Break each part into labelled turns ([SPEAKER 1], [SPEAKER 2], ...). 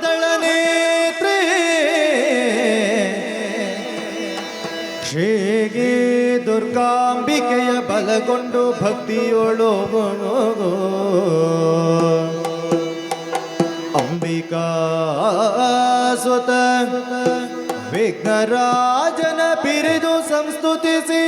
[SPEAKER 1] ಅಂಬುರುಹದಳನೇತ್ರೇ ಶ್ರೀಗೆ ದುರ್ಗಾಂಬಿಕೆಯ ಬಲಗೊಂಡು ಭಕ್ತಿಯೋಳು ಅಂಬಿಕಾ ಸ್ವತ ವಿಘ್ನರಾಜನ ಬಿರಿದು ಸಂಸ್ತುತಿಸಿ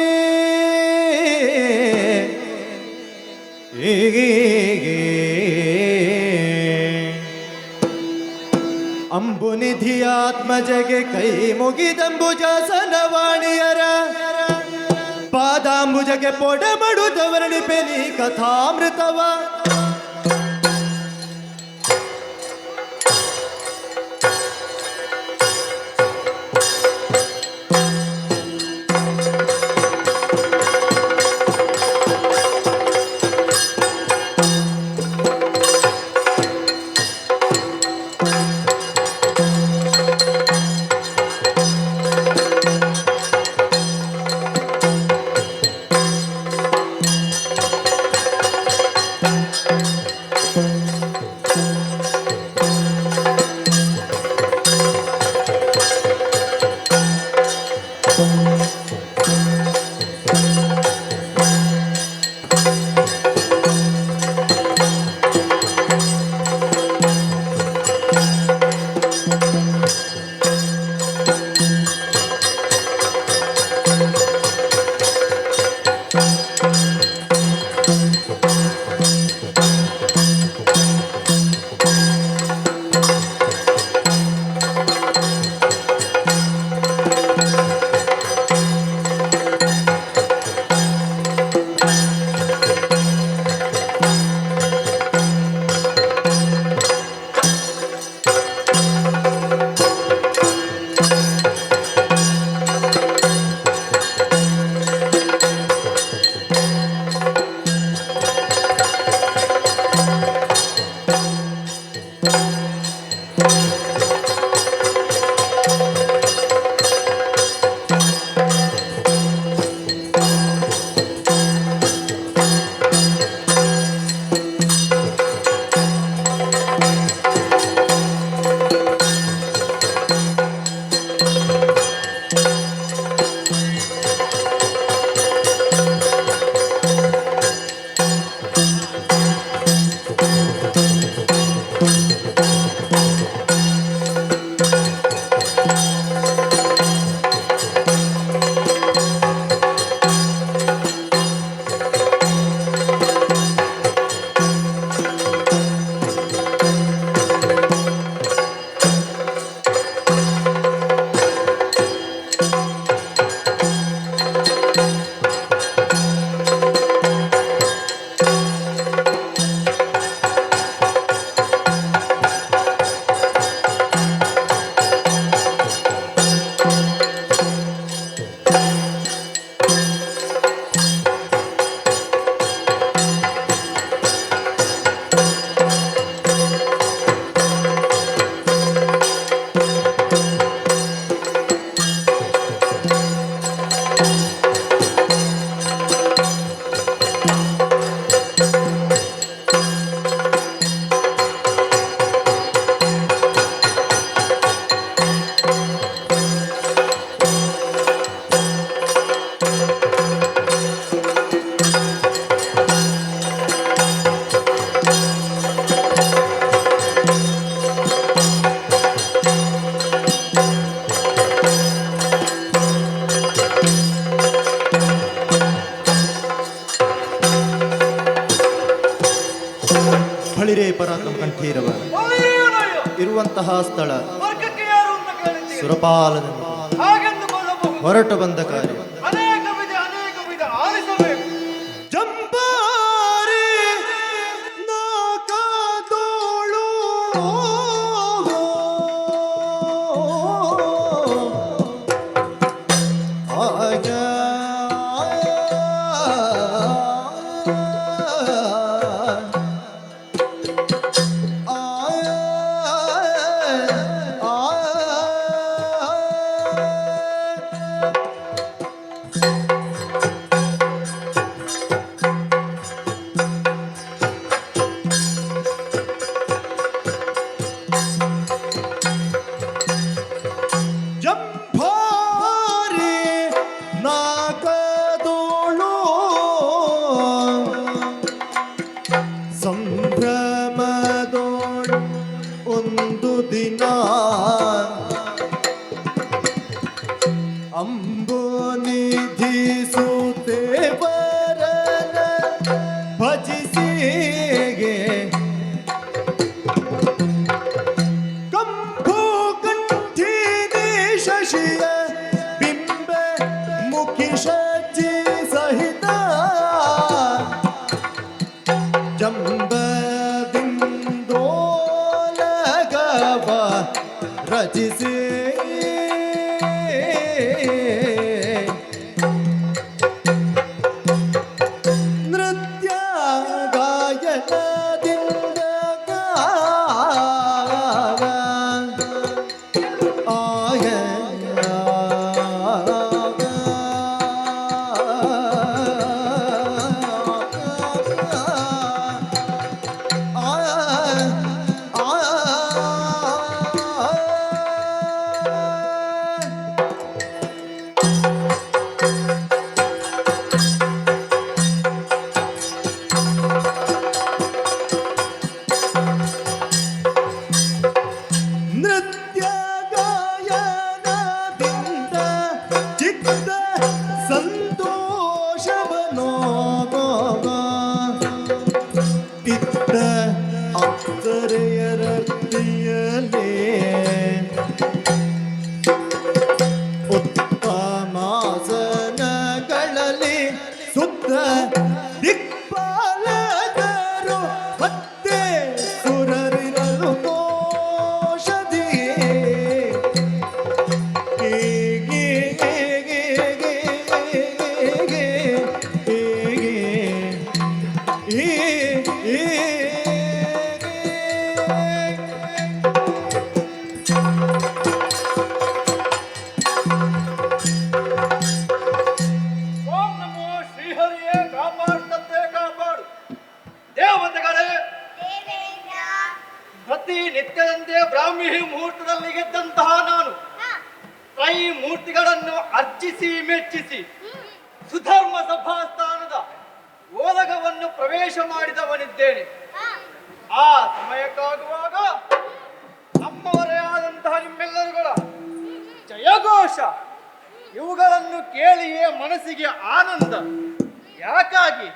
[SPEAKER 1] ಅಂಬುನಿಧಿಯಾತ್ಮಜಗೆ ಕೈ ಮುಗಿದಂಬುಜಾಸನವಾಣಿಯರ ಪಾದಾಂಬುಜಗೆ ಪೊಡಮಡುದವರ್ಣಿಪೆನಿ ಕಥಾಮೃತವ ಬಳಿರೇ ಪರಾಕ್ರಮ ಕಂಠೀರವ ಇರುವಂತಹ ಸ್ಥಳ ಸುರಪಾಲದಿಂದ ಹೊರಟು ಬಂದ ಕಾರ್ಯ ಜಂಬಾರಿ ನಾಕದೋಳು ಆಗ ಒಂದು ದಿನ ಅಂಬುನಿಧಿ ಸುತೇವರನ ಭಜಿಸಿಗೆ ಕಂಭು ಕಂಠಿನಿ ಶಶಿಯ ಬಿಂಬ ಮುಖಿ ಶಜಿ ಸಹಿತ ಜಂಬ ಬಿಂದೋಲಗವ ರಚಿಸಿ ನೃತ್ಯ ಗಾಯನದಿಂದ ಆಯ ನೃತ್ಯ ಗಾಯನದಿಂದ ಚಿತ್ತ ಸಂತೋಷವನೋ ಇತ್ತ ಅಪ್ಸರೆಯರತಿಯಲೇ ಉತ್ತಮಾಸನಗಳಲ್ಲಿ ಸುತ್ತ ದಿಕ್ಪಾಲಕರು ಮತ್ತೆ ಸುರರಿರಲು ದೋಷದಿ
[SPEAKER 2] ಓಂ ನಮೋ ಶ್ರೀಹರಿಯೇ ಕಾಪಾಡುತ್ತಂತೆ ಕಾಪಾಡು. ದೇವತೆಗಳೇ, ಪ್ರತಿ ನಿತ್ಯದಂತೆ ಬ್ರಾಹ್ಮಿ ಮುಹೂರ್ತದಲ್ಲಿ ಗೆದ್ದಂತಹ ನಾನು ತ್ರೈ ಮೂರ್ತಿಗಳನ್ನು ಅರ್ಚಿಸಿ ಮೆಚ್ಚಿಸಿ ಸುಧರ್ಮ ಸಭಾಸ್ಥಾನದ ಓಲಗವನ್ನು ಪ್ರವೇಶ ಮಾಡಿದವನಿದ್ದೇನೆ. ಆ ಸಮಯಕ್ಕಾಗುವಾಗ ನಮ್ಮವರೇ ಆದಂತಹ ನಿಮ್ಮೆಲ್ಲರುಗಳ ಜಯಘೋಷ ಇವುಗಳನ್ನು ಕೇಳಿಯೇ ಮನಸ್ಸಿಗೆ ಆನಂದ. ಯಾಕಾಗಿ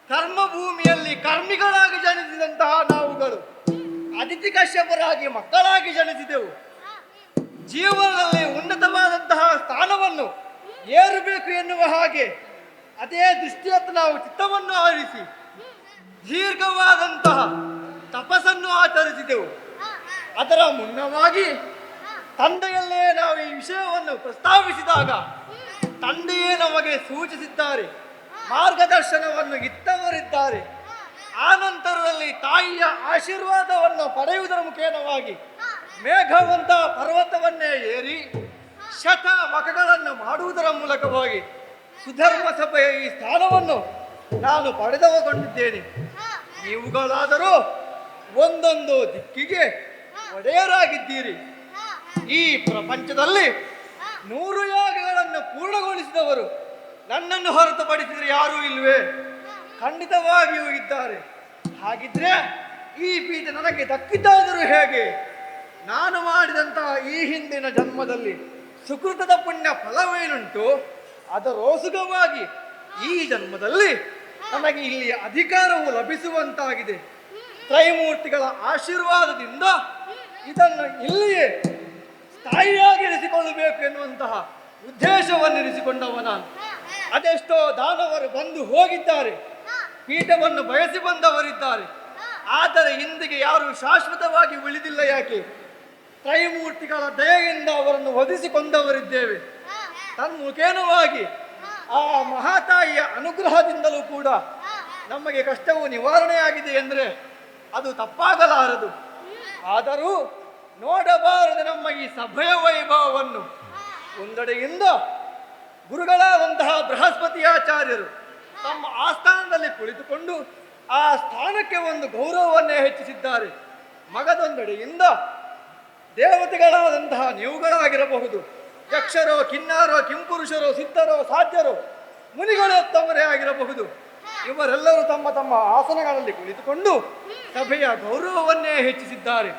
[SPEAKER 2] ಕರ್ಮಭೂಮಿಯಲ್ಲಿ ಕರ್ಮಿಗಳಾಗಿ ಜನಿಸಿದಂತಹ ನಾವುಗಳು ಅದಿತಿ ಕಶ್ಯಪರಾಗಿ ಮಕ್ಕಳಾಗಿ ಜನಿಸಿದೆವು. ಜೀವನದಲ್ಲಿ ಉನ್ನತವಾದಂತಹ ಸ್ಥಾನವನ್ನು ಏರಬೇಕು ಎನ್ನುವ ಹಾಗೆ ಅದೇ ದೃಷ್ಟಿಯತ್ತ ನಾವು ಚಿತ್ತವನ್ನು ಆರಿಸಿ ದೀರ್ಘವಾದಂತಹ ತಪಸ್ಸನ್ನು ಆಚರಿಸಿದೆವು. ಅದರ ಮುನ್ನವಾಗಿ ತಂದೆಯಲ್ಲೇ ನಾವು ಈ ವಿಷಯವನ್ನು ಪ್ರಸ್ತಾವಿಸಿದಾಗ ತಂದೆಯೇ ನಮಗೆ ಸೂಚಿಸಿದ್ದಾರೆ, ಮಾರ್ಗದರ್ಶನವನ್ನು ಇತ್ತವರಿದ್ದಾರೆ. ಆ ನಂತರದಲ್ಲಿ ತಾಯಿಯ ಆಶೀರ್ವಾದವನ್ನು ಪಡೆಯುವುದರ ಮುಖೇನವಾಗಿ ಮೇಘವಂತ ಪರ್ವತವನ್ನೇ ಏರಿ ಶತ ಮಖಗಳನ್ನು ಮಾಡುವುದರ ಮೂಲಕವಾಗಿ ಸುಧರ್ಮ ಸಭೆಯ ಈ ಸ್ಥಾನವನ್ನು ನಾನು ಪಡೆದುಕೊಂಡಿದ್ದೇನೆ. ನೀವುಗಳಾದರೂ ಒಂದೊಂದು ದಿಕ್ಕಿಗೆ ಒಡೆಯರಾಗಿದ್ದೀರಿ. ಈ ಪ್ರಪಂಚದಲ್ಲಿ 100 ಯಾಗಗಳನ್ನು ಪೂರ್ಣಗೊಳಿಸಿದವರು ನನ್ನನ್ನು ಹೊರತುಪಡಿಸಿದರೆ ಯಾರೂ ಇಲ್ವೇ? ಖಂಡಿತವಾಗಿಯೂ ಇದ್ದಾರೆ. ಹಾಗಿದ್ರೆ ಈ ಪೀಠ ನನಗೆ ದಕ್ಕಿದ್ದಾದರೂ ಹೇಗೆ? ನಾನು ಮಾಡಿದಂತಹ ಈ ಹಿಂದಿನ ಜನ್ಮದಲ್ಲಿ ಸುಕೃತದ ಪುಣ್ಯ ಫಲವೇನುಂಟು ಅದರೋಸುಗವಾಗಿ ಈ ಜನ್ಮದಲ್ಲಿ ನನಗೆ ಇಲ್ಲಿ ಅಧಿಕಾರವು ಲಭಿಸುವಂತಾಗಿದೆ. ತ್ರೈಮೂರ್ತಿಗಳ ಆಶೀರ್ವಾದದಿಂದ ಇದನ್ನು ಇಲ್ಲಿಯೇ ಸ್ಥಾಯಿಯಾಗಿರಿಸಿಕೊಳ್ಳಬೇಕು ಎನ್ನುವಂತಹ ಉದ್ದೇಶವನ್ನಿರಿಸಿಕೊಂಡವ ನಾನು. ಅದೆಷ್ಟೋ ದಾನವರು ಬಂದು ಹೋಗಿದ್ದಾರೆ, ಪೀಠವನ್ನು ಬಯಸಿ ಬಂದವರಿದ್ದಾರೆ. ಆದರೆ ಇಂದಿಗೆ ಯಾರು ಶಾಶ್ವತವಾಗಿ ಉಳಿದಿಲ್ಲ. ಯಾಕೆ? ತ್ರೈಮೂರ್ತಿಗಳ ದಯೆಯಿಂದ ಅವರನ್ನು ಒದಿಸಿಕೊಂಡವರಿದ್ದೇವೆ. ತನ್ಮುಖೇನವಾಗಿ ಆ ಮಹಾತಾಯಿಯ ಅನುಗ್ರಹದಿಂದಲೂ ಕೂಡ ನಮಗೆ ಕಷ್ಟವು ನಿವಾರಣೆಯಾಗಿದೆ ಎಂದರೆ ಅದು ತಪ್ಪಾಗಲಾರದು. ಆದರೂ ನೋಡಬಾರದು ನಮ್ಮ ಈ ಸಭೆಯ ವೈಭವವನ್ನು. ಒಂದೆಡೆಯಿಂದ ಗುರುಗಳಾದಂತಹ ಬೃಹಸ್ಪತಿಯಾಚಾರ್ಯರು ತಮ್ಮ ಆಸ್ಥಾನದಲ್ಲಿ ಕುಳಿತುಕೊಂಡು ಆ ಸ್ಥಾನಕ್ಕೆ ಒಂದು ಗೌರವವನ್ನೇ ಹೆಚ್ಚಿಸಿದ್ದಾರೆ. ಮಗದೊಂದೆಡೆಯಿಂದ ದೇವತೆಗಳಾದಂತಹ ನೀವುಗಳಾಗಿರಬಹುದು, ಯಕ್ಷರೋ ಕಿನ್ನಾರೋ ಕಿಂಪುರುಷರೋ ಸಿದ್ಧರೋ ಸಾಧ್ಯರೋ ಮುನಿಗಳತ್ತವರೇ ಆಗಿರಬಹುದು, ಇವರೆಲ್ಲರೂ ತಮ್ಮ ತಮ್ಮ ಆಸನಗಳಲ್ಲಿ ಕುಳಿತುಕೊಂಡು ಸಭೆಯ ಗೌರವವನ್ನೇ ಹೆಚ್ಚಿಸಿದ್ದಾರೆ.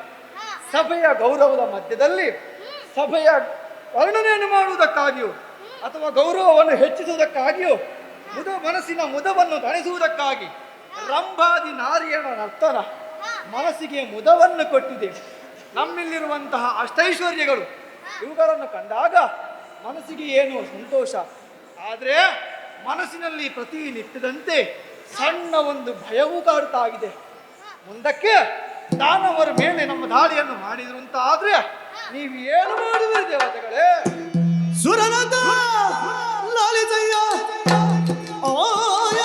[SPEAKER 2] ಸಭೆಯ ಗೌರವದ ಮಧ್ಯದಲ್ಲಿ ಸಭೆಯ ವರ್ಣನೆಯನ್ನು ಮಾಡುವುದಕ್ಕಾಗಿಯೂ ಅಥವಾ ಗೌರವವನ್ನು ಹೆಚ್ಚಿಸುವುದಕ್ಕಾಗಿಯೂ ಮನಸ್ಸಿನ ಮುದವನ್ನು ತಣಿಸುವುದಕ್ಕಾಗಿ ರಂಭಾದಿ ನಾರಿಯನ ನರ್ತನ ಮನಸ್ಸಿಗೆ ಮುದವನ್ನು ಕೊಟ್ಟಿದೆ. ನಮ್ಮಲ್ಲಿರುವಂತಹ ಅಷ್ಟೈಶ್ವರ್ಯಗಳು ಇವುಗಳನ್ನು ಕಂಡಾಗ ಮನಸ್ಸಿಗೆ ಏನು ಸಂತೋಷ, ಆದರೆ ಮನಸ್ಸಿನಲ್ಲಿ ಪ್ರತಿನಿತ್ಯದಂತೆ ಸಣ್ಣ ಒಂದು ಭಯವೂ ಕಾಡುತ್ತಾ ಇದೆ. ಮುಂದಕ್ಕೆ ದಾನವರ ಮೇಲೆ ನಮ್ಮ ದಾಳಿಯನ್ನು ಮಾಡಿದ್ರು ಅಂತ ಆದ್ರೆ ನೀವು ಏನು ಮಾಡುವಿರಿ ದೇವತೆಗಳೇ?
[SPEAKER 1] ಸುರನದ ಲಾಲಿತಯ್ಯ ಆಯ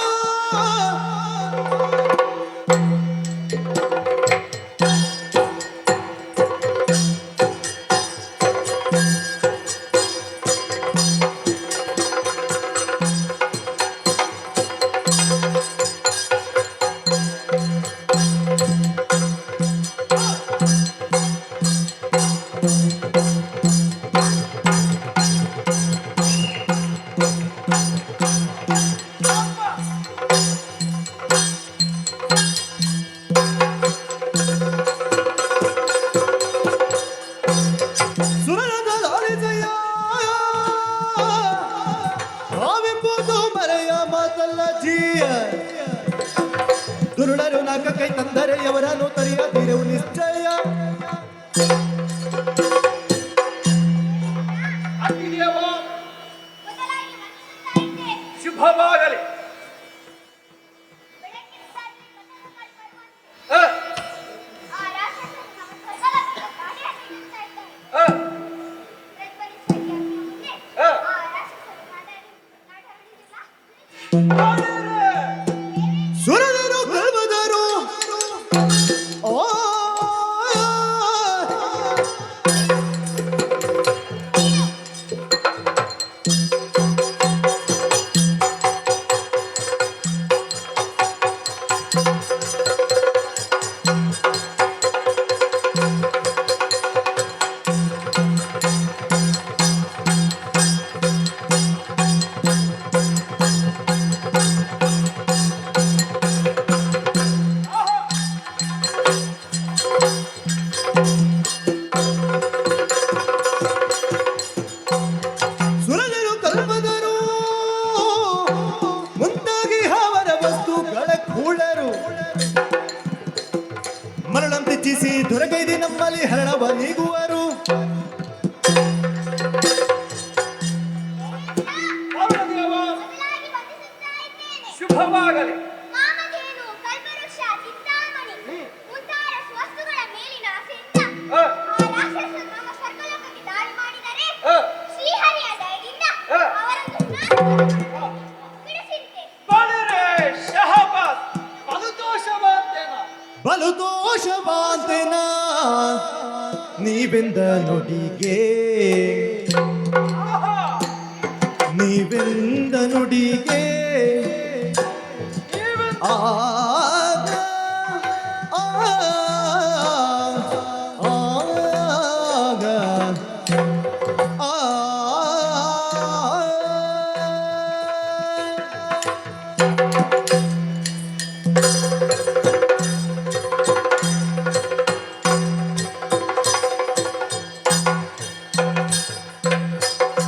[SPEAKER 1] ಸುರನದ ಲಾಲಿತಯ್ಯ ನಾವೆಂಬುದು ಮರೆಯ ಮಾತಲ್ಲ ಜೀಯ. ದುರುಳರು ನಾಲ್ಕ ಕೈ ತಂದರೆ ಅವರನ್ನು ತರಿಯದಿರವು ನಿಶ್ಚಯ.
[SPEAKER 2] ಅತಿದೇವ ಶುಭವಾಗಲಿ.
[SPEAKER 1] ಸುರದರು ಕಲ್ವದರು ಸುರದರು ಕಲ್ಪದರು ಮುಂದಾಗಿ ಅವರ ವಸ್ತುಗಳ ಕೂಳರು ಮರಳಂ ತೆಚ್ಚಿಸಿ ದೊರಗೈದಿ ನಮ್ಮಲ್ಲಿ ಹರಣವ ನೀಗುವರು.
[SPEAKER 2] ದೇವ ಶುಭವಾಗಲಿ.
[SPEAKER 3] ಕಾಮಧೇನು, ಕಲ್ಪವೃಕ್ಷ, ಚಿಂತಾಮಣಿ ಮುಂತಾದ ವಸ್ತುಗಳ ಮೇಲಿನ ಆಸೆಯಿಂದ
[SPEAKER 2] ಆ,
[SPEAKER 3] ಆ ರಾಕ್ಷಸರು ನಮ್ಮ ಸ್ವರ್ಗಲೋಕಕ್ಕೆ ದಾಳಿ ಮಾಡಿದರೆ
[SPEAKER 2] ಆ,
[SPEAKER 3] ಶ್ರೀಹರಿಯ ದಯದಿಂದ
[SPEAKER 2] ಆ.
[SPEAKER 3] ಅವರನ್ನು ಬಿಡಿಸಿದ್ದೆ.
[SPEAKER 2] ಬಳಿರೆ ಶಹಬಾದ್ ಬಲುದೋಷವಂತೇನ
[SPEAKER 1] ಬಲು ದೋಷವಾಂತೆನ ನೀವೆಂದ ನುಡಿಗೆ
[SPEAKER 2] ಆಹಾ,
[SPEAKER 1] ನೀವೆಂದ ನುಡಿಗೆ
[SPEAKER 2] ನೀವೆಂದು
[SPEAKER 1] ಆಗ ಆಗ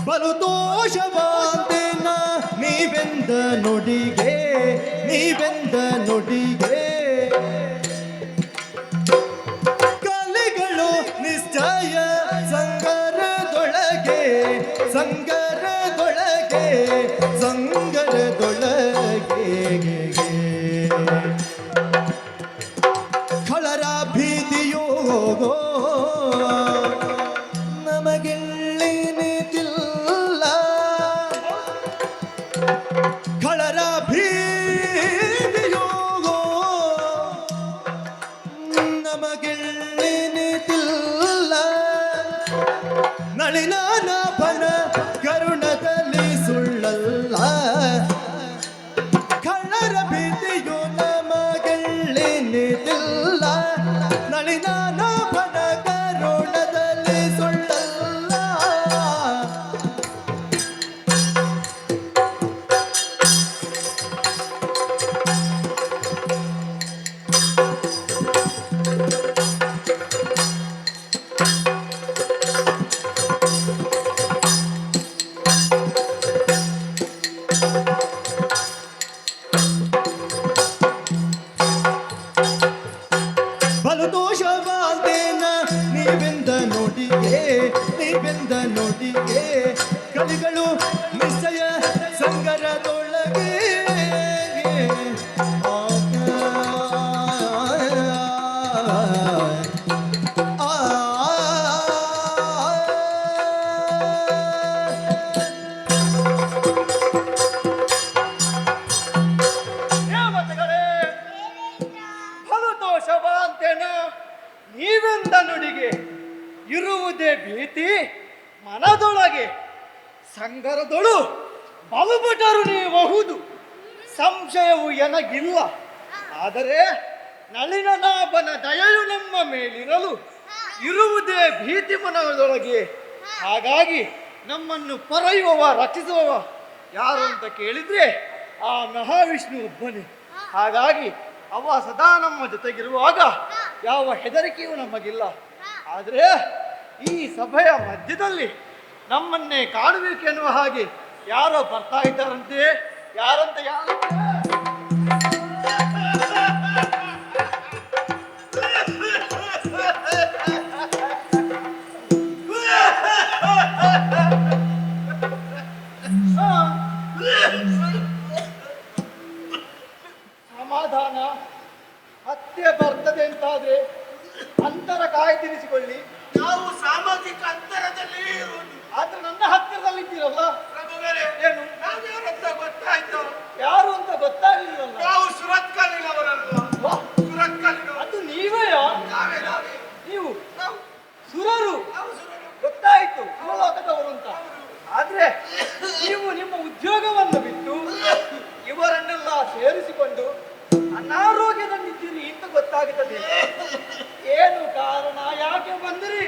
[SPEAKER 1] ಬಲು ದೋಷವಾಂತೆನ ನೀವೆಂದ ನುಡಿಗೆ ನೀವೆಂದ ನುಡಿಗೆ ಕಲೆಗಳು ನಿಶ್ಚಯ ಸಂಗರದೊಳಗೆ ಸಂಗರದೊಳಗೆ ಸಂಗರದೊಳಗೆ ಖಳರ ಭೀತಿಯೋ ನಮಗೆಳ್ಳಿನಿದಿಲ್ಲ. ಖಳರ ಭೀತಿಯೋ ನಮಗೆಳ್ಳಿನಿದಿಲ್ಲ. ನಳಿನಾಭನ ಕರುಣದಲ್ಲಿ ಸುಳ್ಳಲ್ಲ. ಖಳರ ಭೀತಿಯು ನಮಗೆಳ್ಳಿನಿದಿಲ್ಲ. ನಳಿನಾಭನ
[SPEAKER 2] ನುಡಿಗೆ ಇರುವುದೇ ಭೀತಿ ಮನದೊಳಗೆ ಸಂಗರದೊಳು ಬಲುಭಟರು ನೀಬಹುದು ಸಂಶಯವು ಎನಗಿಲ್ಲ. ಆದರೆ ನಳಿನನಾಭನ ದಯೆಯು ನಮ್ಮ ಮೇಲಿರಲು ಇರುವುದೇ ಭೀತಿ ಮನದೊಳಗೆ. ಹಾಗಾಗಿ ನಮ್ಮನ್ನು ಪೊರೆಯುವವ ರಕ್ಷಿಸುವವ ಯಾರು ಅಂತ ಕೇಳಿದ್ರೆ ಆ ಮಹಾವಿಷ್ಣು ಒಬ್ಬನೇ. ಹಾಗಾಗಿ ಅವ ಸದಾ ನಮ್ಮ ಜೊತೆಗಿರುವಾಗ ಯಾವ ಹೆದರಿಕೆಯೂ ನಮಗಿಲ್ಲ. ಆದರೆ ಈ ಸಭೆಯ ಮಧ್ಯದಲ್ಲಿ ನಮ್ಮನ್ನೇ ಕಾಣಬೇಕೆನ್ನುವ ಹಾಗೆ ಯಾರೋ ಬರ್ತಾ ಇದ್ದಾರಂತೆ. ಯಾರಂತ ಯಾರು ಸಮಾಧಾನ ಹತ್ಯೆ ಬರ್ತದೆ ಅಂತಾದ್ರೆ ಅಂತರ ಕಾಯ್ದಿರಿಸಿಕೊಳ್ಳಿ.
[SPEAKER 4] ನಾವು ಸಾಮಾಜಿಕ ಅಂತರದಲ್ಲಿ ಇರುವುದು.
[SPEAKER 2] ಆದ್ರೆ ನನ್ನ ಹತ್ತಿರದಲ್ಲಿದ್ದೀರಲ್ಲ,
[SPEAKER 4] ಪ್ರಭುಗಳೇ,
[SPEAKER 2] ಏನು
[SPEAKER 4] ನಾವ್ಯಾರಂತ ಗೊತ್ತಾಯ್ತು?
[SPEAKER 2] ಯಾರು ಅಂತ ಗೊತ್ತಾಗಲಿಲ್ಲಲ್ಲ.
[SPEAKER 4] ನಾವು ಸುರತ್ಕಲ್ಲಿನವರಲ್ವಾ?
[SPEAKER 2] ವಾಹ್,
[SPEAKER 4] ಸುರತ್ಕಲ್ಲಿನವರು.
[SPEAKER 2] ಅದು ನೀವೇಯಾ?
[SPEAKER 4] ನಾವೇ
[SPEAKER 2] ನೀವು
[SPEAKER 4] ನಾವು
[SPEAKER 2] ಸುರರು
[SPEAKER 4] ನಾವು ಸುರರು.
[SPEAKER 2] ಗೊತ್ತಾಯ್ತು, ಶಿವಲೋಕದವರು ಅಂತ. ಆದ್ರೆ ನೀವು ನಿಮ್ಮ ಉದ್ಯೋಗವನ್ನು ಬಿಟ್ಟು ಇವರನ್ನೆಲ್ಲ ಸೇರಿಸಿಕೊಂಡು ಅನಾರೋಗ್ಯದಲ್ಲಿದ್ದೀರಿ ಅಂತ ಗೊತ್ತಾಗುತ್ತದೆ. ಏನು ಕಾರಣ, ಯಾಕೆ ಬಂದಿರಿ?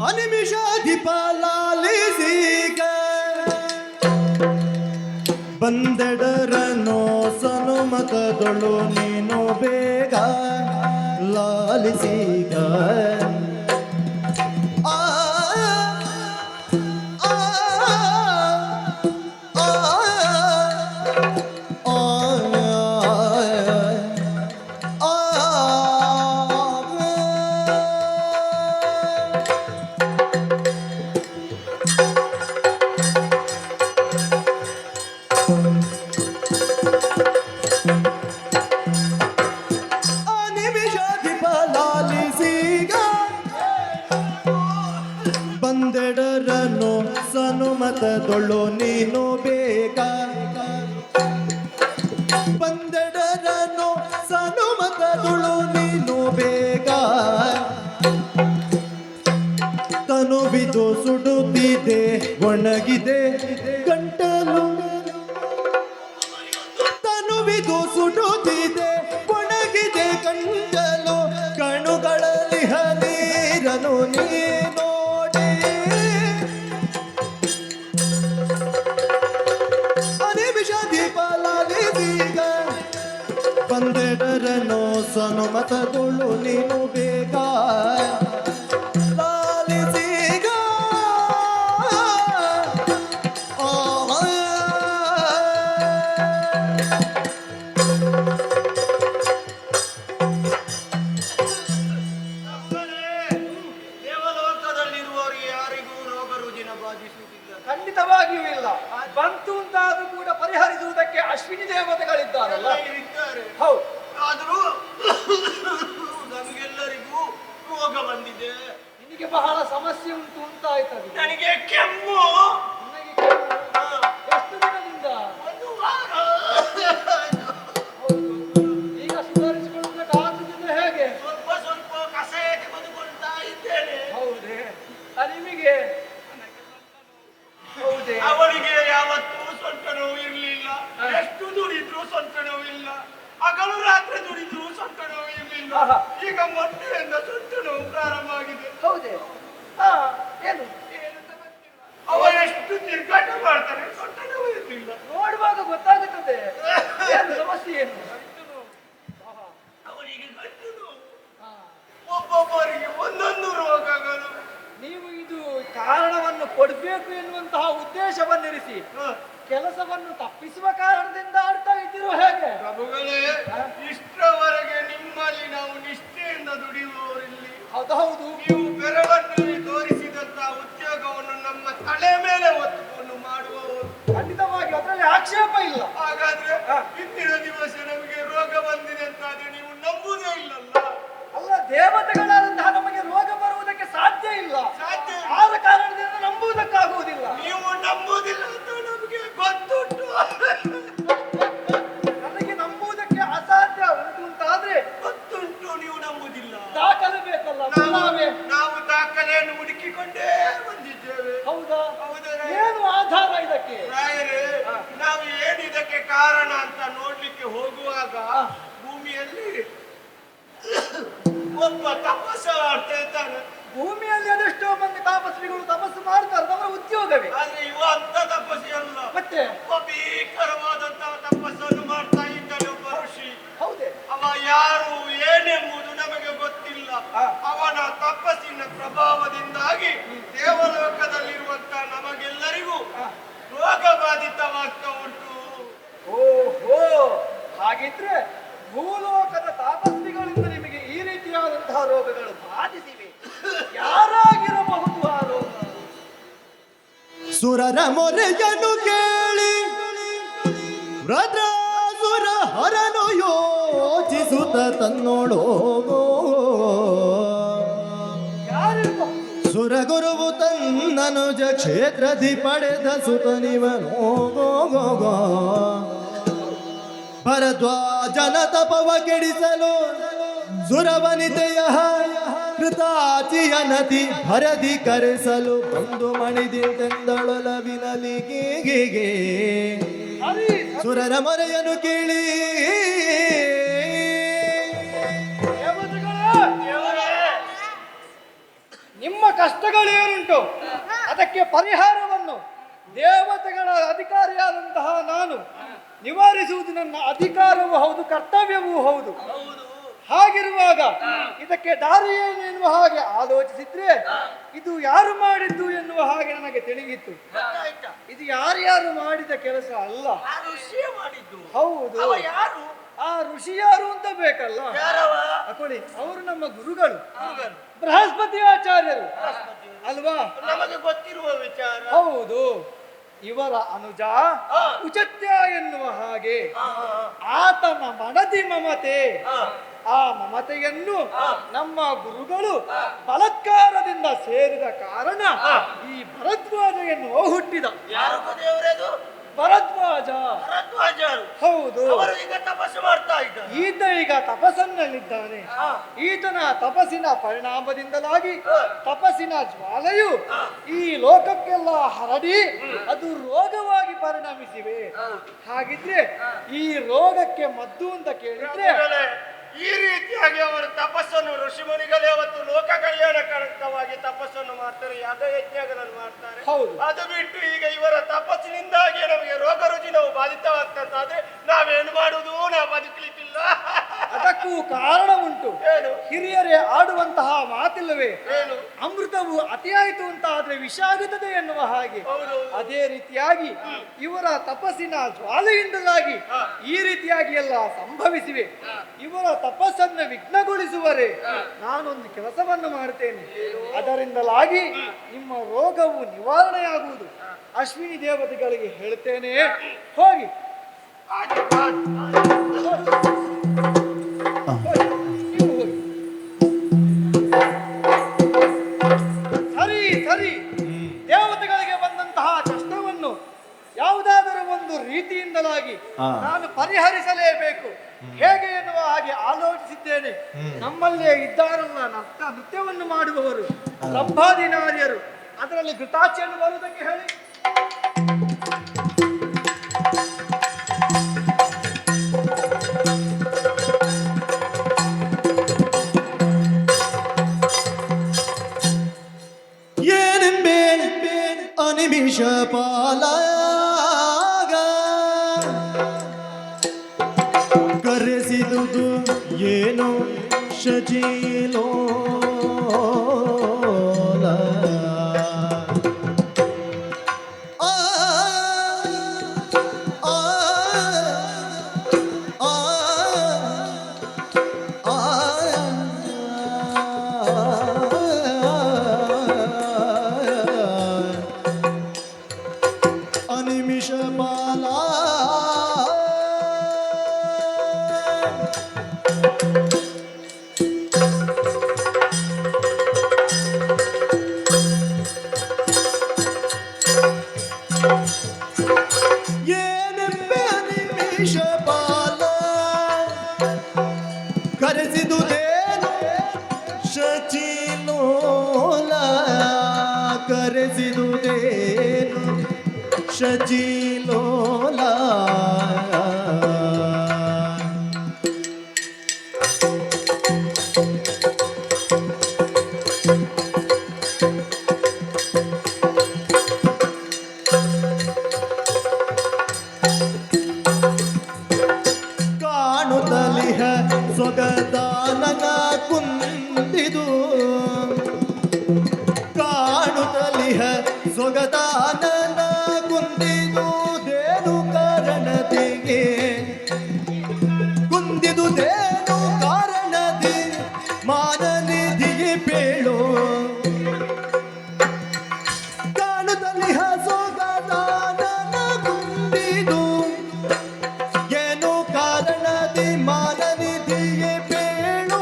[SPEAKER 1] ಅನಿಮಿಷಾಧಿಪ ಲಾಲಿಸೀಗ ಬಂದೆಡರನೋ ಸನುಮತದೊಳು ನೀನು ಬೇಗ ಲಾಲಿಸೀಗ. ಆ ಆ ಆ ಬಂದೆಡರನು ಸನುಮತದೊಳು ನೀನು ಬೇಗ ಬಂದೆಡರನು ಸನುಮತದೊಳು ನೀನು ಬೇಗ. ತನುವಿದು ಸುಡುತ್ತಿದೆ ಒಣಗಿದೆ ಗಂಟಲು, ತನುವಿದು ಸುಡುತ್ತಿದೆ ಒಣಗಿದೆ ಗಂಟಲು, ಕಣುಗಳಲ್ಲಿ ಹನೀರನು ನೀ ನೋಡಿ. ಅನಿಮಿಷ ದೀಪ ಲಾಲಿಸೀಗ ಬಂದೆಡರನೋ ಸನುಮತದೊಳು ನೀನು ಬೇಗ ಲಾಲಿಸೀಗ.
[SPEAKER 4] ದೇವಲೋಕದಲ್ಲಿರುವವರಿಗೆ ಯಾರಿಗೂ ರೋಗ ರುಜಿನ ಬಾಧಿಸುವುದಿಲ್ಲ.
[SPEAKER 2] ಖಂಡಿತವಾಗಿಯೂ ಇಲ್ಲ. ಬಂತು ಅಂತಾದ್ರೂ ಕೂಡ ಪರಿಹರಿಸುವುದಕ್ಕೆ ಅಶ್ವಿನಿ ದೇವತೆಗಳಿದ್ದಾರಲ್ಲ.
[SPEAKER 4] ಇದ್ದಾರೆ.
[SPEAKER 2] ಹೌದು,
[SPEAKER 4] ಆದರೂ ನಮಗೆಲ್ಲರಿಗೂ ರೋಗ ಬಂದಿದೆ.
[SPEAKER 2] ನಿನಗೆ ಬಹಳ ಸಮಸ್ಯೆ ಉಂಟು ಅಂತ ಆಯ್ತದೆ.
[SPEAKER 4] ನನಗೆ ಕೆಮ್ಮು.
[SPEAKER 2] ನಿನಗೆ ಕೆಮ್ಮು? ಎಷ್ಟು ದಿನದಿಂದ?
[SPEAKER 4] ಒಂದು ವಾರ.
[SPEAKER 2] ಹೌದು. ಈಗ ಸುಧಾರಿಸಿಕೊಳ್ಳುವುದಕ್ಕೆ ಆಗುದಿಲ್ಲ ಹೇಗೆ?
[SPEAKER 4] ಸ್ವಲ್ಪ ಸ್ವಲ್ಪ ಕಷಾಯ ತೆಗೆದುಕೊಳ್ತಾ ಇದ್ದೇನೆ.
[SPEAKER 2] ಹೌದೇ? ನಿಮಗೆ ಹೌದೇ?
[SPEAKER 4] ಅವನಿಗೆ ಯಾವತ್ತೂ ಸೊಂಟ ನೋವು ಇರಲಿಲ್ಲ. ಎಷ್ಟು ದುಡಿದ್ರು ಸೊಂಟ ನೋವು ಇಲ್ಲ. ಹಗಲು ರಾತ್ರಿ ದುಡಿದ್ರು ಸೊಂಟ ನೋವು ಇರಲಿಲ್ಲ.
[SPEAKER 2] ಆಹಾ.
[SPEAKER 4] ಈಗ ಮೊನ್ನೆಯಿಂದ ಸೊಂಟ ನೋವು ಪ್ರಾರಂಭ ಆಗಿದೆ.
[SPEAKER 2] ಹೌದೇ? ಏನು
[SPEAKER 4] ಏನಂತ ಗೊತ್ತಿಲ್ಲ. ಅವ ಎಷ್ಟು ತಿರ್ಗಾಟ ಮಾಡ್ತಾನೆ, ಸೊಂಟ ನೋವು ಇರಲಿಲ್ಲ.
[SPEAKER 2] ನೋಡುವಾಗ ಗೊತ್ತಾಗುತ್ತದೆ ಏನು ಸಮಸ್ಯೆ ಏನು. ಆಹಾ.
[SPEAKER 4] ಅವನಿಗೆ ಗಂಟು ನೋವು.
[SPEAKER 2] ಹಾ.
[SPEAKER 4] ಒಬ್ಬೊಬ್ಬರಿಗೆ ಒಂದೊಂದು ರೋಗಗಳು.
[SPEAKER 2] ನೀವು ಇದು ಕಾರಣವನ್ನು ಕೊಡಬೇಕು ಎನ್ನುವಂತಹ ಉದ್ದೇಶವನ್ನಿರಿಸಿ ಕೆಲಸವನ್ನು ತಪ್ಪಿಸುವ ಕಾರಣದಿಂದ ಆಡ್ತಾ ಇದ್ದೀರೋ ಹೇಗೆ?
[SPEAKER 4] ಪ್ರಭುಗಳೇ, ಇಷ್ಟರವರೆಗೆ ನಿಮ್ಮಲ್ಲಿ ನಾವು ನಿಷ್ಠೆಯಿಂದ ದುಡಿಯುವವರಿಲ್ಲಿ.
[SPEAKER 2] ಹೌದು.
[SPEAKER 4] ನೀವು ಬೆರಳನ್ನು ತೋರಿಸಿದಂತಹ ಉದ್ಯೋಗವನ್ನು ನಮ್ಮ ತಲೆ ಮೇಲೆ ಹೊತ್ತುಕೊಂಡು ಮಾಡುವವರು.
[SPEAKER 2] ಖಂಡಿತವಾಗಿ ಅದರಲ್ಲಿ ಆಕ್ಷೇಪ ಇಲ್ಲ.
[SPEAKER 4] ಹಾಗಾದ್ರೆ ಇಂದಿನ ದಿವಸ ನಮಗೆ ರೋಗ ಬಂದಿದೆ ಅಂತಾದ್ರೆ ನೀವು ನಂಬುವುದೇ ಇಲ್ಲಲ್ಲ?
[SPEAKER 2] ಅಲ್ಲ, ದೇವತೆಗಳಾದಂತಹ ನಮಗೆ ರೋಗ ಬರುವುದಕ್ಕೆ ಸಾಧ್ಯ ಇಲ್ಲ.
[SPEAKER 4] ಸಾಧ್ಯ ಇಲ್ಲ.
[SPEAKER 2] ಆದ ಕಾರಣದಿಂದ ನಂಬುವುದಕ್ಕಾಗುವುದಿಲ್ಲ.
[SPEAKER 4] ನೀವು ನಂಬುವುದಿಲ್ಲ ಅಂತ ನಮಗೆ ಗೊತ್ತುಂಟು.
[SPEAKER 2] ನನಗೆ ನಂಬುವುದಕ್ಕೆ ಅಸಾಧ್ಯ ಉಂಟು ಅಂತಾದ್ರೆ
[SPEAKER 4] ಗೊತ್ತುಂಟು, ನೀವು ನಂಬುವುದಿಲ್ಲ. ಹುಡುಕಿಕೊಂಡೇ ಬಂದಿದ್ದೇವೆ.
[SPEAKER 2] ಹೌದಾ?
[SPEAKER 4] ಹೌದರೇ?
[SPEAKER 2] ಏನು ಆಧಾರ ಇದಕ್ಕೆ?
[SPEAKER 4] ರಾಯರೇ, ನಾವು ಏನು ಇದಕ್ಕೆ ಕಾರಣ ಅಂತ ನೋಡ್ಲಿಕ್ಕೆ ಹೋಗುವಾಗ ಭೂಮಿಯಲ್ಲಿ ಒಬ್ಬ ತಪಸ್ಸು ಮಾಡ್ತಾ ಇದ್ದಾನೆ.
[SPEAKER 2] ಭೂಮಿಯಲ್ಲಿ ಅದೆಷ್ಟೋ ಮಂದಿ ತಾಪಸ್ವಿಗಳು ತಪಸ್ಸು ಮಾಡ್ತಾರೆ, ಅವರ ಉದ್ಯೋಗವೇ.
[SPEAKER 4] ಆದ್ರೆ ಇವ ಅಂತ ತಪಸ್ಸಿ ಅಲ್ಲ,
[SPEAKER 2] ಮತ್ತೆ
[SPEAKER 4] ಒಬ್ಬ ಭೀಕರವಾದಂತಹ ತಪಸ್ಸನ್ನು ಮಾಡ್ತಾ ಇದ್ದಾನೆ ಒಬ್ಬ ಋಷಿ.
[SPEAKER 2] ಹೌದೇ?
[SPEAKER 4] ಅವ ಯಾರು ಏನೆಂಬುದು ನಮಗೆ ಗೊತ್ತಿಲ್ಲ. ಅವನ ತಪಸ್ಸಿನ ಪ್ರಭಾವದಿಂದಾಗಿ ದೇವಲೋಕದಲ್ಲಿರುವಂತಹ ನಮಗೆಲ್ಲರಿಗೂ ರೋಗ ಬಾಧಿತವಾಗ್ತಾ ಉಂಟು.
[SPEAKER 2] ಓಹೋ, ಹಾಗಿದ್ರೆ ಭೂಲೋಕದ ತಾಪಸ್ವಿಗಳಿಂದ ನಿಮಗೆ ಈ ರೀತಿಯಾದಂತಹ ರೋಗಗಳು ಬಾಧಿಸಿವೆ. ಯಾರಾಗಿರಬಹುದು ಆ ರೋಗ?
[SPEAKER 1] ಸುರರ ಮೊರೆಯನ್ನು ಕೇಳಿ ವ್ರತಾಸುರ ಹರನು ಯೋಚಿಸುತ್ತ ತನ್ನೋಡೋ
[SPEAKER 2] ಯಾರಿರಬಹುದು?
[SPEAKER 1] ಸುರಗುರುವು ತನ್ನನುಜ ಕ್ಷೇತ್ರದಿ ಪಡೆದ ಸುತನಿವನೋ ಭರದ್ವಾಜನ ತಪವ ಕೆಡಿಸಲು ಸುರವನಿತೆಯ ಕೃತಾಚಿಯ ನದಿ ಭರದಿ ಕರೆಸಲು ಬಂದು ಮಣಿದಿಂತೆಂದಳೊಲವಿನಲಿಗೆ
[SPEAKER 2] ಸರಿ,
[SPEAKER 1] ಸುರರ ಮೊರೆಯನ್ನು ಕೇಳಿ
[SPEAKER 2] ದೇವತೆಗಳೇ, ನಿಮ್ಮ ಕಷ್ಟಗಳೇನುಂಟು ಅದಕ್ಕೆ ಪರಿಹಾರವನ್ನು ದೇವತೆಗಳ ಅಧಿಕಾರಿಯಾದಂತಹ ನಾನು ನಿವಾರಿಸುವುದು ನನ್ನ ಅಧಿಕಾರವೂ ಹೌದು, ಕರ್ತವ್ಯವೂ ಹೌದು. ಹಾಗಿರುವಾಗ ಇದಕ್ಕೆ ದಾರಿ ಏನೆನ್ನುವ ಹಾಗೆ ಆಲೋಚಿಸಿದ್ರೆ ಇದು ಯಾರು ಮಾಡಿದ್ದು ಎನ್ನುವ ಹಾಗೆ ನನಗೆ ತಿಳಿಯಿತು. ಇದು ಯಾರ್ಯಾರು ಮಾಡಿದ ಕೆಲಸ ಅಲ್ಲ,
[SPEAKER 4] ಆ ಋಷಿಯೇ ಮಾಡಿದ್ದು.
[SPEAKER 2] ಹೌದು.
[SPEAKER 4] ಅವ ಯಾರು?
[SPEAKER 2] ಆ ಋಷಿ ಯಾರು ಅಂತ ಬೇಕಲ್ಲ.
[SPEAKER 4] ಯಾರವ?
[SPEAKER 2] ಅಕೊಳ್ಳಿ, ಅವರು ನಮ್ಮ ಗುರುಗಳು
[SPEAKER 4] ಗುರುಗಳು.
[SPEAKER 2] ಬೃಹಸ್ಪತಿ ಆಚಾರ್ಯರು ಅಲ್ವಾ?
[SPEAKER 4] ನಮಗೆ ಗೊತ್ತಿರುವ ವಿಚಾರ.
[SPEAKER 2] ಹೌದು. ಇವರ ಅನುಜ ಉಚತ್ಯ ಎನ್ನುವ ಹಾಗೆ ಆತನ ಮಡದಿ ಮಮತೆ. ಆ ಮಮತೆಯನ್ನು ನಮ್ಮ ಗುರುಗಳು ಬಲಾತ್ಕಾರದಿಂದ ಸೇರಿದ ಕಾರಣ ಈ ಭರದ್ವಾಜ ಎನ್ನುವ ಹುಟ್ಟಿದ.
[SPEAKER 4] ಯಾರು ದೇವರದು?
[SPEAKER 2] ಭರದ್ವಾಜ.
[SPEAKER 4] ಭರದ್ವಾಜರು.
[SPEAKER 2] ಹೌದು.
[SPEAKER 4] ಅವರು ಈಗ ತಪಸ್ಸು ಮಾಡ್ತಾ ಇದ್ದಾರೆ.
[SPEAKER 2] ಈತ ಈಗ ತಪಸ್ಸನ್ನಲ್ಲಿದ್ದಾನೆ. ಈತನ ತಪಸ್ಸಿನ ಪರಿಣಾಮದಿಂದಲಾಗಿ ತಪಸ್ಸಿನ ಜ್ವಾಲೆಯು ಈ ಲೋಕಕ್ಕೆಲ್ಲ ಹರಡಿ ಅದು ರೋಗವಾಗಿ ಪರಿಣಮಿಸಿವೆ. ಹಾಗಿದ್ರೆ ಈ ರೋಗಕ್ಕೆ ಮದ್ದು ಅಂತ ಕೇಳಿದ್ರೆ
[SPEAKER 4] ಈ ರೀತಿಯಾಗಿ ಅವರು ತಪಸ್ಸನ್ನು ಋಷಿಮುನಿಗಳೇ ಅವತ್ತು ಲೋಕ ಕಲ್ಯಾಣಕರವಾಗಿ ತಪಸ್ಸನ್ನು ಮಾಡ್ತಾರೆ, ಯಾಗ ಯಜ್ಞಗಳನ್ನು ಮಾಡ್ತಾರೆ.
[SPEAKER 2] ಹೌದು.
[SPEAKER 4] ಅದು ಬಿಟ್ಟು ಈಗ ಇವರ ತಪಸ್ಸಿನಿಂದಾಗಿ ನಮಗೆ ರೋಗ ರುಜಿನವು ಬಾಧಿತವಾಗ್ತಂತಾದ್ರೆ ನಾವೇನು ಮಾಡುವುದು? ನಾವು ಬದುಕಲಿಕ್ಕಿಲ್ಲ.
[SPEAKER 2] ಅದಕ್ಕೂ ಕಾರಣ ಉಂಟು.
[SPEAKER 4] ಏನು?
[SPEAKER 2] ಹಿರಿಯರೇ ಆಡುವಂತಹ ಮಾತಿಲ್ಲವೇ,
[SPEAKER 4] ಏನು?
[SPEAKER 2] ಅಮೃತವು ಅತಿಯಾಯಿತು ಅಂತ ಆದ್ರೆ ವಿಷ ಆಗುತ್ತದೆ ಎನ್ನುವ ಹಾಗೆ.
[SPEAKER 4] ಹೌದು.
[SPEAKER 2] ಅದೇ ರೀತಿಯಾಗಿ ಇವರ ತಪಸ್ಸಿನ ಜ್ವಾಲೆಯಿಂದಲಾಗಿ ಈ ರೀತಿಯಾಗಿ ಎಲ್ಲ ಸಂಭವಿಸಿವೆ. ಇವರ ತಪಸ್ಸನ್ನು ವಿಘ್ನಗೊಳಿಸುವರೆ ನಾನೊಂದು ಕೆಲಸವನ್ನು ಮಾಡುತ್ತೇನೆ. ಅದರಿಂದಲಾಗಿ ನಿಮ್ಮ ರೋಗವು ನಿವಾರಣೆಯಾಗುವುದು. ಅಶ್ವಿನಿ ದೇವತೆಗಳಿಗೆ ಹೇಳ್ತೇನೆ, ಹೋಗಿ. ಸರಿ ಸರಿ, ದೇವತೆಗಳಿಗೆ ಬಂದಂತಹ ಕಷ್ಟವನ್ನು ಯಾವುದಾದರೂ ಒಂದು ರೀತಿಯಿಂದಲಾಗಿ ನಾನು ಪರಿಹರಿಸಲೇಬೇಕು. ಹೇಗೆ ಎನ್ನುವ ಹಾಗೆ ಆಲೋಚಿಸಿದ್ದೇನೆ. ನಮ್ಮಲ್ಲೇ ಇದ್ದಾರಲ್ಲ ನೃತ್ಯವನ್ನು ಮಾಡುವವರು ಲಂಬಾದಿ ನಾರಿಯರು, ಅದರಲ್ಲಿ ಘೃತಾಚಿಯನ್ನು ಬರುವುದಕ್ಕೆ ಹೇಳಿ.
[SPEAKER 1] ಏನೆಂಬೆ ಅನಿಮಿಷ ಪಾಲಾಗ ಕರೆಸಿದುದು ಏನು ಶಜೀಲೋ ಅನಿಮಿಷ ಬಾಲ ಏನೆಂಬೆ ಅನಿಮಿಷ ಬಾಲ ಕರೆಸಿದುದೇನು ಶಚಿಲೋಲ ಶಜಿಲೋಲ ಕಾಣುತ್ತಲಿಹ ಸೊಗದಾನನ ಕುಂದಿದು ಕಾಣುತ್ತಲಿಹ ಸೊಗದಾನನ ಕುಂದಿದು ದೇನು ಕಾರಣದಿಗೆ ಕುಂದಿದು ದೇನು ಕಾರಣದಿ ಮಾನನಿಧಿಗೆ ಬೇಳು ಕಾಣುತ್ತಲಿಹ ಸೊಗದಾನನ ಕುಂದಿದು ಏನು ಕಾರಣದಿ ಮಾನನಿಧಿಗೆ ಬೇಳು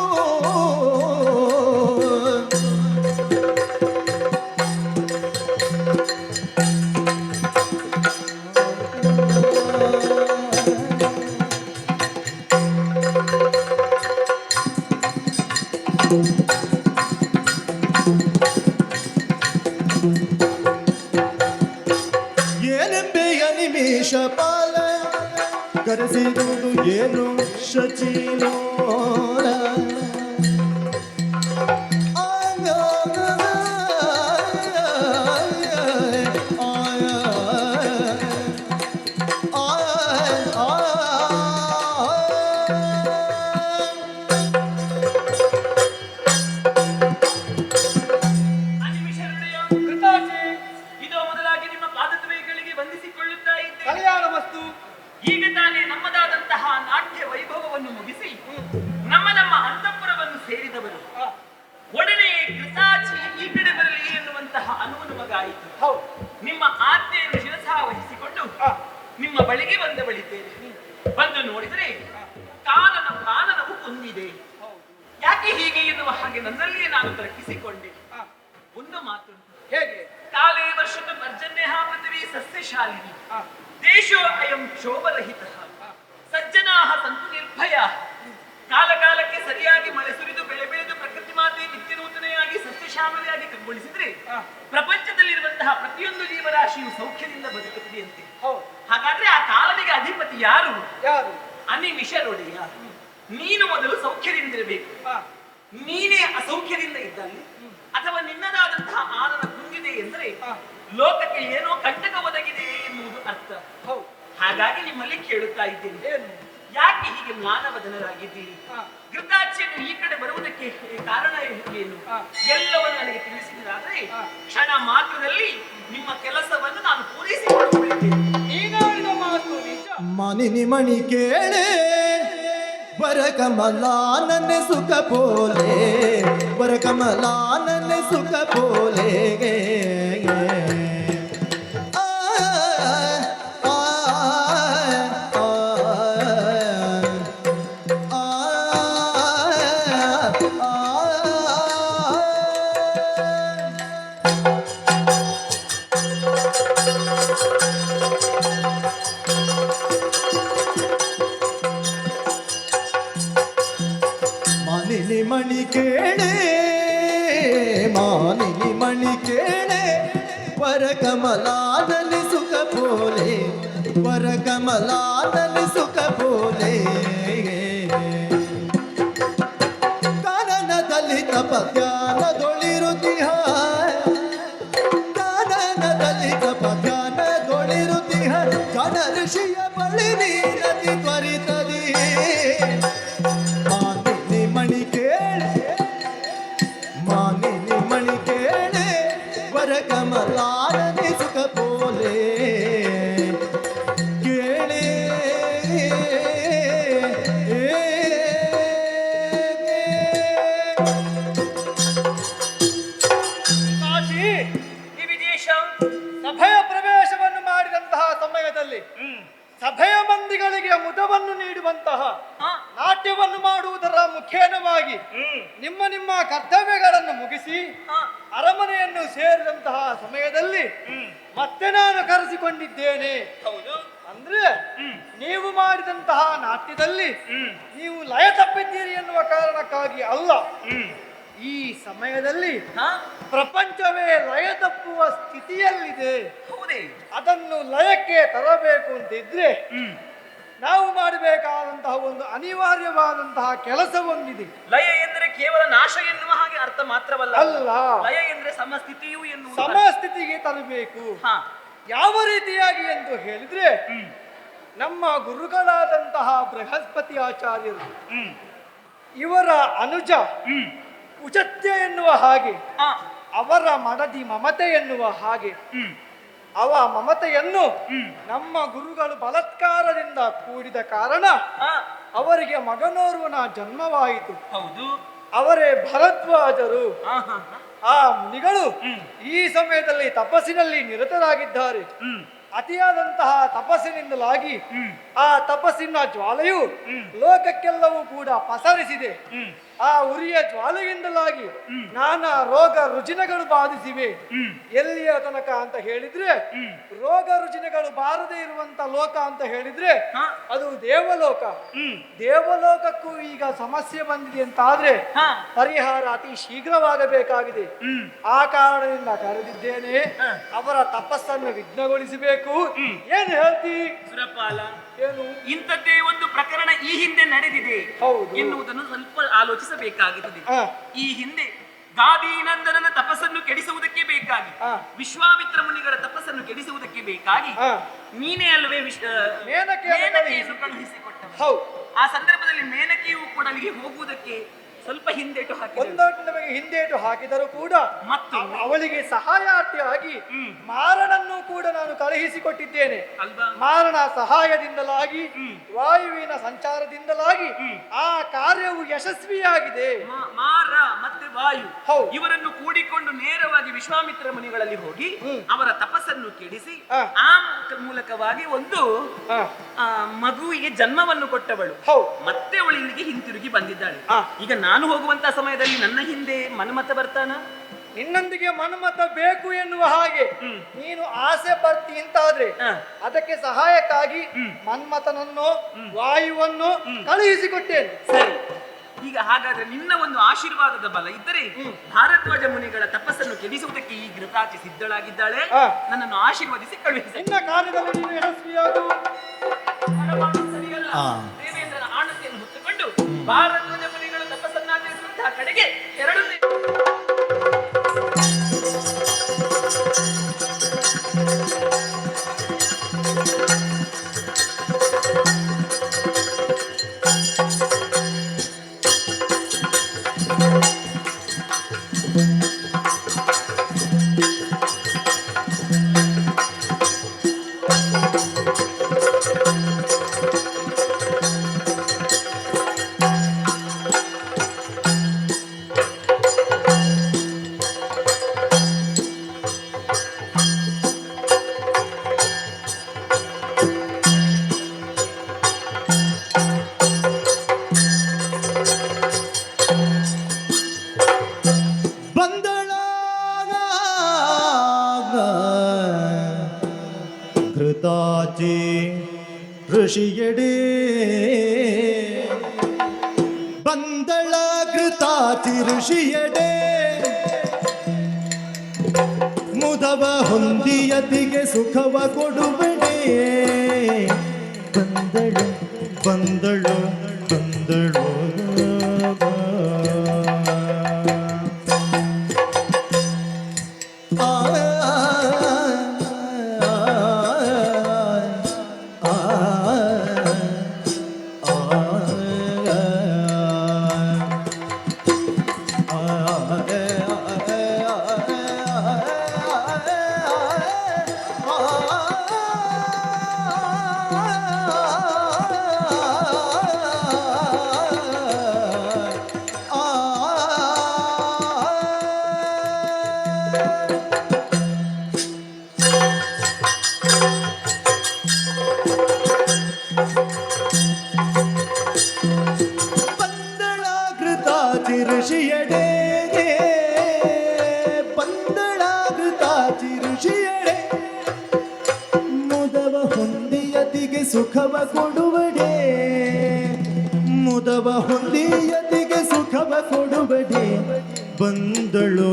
[SPEAKER 1] ಏನೆಂಬೆಯ ನಿಮಿಷ ಪಾಲ ಕರೆಸಿದುದು ಏನು ಶಚಿಲೋಲ
[SPEAKER 5] ಅನಿಮಿಷರುಡೆಯ ಕೃತಾಚೆ ಇದೋ ಮೊದಲಾಗಿ ನಿಮ್ಮ ಪಾದದ್ವಯಗಳಿಗೆ ವಂದಿಸಿಕೊಳ್ಳುತ್ತಾ ಇದ್ದೇನೆ.
[SPEAKER 2] ಕಲ್ಯಾಣ ವಸ್ತು.
[SPEAKER 5] ಈಗ ತಾನೇ ನಮ್ಮದಾದಂತಹ ನಾಟ್ಯ ವೈಭವವನ್ನು ಮುಗಿಸಿ ನಮ್ಮ ನಮ್ಮ ಅಂತಃಪುರವನ್ನು ಸೇರಿದವರು ಒಡನೆ ಕೃತಾಚಿ ಈ ಕಡೆ ಬರಲಿ ಎನ್ನುವಂತಹ ಅನುವು ನಮಗಾಯಿತು.
[SPEAKER 2] ಹೌದು.
[SPEAKER 5] ನಿಮ್ಮ ಆಜ್ಞೆಯನ್ನು ಶಿರಸಾ ವಹಿಸಿಕೊಂಡು ನಿಮ್ಮ ಬಳಿಗೆ ಬಂದವಳಿದ್ದೇನೆ. ಬಂದು ನೋಡಿದರೆ ಕಾನನವು ಕುಂದಿದೆ. ಯಾಕೆ ಹೀಗೆ ಎನ್ನುವ ಹಾಗೆ ನನ್ನಲ್ಲಿಯೇ ನಾನು ತರ್ಕಿಸಿಕೊಂಡೆ. ಒಂದು ಮಾತು,
[SPEAKER 2] ಹೇಗೆ?
[SPEAKER 5] ಕಾಲೇ ವರ್ಷದ ಪರ್ಜನ್ಯ ಪೃಥ್ವಿ ಸಸ್ಯಶಾಲಿನಿ ದೇಶೋ ಅಯಂ ಕ್ಷೋಭರಹಿತ ಸಜ್ಜನಾ ಸಂತು ನಿರ್ಭಯ. ಕಾಲ ಕಾಲಕ್ಕೆ ಸರಿಯಾಗಿ ಮಳೆ ಸುರಿದು ಬೆಳೆ ಬೆಳೆದು ಪ್ರಕೃತಿ ಮಾತೆ ನಿತ್ಯ ನೂತನೆಯಾಗಿ ಸಸ್ಯಶ್ಯಾಮಲೆಯಾಗಿ ಕಂಗೊಳಿಸಿದ್ರೆ ಪ್ರಪಂಚದಲ್ಲಿರುವಂತಹ ಪ್ರತಿಯೊಂದು ಜೀವರಾಶಿಯು ಸೌಖ್ಯದಿಂದ ಬದುಕುತ್ತದೆಯಂತೆ.
[SPEAKER 2] ಹೌದು.
[SPEAKER 5] ಹಾಗಾದ್ರೆ ಆ ಕಾಲನಿಗೆ ಅಧಿಪತಿ ಯಾರು?
[SPEAKER 2] ಯಾರು?
[SPEAKER 5] ಅನಿಮಿಷರೊಡೆಯ. ನೀನು ಮೊದಲು ಸೌಖ್ಯದಿಂದಿರಬೇಕು. ನೀನೇ ಅಸೌಖ್ಯದಿಂದ ಇದ್ದಲ್ಲಿ ಅಥವಾ ನಿನ್ನದಾದಂತಹ ಆನನ ಕುಂದಿದೆ ಎಂದರೆ ಲೋಕಕ್ಕೆ ಏನೋ ಕಂಟಕ ಒದಗಿದೆ ಎನ್ನುವುದು ಅರ್ಥ.
[SPEAKER 2] ಹೌದು.
[SPEAKER 5] ಹಾಗಾಗಿ ನಿಮ್ಮಲ್ಲಿ ಕೇಳುತ್ತಾ ಇದ್ದೇನೆ,
[SPEAKER 2] ಏನು?
[SPEAKER 5] ಯಾಕೆ ಹೀಗೆ ಮ್ಲಾನವದನರಾಗಿದ್ದೀರಿ? ಘೃತಾಚಿಯನ್ನು ಈ ಕಡೆ ಬರುವುದಕ್ಕೆ ಕಾರಣ ಏನು? ಎಲ್ಲವನ್ನು ನನಗೆ ತಿಳಿಸಿದಾದ್ರೆ ಕ್ಷಣ ಮಾತ್ರದಲ್ಲಿ ನಿಮ್ಮ ಕೆಲಸವನ್ನು ನಾನು ಪೂರೈಸಿಕೊಳ್ಳುತ್ತೇನೆ.
[SPEAKER 2] ನೀನಾಡಿದ ಮಾತು ನಿಜ.
[SPEAKER 1] ಮನಿನಿ ಮಣಿ ಕೇಳೆ ವರಕಮಲಾ ನನ್ನ ಸುಖ ಪೋಲೆ ವರಕಮಲಾ ನನ್ನ ಸುಖ ಪೋಲೆ ಆ, ಆ, ಆ, ಆ, ಮಾನಿನಿ ಮಣಿ ಕೇಳೆ ಮಾನಿನಿ ಮಣಿ ಕೇಳೆ ವರಕಮಲಾದಲ್ಲಿ ಸುಖ ಪೋಲೆ ವರಕಮಲಾದಲ್ಲಿ ಸುಖ ಪೋಲೆ ಕಾನನದಲ್ಲಿ ತಪಧ್ಯಾನದೊಳಿರುತಿಹ ಕಾನನದಲ್ಲಿ ತಪಧ್ಯಾನದೊಳಿರುತಿಹ ಜನ ಋಷಿಯ ಬಳಿ ನೀರತಿ ತ್ವರಿತದಿ ಮಾನಿನಿ ಮಣಿ ಕೇಳೆ ಮಾನಿನಿ ಮಣಿ ಕೇಳೆ ವರಕಮಲಾದಲ್ಲಿ ಸುಖ ಪೋಲೆ ಕೇಳೆ
[SPEAKER 2] ಕಾಶಿ ಈ ವಿದೇಶ ಸಭೆಯ ಪ್ರವೇಶವನ್ನು ಮಾಡಿದಂತಹ ಸಮಯದಲ್ಲಿ ಸಭೆಯ ಮಂದಿಗಳಿಗೆ ಮುದವನ್ನು ನೀಡುವಂತಹ ನಾಟ್ಯವನ್ನು ಮಾಡುವುದರ ಮುಖೇನವಾಗಿ ನಿಮ್ಮ ನಿಮ್ಮ ಕರ್ತವ್ಯಗಳನ್ನು ಮುಗಿಸಿ ಅರಮನೆಯನ್ನು ಸೇರಿದಂತಹ ಸಮಯದಲ್ಲಿ ಮತ್ತೆ ನಾನು ಕರೆಸಿಕೊಂಡಿದ್ದೇನೆ.
[SPEAKER 5] ಹೌದು.
[SPEAKER 2] ಅಂದ್ರೆ ನೀವು ಮಾಡಿದಂತಹ ನಾಟ್ಯದಲ್ಲಿ ನೀವು ಲಯ ತಪ್ಪಿದ್ದೀರಿ ಎನ್ನುವ ಕಾರಣಕ್ಕಾಗಿ ಅಲ್ಲ. ಈ ಸಮಯದಲ್ಲಿ ಪ್ರಪಂಚವೇ ಲಯ ತಪ್ಪುವ ಸ್ಥಿತಿಯಲ್ಲಿದೆ.
[SPEAKER 5] ಹೌದೇ? ಹೌದೇ?
[SPEAKER 2] ಅದನ್ನು ಲಯಕ್ಕೆ ತರಬೇಕು ಅಂತಿದ್ರೆ
[SPEAKER 5] ಹ್ಮ್.
[SPEAKER 2] ನಾವು ಮಾಡಬೇಕಾದಂತಹ ಒಂದು ಅನಿವಾರ್ಯವಾದಂತಹ ಕೆಲಸ ಒಂದಿದೆ.
[SPEAKER 5] ಲಯ ಎಂದರೆ ಕೇವಲ ನಾಶ ಎನ್ನುವ ಹಾಗೆ ಅರ್ಥ ಮಾತ್ರವಲ್ಲ.
[SPEAKER 2] ಅಲ್ಲ.
[SPEAKER 5] ಲಯ ಎಂದ್ರೆ ಸಮಸ್ಥಿತಿಯು ಎನ್ನುವುದು.
[SPEAKER 2] ಸಮಸ್ಥಿತಿಗೆ ತರಬೇಕು.
[SPEAKER 5] ಹಾ.
[SPEAKER 2] ಯಾವ ರೀತಿಯಾಗಿ ಎಂದು ಹೇಳಿದ್ರೆ
[SPEAKER 5] ಹ್ಮ್.
[SPEAKER 2] ನಮ್ಮ ಗುರುಗಳಾದಂತಹ ಬೃಹಸ್ಪತಿ ಆಚಾರ್ಯರು
[SPEAKER 5] ಹ್ಮ್.
[SPEAKER 2] ಇವರ ಅನುಜ
[SPEAKER 5] ಹ್ಮ್.
[SPEAKER 2] ಉಚತ್ಯ ಎನ್ನುವ ಹಾಗೆ,
[SPEAKER 5] ಆ.
[SPEAKER 2] ಅವರ ಮಡದಿ ಮಮತೆ ಎನ್ನುವ ಹಾಗೆ,
[SPEAKER 5] ಹ್ಮ್.
[SPEAKER 2] ಅವ ಮಮತೆಯನ್ನು
[SPEAKER 5] ಹ್ಮ್.
[SPEAKER 2] ನಮ್ಮ ಗುರುಗಳು ಬಲಾತ್ಕಾರದಿಂದ ಕೂಡಿದ ಕಾರಣ
[SPEAKER 5] ಆ.
[SPEAKER 2] ಅವರಿಗೆ ಮಗನೋರ್ವನ ಜನ್ಮವಾಯಿತು.
[SPEAKER 5] ಹೌದು.
[SPEAKER 2] ಅವರೇ ಭರದ್ವಾಜರು.
[SPEAKER 5] ಆ, ಹಾ, ಹಾ.
[SPEAKER 2] ಆ ಮುನಿಗಳು
[SPEAKER 5] ಹ್ಮ್.
[SPEAKER 2] ಈ ಸಮಯದಲ್ಲಿ ತಪಸ್ಸಿನಲ್ಲಿ ನಿರತರಾಗಿದ್ದಾರೆ.
[SPEAKER 5] ಹ್ಮ್.
[SPEAKER 2] ಅತಿಯಾದಂತಹ ತಪಸ್ಸಿನಿಂದಲಾಗಿ
[SPEAKER 5] ಹ್ಮ್.
[SPEAKER 2] ಆ ತಪಸ್ಸಿನ ಜ್ವಾಲೆಯು
[SPEAKER 5] ಹ್ಮ್.
[SPEAKER 2] ಲೋಕಕ್ಕೆಲ್ಲವೂ ಕೂಡ ಪಸರಿಸಿದೆ.
[SPEAKER 5] ಹ್ಮ್.
[SPEAKER 2] ಆ ಉರಿಯ ಜ್ವಾಲೆಯಿಂದಲಾಗಿ
[SPEAKER 5] ಹ್ಮ್.
[SPEAKER 2] ನಾನಾ ರೋಗ ರುಜಿನಗಳು ಬಾಧಿಸಿವೆ.
[SPEAKER 5] ಹ್ಮ್.
[SPEAKER 2] ಎಲ್ಲಿಯ ತನಕ ಅಂತ ಹೇಳಿದ್ರೆ
[SPEAKER 5] ಹ್ಮ್.
[SPEAKER 2] ರೋಗ ರುಜಿನಗಳು ಬಾರದೇ ಇರುವಂತ ಲೋಕ ಅಂತ ಹೇಳಿದ್ರೆ
[SPEAKER 5] ಹಾ.
[SPEAKER 2] ಅದು ದೇವಲೋಕ.
[SPEAKER 5] ಹ್ಮ್.
[SPEAKER 2] ದೇವಲೋಕಕ್ಕೂ ಈಗ ಸಮಸ್ಯೆ ಬಂದಿದೆ ಅಂತಾದ್ರೆ
[SPEAKER 5] ಹಾ.
[SPEAKER 2] ಪರಿಹಾರ ಅತಿ ಶೀಘ್ರವಾಗಬೇಕಾಗಿದೆ.
[SPEAKER 5] ಹ್ಮ್.
[SPEAKER 2] ಆ ಕಾರಣದಿಂದ ಕರೆದಿದ್ದೇನೆ.
[SPEAKER 5] ಹಾ.
[SPEAKER 2] ಅವರ ತಪಸ್ಸನ್ನು ವಿಘ್ನಗೊಳಿಸಬೇಕು.
[SPEAKER 5] ಹ್ಮ್.
[SPEAKER 2] ಏನು ಹೇಳ್ತಿ?
[SPEAKER 5] ಸುರಪಾಲ,
[SPEAKER 2] ಏನು?
[SPEAKER 5] ಇಂಥದ್ದೇ ಒಂದು ಪ್ರಕರಣ ಈ ಹಿಂದೆ ನಡೆದಿದೆ
[SPEAKER 2] ಹೌದು.
[SPEAKER 5] ಎನ್ನುವುದನ್ನು ಸ್ವಲ್ಪ ಆಲೋಚಿಸಬೇಕಾಗುತ್ತದೆ.
[SPEAKER 2] ಆ,
[SPEAKER 5] ಈ ಹಿಂದೆ ಗಾದಿನಂದನನ ತಪಸ್ಸನ್ನು ಕೆಡಿಸುವುದಕ್ಕೆ ಬೇಕಾಗಿ,
[SPEAKER 2] ಆ.
[SPEAKER 5] ವಿಶ್ವಾಮಿತ್ರ ಮುನಿಗಳ ತಪಸ್ಸನ್ನು ಕೆಡಿಸುವುದಕ್ಕೆ ಬೇಕಾಗಿ
[SPEAKER 2] ಆ.
[SPEAKER 5] ನೀನೇ ಅಲ್ವೇ
[SPEAKER 2] ಮೇನಕೆಯನ್ನು
[SPEAKER 5] ಮೇನಕೆಯನ್ನು ಕಳುಹಿಸಿಕೊಟ್ಟ.
[SPEAKER 2] ಹೌದು.
[SPEAKER 5] ಆ ಸಂದರ್ಭದಲ್ಲಿ ಮೇನಕೆಯು ಕೂಡ ಅಲ್ಲಿಗೆ ಹೋಗುವುದಕ್ಕೆ ಸ್ವಲ್ಪ ಹಿಂದೇಟು ಹಾಕಿದಳು.
[SPEAKER 2] ಒಂದೊಟ್ಟು ನಮಗೆ ಹಿಂದೇಟು ಹಾಕಿದರೂ ಕೂಡ
[SPEAKER 5] ಮತ್ತು
[SPEAKER 2] ಅವಳಿಗೆ ಸಹಾಯಾರ್ಥಿಯಾಗಿ
[SPEAKER 5] ಹ್ಮ್.
[SPEAKER 2] ಮಾರನನ್ನು ಕೂಡ ನಾನು ಕಳುಹಿಸಿಕೊಟ್ಟಿದ್ದೇನೆ.
[SPEAKER 5] ಅಲ್ವಾ?
[SPEAKER 2] ಮಾರನ ಸಹಾಯದಿಂದಲಾಗಿ,
[SPEAKER 5] ಹ್ಮ್.
[SPEAKER 2] ವಾಯುವಿನ ಸಂಚಾರದಿಂದಲಾಗಿ
[SPEAKER 5] ಹ್ಮ್.
[SPEAKER 2] ಆ ಕಾರ್ಯವು ಯಶಸ್ವಿಯಾಗಿದೆ.
[SPEAKER 5] ಮಾರ ಮತ್ತೆ ವಾಯು
[SPEAKER 2] ಹೌದು.
[SPEAKER 5] ಇವರನ್ನು ಕೂಡಿಕೊಂಡು ನೇರವಾಗಿ ವಿಶ್ವಾಮಿತ್ರ ಮುನಿಗಳಲ್ಲಿ ಹೋಗಿ
[SPEAKER 2] ಹ್ಮ್.
[SPEAKER 5] ಅವರ ತಪಸ್ಸನ್ನು ಕೆಡಿಸಿ
[SPEAKER 2] ಆ.
[SPEAKER 5] ಆ ಮೂಲಕವಾಗಿ ಒಂದು
[SPEAKER 2] ಆ,
[SPEAKER 5] ಮಗುವಿಗೆ ಜನ್ಮವನ್ನು ಕೊಟ್ಟವಳು.
[SPEAKER 2] ಹೌದು.
[SPEAKER 5] ಮತ್ತೆ ಅವಳು ಇಲ್ಲಿಗೆ ಹಿಂತಿರುಗಿ ಬಂದಿದ್ದಾಳೆ.
[SPEAKER 2] ಆ.
[SPEAKER 5] ಈಗ ನಾನು ಹೋಗುವಂತ ಸಮಯದಲ್ಲಿ ನನ್ನ ಹಿಂದೆ ಮನ್ಮಥ ಬರ್ತಾನ.
[SPEAKER 2] ನಿನ್ನೊಂದಿಗೆ ಮನ್ಮಥ ಬೇಕು ಎನ್ನುವ ಹಾಗೆ
[SPEAKER 5] ಹ್ಮ್.
[SPEAKER 2] ನೀನು ಆಸೆ ಪಡ್ತಿ ಅಂತಾದ್ರೆ
[SPEAKER 5] ಆ.
[SPEAKER 2] ಅದಕ್ಕೆ ಸಹಾಯಕ್ಕಾಗಿ
[SPEAKER 5] ಹ್ಮ್.
[SPEAKER 2] ಮನ್ಮಥನನ್ನು, ವಾಯುವನ್ನು ಕಳುಹಿಸಿಕೊಟ್ಟೇನೆ.
[SPEAKER 5] ಸರಿ, ಈಗ ಹಾಗಾದ್ರೆ ನಿನ್ನ ಒಂದು ಆಶೀರ್ವಾದದ ಬಲ ಇದ್ದರೆ ಭಾರದ್ವಾಜ ಮುನಿಗಳ ತಪಸ್ಸನ್ನು ಕೆಡಿಸುವುದಕ್ಕೆ ಈ ಘೃತಾಚಿ ಸಿದ್ಧಳಾಗಿದ್ದಾಳೆ.
[SPEAKER 2] ಆ.
[SPEAKER 5] ನನ್ನನ್ನು ಆಶೀರ್ವದಿಸಿ ಕಳುಹಿಸಿ.
[SPEAKER 2] ನಿನ್ನ ಕಾರ್ಯದಲ್ಲಿ ನೀನು ಯಶಸ್ವಿಯಾಗು.
[SPEAKER 5] ಸರಿಯಲ್ಲ.
[SPEAKER 1] ಆ.
[SPEAKER 5] ದೇವೇಂದ್ರನ ಆಣತಿಯನ್ನು ಹೊತ್ತುಕೊಂಡು ಭಾರದ್ವಾಜ ಮುನಿಗಳ ತಪಸ್ಸನ್ನಾಚರಿಸುವಂತಹ ಕಡೆಗೆ ಎರಡನೇ
[SPEAKER 1] ಘೃತಾಚಿ ಋಷಿಯಡೆ ಬಂದಳ ಘೃತಾಚಿ ಋಷಿಯಡೆ ಮುದವ ಹೊಂದಿಯತಿಗೆ ಸುಖವ ಕೊಡುಬಡೆ ಬಂದಳು ಬಂದಳು ಬಂದಳು ಋಷಿಯಡೆ ಬಂದಳಾಗುತ್ತಾಚಿ ಋಷಿಯಡೆ ಮುದವ ಹೊಂದಿಯತಿಗೆ ಸುಖವ ಕೊಡುವಡೆ ಮುದವ ಹೊಂದಿಯತಿಗೆ ಸುಖವ ಕೊಡುವಡೆ ಬಂದಳು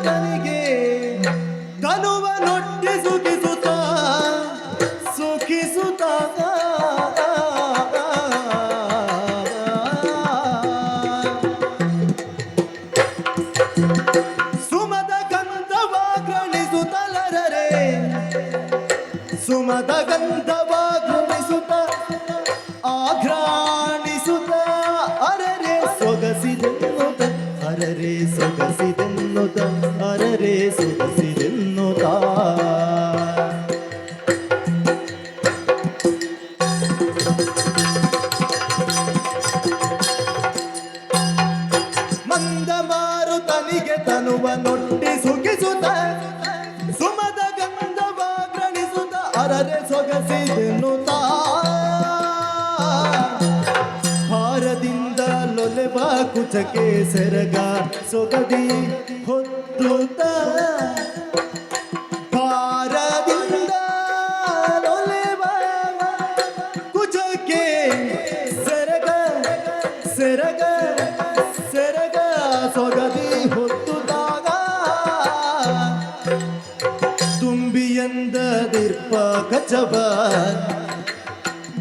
[SPEAKER 1] ತನಿಗೆ ತನುವನೊಟ್ಟಿ ಸುಖಿಸುತ್ತ ಸುಖಿಸುತ್ತ ಸುಮದ ಗಂಧವಾಗ್ರಣಿಸುತ್ತಲರರೆ ಸುಮದ ಗಂಧವಾಗ್ರಣಿಸುತ್ತ ಆಘ್ರಾಣಿಸುತ್ತ ಅರರೆ ಸೊಗಸಿದೆನ್ನುತ್ತ ಅರರೆ ಸೊಗಸಿದೆನ್ನುತ್ತ ಅರರೆ ಸೊಗಸಿದೆನ್ನುತ್ತ ಮಂದ ಮಾರುತನಿಗೆ ತನುವನೊಟ್ಟಿ ಸುಖಿಸುತ್ತ ಸುಮದ ಗಂಧವಾಗ್ರಣಿಸುತ್ತ ಅರರೆ ಸೊಗಸಿದೆನ್ನುತ್ತ ಹಾರದಿಂದ ಲೊಲೆವ ಕುಚಕ್ಕೆ ಸೆರಗ ಸೊಗದಿ ಹೊತ್ತುತ್ತ ಭಾರದಿಂದ ಲೊಲೆವ ಕುಚಕ್ಕೆ ಸೆರಗ ಸೆರಗ ಸೆರಗ ಸೊಗದಿ ಹೊತ್ತುತ್ತಾಗ ತುಂಬಿಯಂದ ದೀರ್ಪ ಕಚವ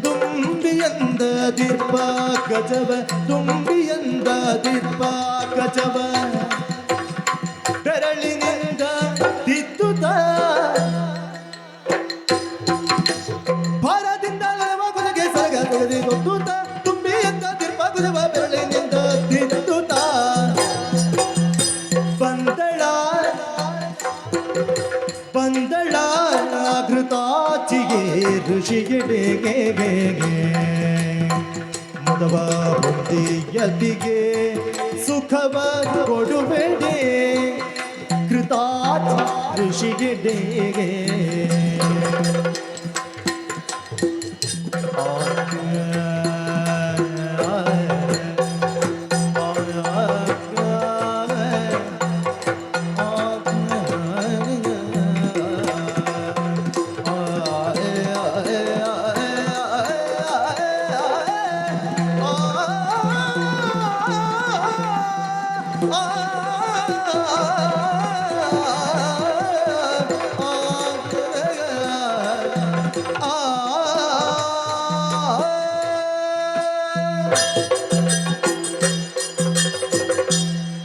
[SPEAKER 1] ತುಂಬಿಯಂದ ದೀರ್ಪ ಗಜವ ತುಂಬಿಯಂದ ದೀರ್ಪ ಗಜವ ಬೆರಳಿನಿಂದ ತಿದ್ದುತ್ತ ಭಾರದಿಂದ ಲವಗುಲಗೆ ಸರಗ ತೊಗದಿ ಗೊತ್ತುತ್ತ ತುಂಬಿಯಂದ ದೀರ್ಪ ಗಜವ ಬೆರಳಿನಿಂದ ತಿದ್ದುತ್ತ ಬಂದಳ ಬಂದಳ ಘೃತಾಚಿಗೆ ಋಷಿಗಿಡೆಗೆ ಮುದವ ಹೊತ್ತಿಯತಿಗೆ ಸುಖವ ಕೊಡುವೆಡೆ ಕೃತಾಚ ಋಷಿಗಿಡೆಗೆ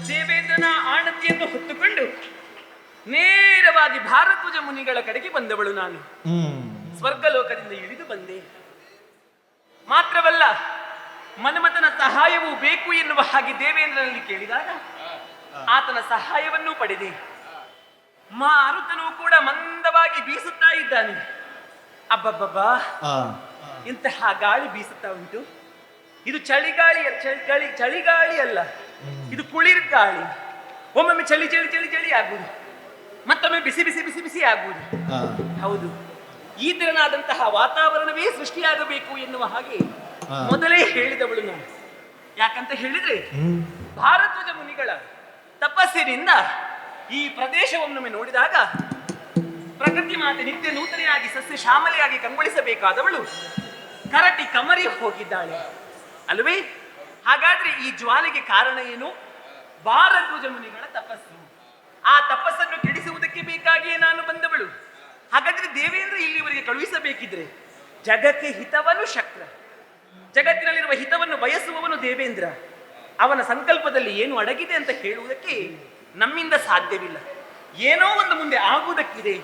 [SPEAKER 5] ದೇವೇಂದ್ರನ ಆಣತಿಯನ್ನು ಹೊತ್ತುಕೊಂಡು ನೇರವಾಗಿ ಭಾರದ್ವಾಜ ಮುನಿಗಳ ಕಡೆಗೆ ಬಂದವಳು ನಾನು. ಸ್ವರ್ಗಲೋಕದಿಂದ ಇಳಿದು ಬಂದೆ. ಮಾತ್ರವಲ್ಲ, ಮನ್ಮಥನ ಸಹಾಯವೂ ಬೇಕು ಎನ್ನುವ ಹಾಗೆ ದೇವೇಂದ್ರನಲ್ಲಿ ಕೇಳಿದಾಗ ಆತನ ಸಹಾಯವನ್ನು ಪಡೆದೆ. ಮಾರುತನು ಕೂಡ ಮಂದವಾಗಿ ಬೀಸುತ್ತಾ ಇದ್ದಾನೆ. ಅಬ್ಬಬ್ಬಬ್ಬಾ, ಇಂತಹ ಗಾಳಿ ಬೀಸುತ್ತಾ ಉಂಟು. ಇದು ಚಳಿಗಾಳಿ ಚಳಿಗಾಳಿ ಅಲ್ಲ, ಇದು ಕುಳಿರ್ ಗಾಳಿ. ಒಮ್ಮೊಮ್ಮೆ ಚಳಿ ಚಳಿ ಚಳಿ ಚಳಿ ಆಗುವುದು, ಮತ್ತೊಮ್ಮೆ ಬಿಸಿ ಬಿಸಿ ಬಿಸಿ ಬಿಸಿ ಆಗುವುದು. ಹೌದು, ಈ ತೆರನಾದಂತಹ ವಾತಾವರಣವೇ ಸೃಷ್ಟಿಯಾಗಬೇಕು ಎನ್ನುವ ಹಾಗೆ ಮೊದಲೇ ಹೇಳಿದವಳು ನಾನು. ಯಾಕಂತ ಹೇಳಿದ್ರೆ, ಭಾರದ್ವಾಜ ಮುನಿಗಳ ತಪಸ್ಸಿನಿಂದ ಈ ಪ್ರದೇಶವನ್ನೊಮ್ಮೆ ನೋಡಿದಾಗ ಪ್ರಕೃತಿ ಮಾತೆ ನಿತ್ಯ ನೂತನೆಯಾಗಿ ಸಸ್ಯ ಶ್ಯಾಮಲೆಯಾಗಿ ಕಂಗೊಳಿಸಬೇಕಾದವಳು ಕರಟಿ ಕಮರಿ ಹೋಗಿದ್ದಾಳೆ ಅಲ್ವೇ? ಹಾಗಾದ್ರೆ ಈ ಜ್ವಾಲೆಗೆ ಕಾರಣ ಏನು? ಭಾರದ್ವಾಜ ಮುನಿಗಳ ತಪಸ್ಸು. ಆ ತಪಸ್ಸನ್ನು ಕೆಡಿಸುವುದಕ್ಕೆ ಬೇಕಾಗಿಯೇ ನಾನು ಬಂದವಳು. ಹಾಗಾದ್ರೆ ದೇವೇಂದ್ರ ಇಲ್ಲಿವರೆಗೆ ಕಳುಹಿಸಬೇಕಿದ್ರೆ ಜಗಕ್ಕೆ ಹಿತವನು ಶಕ್ರ, ಜಗತ್ತಿನಲ್ಲಿರುವ ಹಿತವನ್ನು ಬಯಸುವವನು ದೇವೇಂದ್ರ. ಅವನ ಸಂಕಲ್ಪದಲ್ಲಿ ಏನು ಅಡಗಿದೆ ಅಂತ ಹೇಳುವುದಕ್ಕೆ ನಮ್ಮಿಂದ ಸಾಧ್ಯವಿಲ್ಲ. ಏನೋ ಒಂದು ಮುಂದೆ ಆಗುವುದಕ್ಕಿದೆ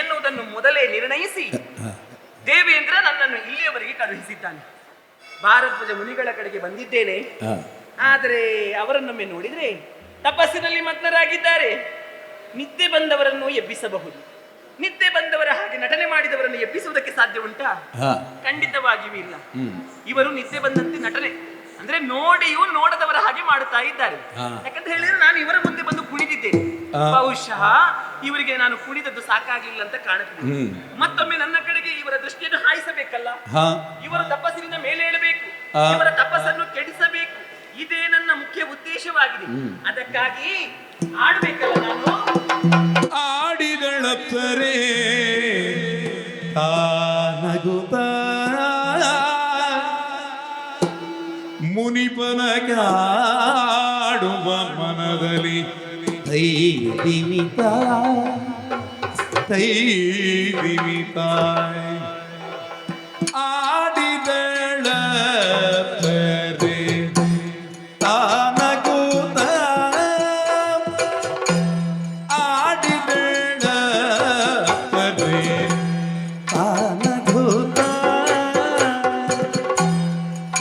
[SPEAKER 5] ಎನ್ನುವುದನ್ನು ಮೊದಲೇ ನಿರ್ಣಯಿಸಿ ದೇವೇಂದ್ರ ನನ್ನನ್ನು ಇಲ್ಲಿಯವರೆಗೆ ಕಳುಹಿಸಿದ್ದಾನೆ. ಭಾರದ್ವಾಜ ಮುನಿಗಳ ಕಡೆಗೆ ಬಂದಿದ್ದೇನೆ. ಆದರೆ ಅವರನ್ನೊಮ್ಮೆ ನೋಡಿದ್ರೆ ತಪಸ್ಸಿನಲ್ಲಿ ಮಗ್ನರಾಗಿದ್ದಾರೆ. ನಿದ್ದೆ ಬಂದವರನ್ನು ಎಬ್ಬಿಸಬಹುದು, ನಿದ್ದೆ ಬಂದವರ ಹಾಗೆ ನಟನೆ ಮಾಡಿದವರನ್ನು ಎಬ್ಬಿಸುವುದಕ್ಕೆ ಸಾಧ್ಯ ಉಂಟಾ? ಖಂಡಿತವಾಗಿಯೂ ಇಲ್ಲ. ಇವರು ನಿದ್ದೆ ಬಂದಂತೆ ನಟನೆ ಅಂದ್ರೆ ನೋಡಿಯೂ ನೋಡದವರ ಹಾಗೆ ಮಾಡುತ್ತಾ ಇದ್ದಾರೆ. ಯಾಕಂತ ಹೇಳಿದ್ರೆ ನಾನು ಇವರ ಮುಂದೆ ಬಂದು ಕುಣಿದಿದ್ದೇನೆ. ಬಹುಶಃ ಇವರಿಗೆ ನಾನು ಕುಣಿದದ್ದು ಸಾಕಾಗಿಲ್ಲ ಅಂತ ಕಾಣುತ್ತದೆ. ಮತ್ತೊಮ್ಮೆ ನನ್ನ ಕಡೆಗೆ ಇವರ ದೃಷ್ಟಿಯನ್ನು ಹಾಯಿಸಬೇಕಲ್ಲ. ಇವರು ತಪಸ್ಸಿನಿಂದ ಮೇಲೆ ಏಳಬೇಕು, ಇವರ ತಪಸ್ಸನ್ನು ಕೆಡಿಸಬೇಕು. ಇದೇ ನನ್ನ ಮುಖ್ಯ ಉದ್ದೇಶವಾಗಿದೆ. ಅದಕ್ಕಾಗಿ ಆಡ್ಬೇಕಲ್ಲ ನಾನು.
[SPEAKER 6] ಆಡಿದಳತ್ತರೆ ನಗುತ್ತ ಮುನಿಪನ ಕಾಡುವ ಮನದಲ್ಲಿ
[SPEAKER 1] ತೈ ದಿಮಿತಾ ತೈ ದಿಮಿತಾ ಆಡಿದಳ ಪರೆ ತಾನಗೂತ ಆಡಿದಳ ಪರೆ ತಾನಗೂತ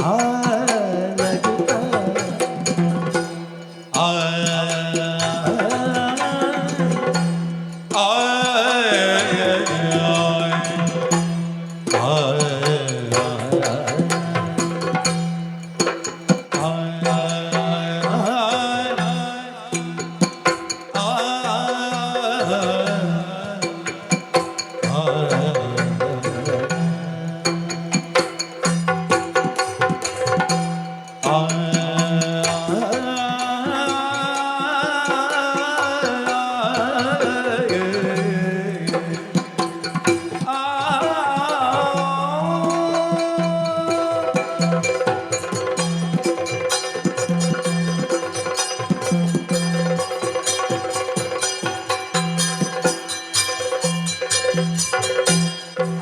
[SPEAKER 1] ಆನಗೂತ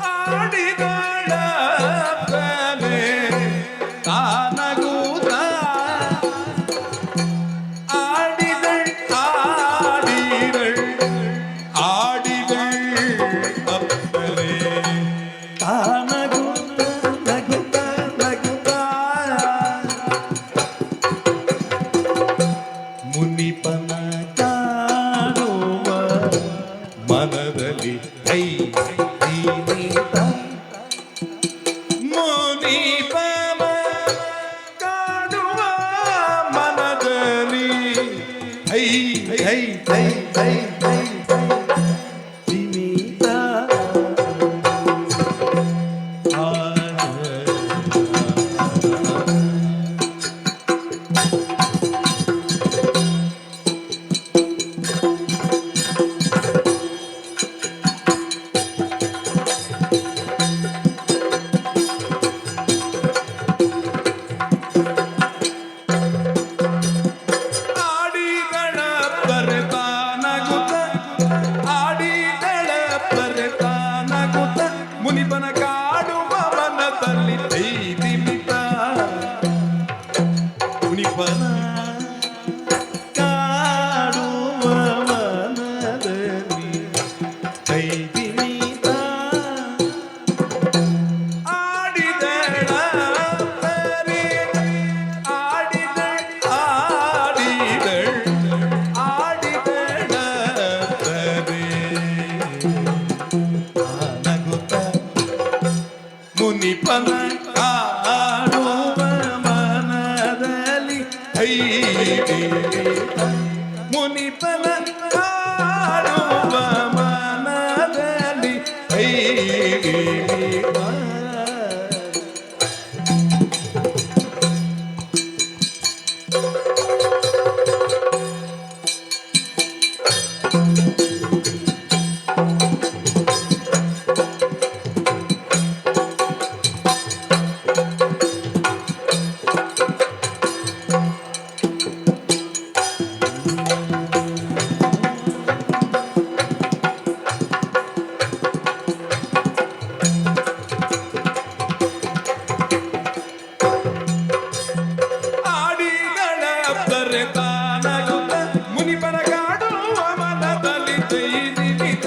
[SPEAKER 1] ಆಡಿದಳ ಪರೆ ತಾನಗೂತ ಆಡಿದಳ್ ಆಡಿದಳ್ ಆಡಿದಳ್ ಅಪ್ಪರೆ ತಾನಗೂತ ನಗುತ್ತ ನಗುತ್ತ ಮುನಿಪನ ಕಾಡುವ ಮನದಲ್ಲಿ ಐ ದೀನಿತ ಮುನಿಪನ ಕಾಡುವ ಮನದಲ್ಲಿ ಐ ಐ ಐ ಐ ಐ ದೀನಿತ ಆಡಿದಳ ಪರತಾನಗುತ್ತ ಆಡಿದಳ ಪರತಾನಗುತ್ತ ಮುನಿಪನ ಕಾಡುವ ಮನದಲ್ಲಿ ದೈದಿಮಿತ ಮುನಿಪನ ಕಾಡುವ ಮನದಲ್ಲಿ ದೈದಿಮಿತ ಆಡಿದಳ ಪರೆ ಆಡಿದಳ್ ಆಡಿದಳ್ ಆಡಿದಳ ಪರೆ ನಗುತ್ತ ಮುನಿಪನ ಕಾಡುವ ಮನದಲ್ಲಿ ಐದಿಮಿತ ಮುನಿಪನ ಕಾಡುವ ಮನದಲ್ಲಿ ಐದಿಮಿತ ಆಡಿದಳ ಪರೆ ತಾನಗುತ್ತ ಮುನಿಪನ ಕಾಡುವ ಮನದಲ್ಲಿ ದೈದಿಮಿತ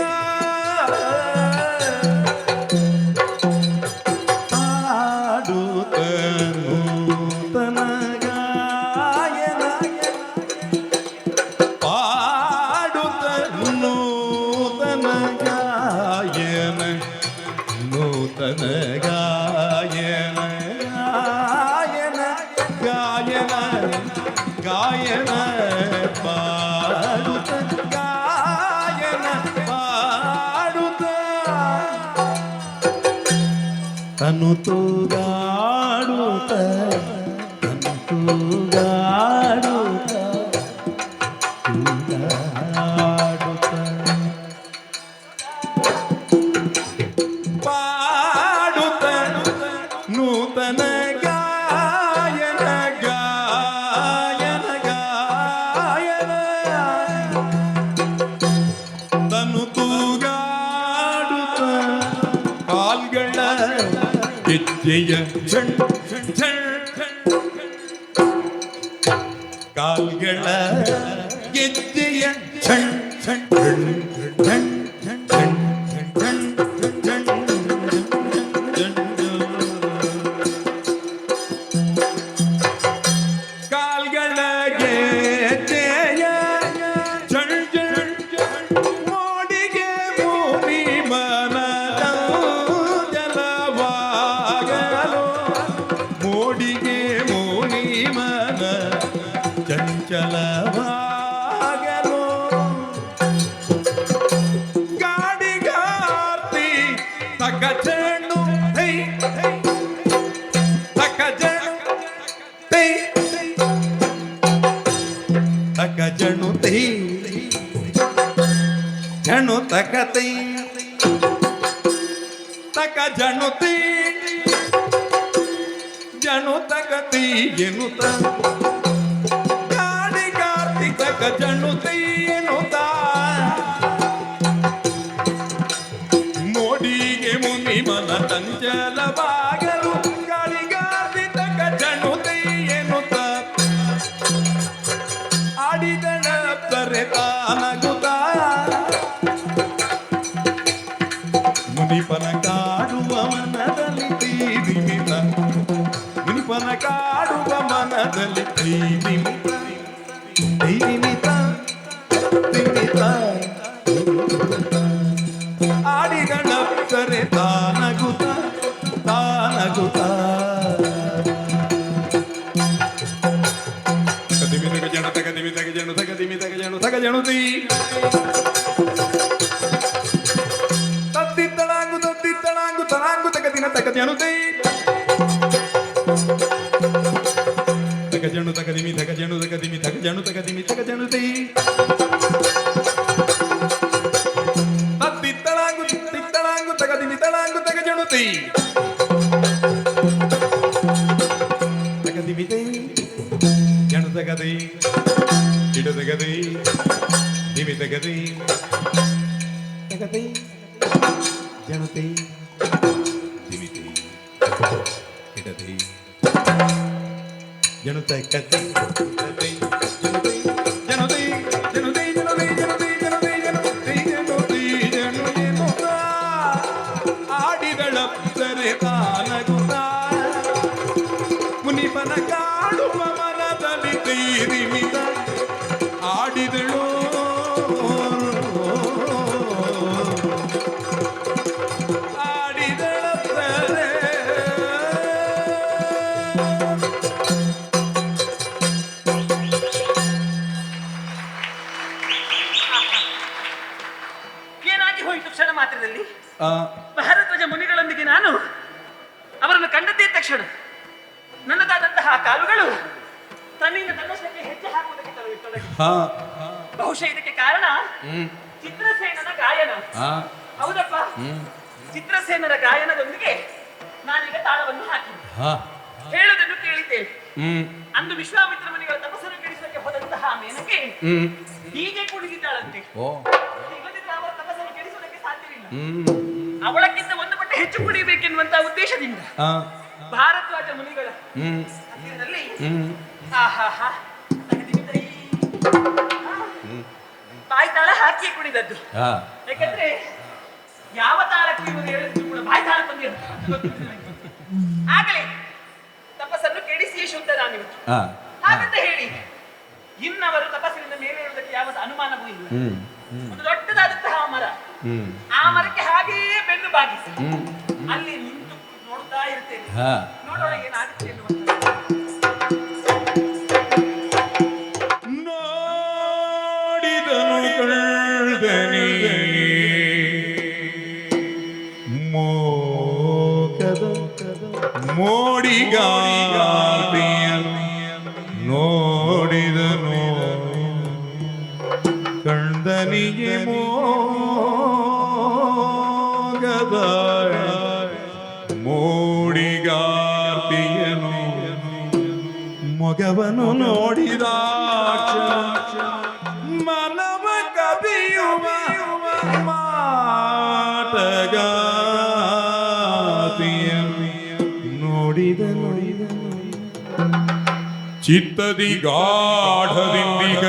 [SPEAKER 1] ಆಡುತ್ತ ನೂತನ ಗಾಯನ ಪಾಡುತ್ತ ನೂತನ ಗಾಯನ ನೂತನ ಗಾಯನ ಗಾಯನ ಗಾಯನ ಗಾಯನ ಪಾಡುತ್ತ ಗಾಯನ ಪಾಡುತ್ತ ತನು ತೂಗಾಡುತ್ತ ತನು ತೂಗಾಡುತ್ತ ತೂಗಾಡುತ್ತ ಪಾಡುತ್ತ ನೂತನ ಗಾಯನ ಗಾಯನ ಗಾಯನ
[SPEAKER 6] ಗೆಜ್ಜೆಯ ಝಣ್ ಝಣ್ ಕಾಲ್ಗಳ ಗೆಜ್ಜೆಯ ಝಣ್ ಝಣ್ ಝಣ್ ಝಣ್ ಝಣ್ ಝಣ್ ಝಣ್ ಕಾಲ್ಗಳ ಗೆಜ್ಜೆಯ ಝಣ್ ಝಣ್ ಮೋಡಿಗೆ ಭೂಮಿ ಮನದ ಜಲವಾಗಲು ಮೋಡಿಗೆ ಮುನಿ ಮನ ಚಂಚಲವಾಗಲು ಗಾಡಿಗಾರ್ತಿ ತಕಜಣು ಹೈ ತಕಜಣು ತೈ ತಕಜಣು ತೈ ಜಣು ತಕತೈ ತಕಜಣು ತೈ ಜಣು ತಕತೈ ಎನ್ನುತ್ತ ಗಾಡಿಗಾರ್ತಿಕ ಜಣುತೈ ಎನ್ನುತ್ತ ಮೋಡಿಗೆ ಮುನಿ ಮನ ಚಂಚಲವಾಗಲು ಗಾಡಿಗಾರ್ತಿಕ ಜಣುತೈ ಎನ್ನುತ್ತ ಆಡಿದಳ ತಾನಗುತ್ತ ಮುನಿಪನ ಕಾಡುವ ಮನದಲ್ಲಿ ತೀರಿಮಿತ ಮುನಿಪನ ಕಾಡುವ ಮನದಲ್ಲಿ ತೀರಿಮಿತ ತೀರಿಮಿತ ತೀರಿಮಿತ ಆಡಿಗಳ ಕರೆ ತಾನಗುತ್ತ ತಾನಗುತ್ತ ತಗದಿಮಿ ತಗ ಜಣ ತಗದಿಮಿ ತಗ ಜಣು ತಗದಿಮಿ ತಗ ಜಣು ತಗ ಜಣು ತೀ ತತ್ತಿತ್ತಳಾಂಗು ತಳಾಂಗು ತಗದಿನ ತಗ ಜಣು ತೈ ತಗ ಜಣು ತಗದಿಮಿ ತಗ ಜಣು ತಗದಿಮಿ ತಗ ಜಣು ತಗದಿಮಿ ತಗ ಜಣು ತೈ ತತ್ತಿತ್ತಳಾಂಗು ತಗದಿಮಿ ತಳಾಂಗು ತಗ ಜಣು ತೈ ತಗದಿಮಿ ತೈ ಜಣು ತಗದೈ ಇಡು ತಗದೈ ದಿಮಿ ತಗದೈ ತಗದೈ ಜನತೆ ದಿಮಿತಿ ಇಡದೆ ಜನತೆ ಕತೆ ಜನತೆ ಜನತೆ ಜನತೆ ಜನತೆ ಜನತೆ ಜನತೆ ಜನತೆ ಜನತೆ ಜನತೆ ಆಡಿದಳ ಸರೆ ತಾನಗುತ್ತ ಮುನಿಪನ ಕಾಡುವ ಮನದಲ್ಲಿ ತೀರಿಮಿತ ಆಡಿದಳು
[SPEAKER 5] ಏನಾಗಿ ಹೋಯಿತು ಕ್ಷಣ ಮಾತ್ರದಲ್ಲಿ ಭಾರದ್ವಾಜ ಮುನಿಗಳೊಂದಿಗೆ ನಾನು ಅವರನ್ನು ಕಂಡದ್ದೇ ತಕ್ಷಣ ನನ್ನದಾದಂತಹ ಕಾಲುಗಳು ತನ್ನಿಂದ ತನ್ನಷ್ಟಕ್ಕೆ ಹೆಜ್ಜೆ ಹಾಕುವುದಕ್ಕೆ ತೊಡಗಿತ್ತು. ಬಹುಶಃ ಇದಕ್ಕೆ ಕಾರಣ ಚಿತ್ರಸೇನನ ಗಾಯನ. ಹೌದಪ್ಪ, ಚಿತ್ರಸೇನರ ಗಾಯನದೊಂದಿಗೆ ನಾನೀಗ ತಾಳವನ್ನು ಹಾಕಿದ್ದೆ. ಹೇಳುವುದನ್ನು ಕೇಳಿದ್ದೇನೆ. ಅಂದು ವಿಶ್ವಾಮಿತ್ರ ಮುನಿಗಳ ತಪಸ್ಸನ್ನು ಕೆಡಿಸಲಿಕ್ಕೆ ಹೋದಂತಹ ಮೇನಕೆ ಹೀಗೆ ಕುಣಿದಿದ್ದಾಳಂತೆ. ಇಲ್ಲದಿದ್ದರೆ ಅವರ ತಪಸ್ಸನ್ನು ಕೆಡಿಸುವುದಕ್ಕೆ ಸಾಧ್ಯವಿಲ್ಲ. ಅವಳಕ್ಕಿಂತ ಒಂದು ಪಟ್ಟು ಹೆಚ್ಚು ಕುಣಿಯಬೇಕೆನ್ನುವಂತಹ ಉದ್ದೇಶದಿಂದ ಭಾರದ್ವಾಜ ಮುನಿಗಳ ಹತ್ತಿರದಲ್ಲಿ ಬಾಯಿ ತಾಳ ಹಾಕಿ ಕುಣಿದದ್ದು. ಯಾಕಂದ್ರೆ ಯಾವ ತಾಳಕ್ಕೆ ಇವರು ಹೇಳಿದ್ರು ಕೂಡ ಬಾಯಿ ತಾಳ ಬಂದಿರೋದು ಆಗಲೇ ತಪಸ್ಸನ್ನು ಕೆಡಿಸಿಯೇ ಶುದ್ಧ ನಾನಿವತ್ತು. ಹಾಗಂತ ಹೇಳಿ ಇನ್ನವರು ತಪಸ್ಸಿನಿಂದ ಮೇಲೆ ಇರುವುದಕ್ಕೆ ಯಾವ ಅನುಮಾನವೂ ಇಲ್ಲ. ಒಂದು ದೊಡ್ಡದಾದಂತಹ ಮರ, ಆ ಮರಕ್ಕೆ ಹಾಗೆಯೇ ಬೆನ್ನು ಬಾಗಿಸಿ ಅಲ್ಲಿ ನಿಂತು ನೋಡ್ತಾ ಇರ್ತೇನೆ. ನೋಡೋಣ ಏನಾಗುತ್ತೆ ಎನ್ನುವಂತ.
[SPEAKER 6] ನೋಡಿದನು ಕಳ್ದನಿ ಮೋಡಿಗಾಡಿಯನು ನೋಡಿದನು ಕಣ್ದನಿಗೆ ಮೋಗದ ಮೋಡಿಗಾರ್ತಿಯನು ಮೊಗವನು ನೋಡಿದ ಮನವ ಕವಿಯುವ ಮಾಟಗಾತಿಯನು ಚಿತ್ತದಿ ಗಾಢದಿಂದಿಗ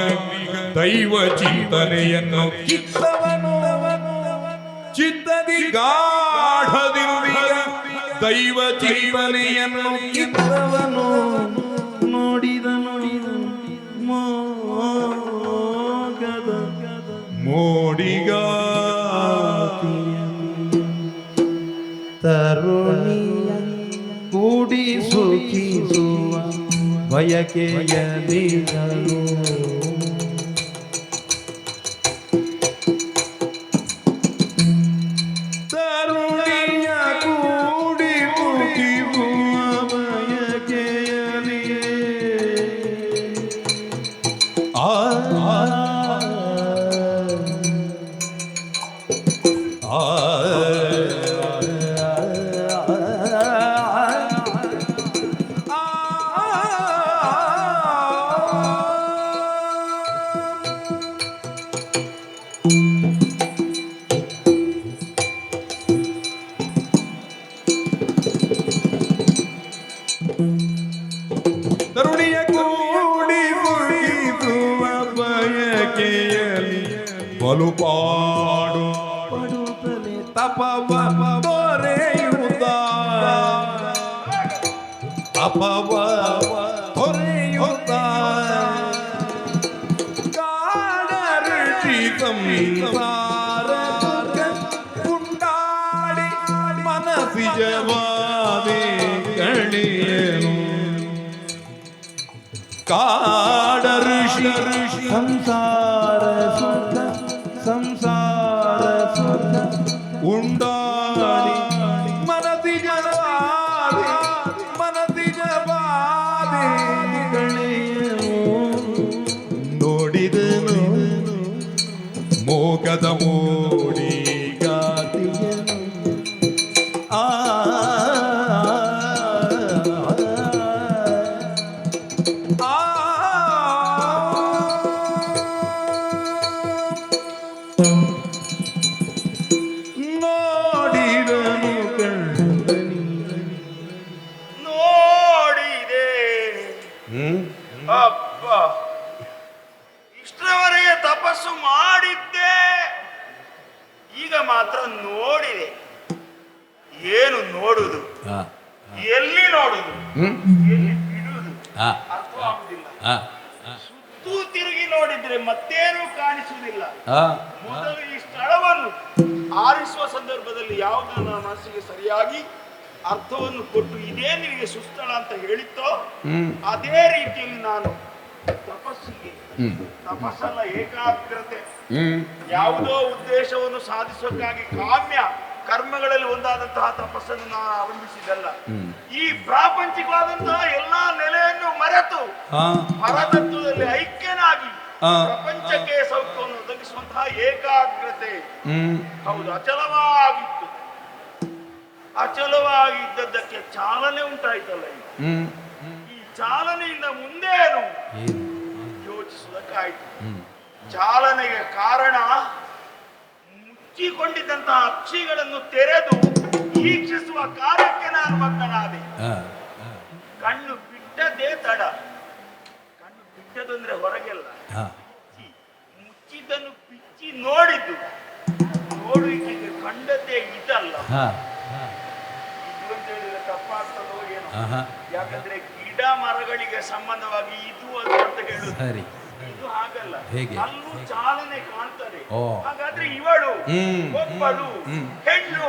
[SPEAKER 6] ದೈವ ಚಿಂತನೆಯನ್ನು ಕಿತ್ತವನು ಚಿತ್ತದಿ ಗಾಢದಿಂದಿಗ ದೈವ ಚಿಂತನೆಯನ್ನು ಕಿತ್ತವನು ನೋಡಿದನು ಮೋಗದ ಮೋಡಿಗ
[SPEAKER 1] ತರುಣಿಯ ಕೂಡಿ ಸುಖಿಸುವ ಬಯಕೆಯಲಿರಲು ತರುಣಿಯ ಕೂಡಿ ಸುಖಿಸುವ ಬಯಕೆಯಲಿ ಆ ತರುಣಿಯ ಕೂಡಿ ಸುಖಿಸುವ ಬಯಕೆಯಲಿ ಬಲುಪಾಡು ಪಡುತ್ತಲೇ ತಪವ ತೊರೆಯುತ್ತ ತಪವ ತೊರೆಯುತ್ತ ಕಾಡ ಋಷಿ ಸಂಸಾರ ಕುಂಡಾಡಿ ಮನಸಿಜವಾದೆ ಕಣಿಯನು ಕಾಡ ಋಷಿ ಸಂಸಾರ ಸುಖ ಉಂಡಾಡಿ ಮನಸಿಜವಾದೆ ಕಣಿಯನು ನೋಡಿದನು ಮೋಗದ ಮೋಡಿಗಾತಿಯನು ಆ ನೋಡಿದನು ಕಣ್ಣನಿ
[SPEAKER 4] ನೋಡಿದೆ ಅಪ್ಪ ಇಷ್ಟರವರೆಗೆ ತಪಸ್ಸು ಮಾಡಿದ್ದೆ, ಈಗ ಮಾತ್ರ ನೋಡಿದೆ. ಏನು ನೋಡುದು, ಎಲ್ಲಿ ನೋಡುದು, ಎಲ್ಲಿ ಬಿಡುವುದು ಅರ್ಥವಾಗುವುದಿಲ್ಲ. ಸುತ್ತೂ ತಿರುಗಿ ನೋಡಿದ್ರೆ ಮತ್ತೇನೂ ಕಾಣಿಸುವುದಿಲ್ಲ. ಮೊದಲು ಈ ಸ್ಥಳವನ್ನು ಆರಿಸುವ ಸಂದರ್ಭದಲ್ಲಿ ಯಾವುದನ್ನು ನನ್ನ ಮನಸ್ಸಿಗೆ ಸರಿಯಾಗಿ ಅರ್ಥವನ್ನು ಕೊಟ್ಟು ಇದೇ ನಿನಗೆ ಸುಸ್ಥಳ ಅಂತ ಹೇಳಿತ್ತೋ ಅದೇ ರೀತಿಯಲ್ಲಿ ನಾನು ತಪಸ್ಸಿಗೆ, ತಪಸ್ಸಲ್ಲ ಏಕಾಗ್ರತೆ, ಯಾವುದೋ ಉದ್ದೇಶವನ್ನು ಸಾಧಿಸೋಕ್ಕಾಗಿ ಕಾಮ್ಯ ಕರ್ಮಗಳಲ್ಲಿ ಒಂದಾದಂತಹ ತಪಸ್ಸನ್ನು ನಾನು ಆರಂಭಿಸಿದಲ್ಲ. ಈ ಪ್ರಾಪಂಚಿಕವಾದಂತಹ ಎಲ್ಲಾ ನೆಲೆಯನ್ನು ಮರೆತು ಪರತತ್ವದಲ್ಲಿ ಐಕ್ಯನಾಗಿ ಪ್ರಪಂಚಕ್ಕೆ ಸೌಖ್ಯವನ್ನು ಒದಗಿಸುವಂತಹ ಏಕಾಗ್ರತೆ ಹೌದು ಅಚಲವಾಗಿತ್ತು. ಅಚಲವಾಗಿದ್ದದ್ದಕ್ಕೆ ಚಾಲನೆ ಉಂಟಾಯ್ತಲ್ಲ. ಈ ಚಾಲನೆಯಿಂದ ಮುಂದೇನು ಯೋಚಿಸುವುದಕ್ಕಾಯ್ತು. ಚಾಲನೆಗೆ ಕಾರಣ ಮುಚ್ಚಿಕೊಂಡಿದ್ದಂತಹ ಅಕ್ಷಿಗಳನ್ನು ತೆರೆದು ವೀಕ್ಷಿಸುವ ಕಾರ್ಯಕ್ಕೆ ನಾನು ಮಗ್ನನಾದೆ. ಕಣ್ಣು ಬಿಟ್ಟದ್ದೇ ತಡ. ಕಣ್ಣು ಬಿಟ್ಟದಂದ್ರೆ ಹೊರಗೆಲ್ಲ, ಮುಚ್ಚಿದ್ದನ್ನು ಬಿಚ್ಚಿ ನೋಡಿದ್ದು. ನೋಡುವಿಕೆಗೆ ಕಂಡದ್ದೇ ಇದಲ್ಲ. ಇದು ಅಂತ ಹೇಳಿದ್ರೆ ತಪ್ಪಾಗ್ತದೋ ಏನೋ. ಯಾಕಂದ್ರೆ ಗಿಡ ಮರಗಳಿಗೆ ಸಂಬಂಧವಾಗಿ ಇದು ಅದು ಅಂತ ಹೇಳುದು. ಇದು ಹಾಗಲ್ಲ, ಅಲ್ಲೂ ಚಾಲನೆ ಕಾಣ್ತದೆ. ಹಾಗಾದ್ರೆ ಇವಳು ಒಬ್ಬಳು ಹೆಣ್ಣು,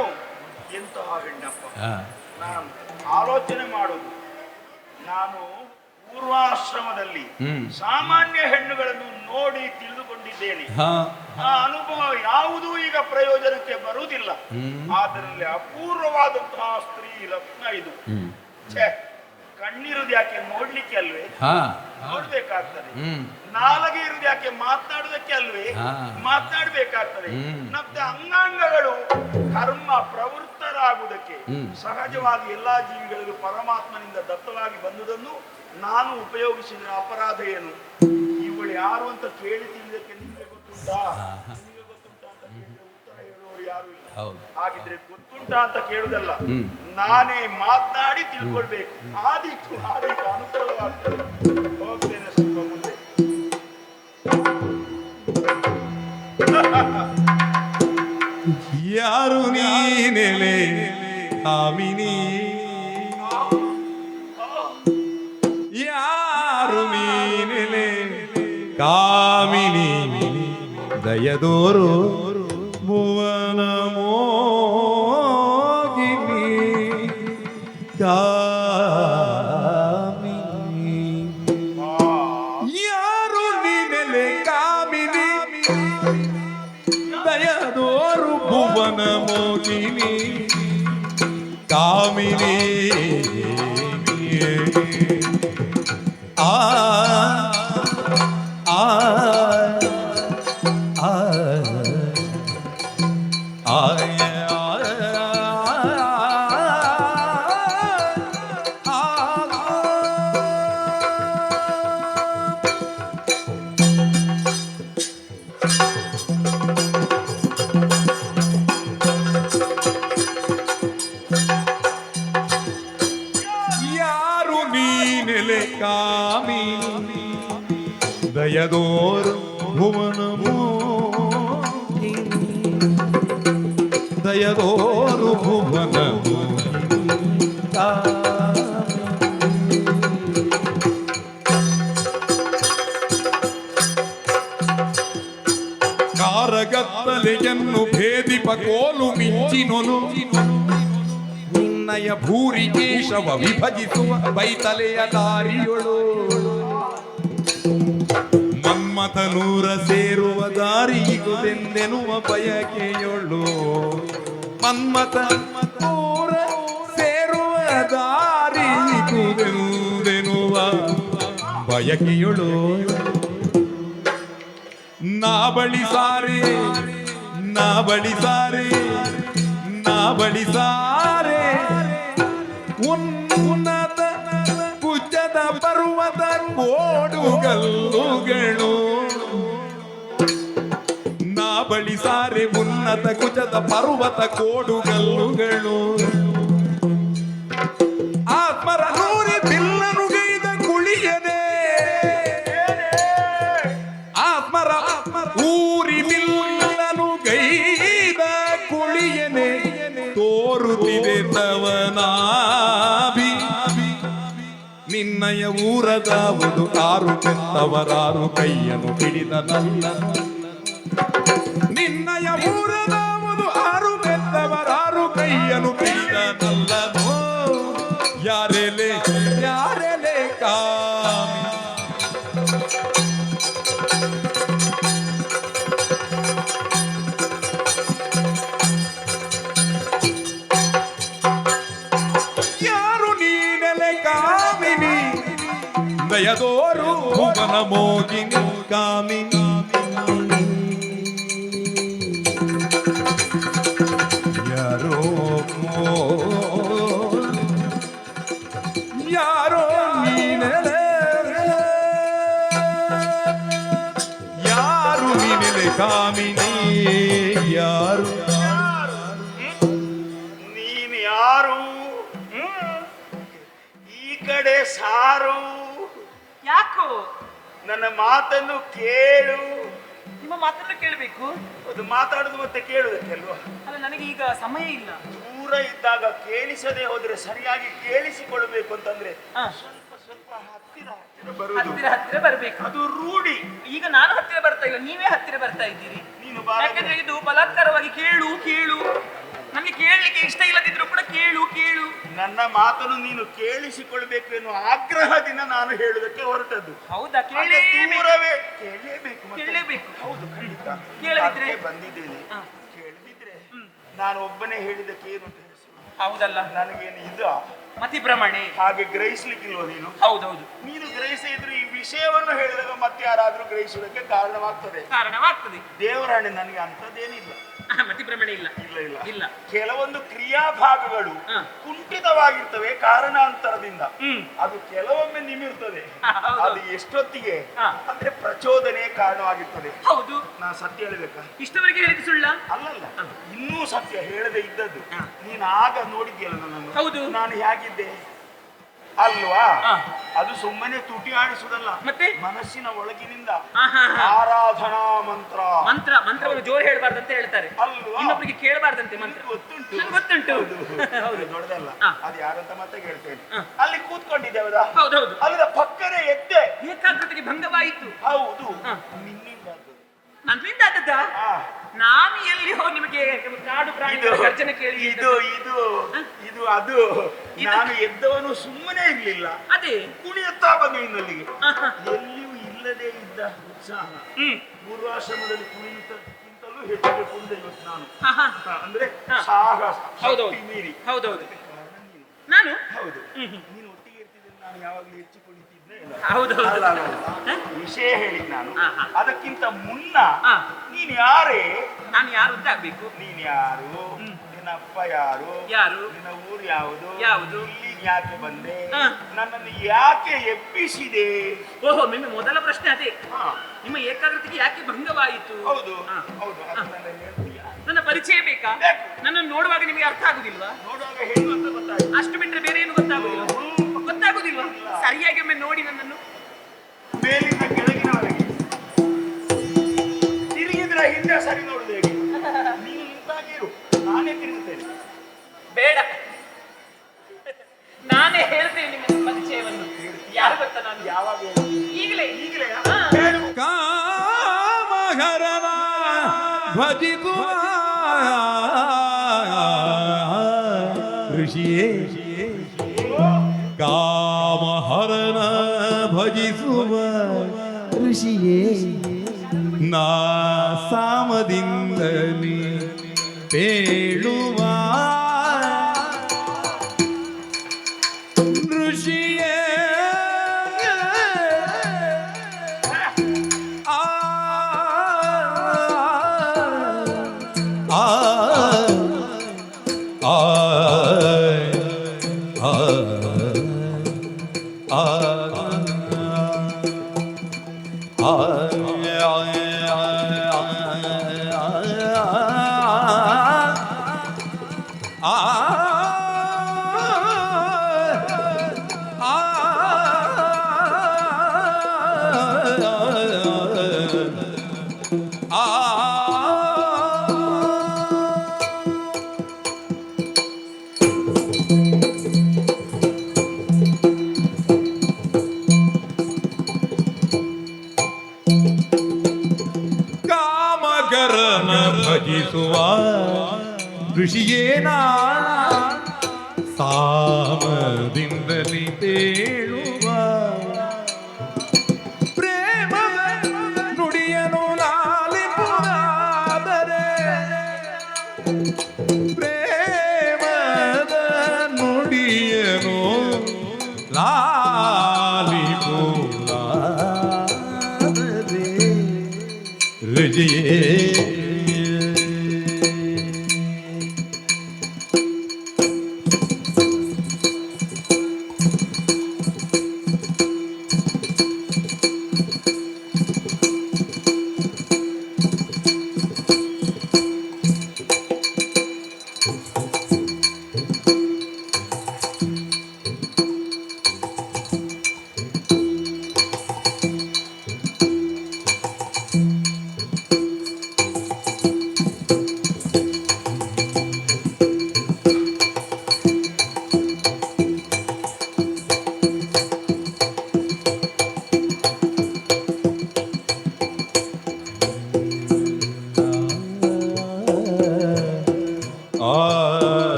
[SPEAKER 4] ಎಂತಹ ಹೆಣ್ಣಪ್ಪ. ನಾನು ಆಲೋಚನೆ ಮಾಡುದು, ನಾನು ಪೂರ್ವಾಶ್ರಮದಲ್ಲಿ ಸಾಮಾನ್ಯ ಹೆಣ್ಣುಗಳನ್ನು ನೋಡಿ ತಿಳಿದುಕೊಂಡಿದ್ದೇನೆ. ಆ ಅನುಭವ ಯಾವುದೂ ಈಗ ಪ್ರಯೋಜನಕ್ಕೆ ಬರುವುದಿಲ್ಲ. ಅದರಲ್ಲಿ ಅಪೂರ್ವವಾದಂತಹ ಸ್ತ್ರೀ ರತ್ನ ಇದು. ಕಣ್ಣಿರುವುದು ಯಾಕೆ ನೋಡ್ಲಿಕ್ಕೆ ಅಲ್ವೇ, ನೋಡ್ಬೇಕಾಗ್ತದೆ. ನಾಲಗೆ ಇರುವುದು ಯಾಕೆ ಮಾತನಾಡುವುದಕ್ಕೆ ಅಲ್ವೇ, ಮಾತನಾಡ್ಬೇಕಾಗ್ತದೆ. ಮತ್ತೆ ಅಂಗಾಂಗಗಳು ಕರ್ಮ ಪ್ರವೃತ್ತರಾಗುವುದಕ್ಕೆ ಸಹಜವಾಗಿ ಎಲ್ಲಾ ಜೀವಿಗಳಿಗೂ ಪರಮಾತ್ಮನಿಂದ ದತ್ತವಾಗಿ ಬಂದುದನ್ನು ನಾನು ಉಪಯೋಗಿಸಿದ ಅಪರಾಧ ಏನು? ಇವಳು ಯಾರು ಅಂತ ಕೇಳಿ ತಿಳಿದಕ್ಕೆ ನಿಮಗೆ ಗೊತ್ತುಂಟಾ? ನಿಮಗೆ ಗೊತ್ತುಂಟಾ ಅಂತ ಕೇಳಿದ್ರೆ ಉತ್ತರ ಹೇಳುವವರು ಯಾರು ಇಲ್ಲ. ಹಾಗಿದ್ರೆ ಗೊತ್ತುಂಟಾ ಅಂತ ಕೇಳುದಲ್ಲ, ನಾನೇ ಮಾತನಾಡಿ ತಿಳ್ಕೊಳ್ಬೇಕು. ಆದೀತು ಅನುಕೂಲವಾಗ್ತದೆ. ಹೋಗ್ತೇನೆ ಸ್ವಲ್ಪ ಮುಂದೆ.
[SPEAKER 6] ಯಾರು ನೀನೆಲೆ ಕಾಮಿನಿ, ಯಾರು ನೀನೆಲೆ ಕಾಮಿನಿ, ದಯದೋರು ಭುವನ ಮೋಗಿನಿ ಕಾಮಿನಿ. ಯಾರು ನೀನೆಲೆ ಕಾಮಿನಿ, ದಯದೋರು ಭುವನ ಮೋಗಿನಿ ಕಾಮಿನಿ. ಆ ಆ ಆ ಯಾರು ನೀನೆಲೆ ಕಾಮಿನಿ, ದಯದೋರು ಭುವನ ಮೋಹಿನಿ, ದಯದೋರು ಭುವನ ಮೋಹಿನಿ ಕಾಮಿನಿ. ಕಾರಗತ್ತಲೆಯನ್ನು ಭೇದಿಪ ಕೋಲು ಮಿಂಚಿನೊಲು, ನಿನ್ನಯ ಭೂರಿ ಕೇಶವ ವಿಭಜಿಸುವ ಬೈತಲೆಯ ದಾರಿಯೊಳು, ಮನ್ಮಥನೂರ ಸೇರುವ ದಾರಿಗುದೆಂದೆನ್ನುವ ಬಯಕೆಯೊಳು, ಮನ್ಮಥನೂರ ಸೇರುವ ದಾರಿಗುದೆಂದೆನ್ನುವ ಬಯಕೆಯೊಳು, ನಾ ಬಳಿ ಸಾರೆ ನಾ ಬಳಿ ಸಾರೆ ನಾ ಬಳಿ ಸಾರೆ, ಉನ್ನತ ಕುಚ್ಚದ ಪರ್ವತ ಕೋಡುಗಲ್ಲುಗಳು, ನಾ ಬಳಿ ಸಾರೆ ಉನ್ನತ ಕುಚದ ಪರ್ವತ ಕೋಡುಗಲ್ಲುಗಳು, ಆತ್ಮರ ನೂರಿ ಬಿಲ್ಲನುಗೈದ ಕುಳಿಯದೆ, ಆತ್ಮರ ಊರಿ ಬಿಲ್ಲನುಗೈದ ಕುಳಿಯನೆ ತೋರುತ್ತಿದೆ ತವನಾಭಿ, ನಿನ್ನಯ ಊರದಾವುದು ಆರು ಕೆತ್ತವರಾರು ಕೈಯನ್ನು ಹಿಡಿದ ನನ್ನ, ನಿನ್ನಯ ಊರದಾವುದು ಆರು ಕೆತ್ತವರಾರು ಕೈಯನ್ನು ಹಿಡಿದ ನಲ್ಲನು, ಯಾರೆಲೆ ಯಾರೆಲೆ ಕಾಮಿ. ಯಾರು ನೀನೆಲೆ ಕಾಮಿನಿ, ದಯದೋರು ಭುವನ ಮೋಗಿನಿ ಕಾಮಿನಿ. ಯಾರೋ ಯಾರೋ ನೀನೆಲೆ, ಯಾರು ನೀನೆಲೆ ಕಾಮಿನಿ, ಯಾರು
[SPEAKER 4] ನೀನು ಯಾರು? ಈ ಕಡೆ ಸಾರು,
[SPEAKER 5] ಯಾಕೋ
[SPEAKER 4] ನನ್ನ ಮಾತನ್ನು ಕೇಳು.
[SPEAKER 5] ನಿಮ್ಮ ಮಾತನ್ನು ಕೇಳಬೇಕು.
[SPEAKER 4] ಅದು ಮಾತಾಡುದು ಮತ್ತೆ ಕೇಳುದಕ್ಕೆ ಅಲ್ವಾ?
[SPEAKER 5] ಅಲ್ಲ, ನನಗೆ ಈಗ ಸಮಯ ಇಲ್ಲ.
[SPEAKER 4] ದೂರ ಇದ್ದಾಗ ಕೇಳಿಸದೆ ಹೋದ್ರೆ ಸರಿಯಾಗಿ ಕೇಳಿಸಿಕೊಳ್ಬೇಕು ಅಂತಂದ್ರೆ
[SPEAKER 5] ಹ,
[SPEAKER 4] ಸ್ವಲ್ಪ ಸ್ವಲ್ಪ ಹತ್ತಿರ ಹತ್ತಿರ ಬರುವುದು,
[SPEAKER 5] ಹತ್ತಿರ ಹತ್ತಿರ ಬರ್ಬೇಕು.
[SPEAKER 4] ಅದು ರೂಢಿ.
[SPEAKER 5] ಈಗ ನಾನು ಹತ್ತಿರ ಬರ್ತಾ ಇಲ್ಲ, ನೀವೇ ಹತ್ತಿರ ಬರ್ತಾ ಇದ್ದೀರಿ.
[SPEAKER 4] ನೀನು
[SPEAKER 5] ಯಾಕಂದ್ರೆ ಇದು ಬಲಾತ್ಕಾರವಾಗಿ ಕೇಳು ಕೇಳು, ನಮ್ಗೆ ಕೇಳಲಿಕ್ಕೆ ಇಷ್ಟ ಇಲ್ಲದಿದ್ರು ಕೂಡ ಕೇಳು ಕೇಳು.
[SPEAKER 4] ನನ್ನ ಮಾತನ್ನು ನೀನು ಕೇಳಿಸಿಕೊಳ್ಬೇಕು ಎನ್ನುವ ಆಗ್ರಹದಿಂದ ನಾನು ಹೇಳುದಕ್ಕೆ ಹೊರಟದ್ದು.
[SPEAKER 5] ಹೌದಾ?
[SPEAKER 4] ದೂರವೇ ಕೇಳಲೇಬೇಕು,
[SPEAKER 5] ಕೇಳಲೇಬೇಕು.
[SPEAKER 4] ಹೌದು, ಖಂಡಿತ.
[SPEAKER 5] ಕೇಳದಿದ್ರೆ?
[SPEAKER 4] ಅದಕ್ಕೆ ಬಂದಿದ್ದೇನೆ.
[SPEAKER 5] ಹ.
[SPEAKER 4] ಕೇಳದಿದ್ರೆ ನಾನು ಒಬ್ಬನೇ ಹೇಳಿದಕ್ಕೆ ಏನು ಅಂತ ಹೇಳಿಸು.
[SPEAKER 5] ಹೌದಲ್ಲ,
[SPEAKER 4] ನನಗೇನು ಇದ
[SPEAKER 5] ಮತಿ ಭ್ರಮಣೆ
[SPEAKER 4] ಹಾಗೆ ಗ್ರಹಿಸ್ಲಿಕ್ಕಿಲ್ವ ನೀನು?
[SPEAKER 5] ಹೌದೌದು,
[SPEAKER 4] ನೀನು ಗ್ರಹಿಸಿದ್ರೆ ಈ ವಿಷಯವನ್ನು ಹೇಳಿದಾಗ ಮತ್ತೆ ಯಾರಾದ್ರೂ ಗ್ರಹಿಸುವುದಕ್ಕೆ ಕಾರಣವಾಗ್ತದೆ.
[SPEAKER 5] ಕಾರಣವಾಗ್ತದೆ.
[SPEAKER 4] ದೇವರಾಣೆ ನನಗೆ ಅಂತದೇನಿಲ್ಲ.
[SPEAKER 5] ಮತಿ ಭ್ರಮಣೆ ಇಲ್ಲ
[SPEAKER 4] ಇಲ್ಲ ಇಲ್ಲ
[SPEAKER 5] ಇಲ್ಲ.
[SPEAKER 4] ಕೆಲವೊಂದು ಕ್ರಿಯಾಭಾಗಗಳು
[SPEAKER 5] ಹ.
[SPEAKER 4] ಕುಂಠಿತವಾಗಿರ್ತವೆ ಕಾರಣಾಂತರದಿಂದ. ಅದು ಕೆಲವೊಮ್ಮೆ ನಿಮಿರ್ತದೆ.
[SPEAKER 5] ಹೌದು.
[SPEAKER 4] ಅದು ಎಷ್ಟೊತ್ತಿಗೆ
[SPEAKER 5] ಹ.
[SPEAKER 4] ಅಂದ್ರೆ ಪ್ರಚೋದನೆ ಕಾರಣವಾಗಿರ್ತದೆ.
[SPEAKER 5] ಹೌದು.
[SPEAKER 4] ನಾ ಸತ್ಯ ಹೇಳಬೇಕಾ?
[SPEAKER 5] ಇಷ್ಟವರೆಗೆ ಹೇಳಿದ ಸುಳ್ಳ?
[SPEAKER 4] ಅಲ್ಲಲ್ಲ, ಇನ್ನೂ ಸತ್ಯ ಹೇಳದೆ ಇದ್ದದ್ದು.
[SPEAKER 5] ಹ.
[SPEAKER 4] ನೀನು ಆಗ ನೋಡಿದ್ಯಲ್ಲ ನನ್ನನ್ನು.
[SPEAKER 5] ಹೌದು.
[SPEAKER 4] ನಾನು ಹೇಗಿದ್ದೆ? ಅಲ್ವಾ?
[SPEAKER 5] ಆ.
[SPEAKER 4] ಅದು ಸುಮ್ಮನೆ ತುಟಿ ಆಡಿಸುವುದಲ್ಲ,
[SPEAKER 5] ಮತ್ತೆ?
[SPEAKER 4] ಮನಸ್ಸಿನ ಒಳಗಿನಿಂದ
[SPEAKER 5] ಆಹಾ.
[SPEAKER 4] ಆರಾಧನಾ ಮಂತ್ರ.
[SPEAKER 5] ಮಂತ್ರವನ್ನು ಜೋರು ಹೇಳ್ಬಾರ್ದಂತ ಹೇಳ್ತಾರೆ,
[SPEAKER 4] ಅಲ್ವಾ?
[SPEAKER 5] ಇನ್ನೊಬ್ಬರಿಗೆ ಕೇಳಬಾರ್ದಂತೆ ಮಂತ್ರ.
[SPEAKER 4] ಗೊತ್ತುಂಟು,
[SPEAKER 5] ನಂಗೆ ಗೊತ್ತುಂಟು. ಹೌದು
[SPEAKER 4] ದೊಡ್ಡದಲ್ಲ.
[SPEAKER 5] ಆ.
[SPEAKER 4] ಅದು ಯಾರಂತ ಮತ್ತೆ ಹೇಳ್ತೇನೆ.
[SPEAKER 5] ಆ.
[SPEAKER 4] ಅಲ್ಲಿ ಕೂತ್ಕೊಂಡಿದ್ದೇವದ,
[SPEAKER 5] ಹೌದೌದು.
[SPEAKER 4] ಅಲ್ಲಿದ ಪಕ್ಕನೆ ಎದ್ದೆ.
[SPEAKER 5] ಏಕಾಗ್ರತೆಗೆ ಭಂಗವಾಯಿತು.
[SPEAKER 4] ಹೌದು,
[SPEAKER 5] ಆ.
[SPEAKER 4] ನಿನ್ನಿಂದ ಆದದ್ದು.
[SPEAKER 5] ನನ್ನಿಂದ ಆಗದ್ದ?
[SPEAKER 4] ಆ.
[SPEAKER 5] ನಾನು ಎಲ್ಲಿ ನಿಮಗೆ ಕಾಡು ಪ್ರಾಣಿಗಳ
[SPEAKER 4] ಇದು
[SPEAKER 5] ಗರ್ಜನೆ ಕೇಳಿ
[SPEAKER 4] ಇದು ಇದು ಇದು ಅದು ನಾನು ಎದ್ದವನು ಸುಮ್ಮನೆ ಇರ್ಲಿಲ್ಲ,
[SPEAKER 5] ಅದೇ
[SPEAKER 4] ಕುಣಿಯುತ್ತಾ ಬಂದೆ ಇನ್ನಲ್ಲಿಗೆ.
[SPEAKER 5] ಆಹಾ.
[SPEAKER 4] ಎಲ್ಲಿಯೂ ಇಲ್ಲದೆ ಇದ್ದ ಉತ್ಸಾಹ
[SPEAKER 5] ಹ್ಮ್.
[SPEAKER 4] ಪೂರ್ವಾಶ್ರಮದಲ್ಲಿ ಕುಣಿಯುತ್ತಕ್ಕಿಂತಲೂ ಹೆಚ್ಚಿಗೆ ಕುಣಿದೆ ಇವತ್ತು ನಾನು.
[SPEAKER 5] ಆಹಾ.
[SPEAKER 4] ಅಂದ್ರೆ
[SPEAKER 5] ಹಾ.
[SPEAKER 4] ಸಾಹಸ,
[SPEAKER 5] ಹೌದೌದು.
[SPEAKER 4] ಶಕ್ತಿ ಮೀರಿ.
[SPEAKER 5] ಹೌದೌದು.
[SPEAKER 4] ಕಾರಣ ನೀನು.
[SPEAKER 5] ನಾನು
[SPEAKER 4] ಹೌದು,
[SPEAKER 5] ಹ್ಮ್ ಹ್ಮ್.
[SPEAKER 4] ನೀನು ಒಟ್ಟಿಗೆ ಇರ್ತಿದ್ರೆ ನಾನು ಯಾವಾಗಲೂ ಹೆಚ್ಚು ಕುಣಿತಿದ್ದೆ ಇಲ್ಲ.
[SPEAKER 5] ಹೌದೌದು.
[SPEAKER 4] ಅಲ್ಲ, ಅಲ್ಲ, ಅಲ್ಲ.
[SPEAKER 5] ಹ?
[SPEAKER 4] ವಿಷಯ ಹೇಳಿ ನಾನು.
[SPEAKER 5] ಆಹಾ.
[SPEAKER 4] ಅದಕ್ಕಿಂತ ಮುನ್ನ
[SPEAKER 5] ಆ.
[SPEAKER 4] ನೀನ್ ಯಾರೇ?
[SPEAKER 5] ನಾನು ಯಾರು ಅಂತ ಆಗ್ಬೇಕು?
[SPEAKER 4] ನೀನ್ ಯಾರು? ನಿನ್ನ ಅಪ್ಪ ಯಾರು?
[SPEAKER 5] ಯಾರು?
[SPEAKER 4] ನಿನ್ನ ಊರು ಯಾವುದು?
[SPEAKER 5] ಯಾವುದು?
[SPEAKER 4] ಇಲ್ಲಿಗೆ ಯಾಕೆ ಬಂದೆ?
[SPEAKER 5] ಆ.
[SPEAKER 4] ನನ್ನನ್ನು ಯಾಕೆ ಎಬ್ಬಿಸಿದೆ?
[SPEAKER 5] ಓಹೋ, ನಿಮ್ಮ ಮೊದಲ ಪ್ರಶ್ನೆ ಅದೇ.
[SPEAKER 4] ಹಾ,
[SPEAKER 5] ನಿಮ್ಮ ಏಕಾಗ್ರತೆಗೆ ಯಾಕೆ ಭಂಗವಾಯಿತು?
[SPEAKER 4] ಹೌದು,
[SPEAKER 5] ಆ.
[SPEAKER 4] ಹೌದು. ಅದು ನನ್ನ ಹೇಳ್ತೀಯ.
[SPEAKER 5] ನನ್ನ ಪರಿಚಯ ಬೇಕಾ?
[SPEAKER 4] ಬೇಕು.
[SPEAKER 5] ನನ್ನನ್ನು ನೋಡುವಾಗ ನಿಮಗೆ ಅರ್ಥ ಆಗುದಿಲ್ವಾ?
[SPEAKER 4] ನೋಡುವಾಗ ಹೇಳುವಂತ ಗೊತ್ತಾಯ್ತು.
[SPEAKER 5] ಅಷ್ಟು ಬಿಟ್ಟರೆ ಬೇರೆ ಏನು ಗೊತ್ತಾಗುದಿಲ್ಲ? ಗೊತ್ತಾಗುದಿಲ್ವಾ? ಸರಿಯಾಗಿ ಒಮ್ಮೆ ನೋಡಿ ನನ್ನನ್ನು.
[SPEAKER 4] ಮೇಲಿಂದ ಕೆಳಗಿನವರೆಗೆ ತಿರುಗಿದ್ರೆ ಹಿಂದೆ ಸರಿ ನೋಡುದು ಹೇಗೆ? ನೀನು ನಿಂತಾಗಿರು, ನಾನೇ ತಿರುಗುತ್ತೇನೆ.
[SPEAKER 5] ಬೇಡ, ನಾನೇ ಹೇಳ್ತೇನೆ ನಿಮ್ಮ ಪರಿಚಯವನ್ನು. ಯಾರು ಗೊತ್ತಾ ನಾನು?
[SPEAKER 4] ಯಾವಾಗ ಹೇಳು?
[SPEAKER 5] ಈಗಲೇ
[SPEAKER 4] ಈಗಲೇ
[SPEAKER 5] ಹಾ.
[SPEAKER 4] ಹೇಳು.
[SPEAKER 6] ಕಾಮಹರನ ಭಜಿಸುವ ಋಷಿಯೇ, ಕಾಮಹರನ ಭಜಿಸುವ ಋಷಿಯೇ, ನಾ ಸಾಮದಿಂದಲೇ ಪೇಳುವ ಋಷಿಯೇ. ಆ ಆ ಆ ಕಾಮಗರನ ಭಜಿಸುವ ಋಷಿಯೇನ ಸಾಮದಿಂದಲಿ ತೇಳುವ ಪ್ರೇಮ ನುಡಿಯನು ಲಾಲಿಪುರಾದರೆ, ಪ್ರೇಮದ ನುಡಿಯನು ಲಾಲಿಪುರಾದರೆ ಋಷಿಯೇ.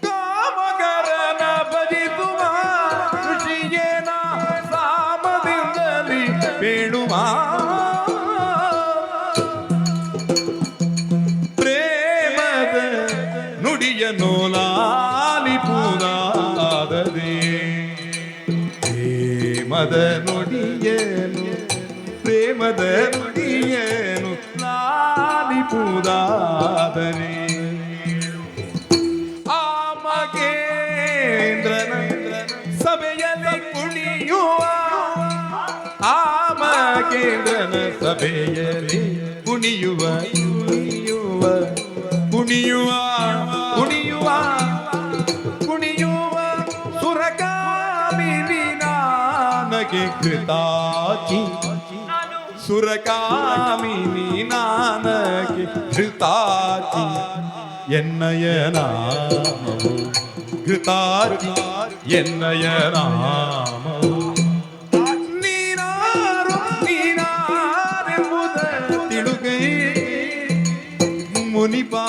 [SPEAKER 6] ಕಾಮಗರನ ಭಜಿಸುವ ಋಷಿಯೇನ ಸಾಮದಿಂದಲಿ ಬೇಳುವ ಪ್ರೇಮದ ನುಡಿಯ ನೋಲ ಪ್ರೇಮದ ನುಡಿಯೇನು ಪ್ರೇಮದ ನುಡಿಯೇನು ಲಾಲಿಪುದಾದರೆ ಆ ಮಗೇಂದ್ರನ ಸಭೆಯಲ್ಲಿ ಕುಣಿಯುವ ಆ ಮಗೇಂದ್ರನ ಸಭೆಯಲ್ಲಿ ಕುಣಿಯುವ ಕುಣಿಯುವ ಕುಣಿಯುವ ಕುಣಿಯುವ ಕುಣಿಯುವ ಸುರಕಾಮಿನಿ ನನಗೆ ಕೃತಾಚಿ
[SPEAKER 5] ನಾನು
[SPEAKER 6] ಸುರಕಾಮಿನಿ ನನಗೆ ಕೃತಾಚಿ ಎನ್ನಯ ನಾಮವು ಕೃತಾಚಿ ಎನ್ನಯ ನಾಮವು ನೀನಾರು ನೀನಾರೆಂಬುದ ತಿಳುಗೈ ಮುನಿಪಾ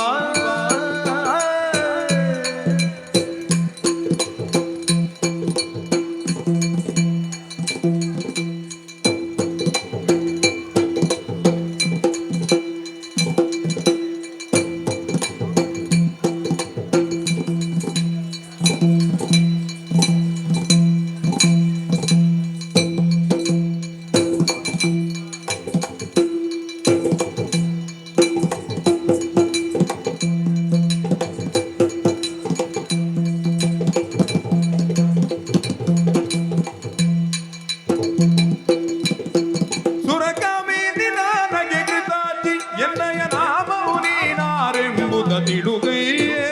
[SPEAKER 6] ಸುರಕಾಮಿನಿ ನನಗೆ ಕೃತಾಚಿ ಎನ್ನಯ ನಾಮವು ನೀನಾರೆಂಬುದ ತಿಳುಗೈಯೇ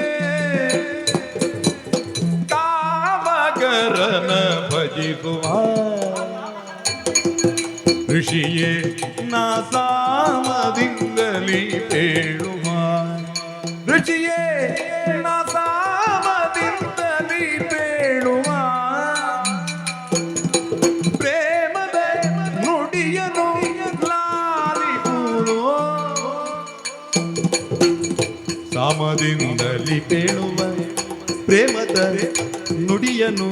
[SPEAKER 6] ಕಾಮಗರನ ಭಜಿಸುವ ಋಷಿಯೇ ನಾ ಸಾಮದಿಂದಲೇ ಪೇಳುವ ಋಷಿಯೇ ನಾ ಸಾಮದಿಂದಲೇ ಪೇಳುವ ಪ್ರೇಮದ ನುಡಿಯನು ಲಾಲಿಪುರೋ ಸಾಮದಿಂದಲಿ ಪೇಳುವ ಪ್ರೇಮದ ನುಡಿಯನು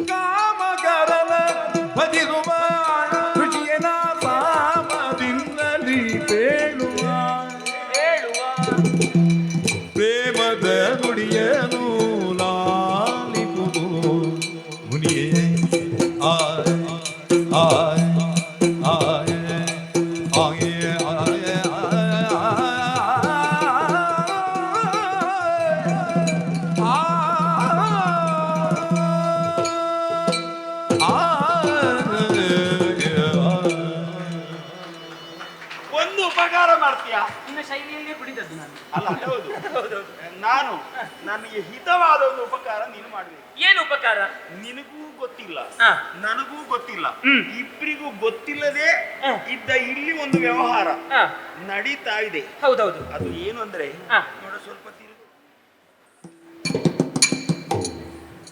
[SPEAKER 6] ಕಾಮಗರನ ಭಜಿಸುವ ಋಷಿಯನ ಸಾಮದಿಂದಲಿ ಪೇಳುವ
[SPEAKER 5] ಹೇಳುವ
[SPEAKER 6] ಪ್ರೇಮದ ನುಡಿಯನು ಲಾಲಿಪುದು ಮುನಿಯೇ ಆಯ್ ಆಯ್ ಆಯ್ ಆಯ್
[SPEAKER 4] ಒಂದು ಉಪಕಾರ ಮಾಡ್ತೀಯಾ?
[SPEAKER 5] ನಿನ್ನ ಶೈಲಿಯಲ್ಲೇ ಕುಡಿದದ್ದು ನಾನು.
[SPEAKER 4] ಅಲ್ಲ ಹೌದು. ನಾನು ನನಗೆ ಹಿತವಾದ ಒಂದು ಉಪಕಾರ ನೀನು ಮಾಡ್ಬೇಕು.
[SPEAKER 5] ಏನು ಉಪಕಾರ?
[SPEAKER 4] ನಿನಗೂ ಗೊತ್ತಿಲ್ಲ,
[SPEAKER 5] ಹಾ.
[SPEAKER 4] ನನಗೂ ಗೊತ್ತಿಲ್ಲ,
[SPEAKER 5] ಹ್ಮ್.
[SPEAKER 4] ಇಬ್ಬರಿಗೂ ಗೊತ್ತಿಲ್ಲದೆ
[SPEAKER 5] ಹಾ.
[SPEAKER 4] ಇದ್ದ ಇಲ್ಲಿ ಒಂದು ವ್ಯವಹಾರ
[SPEAKER 5] ಹಾ,
[SPEAKER 4] ನಡೀತಾ ಇದೆ.
[SPEAKER 5] ಹೌದೌದು.
[SPEAKER 4] ಅದು ಏನು ಅಂದ್ರೆ,
[SPEAKER 5] ಹಾ.
[SPEAKER 4] ನೋಡ ಸ್ವಲ್ಪ ತಿರುಗು.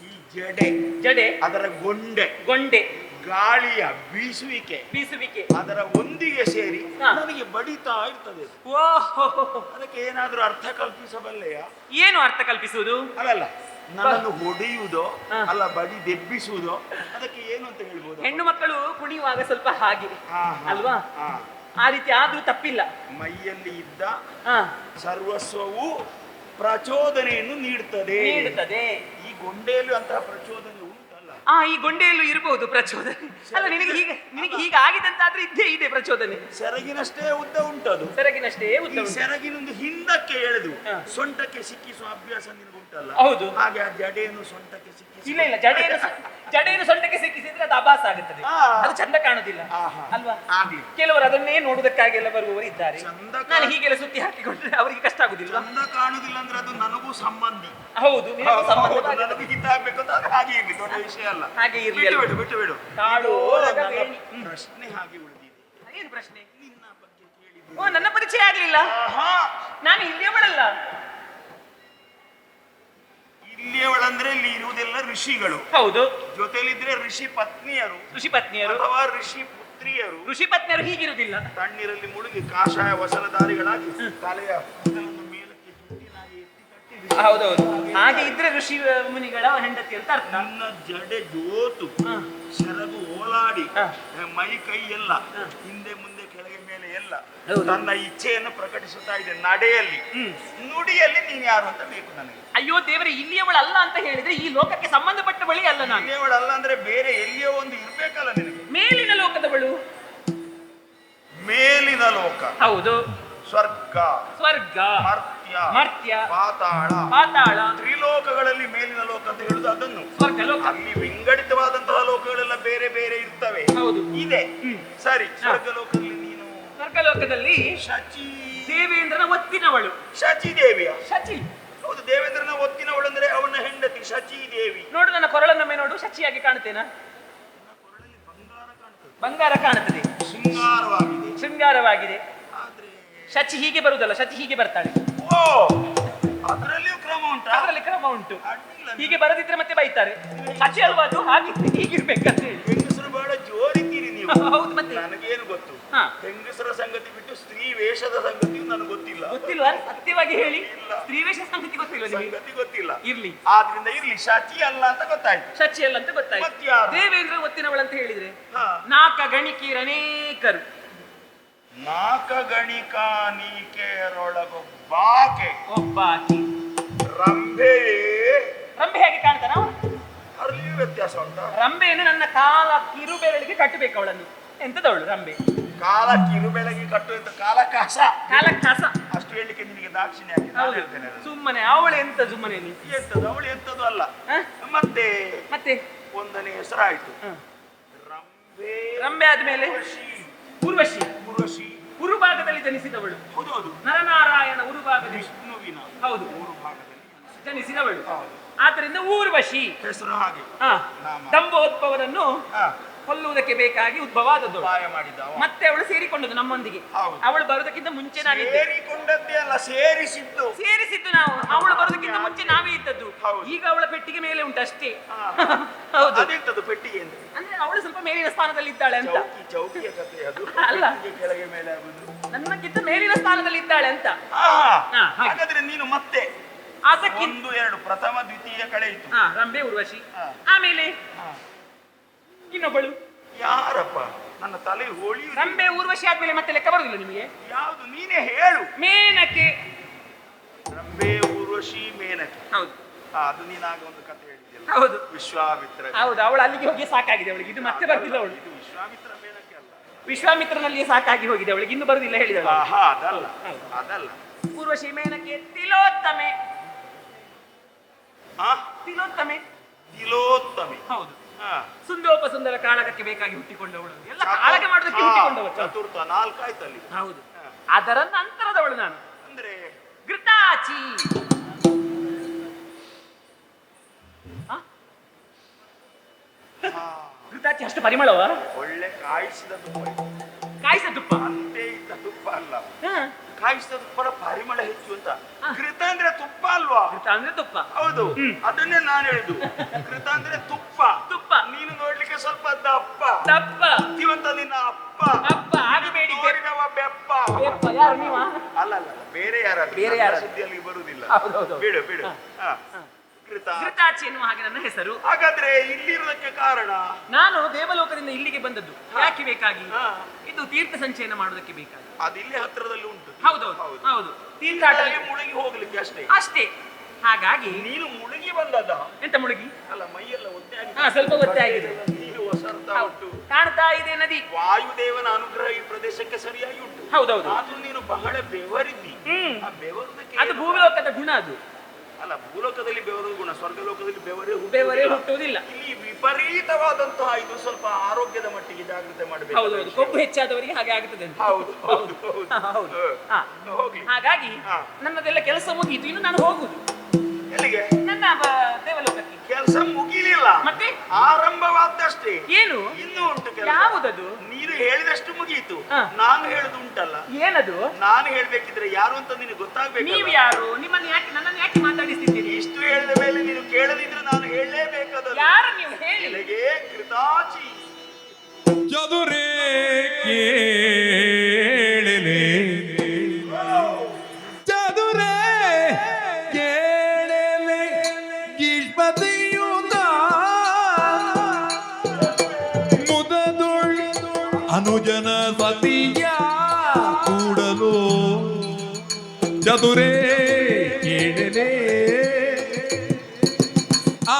[SPEAKER 4] ಈ ಜಡೆ,
[SPEAKER 5] ಜಡೆ,
[SPEAKER 4] ಅದರ
[SPEAKER 5] ಗೊಂಡೆ,
[SPEAKER 4] ಗಾಳಿಯ ಬೀಸುವಿಕೆ
[SPEAKER 5] ಬೀಸುವಿಕೆ
[SPEAKER 4] ಅದರ ಒಂದಿಗೆ ಸೇರಿ
[SPEAKER 5] ಹಾ.
[SPEAKER 4] ನನಗೆ ಬಡಿತಾ ಇರ್ತದೆ.
[SPEAKER 5] ಓಹೋ,
[SPEAKER 4] ಅದಕ್ಕೆ ಏನಾದ್ರೂ ಅರ್ಥ ಕಲ್ಪಿಸಬಲ್ಲೆಯಾ?
[SPEAKER 5] ಏನು ಅರ್ಥ ಕಲ್ಪಿಸುವುದು?
[SPEAKER 4] ಅಲ್ಲಲ್ಲ, ನನ್ನನ್ನು ಹೊಡೆಯುವುದೋ
[SPEAKER 5] ಹಾ.
[SPEAKER 4] ಅಲ್ಲ ಬಡಿ ದೆಬ್ಬಿಸುವುದೋ, ಅದಕ್ಕೆ ಏನು ಅಂತ ಹೇಳ್ಬೋದು?
[SPEAKER 5] ಹೆಣ್ಣು ಮಕ್ಕಳು ಕುಣಿಯುವಾಗ ಸ್ವಲ್ಪ ಹಾಗೆ
[SPEAKER 4] ಹಾ, ಹಾ,
[SPEAKER 5] ಅಲ್ವಾ?
[SPEAKER 4] ಹಾ.
[SPEAKER 5] ಆ ರೀತಿ ಆದ್ರೂ ತಪ್ಪಿಲ್ಲ.
[SPEAKER 4] ಮೈಯಲ್ಲಿ ಇದ್ದ
[SPEAKER 5] ಹಾ,
[SPEAKER 4] ಸರ್ವಸ್ವವು ಪ್ರಚೋದನೆಯನ್ನು ನೀಡುತ್ತದೆ.
[SPEAKER 5] ನೀಡುತ್ತದೆ.
[SPEAKER 4] ಈ ಗೊಂಡೆಯಲ್ಲಿ ಅಂತಹ ಪ್ರಚೋದನೆ ಉಂಟಲ್ಲ?
[SPEAKER 5] ಈ ಗೊಂಡೆಯಲ್ಲೂ ಇರಬಹುದು ಪ್ರಚೋದನೆ. ಅಲ್ಲ ನಿನಗೆ ಹೀಗೆ ಆಗಿದೆ ಅಂತಾದ್ರೆ ಇದ್ದೇ ಇದೆ ಪ್ರಚೋದನೆ.
[SPEAKER 4] ಸೆರಗಿನಷ್ಟೇ ಉದ್ದ ಉಂಟದು.
[SPEAKER 5] ಸೆರಗಿನಷ್ಟೇ ಉದ್ದ ಉಂಟು.
[SPEAKER 4] ಸೆರಗಿನೊಂದು ಹಿಂದಕ್ಕೆ ಎಳೆದು ಸೊಂಟಕ್ಕೆ ಸಿಕ್ಕಿಸುವ ಅಭ್ಯಾಸ ನಿನ್ಗುಂಟಲ್ಲ.
[SPEAKER 5] ಹೌದು.
[SPEAKER 4] ಹಾಗೆ ಆ ಜಡೆಯನ್ನು ಸೊಂಟಕ್ಕೆ ಸಿಕ್ಕಿಸಿ.
[SPEAKER 5] ಇಲ್ಲ ಜಡೆಯನ್ನು ಸೊಂಟಕ್ಕೆ ಸಿಕ್ಕಿಸಿದ್ರೆ ಅದು ಆಭಾಸ ಆಗುತ್ತದೆ, ಅದು ಚಂದ ಕಾಣುದಿಲ್ಲ ಅಲ್ವಾ? ಕೆಲವರು ಅದನ್ನೇ ನೋಡುವುದಕ್ಕಾಗೆಲ್ಲ ಬರುವವರು ಇದ್ದಾರೆ. ನಾನು ಹೀಗೆಲ್ಲ ಸುತ್ತಿ ಹಾಕಿಕೊಂಡ್ರೆ ಅವರಿಗೆ ಕಷ್ಟ ಆಗುದಿಲ್ಲ.
[SPEAKER 4] ಚಂದ ಕಾಣುದಿಲ್ಲ ಅಂದ್ರೆ ಅದು ನನಗೂ ಸಂಬಂಧಿ.
[SPEAKER 5] ಹೌದು, ನಿನಗೂ ಸಂಬಂಧ.
[SPEAKER 4] ನನಗೆ ಹಿತಾಗಬೇಕು ಅಂತ ಅದು ಹಾಗೆ ಇರ್ಲಿ, ದೊಡ್ಡ ವಿಷಯ ಅಲ್ಲ.
[SPEAKER 5] ಹಾಗೆ ಇರ್ಲಿ.
[SPEAKER 4] ಬಿಟ್ಟು
[SPEAKER 5] ಕಾಡು
[SPEAKER 4] ಪ್ರಶ್ನೆ ಹಾಗೆ ಉಳಿದಿದೆ.
[SPEAKER 5] ಏನು ಪ್ರಶ್ನೆ?
[SPEAKER 4] ನಿನ್ನ ಬಗ್ಗೆ ಕೇಳಿದ್ದು.
[SPEAKER 5] ಓ, ನನ್ನ ಪರಿಚಯ ಆಗ್ಲಿಲ್ಲ. ನಾನು ಇಲ್ಲಿಯವಳಲ್ಲ.
[SPEAKER 4] ಇಲ್ಲಿಯವಳಂದ್ರೆ ಇಲ್ಲಿ ಇರುವುದೆಲ್ಲ ಋಷಿಗಳು.
[SPEAKER 5] ಹೌದು.
[SPEAKER 4] ಜೊತೆಲಿದ್ರೆ ಋಷಿ ಪತ್ನಿಯರು ಅಥವಾ ಋಷಿ ಪುತ್ರಿಯರು.
[SPEAKER 5] ಋಷಿ ಪತ್ನಿಯರು ಹೀಗಿರುವುದಿಲ್ಲ.
[SPEAKER 4] ತಣ್ಣೀರಲ್ಲಿ ಮುಳುಗಿ ಕಾಷಾಯ ವಸನಧಾರಿಗಳಾಗಿ ತಲೆಯ ಕೂದಲನ್ನು ಮೇಲಕ್ಕೆ ಜುಟ್ಟಿನಾಗಿ ಎತ್ತಿ ಕಟ್ಟಿ.
[SPEAKER 5] ಹೌದೌದು, ಹಾಗೆ ಇದ್ರೆ ಋಷಿ ಮುನಿಗಳ ಹೆಂಡತಿ ಅಂತ ಅರ್ಥ.
[SPEAKER 4] ನನ್ನ ಜಡೆ ಜೋತು, ಸೆರಗು ಓಲಾಡಿ, ಮೈ ಕೈ ಎಲ್ಲ ಹಿಂದೆ ಮುಂದೆ ಕೆಳಗೆ ಮೇಲೆ ಎಲ್ಲ ತನ್ನ ಇಚ್ಛೆಯನ್ನು ಪ್ರಕಟಿಸುತ್ತಾ ಇದೆ. ನಡೆಯಲ್ಲಿ ನುಡಿಯಲ್ಲಿ ನೀನು ಯಾರು ಅಂತ ಬೇಕು ನನಗೆ.
[SPEAKER 5] ಅಯ್ಯೋ ದೇವರೇ, ಇಲ್ಲಿಯವಳಲ್ಲ ಅಂತ ಹೇಳಿದ್ರೆ ಈ ಲೋಕಕ್ಕೆ ಸಂಬಂಧಪಟ್ಟವಳಿ ಅಲ್ಲ ನಾನು.
[SPEAKER 4] ಇಲ್ಲಿಯವಳಲ್ಲ ಅಂದ್ರೆ ಬೇರೆ ಎಲ್ಲಿಯೋ ಒಂದು ಇರ್ಬೇಕಲ್ಲ ನಿನಗೆ.
[SPEAKER 5] ಮೇಲಿನ ಲೋಕದವಳು.
[SPEAKER 4] ಮೇಲಿನ ಲೋಕ.
[SPEAKER 5] ಹೌದು.
[SPEAKER 4] ಸ್ವರ್ಗ,
[SPEAKER 5] ಮರ್ತ್ಯ,
[SPEAKER 4] ಪಾತಾಳ, ತ್ರಿಲೋಕಗಳಲ್ಲಿ ಮೇಲಿನ ಲೋಕ ಅಂತ ಹೇಳುದು ಅದನ್ನು. ಅಲ್ಲಿ ವಿಂಗಡಿತವಾದಂತಹ ಲೋಕಗಳೆಲ್ಲ ಬೇರೆ ಬೇರೆ ಇರ್ತವೆ.
[SPEAKER 5] ಹೌದು,
[SPEAKER 4] ಇದೆ. ಸರಿ, ಸ್ವರ್ಗಲೋಕದಲ್ಲಿ ನೀನು?
[SPEAKER 5] ಸ್ವರ್ಗಲೋಕದಲ್ಲಿ
[SPEAKER 4] ಶಚಿ
[SPEAKER 5] ದೇವೇಂದ್ರನ ಒತ್ತಿನವಳು.
[SPEAKER 4] ಶಚಿ ದೇವಿಯ?
[SPEAKER 5] ಶಚಿ.
[SPEAKER 4] ಹೌದು, ದೇವೇಂದ್ರನ ಒತ್ತಿನವಳು ಅಂದ್ರೆ ಅವನ ಹೆಂಡತಿ ಶಚಿ ದೇವಿ.
[SPEAKER 5] ನೋಡು, ನನ್ನ ಕೊರಳನ್ನೊಮ್ಮೆ ನೋಡು, ಶಚಿಯಾಗಿ ಕಾಣುತ್ತೇನಾ? ಬಂಗಾರ ಕಾಣುತ್ತದೆ, ಶೃಂಗಾರವಾಗಿದೆ. ಶಚಿ ಹೀಗೆ ಬರುದಲ್ಲ, ಶಚಿ ಹೀಗೆ ಬರ್ತಾಳೆ.
[SPEAKER 4] ಓ, ಅದರಲ್ಲಿಯೂ ಕ್ರಮ ಉಂಟು.
[SPEAKER 5] ಅದರಲ್ಲಿ ಕ್ರಮ ಉಂಟು. ಹೀಗೆ ಬರದಿದ್ರೆ ಮತ್ತೆ ಬೈತಾರೆ. ಶಚಿ ಅಲ್ವಾ ಅದು, ಹಾಗೆ ಹೀಗಿರ್ಬೇಕಂತ ಹೇಳಿ.
[SPEAKER 4] ಹೆಂಗಸರು ಬಹಳ ಜೋರಿದ್ದೀರಿ ನೀವು.
[SPEAKER 5] ಹೌದು, ಮತ್ತೆ
[SPEAKER 4] ನನಗೇನು ಗೊತ್ತು, ಹೆಂಗಸರ ಸಂಗತಿ ಬಿಟ್ಟು ಸ್ತ್ರೀ ವೇಷದ ಸಂಗತಿಯು ನನಗೆ ಗೊತ್ತಿಲ್ಲ.
[SPEAKER 5] ಗೊತ್ತಿಲ್ವಾ? ಸತ್ಯವಾಗಿ ಹೇಳಿ, ಸ್ತ್ರೀ ವೇಷ ಸಂಗತಿ ಗೊತ್ತಿಲ್ಲ ನಿಮಗೆ?
[SPEAKER 4] ಸಂಗತಿ ಗೊತ್ತಿಲ್ಲ.
[SPEAKER 5] ಇರ್ಲಿ,
[SPEAKER 4] ಆದ್ರಿಂದ ಇರ್ಲಿ. ಶಚಿ ಅಲ್ಲ ಅಂತ ಗೊತ್ತಾಯ್ತು.
[SPEAKER 5] ಶಚಿ ಅಲ್ಲ ಅಂತ ಗೊತ್ತಾಯ್ತು. ದೇವೇಂದ್ರ ಒತ್ತಿನವಳಂತ ಹೇಳಿದ್ರೆ ನಾಕ ಗಣಿಕೀರನೇಕರು.
[SPEAKER 4] ನಾಕ ಗಣಿಕಾನಿಕೆಯರೊಳಗೊಬ್ಬಾಕೆ.
[SPEAKER 5] ಒಬ್ಬಾಕಿ
[SPEAKER 4] ರಂಭೆ.
[SPEAKER 5] ರಂಭೆ ಹೇಗೆ ಕಾಣ್ತಾನ?
[SPEAKER 4] ಅಲ್ಲಿಯೂ ವ್ಯತ್ಯಾಸ ಉಂಟಾ?
[SPEAKER 5] ರಂಭೆಯನ್ನು ನನ್ನ ಕಾಲ ಕಿರುಬೆರಳಿಗೆ ಕಟ್ಟಬೇಕು ಅವಳನ್ನು. ಎಂತದವಳು ರಂಭೆ?
[SPEAKER 4] ಕಾಲ ಕಿರುಬೆಳಗಿ ಕಟ್ಟುವಂತ ಕಾಲಕಾಸ. ಅಷ್ಟು ಹೇಳಲಿಕ್ಕೆ ನಿನಗೆ ದಾಕ್ಷಿಣ್ಯ ಆಗಿದೆ.
[SPEAKER 5] ಸುಮ್ಮನೆ ಅವಳು ಎಂತ? ಸುಮ್ಮನೆ
[SPEAKER 4] ಎಂತದ್ದು ಅವಳು ಎಂತದ್ದು ಅಲ್ಲ. ಮತ್ತೆ ಒಂದನೇ ಹೆಸರಾಯ್ತು ರಂಭೆ.
[SPEAKER 5] ರಂಭೆ ಆದ್ಮೇಲೆ ಉರ್ವಶಿ. ಉರುಭಾಗದಲ್ಲಿ ಜನಿಸಿದವಳು.
[SPEAKER 4] ಹೌದು,
[SPEAKER 5] ನರನಾರಾಯಣ ಉರುಭಾಗದಲ್ಲಿ
[SPEAKER 4] ವಿಷ್ಣುವಿನ.
[SPEAKER 5] ಹೌದು, ಜನಿಸಿದವಳು. ಆದ್ದರಿಂದ ಊರ್ವಶಿ
[SPEAKER 4] ಹೆಸರು ಹಾಗೆ.
[SPEAKER 5] ದಂಭೋದ್ಭವನನ್ನು ಕೊಲ್ಲುವುದಕ್ಕೆ ಬೇಕಾಗಿ ಉದ್ಭವ ಆದದ್ದು. ಮತ್ತೆ ಅವಳು ಸೇರಿಕೊಂಡದ್ದು ನಮ್ಮೊಂದಿಗೆ. ಅವಳು ಬರುವುದಕ್ಕಿಂತ ಮುಂಚೆ ನಾವಿದ್ದೆ.
[SPEAKER 4] ಸೇರಿಕೊಂಡದ್ದೇ ಅಲ್ಲ, ಸೇರಿಸಿದ್ದು
[SPEAKER 5] ನಾವು. ಅವಳು ಬರುವುದಕ್ಕಿಂತ ಮುಂಚೆ ನಾವೇ ಇದ್ದದ್ದು. ಈಗ ಅವಳ ಪೆಟ್ಟಿಗೆ ಮೇಲೆ ಉಂಟು ಅಷ್ಟೇ. ಹೌದು.
[SPEAKER 4] ಅದೆಂತದ್ದು ಪೆಟ್ಟಿಗೆ ಅಂದ್ರೆ
[SPEAKER 5] ಅವಳು ಸ್ವಲ್ಪ ಮೇಲಿನ ಸ್ಥಾನದಲ್ಲಿ ಇದ್ದಾಳೆ ಅಂತ.
[SPEAKER 4] ಚೌಕಿಯ ಕಥೆ ಅದು.
[SPEAKER 5] ಅಲ್ಲ,
[SPEAKER 4] ಕೆಳಗೆ ಮೇಲೆ ಆಗುದು.
[SPEAKER 5] ನನ್ನಕ್ಕಿಂತ ಮೇಲಿನ ಸ್ಥಾನದಲ್ಲಿ ಇದ್ದಾಳೆ ಅಂತ.
[SPEAKER 4] ಹಾಗಾದ್ರೆ ನೀನು ಮತ್ತೆ
[SPEAKER 5] ಅದಕ್ಕೆ
[SPEAKER 4] 1, 2 ಪ್ರಥಮ ದ್ವಿತೀಯ ಕಳೆಯಿತು.
[SPEAKER 5] ರಂಭೆ ಉರ್ವಶಿ. ಆಮೇಲೆ ಇನ್ನೊಬ್ಬಳು
[SPEAKER 4] ಯಾರಪ್ಪ? ನನ್ನ ತಲೆ ಹೋಳಿ.
[SPEAKER 5] ರಂಭೆ ಊರ್ವಶಿ ಆದ್ಮೇಲೆ ಮತ್ತೆ ಲೆಕ್ಕ ಬರುದಿಲ್ಲ ನಿಮಗೆ?
[SPEAKER 4] ಯಾವುದು? ನೀನೇ ಹೇಳು.
[SPEAKER 5] ಮೇನಕೆ.
[SPEAKER 4] ರಂಭೆ, ಊರ್ವಶಿ, ಮೇನಕೆ.
[SPEAKER 5] ಹೌದು,
[SPEAKER 4] ಅದು ನೀನಾಗ ಒಂದು ಕಥೆ ಹೇಳಿದ್ಯಲ್ಲ.
[SPEAKER 5] ಹೌದು,
[SPEAKER 4] ವಿಶ್ವಾಮಿತ್ರ.
[SPEAKER 5] ಹೌದು, ಅವಳು ಅಲ್ಲಿಗೆ ಹೋಗಿ ಸಾಕಾಗಿದೆ ಅವಳಿಗೆ. ಇದು ಮತ್ತೆ ಬರ್ತಿಲ್ಲ ಅವಳು.
[SPEAKER 4] ಇದು ವಿಶ್ವಾಮಿತ್ರ ಮೇನಕೆ ಅಲ್ಲ,
[SPEAKER 5] ವಿಶ್ವಾಮಿತ್ರನಲ್ಲಿಯೇ ಸಾಕಾಗಿ ಹೋಗಿದೆ ಅವಳಿಗೆ. ಇನ್ನು ಬರುದಿಲ್ಲ ಹೇಳಿದಳು.
[SPEAKER 4] ಅದಲ್ಲ.
[SPEAKER 5] ಊರ್ವಶಿ, ಮೇನಕೆ, ತಿಲೋತ್ತಮೆ.
[SPEAKER 4] ತಿಲೋತ್ತಮೆ.
[SPEAKER 5] ಹೌದು, ಸುಂದೋಪಸುಂದರ ಕಾಳಗಕ್ಕೆ ಬೇಕಾಗಿ ಹುಟ್ಟಿಕೊಂಡವಳು. ಎಲ್ಲ ಕಾಳಗ ಮಾಡೋದಕ್ಕೆ ಹುಟ್ಟಿಕೊಂಡವಳು.
[SPEAKER 4] ಚತುರ್ಥ 4 ಆಯ್ತಲ್ಲಿ.
[SPEAKER 5] ಹೌದು, ಅದರ ನಂತರದವಳು ನಾನು.
[SPEAKER 4] ಅಂದ್ರೆ
[SPEAKER 5] ಘೃತಾಚಿ. ಘೃತಾಚಿ ಅಷ್ಟು ಪರಿಮಳವ?
[SPEAKER 4] ಒಳ್ಳೆ ಕಾಯಿಸಿದ ತುಪ್ಪ.
[SPEAKER 5] ಕಾಯಿಸಿದ ತುಪ್ಪ
[SPEAKER 4] ಅಂತೆ ಇದ್ದ ತುಪ್ಪ ಅಲ್ಲ, ಕಾಯಿಸಿದ ತುಪ್ಪದ ಪರಿಮಳ ಹೆಚ್ಚು ಅಂತ. ಘೃತ ಅಂದ್ರೆ ತುಪ್ಪ ಅಲ್ವಾ?
[SPEAKER 5] ಘೃತ ಅಂದ್ರೆ ತುಪ್ಪ.
[SPEAKER 4] ಹೌದು, ಅದನ್ನೇ ನಾನು ಹೇಳಿದ್ದು. ಘೃತ ಅಂದ್ರೆ ತುಪ್ಪ. ನೀನು ನೋಡ್ಲಿಕ್ಕೆ ಸ್ವಲ್ಪ ದಪ್ಪ. ಬುದ್ಧಿವಂತ ನಿನ್ನ ಅಪ್ಪ.
[SPEAKER 5] ಆಗಬೇಡಿ
[SPEAKER 4] ಬೆಪ್ಪ.
[SPEAKER 5] ಯಾರು ನೀವ?
[SPEAKER 4] ಅಲ್ಲ, ಬೇರೆ ಯಾರು ಸುದ್ದಿಯಲ್ಲಿ ಬರುವುದಿಲ್ಲ. ಬಿಡು.
[SPEAKER 5] ಘೃತಾಚಿ ಎನ್ನುವ ಹಾಗೆ ನನ್ನ ಹೆಸರು.
[SPEAKER 4] ಹಾಗಾದ್ರೆ ಇಲ್ಲಿರುವುದಕ್ಕೆ ಕಾರಣ?
[SPEAKER 5] ನಾನು ದೇವಲೋಕದಿಂದ ಇಲ್ಲಿಗೆ ಬಂದದ್ದು. ಯಾಕೆ ಬೇಕಾಗಿ? ಇದು ತೀರ್ಥ ಸಂಚಯನ ಮಾಡುವುದಕ್ಕೆ ಬೇಕಾಗಿ.
[SPEAKER 4] ಅದು ಇಲ್ಲಿ ಹತ್ತಿರದಲ್ಲಿ ಉಂಟು.
[SPEAKER 5] ಹೌದು, ತೀರ್ಥಾಟ
[SPEAKER 4] ಮುಳುಗಿ ಹೋಗ್ಲಿಕ್ಕೆ ಅಷ್ಟೇ.
[SPEAKER 5] ಹಾಗಾಗಿ
[SPEAKER 4] ನೀನು ಮುಳುಗಿ ಬಂದದ.
[SPEAKER 5] ಎಂತ ಮುಳುಗಿ?
[SPEAKER 4] ಅಲ್ಲ, ಮೈಯೆಲ್ಲ ಒತ್ತೆ ಆಗಿದೆ.
[SPEAKER 5] ಹಾ, ಸ್ವಲ್ಪ ಒತ್ತೆ ಆಗಿದೆ.
[SPEAKER 4] ನೀರು ಹೊಸರ್ತಾ ಉಂಟು.
[SPEAKER 5] ಕಾಣ್ತಾ ಇದೆ ನದಿ.
[SPEAKER 4] ವಾಯುದೇವನ ಅನುಗ್ರಹ ಈ ಪ್ರದೇಶಕ್ಕೆ ಸರಿಯಾಗಿ ಉಂಟು.
[SPEAKER 5] ಹೌದೌದು.
[SPEAKER 4] ಆದ್ರೂ ನೀನು ಬಹಳ ಬೆವರಿದ್ದಿ. ಆ ಬೆವರುದಕ್ಕೆ
[SPEAKER 5] ಅದು ಭೂಲೋಕದ ಗುಣ ಅದು.
[SPEAKER 4] ಅಲ್ಲ, ಭೂಲೋಕದಲ್ಲಿ ಬೆವರು ಗುಣ, ಸ್ವರ್ಗಲೋಕದಲ್ಲಿ
[SPEAKER 5] ಬೆವರೇ
[SPEAKER 4] ಬೆವರೇ
[SPEAKER 5] ಹುಟ್ಟುವುದಿಲ್ಲ.
[SPEAKER 4] ಇಲ್ಲಿ ವಿಪರೀತವಾದಂತಹ ಇದು ಸ್ವಲ್ಪ ಆರೋಗ್ಯದ ಮಟ್ಟಿಗೆ ಜಾಗ್ರತೆ ಮಾಡಬೇಕು.
[SPEAKER 5] ಹೌದೌದು, ಕೊಬ್ಬು ಹೆಚ್ಚಾದವರಿಗೆ ಹಾಗೆ ಆಗುತ್ತದೆ ಅಂತ.
[SPEAKER 4] ಹೌದು ಹೌದು ಹೌದು.
[SPEAKER 5] ಹಾ.
[SPEAKER 4] ಹೋಗ್ಲಿ.
[SPEAKER 5] ಹಾಗಾಗಿ
[SPEAKER 4] ಹಾ.
[SPEAKER 5] ನನ್ನದೆಲ್ಲ ಕೆಲಸ ಮುಗೀತು, ಇನ್ನು ನಾನು ಹೋಗುದು
[SPEAKER 4] ಎಲ್ಲಿಗೆ?
[SPEAKER 5] ನನ್ನ ದೇವಲೋಕಕ್ಕೆ.
[SPEAKER 4] ಕೆಲಸ ಮುಗಿಲಿಲ್ಲ,
[SPEAKER 5] ಮತ್ತೆ
[SPEAKER 4] ಆರಂಭವಾದಷ್ಟೇ.
[SPEAKER 5] ಏನು?
[SPEAKER 4] ಇನ್ನೂ ಉಂಟು ಕೆಲಸ.
[SPEAKER 5] ಯಾವುದದು?
[SPEAKER 4] ನೀನು ಹೇಳಿದಷ್ಟು ಮುಗೀತು.
[SPEAKER 5] ಹಾ.
[SPEAKER 4] ನಾನು ಹೇಳುದು ಉಂಟಲ್ಲ,
[SPEAKER 5] ಏನದು?
[SPEAKER 4] ನಾನು ಹೇಳ್ಬೇಕಿದ್ರೆ ಯಾರು ಅಂತ ನಿನಗೆ ಗೊತ್ತಾಗ್ಬೇಕು.
[SPEAKER 5] ನೀವು ಯಾರು? ನಿಮ್ಮನ್ನು ಯಾಕೆ, ನನ್ನನ್ನು ಯಾಕೆ ಮಾತಾಡಿಸಿದ್ದೀರಿ?
[SPEAKER 4] ಇಷ್ಟು ಹೇಳಿದ ಮೇಲೆ ನೀನು ಕೇಳದಿದ್ರೆ ನಾನು ಹೇಳಲೇಬೇಕಾದ.
[SPEAKER 5] ಯಾರು ನೀವು? ಹೇಳಿ.
[SPEAKER 4] ನಿನಗೆ ಕೃತಾಚಿ
[SPEAKER 6] ಚದುರೇ ಕೇಳಲೆ, ಚದುರೇ ಕೇಳಲೆ, ಗೀಷ್ಪತಿಯುತ ಮುದದುಳ್ ಅನುಜನ ಸತಿಯ ಕೂಡಲು. ಚದುರೇ ಕೇಳಲೆ, ಆ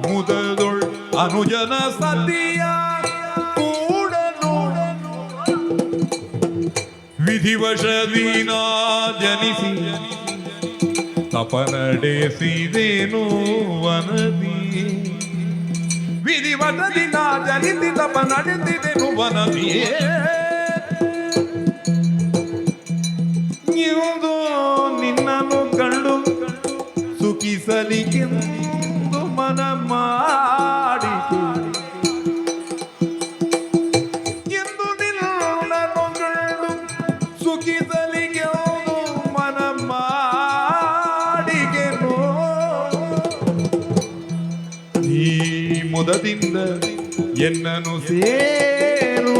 [SPEAKER 6] ಮುದದೊಳ್ ಅನುಜನ ಸತಿಯ ಕೂಡನು ವಿಧಿವಶದೀನ ಜನಿಸಿ ತಪನಡೆಸಿದೇನು ವನದಿ. ವಿಧಿವಶದೀನ ಜನಿಸಿ ತಪನಡೆಸಿದೇನು ವನದಿಯೇ. ಇಂದು ನಿನ್ನನ್ನು ಕಂಡು ಸುಖಿಸಲಿಕ್ಕೆಂದು ಮನ ಮಾಡಿತು. ಎಂದು ನಿನ್ನನ್ನು ಕಂಡು ಸುಖಿಸಲಿಕ್ಕೆಂದು ಮನ ಮಾಡಿಗೆನು. ಈ ಮುದದಿಂದ ಎನ್ನನು ಸೇರು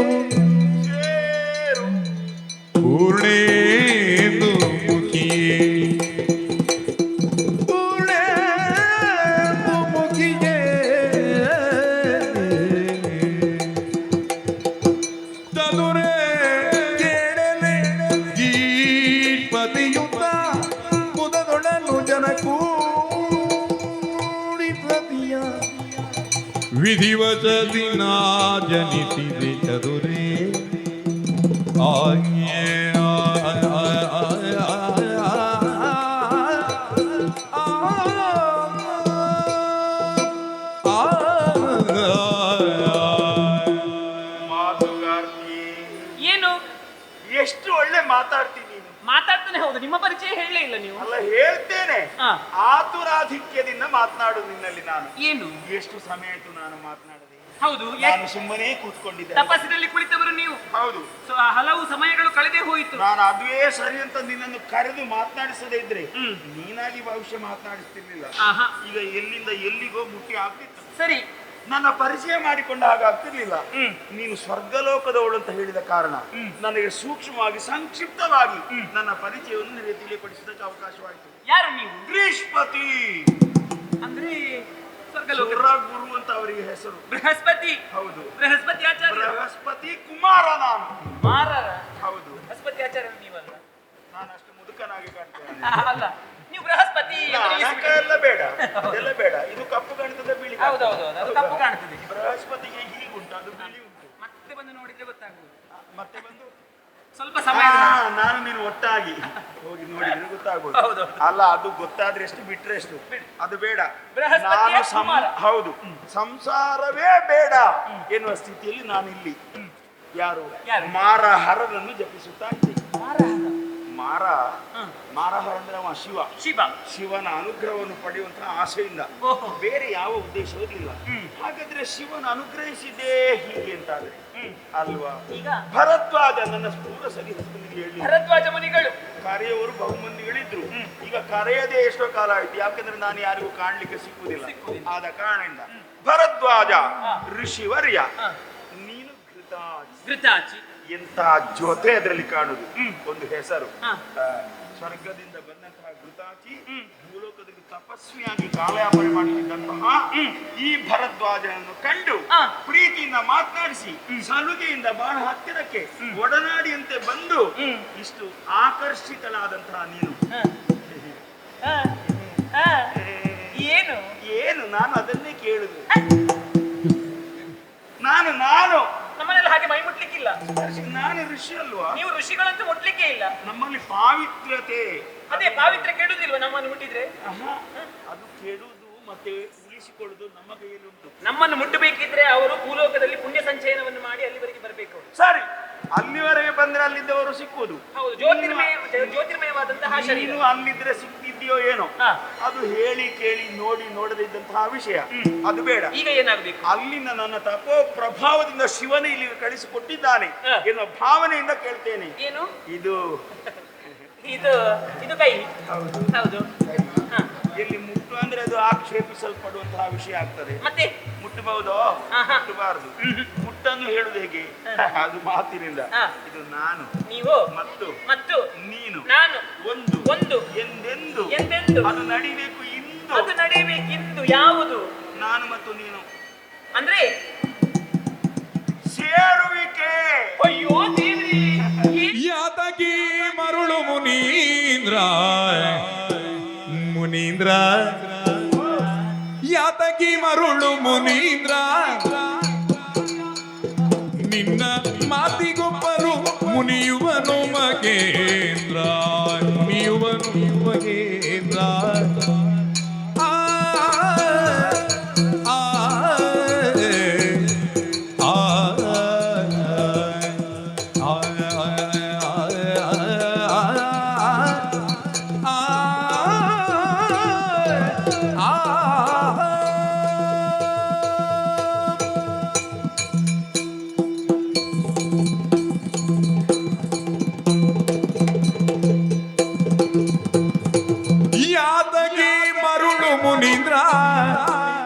[SPEAKER 6] ಪೂರ್ಣೇಂದು ಮುಖಿಯೇ. ವಿಧಿವಶದಿನ ಜನಿಸಿದೆ ಚದುರೇ.
[SPEAKER 4] ಮಾತುಗಾರ್ತಿ,
[SPEAKER 5] ಏನು?
[SPEAKER 4] ಎಷ್ಟು ಒಳ್ಳೆ ಮಾತಾಡ್ತೀನಿ.
[SPEAKER 5] ಮಾತಾಡ್ತಾನೆ. ಹೌದು, ನಿಮ್ಮ ಪರಿಚಯ ಹೇಳಲೇ ಇಲ್ಲ ನೀವು.
[SPEAKER 4] ಅಲ್ಲ, ಹೇಳ್ತೇನೆ.
[SPEAKER 5] ಹಾ.
[SPEAKER 4] ಆತುರಾಧಿಕ್ಯದಿಂದ ಮಾತನಾಡು ನಿನ್ನಲ್ಲಿ ನಾನು.
[SPEAKER 5] ಏನು?
[SPEAKER 4] ಎಷ್ಟು ಸಮಯ ಆಯ್ತು ನಾನು ಮಾತನಾಡದೆ.
[SPEAKER 5] ಹೌದು,
[SPEAKER 4] ನಾನು ಸುಮ್ಮನೆ ಕೂತ್ಕೊಂಡಿದ್ದೆ.
[SPEAKER 5] ತಪಸ್ಸಿನಲ್ಲಿ ಕುಳಿತವರು ನೀವು.
[SPEAKER 4] ಹೌದು.
[SPEAKER 5] ಹಲವು ಸಮಯಗಳು ಕಳೆದೇ ಹೋಯಿತು.
[SPEAKER 4] ನಾನು ಅದುವೇ ಸರಿ ಅಂತ ನಿನ್ನನ್ನು ಕರೆದು ಮಾತನಾಡಿಸದೇ ಇದ್ರೆ ನೀನಾಗಿ ಭವಿಷ್ಯ ಮಾತನಾಡಿಸ್ತಿರ್ಲಿಲ್ಲ.
[SPEAKER 5] ಆಹಾ.
[SPEAKER 4] ಈಗ ಎಲ್ಲಿಂದ ಎಲ್ಲಿಗೋ ಮುಟ್ಟಿ ಆಗ್ತಿತ್ತು.
[SPEAKER 5] ಸರಿ.
[SPEAKER 4] ನನ್ನ ಪರಿಚಯ ಮಾಡಿಕೊಂಡ ಹಾಗಾಗ್ತಿರ್ಲಿಲ್ಲ. ನೀನು ಸ್ವರ್ಗಲೋಕದವಳು ಅಂತ ಹೇಳಿದ ಕಾರಣ ನನಗೆ ಸೂಕ್ಷ್ಮವಾಗಿ ಸಂಕ್ಷಿಪ್ತವಾಗಿ ನನ್ನ ಪರಿಚಯವನ್ನು ನಿನಗೆ ತಿಳಿಪಡಿಸೋದಕ್ಕೆ ಅವಕಾಶವಾಯಿತು.
[SPEAKER 5] ಯಾರು ನೀವು?
[SPEAKER 4] ಬೃಹಸ್ಪತಿ
[SPEAKER 5] ಅಂದ್ರೆ ಸ್ವರ್ಗಲೋಕ
[SPEAKER 4] ಗುರು ಅಂತ ಅವರಿಗೆ ಹೆಸರು.
[SPEAKER 5] ಬೃಹಸ್ಪತಿ.
[SPEAKER 4] ಹೌದು,
[SPEAKER 5] ಬೃಹಸ್ಪತಿ ಆಚಾರ್ಯ.
[SPEAKER 4] ಬೃಹಸ್ಪತಿ ಕುಮಾರ ನಾನು.
[SPEAKER 5] ಮಾರರ.
[SPEAKER 4] ಹೌದು,
[SPEAKER 5] ಬೃಹಸ್ಪತಿ ಆಚಾರ್ಯ ನೀವಲ್ಲ.
[SPEAKER 4] ನಾನು ಅಷ್ಟು ಮುದುಕನಾಗಿ ಕಾಣ್ತೇನೆ.
[SPEAKER 5] ಅಲ್ಲ, ನೀವು ಬೃಹಸ್ಪತಿ.
[SPEAKER 4] ಎಲ್ಲ ಬೇಡ, ಅದೆಲ್ಲ ಬೇಡ. ಇದು ಕಪ್ಪು ಕಾಣ್ತದೆ, ಬಿಳಿ.
[SPEAKER 5] ಹೌದೌದು, ಅದು ಕಪ್ಪು ಕಾಣ್ತದೆ.
[SPEAKER 4] ಬೃಹಸ್ಪತಿಗೆ ಹೀಗುಂಟು, ಅದು ಬಿಳಿ ಉಂಟು.
[SPEAKER 5] ಮತ್ತೆ ಬಂದು ನೋಡಿದ್ರೆ ಗೊತ್ತಾಗುವುದು.
[SPEAKER 4] ಮತ್ತೆ ಬಂದು
[SPEAKER 5] ಸ್ವಲ್ಪ ಸಮಯ
[SPEAKER 4] ನಾನು ನೀನು ಒಟ್ಟಾಗಿ ಹೋಗಿ ನೋಡಿದ್ರೆ ಗೊತ್ತಾಗ್ಬೋದು. ಅಲ್ಲ, ಅದು ಗೊತ್ತಾದ್ರೆ ಎಷ್ಟು ಬಿಟ್ರೆ ಎಷ್ಟು, ಅದು ಬೇಡ. ನಾನು ಹೌದು, ಸಂಸಾರವೇ ಬೇಡ ಎನ್ನುವ ಸ್ಥಿತಿಯಲ್ಲಿ ನಾನಿಲ್ಲಿ. ಯಾರು? ಮಾರ ಹರನನ್ನು ಜಪಿಸುತ್ತಾ ಇದ್ದೇನೆ. ಮಾರಹರ ಅಂದ್ರೆ ಅವ ಶಿವನ ಅನುಗ್ರಹವನ್ನು ಪಡೆಯುವಂತಹ ಆಸೆಯಿಂದ, ಬೇರೆ ಯಾವ ಉದ್ದೇಶವೂ ಇಲ್ಲ. ಹಾಗಾದ್ರೆ ಶಿವನ ಅನುಗ್ರಹಿಸಿದ್ದೇ ಹೀಗೆ ಅಂತಾದ್ರೆ ಅಲ್ವಾ?
[SPEAKER 5] ಈಗ
[SPEAKER 4] ಭರದ್ವಾಜ ನನ್ನ ಪೂರ ಸರಿ ಹೇಳಿ.
[SPEAKER 5] ಭರದ್ವಾಜ ಮುನಿಗಳು
[SPEAKER 4] ಕರೆಯವರು ಬಹುಮಂದಿಗಳಿದ್ರು. ಈಗ ಕರೆಯದೆ ಎಷ್ಟೋ ಕಾಲ ಆಯ್ತು, ಯಾಕಂದ್ರೆ ನಾನು ಯಾರಿಗೂ ಕಾಣ್ಲಿಕ್ಕೆ ಸಿಕ್ಕುದಿಲ್ಲ. ಆದ ಕಾರಣದಿಂದ ಭರದ್ವಾಜ ಋಷಿವರ್ಯ, ನೀನು
[SPEAKER 5] ಘೃತಾಚಿ.
[SPEAKER 4] ಎಂತ ಜೊತೆ ಅದರಲ್ಲಿ ಕಾಣುದು. ಒಂದು ಹೆಸರು, ಸ್ವರ್ಗದಿಂದ ಬಂದಂತಹ ಘೃತಾಚಿ, ಭೂಲೋಕದಲ್ಲಿ ತಪಸ್ವಿಯಾಗಿ ಕಾಲಯಾಪನೆ ಮಾಡುತ್ತಿದ್ದಂತಹ ಈ ಭರದ್ವಾಜನನ್ನು ಕಂಡು ಪ್ರೀತಿಯಿಂದ ಮಾತನಾಡಿಸಿ ಸಲುಗೆಯಿಂದ ಬಹಳ ಹತ್ತಿರಕ್ಕೆ ಒಡನಾಡಿಯಂತೆ ಬಂದು ಇಷ್ಟು ಆಕರ್ಷಿತಳಾದಂತಹ ನೀನು
[SPEAKER 5] ಏನು
[SPEAKER 4] ಏನು ನಾನು ಅದನ್ನೇ ಕೇಳುದು. ನಾನು
[SPEAKER 5] ನಮ್ಮನೆಲ್ಲ ಹಾಗೆ ಮೈ ಮುಟ್ಲಿಕ್ಕಿಲ್ಲ.
[SPEAKER 4] ನಾನು ಋಷಿ ಅಲ್ವಾ?
[SPEAKER 5] ನೀವು ಋಷಿಗಳಂತೂ ಮುಟ್ಲಿಕ್ಕೆ ಇಲ್ಲ.
[SPEAKER 4] ನಮ್ಮಲ್ಲಿ ಪಾವಿತ್ರ್ಯತೆ,
[SPEAKER 5] ಅದೇ ಪಾವಿತ್ರ್ಯ ಕೆಡುದಿಲ್ವ ನಮ್ಮನ್ನು ಮುಟ್ಟಿದ್ರೆ?
[SPEAKER 4] ಅದು ಕೆಡುವುದು ಮತ್ತೆ ಉಳಿಸಿಕೊಳ್ಳುವುದು ನಮ್ಮ ಕೈಯಲ್ಲಿ ಉಂಟು.
[SPEAKER 5] ನಮ್ಮನ್ನು ಮುಟ್ಟಬೇಕಿದ್ರೆ ಅವರು ಭೂಲೋಕದಲ್ಲಿ ಪುಣ್ಯ ಸಂಚಯನವನ್ನು ಮಾಡಿ ಅಲ್ಲಿವರೆಗೆ ಬರಬೇಕು.
[SPEAKER 4] ಸರಿ, ಅಲ್ಲಿವರೆಗೆ ಬಂದ್ರೆ ಅಲ್ಲಿದ್ದವರು ಸಿಕ್ಕುವುದು.
[SPEAKER 5] ಹೌದು, ಜ್ಯೋತಿರ್ಮಯವಾದಂತಹ ಶರೀರ.
[SPEAKER 4] ನೀನು ಅಲ್ಲಿದ್ರೆ ಸಿಕ್ತಿದ್ಯೋ ಏನೋ, ಅದು ಹೇಳಿ ಕೇಳಿ ನೋಡಿ ನೋಡದೇ ಇದ್ದಂತಹ ವಿಷಯ, ಅದು ಬೇಡ.
[SPEAKER 5] ಈಗ ಏನಾಗಬೇಕು?
[SPEAKER 4] ಅಲ್ಲಿಂದ ನನ್ನ ತಪೋ ಪ್ರಭಾವದಿಂದ ಶಿವನೇ ಇಲ್ಲಿ ಕಳಿಸಿಕೊಟ್ಟಿದ್ದಾನೆ ಎನ್ನುವ ಭಾವನೆಯಿಂದ ಕೇಳ್ತೇನೆ.
[SPEAKER 5] ಏನು
[SPEAKER 4] ಇದು
[SPEAKER 5] ಇದು ಇದು ಕೈ.
[SPEAKER 4] ಹೌದು
[SPEAKER 5] ಹೌದು.
[SPEAKER 4] ಎಲ್ಲಿ ಮುಟ್ಟು ಅಂದ್ರೆ ಅದು ಆಕ್ಷೇಪಿಸಲ್ಪಡುವಂತಹ ವಿಷಯ ಆಗ್ತದೆ.
[SPEAKER 5] ಮತ್ತೆ
[SPEAKER 4] ಮುಟ್ಟಬಹುದೋ? ಮುಟ್ಟಬಾರದು. ಮುಟ್ಟನ್ನು ಹೇಳುದು ಹೇಗೆ? ಅದು ಮಾತಿನಿಂದ. ಇದು ನಾನು,
[SPEAKER 5] ನೀವು,
[SPEAKER 4] ಮತ್ತು ನೀನು,
[SPEAKER 5] ನಾನು,
[SPEAKER 4] ಒಂದು ಎಂದೆಂದು ಅದು ನಡಿಬೇಕು.
[SPEAKER 5] ಅದು ನಡಿಬೇಕಿಂದು. ಯಾವುದು?
[SPEAKER 4] ನಾನು ಮತ್ತು ನೀನು
[SPEAKER 5] ಅಂದ್ರೆ
[SPEAKER 4] ಸೇರುವಿಕೆ.
[SPEAKER 5] ಅಯ್ಯೋ ದೇವ್ರಿ,
[SPEAKER 6] ಯಾತಕಿ ಮರುಳು ಮುನೀಂದ್ರ ಯಾತಕಿ ಮರುಳು ಮುನೀಂದ್ರ, ನಿನ್ನ ಮಾತಿಗೊಬ್ಬರು ಮುನಿಯುವನು ಮಗೇಂದ್ರ, ಮುನಿಯುವನು ಮಗೇಂದ್ರ. ಆ ಆ ಯಾತಗಿ ಮರುಳು ಮುನೀಂದ್ರ,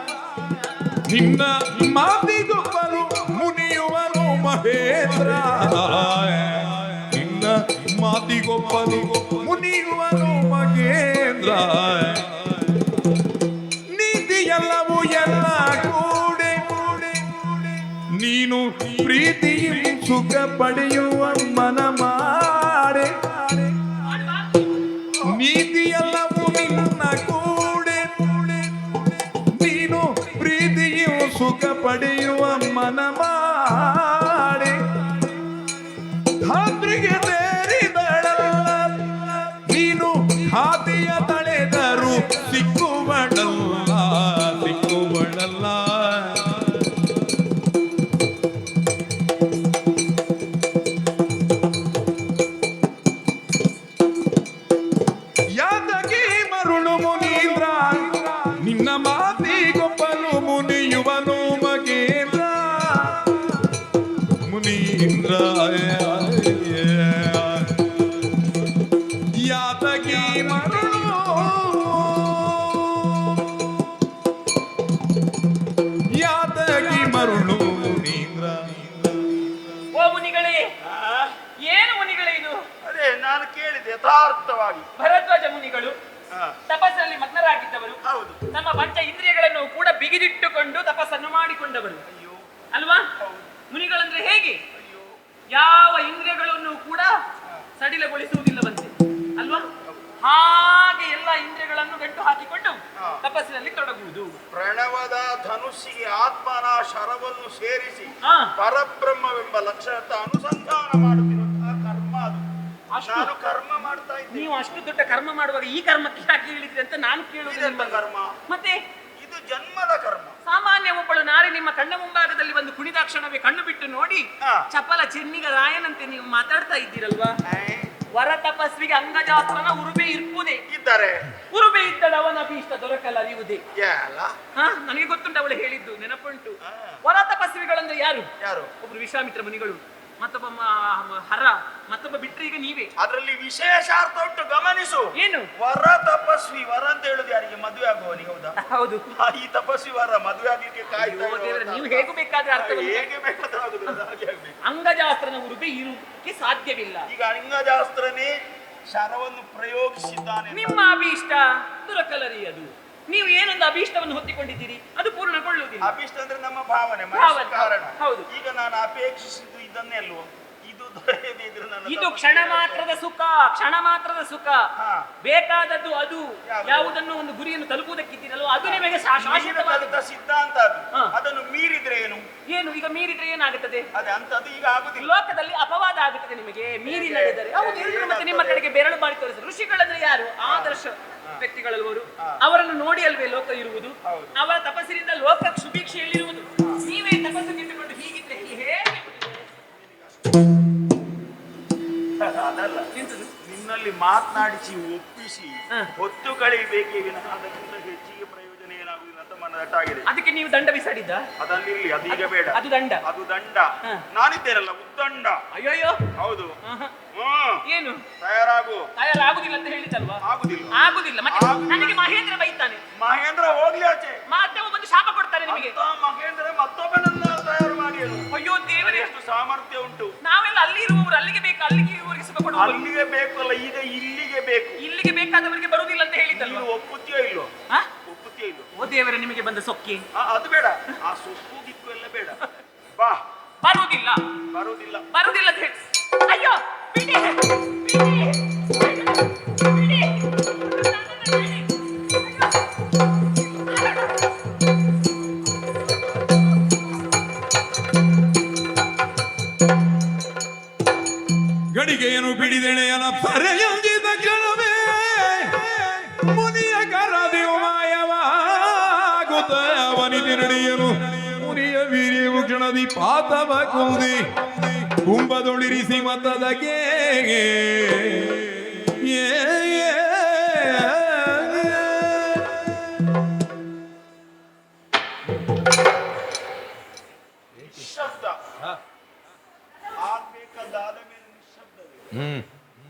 [SPEAKER 6] ನಿನ್ನ ಮಾತಿಗೊಬ್ಬರು ಮುನಿಯುವನು ಮಹೇಂದ್ರ, ನಿನ್ನ ಮಾತಿಗೊಬ್ಬರು ಮುನಿಯುವನು ಮಹೇಂದ್ರ. ನೀತಿಯೆಲ್ಲವೂ ಎಲ್ಲ ಕೂಡೆ ನೀನು ಪ್ರೀತಿಯು ಸುಖ ಪಡೆಯುವ ಮನ ಮಾಡೆ. ನೀತಿಯೆಲ್ಲವೂ ನಿನ್ನ ಕೂಡೆ ನೀನು ಪ್ರೀತಿಯು ಸುಖ ಪಡೆಯುವ ಮನ ಮಾಡೆ. ಧಾತ್ರಿಗೆ ಸೇರಿದಳಲ್ಲ ನೀನು, ಹಾದಿಯ ತಳೆದರು ಸಿಕ್ಕುವಳಲ್ಲ, ಸಿಕ್ಕುವಳಲ್ಲ. ಯಾತಗಿ ಮರುಳು ಮುನೀಂದ್ರ, ನಿನ್ನ ಮಾತಿಗೊಬ್ಬನು ಮುನಿಯುವನು ಮಗೇಂದ್ರ, ಮುನೀಂದ್ರ. ಯಾತಗಿ ಮರುಳು, ಯಾತಗಿ ಮರುಳು ಮುನೀಂದ್ರ.
[SPEAKER 5] ಓ ಮುನಿಗಳೇ, ಏನು ಮುನಿಗಳೇ ಇದು?
[SPEAKER 4] ಅದೇ ನಾನು ಕೇಳಿದೆ ಯಥಾರ್ಥವಾಗಿ.
[SPEAKER 5] ಭರದ್ವಾಜ ಮುನಿಗಳು ತಪಸ್ಸಲ್ಲಿ ಮಗ್ನರಾಗಿದ್ದವರು.
[SPEAKER 4] ಹೌದು.
[SPEAKER 5] ನಮ್ಮ ಪಂಚ ಇಂದ್ರಿಯಗಳನ್ನು ಕೂಡ ಬಿಗಿದಿಟ್ಟುಕೊಂಡು ತಪಸ್ಸನ್ನು ಮಾಡಿಕೊಂಡವರು ಅಲ್ವಾ? ಮುನಿಗಳಂದ್ರೆ ಹೇಗೆ? ಯಾವ ಇಂದ್ರಿಯಗಳನ್ನು ಕೂಡ ಸಡಿಲಗೊಳಿಸುವುದಿಲ್ಲವಂತೆ ಅಲ್ವಾ? ಹಾಗೆ ಎಲ್ಲ ಇಂದ್ರಿಯಗಳನ್ನು ಗಂಟು ಹಾಕಿಕೊಂಡು ತಪಸ್ಸಿನಲ್ಲಿ ತೊಡಗುವುದು.
[SPEAKER 4] ಪ್ರಣವದ ಧನುಸ್ಸಿಗೆ ಆತ್ಮನ ಶರವನ್ನು ಸೇರಿಸಿ
[SPEAKER 5] ಹಾ.
[SPEAKER 4] ಪರಬ್ರಹ್ಮವೆಂಬ ಲಕ್ಷಣದ ಅನುಸಂಧಾನ ಮಾಡುತ್ತಿರುವಂತಹ ಕರ್ಮ ಅದು. ನಾನು ಕರ್ಮ ಮಾಡ್ತಾ ಇದ್ದೀನಿ.
[SPEAKER 5] ನೀವು ಅಷ್ಟು ದೊಡ್ಡ ಕರ್ಮ ಮಾಡುವಾಗ ಈ ಕರ್ಮಕ್ಕೆ ಯಾಕೆ ಹೇಳಿದ್ರಿ ಅಂತ ನಾನು ಕೇಳುವುದು.
[SPEAKER 4] ಇದೆಂತ ಕರ್ಮ?
[SPEAKER 5] ಮತ್ತೆ
[SPEAKER 4] ಇದು ಜನ್ಮದ ಕರ್ಮ.
[SPEAKER 5] ಸಾಮಾನ್ಯ ಒಬ್ಬಳು ನಾರಿ ನಿಮ್ಮ ಕಣ್ಣ ಮುಂಭಾಗದಲ್ಲಿ ಒಂದು ಕುಣಿದಾಕ್ಷಣವೇ ಕಣ್ಣು ಬಿಟ್ಟು ನೋಡಿ ಚಪಲ ಚೆನ್ನಿಗ ರಾಯನಂತೆ ನೀವು ಮಾತಾಡ್ತಾ ಇದ್ದೀರಲ್ವಾ? ವರ ತಪಸ್ವಿಗೆ ಅಂಗಜಾಸ್ತ್ರನ ಉರುಬೆ ಇರ್ಪುದೇ.
[SPEAKER 4] ಇದ್ದಾರೆ
[SPEAKER 5] ಉರುಬೆ ಇದ್ದಳು ಅವನ ಅಭೀಷ್ಟ ದೊರಕಲರಿಯುವುದೇ.
[SPEAKER 4] ಯಾಲ
[SPEAKER 5] ನನಗೆ ಗೊತ್ತುಂಟು, ಅವಳು ಹೇಳಿದ್ದು ನೆನಪುಂಟು. ವರ ತಪಸ್ವಿಗಳಂದ್ರೆ ಯಾರು? ಒಬ್ರು ವಿಶ್ವಾಮಿತ್ರ ಮುನಿಗಳು, ಮತ್ತೊಬ್ಬ ಹರ, ಮತ್ತೊಬ್ಬ ಬಿಟ್ರೆ ಈಗ ನೀವೇ.
[SPEAKER 4] ಅದರಲ್ಲಿ ವಿಶೇಷ ಅರ್ಥ ಉಂಟು, ಗಮನಿಸು.
[SPEAKER 5] ಏನು?
[SPEAKER 4] ವರ ತಪಸ್ವಿ. ವರ ಅಂತ ಹೇಳುದು ಯಾರಿಗೆ? ಮದುವೆ ಆಗುವವನಿಗೆ. ಹೌದಾ?
[SPEAKER 5] ಹೌದು.
[SPEAKER 4] ಈ ತಪಸ್ವಿ ವರ ಮದುವೆ ಆಗ್ಲಿಕ್ಕೆ ಕಾಯ್ತಾ ಇರುವಂತ.
[SPEAKER 5] ನೀವು ಹೇಗೂ ಬೇಕಾದ್ರೆ ಅರ್ಥ
[SPEAKER 4] ಹೇಗೆ ಬೇಕಾದ್ರೆ ಆಗುದಿಲ್ಲ, ಹಾಗೆ ಆಗ್ಬೇಕು.
[SPEAKER 5] ಅಂಗಜಾಸ್ತ್ರನ ಉರುಬೆ ಇರುವುದಕ್ಕೆ ಸಾಧ್ಯವಿಲ್ಲ.
[SPEAKER 4] ಈಗ ಅಂಗಜಾಸ್ತ್ರನೇ ಶರವನ್ನು ಪ್ರಯೋಗಿಸಿದ್ದಾನೆ.
[SPEAKER 5] ನಿಮ್ಮ ಅಭೀಷ್ಟ ದೊರಕಲರಿಯದು. ನೀವು ಏನೊಂದು ಅಭೀಷ್ಟವನ್ನು ಹೊತ್ತಿಕೊಂಡಿದ್ದೀರಿ ಅದು ಪೂರ್ಣಗೊಳ್ಳುವುದಿಲ್ಲ.
[SPEAKER 4] ಅಭೀಷ್ಟ ಅಂದ್ರೆ ನಮ್ಮ ಭಾವನೆ, ಕಾರಣ.
[SPEAKER 5] ಹೌದು.
[SPEAKER 4] ಈಗ ನಾನು ಅಪೇಕ್ಷಿಸಿದ್ದು ಇದನ್ನೇ ಅಲ್ವೋ? ಇದು ದೊರೆಯದೇ ಇದ್ರೆ ನನ್ನ
[SPEAKER 5] ಇದು ಕ್ಷಣ ಮಾತ್ರದ ಸುಖ, ಕ್ಷಣ ಮಾತ್ರದ ಸುಖ. ಬೇಕಾದದ್ದು ಅದು. ಯಾವುದನ್ನು ಒಂದು ಗುರಿಯನ್ನು ತಲುಪುವುದಕ್ಕಿದ್ದೀರಲ್ವ ಅದು ನಿಮಗೆ ಶಾಶ್ವತವಾದ
[SPEAKER 4] ಸಿದ್ಧಾಂತ. ಅದನ್ನು ಮೀರಿದ್ರೆ ಏನು?
[SPEAKER 5] ಏನು ಈಗ ಮೀರಿದ್ರೆ ಏನಾಗುತ್ತದೆ?
[SPEAKER 4] ಅದೇ ಅಂತದ್ದು ಈಗ ಆಗುದಿಲ್ಲ.
[SPEAKER 5] ಲೋಕದಲ್ಲಿ ಅಪವಾದ ಆಗುತ್ತದೆ ನಿಮಗೆ ಮೀರಿ ನಡೆದರೆ. ಹೌದು, ಎಲ್ಲರೂ ಮತ್ತೆ ನಿಮ್ಮ ಕಡೆಗೆ ಬೆರಳು ಮಾಡಿ ತೋರಿಸಿದ್ರು. ಋಷಿಗಳಂದ್ರೆ ಯಾರು? ಆದರ್ಶ ವ್ಯಕ್ತಿಗಳಲ್ವರು. ಅವರನ್ನು ನೋಡಿ ಅಲ್ವೇ ಲೋಕ ಇರುವುದು. ಅವರ ತಪಸ್ಸಿನಿಂದ ಲೋಕ ಸುಭಿಕ್ಷೆಯಲ್ಲಿರುವುದು. ನೀವೇ ತಪಸ್ಸು ಕಿಟ್ಟುಕೊಂಡು ಹೀಗಿದ್ರೆ ಹೇಗೆ?
[SPEAKER 4] ಅದಲ್ಲ, ನಿನ್ನಲ್ಲಿ ಮಾತನಾಡಿಸಿ ಒಪ್ಪಿಸಿ ಹೊತ್ತು ಕಳೆಯಬೇಕೇ ವಿನಃ ಅದಕ್ಕಿಂತ ಹೆಚ್ಚಿಗೆ ಪ್ರಯೋಜನ ಏನಾಗುದಿಲ್ಲ ಅಂತ ಮನದಟ್ಟಾಗಿದೆ.
[SPEAKER 5] ಅದಕ್ಕೆ ನೀವು ದಂಡ ಬಿಸಾಡಿದ್ದ?
[SPEAKER 4] ಅದಲ್ಲಿರ್ಲಿ, ಅದೀಗ ಬೇಡ.
[SPEAKER 5] ಅದು ದಂಡ.
[SPEAKER 4] ಅದು ದಂಡ. ನಾನಿದ್ದೇನಲ್ಲ ಉದ್ದಂಡ.
[SPEAKER 5] ಅಯ್ಯೋಯ್ಯೋ.
[SPEAKER 4] ಹೌದು.
[SPEAKER 5] ಏನು
[SPEAKER 4] ತಯಾರಾಗುದಿಲ್ಲ
[SPEAKER 5] ಅಂತ ಹೇಳಿದಲ್ವಾ?
[SPEAKER 4] ಆಗುದಿಲ್ಲ.
[SPEAKER 5] ಮತ್ತೆ ನನಗೆ ಮಹೇಂದ್ರ ಬೈತಾನೆ.
[SPEAKER 4] ಮಹೇಂದ್ರ ಹೋಗ್ಲಿ ಆಚೆ.
[SPEAKER 5] ಮತ್ತೆ ಒಂದು ಶಾಪ ಕೊಡ್ತಾರೆ ನಿಮಗೆ.
[SPEAKER 4] ಮಹೇಂದ್ರ ಮತ್ತೊಬ್ಬನನ್ನ ತಯಾರು ಮಾಡಿ.
[SPEAKER 5] ಅಯ್ಯೋ ದೇವರೇ,
[SPEAKER 4] ಎಷ್ಟು ಸಾಮರ್ಥ್ಯ ಉಂಟು.
[SPEAKER 5] ನಾವೆಲ್ಲ ಅಲ್ಲಿ ಇರುವವರು ಅಲ್ಲಿಗೆ ಬೇಕು, ಅಲ್ಲಿಗೆ ಇರುವವರಿಗೆ ಸುಖ ಕೊಡುವ.
[SPEAKER 4] ಅಲ್ಲಿಗೆ ಬೇಕಲ್ಲ, ಈಗ ಇಲ್ಲಿಗೆ ಬೇಕು.
[SPEAKER 5] ಇಲ್ಲಿಗೆ ಬೇಕಾದವರಿಗೆ ಬರುವುದಿಲ್ಲ ಅಂತ ಹೇಳಿದ್ದಲ್ವಾ?
[SPEAKER 4] ಒಪ್ಪುತ್ತೀಯೋ ಇಲ್ಲೋ? ಒಪ್ಪುತ್ತೀಯೋ ಇಲ್ಲೋ?
[SPEAKER 5] ಓ ದೇವರೇ, ನಿಮಗೆ ಬಂದ ಸೊಕ್ಕಿ
[SPEAKER 4] ಅದು ಬೇಡ. ಆ ಸೊಪ್ಪು ಗಿಕ್ಕು ಎಲ್ಲ ಬೇಡ. ಬಾ.
[SPEAKER 5] ಬರುವುದಿಲ್ಲ ಅಂತ ಹೇಳಿ. ಅಯ್ಯೋ ಬಿಡಿ,
[SPEAKER 6] ಗಡಿಗೆಯನ್ನು ಬಿಡಿದೆಳೆಯನ ಪರೆಯಂಜಿದ ಕ್ಷಣವೇ ಮುನಿಯ ಕರದಿಯು ಮಾಯವಾಗುತ್ತ ಅವನಿತಿ ನಡೆಯಲು ಮುನಿಯ ವೀರ್ಯವು ಕ್ಷಣದಿ ಪಾತವ ಕುಂದಿ ಕುಂಭದೊಳಿರಿಸಿ ಮತ್ತದಕ್ಕೆ
[SPEAKER 4] ನಿಶ್ಶಬ್ದ ಆಗ್ಬೇಕಾದ ಮೇಲೆ ನಿಶ್ಶಬ್ದವೇ.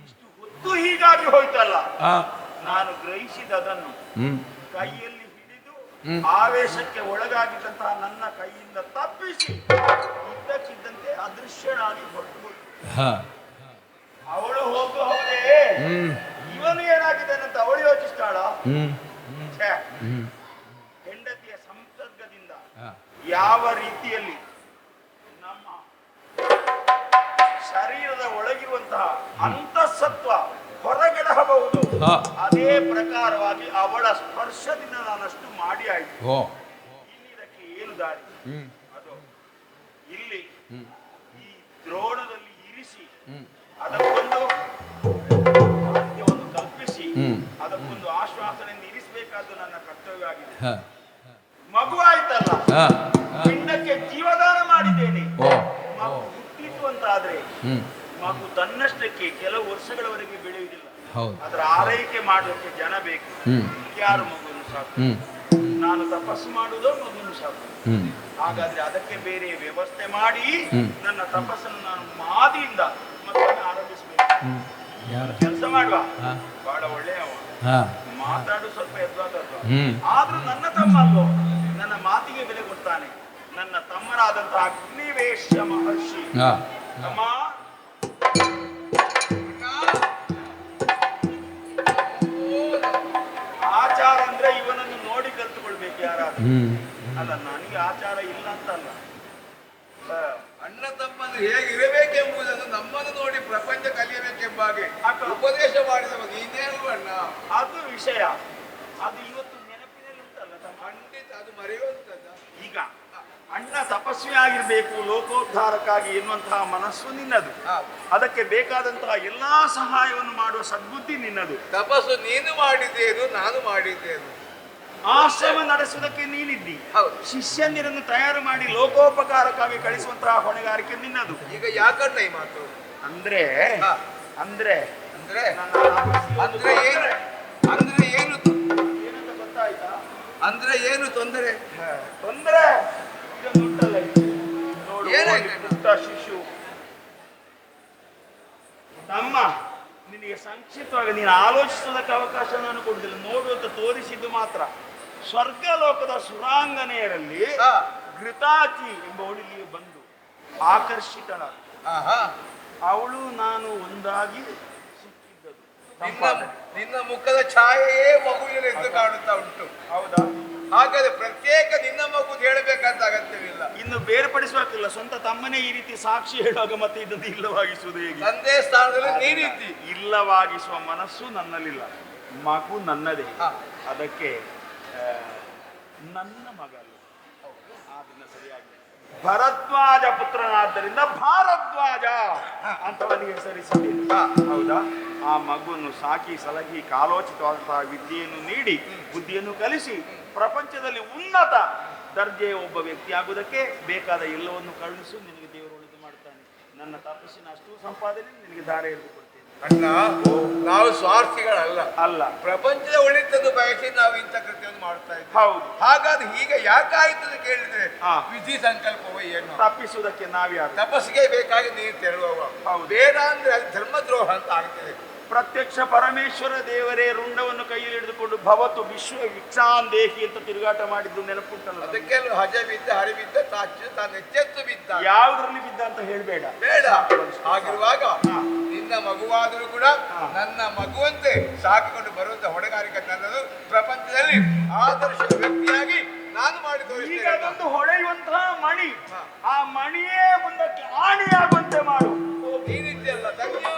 [SPEAKER 4] ಇಷ್ಟು ಹೊತ್ತು ಹೀಗಾಗಿ ಹೋಯ್ತಲ್ಲ. ನಾನು ಗ್ರಹಿಸಿದದನ್ನು ಕೈಯಲ್ಲಿ ಹಿಡಿದು ಆವೇಶಕ್ಕೆ ಒಳಗಾಗಿದ್ದಂತಹ ನನ್ನ ಕೈಯಿಂದ ತಪ್ಪಿಸಿ ಇದ್ದಕ್ಕಿದ್ದಂತೆ ಅದೃಶ್ಯನಾಗಿ ಹೊರಟು. ಅವಳು ಹೋಗಬಹುದೇ, ಇವನು ಏನಾಗಿದ್ದಾನಂತ ಅವಳು ಯೋಚಿಸ್ತಾಳ. ಹೆಂಡತಿಯ ಸಂಸರ್ಗದಿಂದ ಯಾವ ರೀತಿಯಲ್ಲಿ ನಮ್ಮ ಶರೀರದ ಒಳಗಿರುವಂತಹ ಅಂತಃಸತ್ವ ಹೊರಗಡಬಹುದು, ಅದೇ ಪ್ರಕಾರವಾಗಿ ಅವಳ ಸ್ಪರ್ಶದಿಂದ ನಾನಷ್ಟು ಮಾಡಿ ಆಯ್ತು. ಇನ್ನಿದಕ್ಕೆ ಏನು ದಾರಿ? ಅದು ಇಲ್ಲಿ ಈ ದ್ರೋಣದಲ್ಲಿ ಇರಿಸಿ ಅದಕ್ಕೊಂದು ಸಾಧ್ಯವನ್ನು ಕಲ್ಪಿಸಿ ಅದಕ್ಕೊಂದು ಆಶ್ವಾಸನೆಯಿಂದ ಇರಿಸಬೇಕಾದ್ದು ನನ್ನ ಕರ್ತವ್ಯ ಆಗಿದೆ. ಮಗು ಆಯ್ತಲ್ಲ, ಪಿಂಡಕ್ಕೆ ಜೀವದಾನ ಮಾಡಿದ್ದೇನೆ. ಮಗು ಹುಟ್ಟಿತು ಅಂತಾದ್ರೆ ಮಗು ತನ್ನಷ್ಟಕ್ಕೆ ಕೆಲವು ವರ್ಷಗಳವರೆಗೆ ಬೆಳೆಯುವುದಿಲ್ಲ. ಅದರ ಆರೈಕೆ ಮಾಡೋಕೆ ಜನ ಬೇಕು. ಯಾರು ಮಗುವನ್ನು ಸಾಕು? ನಾನು ತಪಸ್ಸು ಮಾಡುವುದೋ ಮಗುವನ್ನು ಸಾಕು? ಹಾಗಾದ್ರೆ ಅದಕ್ಕೆ ಬೇರೆ ವ್ಯವಸ್ಥೆ ಮಾಡಿ ನನ್ನ ತಪಸ್ಸನ್ನು ನಾನು ಮಾದಿಯಿಂದ ಮಕ್ಕಳನ್ನ ಆರಂಭಿಸಬೇಕು. ಕೆಲಸ ಮಾಡುವ ಬಹಳ ಒಳ್ಳೆಯವ, ಮಾತಾಡು ಸ್ವಲ್ಪ ಎದ್ವಾಗಲ್ವ, ಆದ್ರೂ ನನ್ನ ತಮ್ಮ ಅಲ್ವೋ, ನನ್ನ ಮಾತಿಗೆ ಬೆಲೆ ಕೊಡ್ತಾನೆ. ನನ್ನ ತಮ್ಮನಾದಂತಹ ಅಗ್ನಿವೇಶ ಮಹರ್ಷಿ ತಮ್ಮ ಆಚಾರ ಅಂದ್ರೆ ಇವನನ್ನು ನೋಡಿ ಕಲ್ತುಕೊಳ್ಬೇಕು ಯಾರಾದ್ರೂ. ಅಲ್ಲ, ನನಗೆ ಆಚಾರ ಇಲ್ಲ ಅಂತಲ್ಲ.
[SPEAKER 7] ಅಣ್ಣ ತಮ್ಮಂದ್ರೆ ಹೇಗಿರಬೇಕೆಂಬುದನ್ನು ನಮ್ಮನ್ನು ನೋಡಿ ಪ್ರಪಂಚ ಕಲಿಯಬೇಕೆಂಬ ಹಾಗೆ ಉಪದೇಶ ಮಾಡಿದವಾಗ ಇನ್ನೇನು ಅಣ್ಣ
[SPEAKER 4] ಅದು ವಿಷಯ. ಅದು ಇವತ್ತು ನೆನಪಿನಲ್ಲಿ ಉಂಟಲ್ಲ.
[SPEAKER 7] ಖಂಡಿತ ಅದು ಮರೆಯುವಂತದ್ದ.
[SPEAKER 4] ಈಗ ಅಣ್ಣ ತಪಸ್ವಿ ಆಗಿರ್ಬೇಕು ಲೋಕೋದ್ಧಾರಕ್ಕಾಗಿ ಎನ್ನುವಂತಹ ಮನಸ್ಸು ನಿನ್ನದು. ಅದಕ್ಕೆ ಬೇಕಾದಂತಹ ಎಲ್ಲಾ ಸಹಾಯವನ್ನು ಮಾಡುವ ಸದ್ಬುದ್ಧಿ ನಿನ್ನದು.
[SPEAKER 7] ತಪಸ್ಸು ನೀನು ಮಾಡಿದ್ದೇನು, ನಾನು ಮಾಡಿದ್ದೇನು.
[SPEAKER 4] ಆಶ್ರಮ ನಡೆಸುವುದಕ್ಕೆ ನೀನಿದ್ದಿ. ಶಿಷ್ಯಂದಿರನ್ನು ತಯಾರು ಮಾಡಿ ಲೋಕೋಪಕಾರಕ್ಕಾಗಿ ಕಳಿಸುವಂತಹ ಹೊಣೆಗಾರಿಕೆ ನಿನ್ನದು.
[SPEAKER 7] ಈಗ ಯಾಕಣ್ಣ ಈ ಮಾತು?
[SPEAKER 4] ಅಂದ್ರೆ
[SPEAKER 7] ಅಂದ್ರೆ
[SPEAKER 4] ನನ್ನ
[SPEAKER 7] ಅಂದ್ರೆ ಏನು ಅಂದ್ರೆ ಏನು
[SPEAKER 4] ಏನಂತ ಗೊತ್ತಾಯ್ತಾ?
[SPEAKER 7] ಅಂದ್ರೆ ಏನು ತೊಂದರೆ?
[SPEAKER 4] ತೊಂದರೆ ಇದೊಂದು ಉಂಟಲ್ಲ ಇದು. ನೋಡು,
[SPEAKER 7] ಏನಾಯ್ತು?
[SPEAKER 4] ಒಂದು ಪುಟ್ಟ ಶಿಶು. ತಮ್ಮ, ನಿನಗೆ ಸಂಕ್ಷಿಪ್ತವಾಗಿ ನೀನು ಆಲೋಚಿಸೋದಕ್ಕೆ ಅವಕಾಶ ನಾನು ಕೊಡುದಿಲ್ಲ. ನೋಡುವಂತ ತೋರಿಸಿದ್ದು ಮಾತ್ರ. ಸ್ವರ್ಗಲೋಕದ ಸುರಾಂಗನೆಯರಲ್ಲಿ
[SPEAKER 7] ಹಾ.
[SPEAKER 4] ಘೃತಾಚಿ ಎಂಬವಳಿಗೆ ಬಂದು ಆಕರ್ಷಿತಳ.
[SPEAKER 7] ಆಹಾ.
[SPEAKER 4] ಅವಳು ನಾನು ಒಂದಾಗಿ ಸಿಕ್ಕಿದ್ದದು.
[SPEAKER 7] ನಿನ್ನ ಮುಖದ ಛಾಯೆಯೇ ಮಗುವಿನ ಎದ್ದು ಕಾಣುತ್ತಾ ಉಂಟು.
[SPEAKER 4] ಹೌದಾ?
[SPEAKER 7] ಹಾಗಾದ್ರೆ ಪ್ರತ್ಯೇಕ ನಿನ್ನ ಮಗು ಹೇಳಬೇಕಂತ ಅಗತ್ಯವಿಲ್ಲ.
[SPEAKER 4] ಇನ್ನು ಬೇರ್ಪಡಿಸುವಾಗಿಲ್ಲ. ಸ್ವಂತ ತಮ್ಮನೇ ಈ ರೀತಿ ಸಾಕ್ಷಿ ಹೇಳುವಾಗ ಮತ್ತೆ ಇದನ್ನು ಇಲ್ಲವಾಗಿಸುವುದು ಹೇಗೆ?
[SPEAKER 7] ತಂದೆ ಸ್ಥಾನದಲ್ಲಿ ನೀನಿದ್ದಿ.
[SPEAKER 4] ಇಲ್ಲವಾಗಿಸುವ ಮನಸ್ಸು ನನ್ನಲ್ಲಿಲ್ಲ. ಮಗು ನನ್ನದೇ.
[SPEAKER 7] ಹಾ.
[SPEAKER 4] ಅದಕ್ಕೆ ನನ್ನ ಮಗ ಅಲ್ಲ. ಅದನ್ನ ಸರಿಯಾಗಿ ಭರದ್ವಾಜ ಪುತ್ರನಾದ್ದರಿಂದ ಭಾರದ್ವಾಜ ಅಂತವನಿಗೆ ಹೆಸರಿಸಿದ್ದೇನೆ. ಹೌದಾ? ಆ ಮಗುವನ್ನು ಸಾಕಿ ಸಲಹಿ ಕಾಲೋಚಿತವಾದಂತಹ ವಿದ್ಯೆಯನ್ನು ನೀಡಿ ಬುದ್ಧಿಯನ್ನು ಕಲಿಸಿ ಪ್ರಪಂಚದಲ್ಲಿ ಉನ್ನತ ದರ್ಜೆಯ ಒಬ್ಬ ವ್ಯಕ್ತಿ ಆಗುವುದಕ್ಕೆ ಬೇಕಾದ ಎಲ್ಲವನ್ನು ಕರುಣಿಸು. ನಿನಗೆ ದೇವರು ಒಳಿತು ಮಾಡ್ತಾನೆ. ನನ್ನ ತಪಸ್ಸಿನ ಅಷ್ಟು ಸಂಪಾದನೆ ನಿನಗೆ ದಾರಿ ಎಳೆದುಕೊಡ್ತೇನೆ.
[SPEAKER 7] ಅಣ್ಣ, ನಾವು ಸ್ವಾರ್ಥಿಗಳಲ್ಲ.
[SPEAKER 4] ಅಲ್ಲ,
[SPEAKER 7] ಪ್ರಪಂಚದ ಒಳಿತನ್ನು ಬಯಸಿ ನಾವು ಇಂಥ ಕೃತ್ಯವನ್ನು ಮಾಡ್ತಾ ಇದ್ದೀವಿ.
[SPEAKER 4] ಹೌದು.
[SPEAKER 7] ಹಾಗಾದ್ರೆ ಹೀಗೆ ಯಾಕಾಯ್ತು ಅಂತ ಕೇಳಿದ್ರೆ
[SPEAKER 4] ಹಾ.
[SPEAKER 7] ವಿಧಿ ಸಂಕಲ್ಪವೋ ಏನು?
[SPEAKER 4] ತಪ್ಪಿಸುವುದಕ್ಕೆ ನಾವ್ಯಾರು?
[SPEAKER 7] ತಪಸ್ಸಿಗೆ ಬೇಕಾಗಿ ನೀರು ತೆರಳುವ.
[SPEAKER 4] ಹೌದು.
[SPEAKER 7] ಬೇಡ ಅಂದ್ರೆ ಅದು ಧರ್ಮದ್ರೋಹ ಅಂತ ಆಗ್ತದೆ.
[SPEAKER 4] ಪ್ರತ್ಯಕ್ಷ ಪರಮೇಶ್ವರ ದೇವರೇ ರುಂಡವನ್ನು ಕೈಯಲ್ಲಿ ಹಿಡಿದುಕೊಂಡು ಭವತು ವಿಶ್ವ ವಿಕ್ಷಾಂದೇಹಿ ಅಂತ ತಿರುಗಾಟ ಮಾಡಿದ್ದು ನೆನಪುಂಟಲ್ಲ?
[SPEAKER 7] ಅದಕ್ಕೆಲ್ಲ ಹಜ ಬಿದ್ದ, ಹರಿಬಿದ್ದ, ತಾಚು ತಾನು ಎಚ್ಚೆತ್ತು ಬಿದ್ದ.
[SPEAKER 4] ಯಾವುದ್ರಲ್ಲಿ ಬಿದ್ದ ಅಂತ ಹೇಳ್ಬೇಡ.
[SPEAKER 7] ಬೇಡ. ಆಗಿರುವಾಗ ನಿನ್ನ ಮಗುವಾದರೂ ಕೂಡ ನನ್ನ ಮಗುವಂತೆ ಸಾಕಿಕೊಂಡು ಬರುವಂತ ಹೊಣೆಗಾರಿಕೆ ನನ್ನದು. ಪ್ರಪಂಚದಲ್ಲಿ ಆದರ್ಶ ವ್ಯಕ್ತಿಯಾಗಿ ನಾನು ಮಾಡಿ
[SPEAKER 4] ಈಗ
[SPEAKER 7] ತೋರಿಸ್ತೇನೆ.
[SPEAKER 4] ಅದೊಂದು ಹೊಳೆಯುವಂತಹ ಮಣಿ. ಆ ಮಣಿಯೇ ಮುಂದಕ್ಕೆ ಆಣಿಯಾಗುವಂತೆ ಮಾಡು.
[SPEAKER 7] ನೀನಿದ್ದೆಲ್ಲ ಧನ್ಯೋ.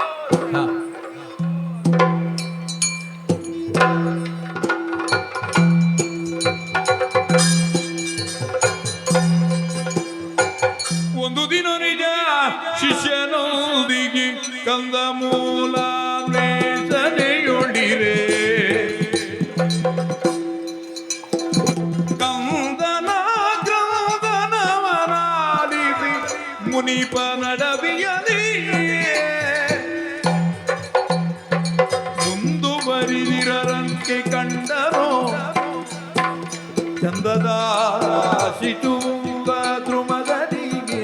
[SPEAKER 6] ಒಂದು ದಿನ ನಿಜ ಶಿಷ್ಯನೊಂದಿಗೆ ಕಂದ ಮೂಲ ನೇಸನೆಯೊಡಿರೆ ಕಂದನ ಗ್ರಂಥನವನಾಲಿಸಿ ಮುನಿಪ ನಡವಿಯಲಿ ಮುಂದುವರಿದಿರರಂತೆ ಕಂಡರೋ ಚಂದದ ಶಿಶುಂಗ ಧ್ರುಮದನಿಗೆ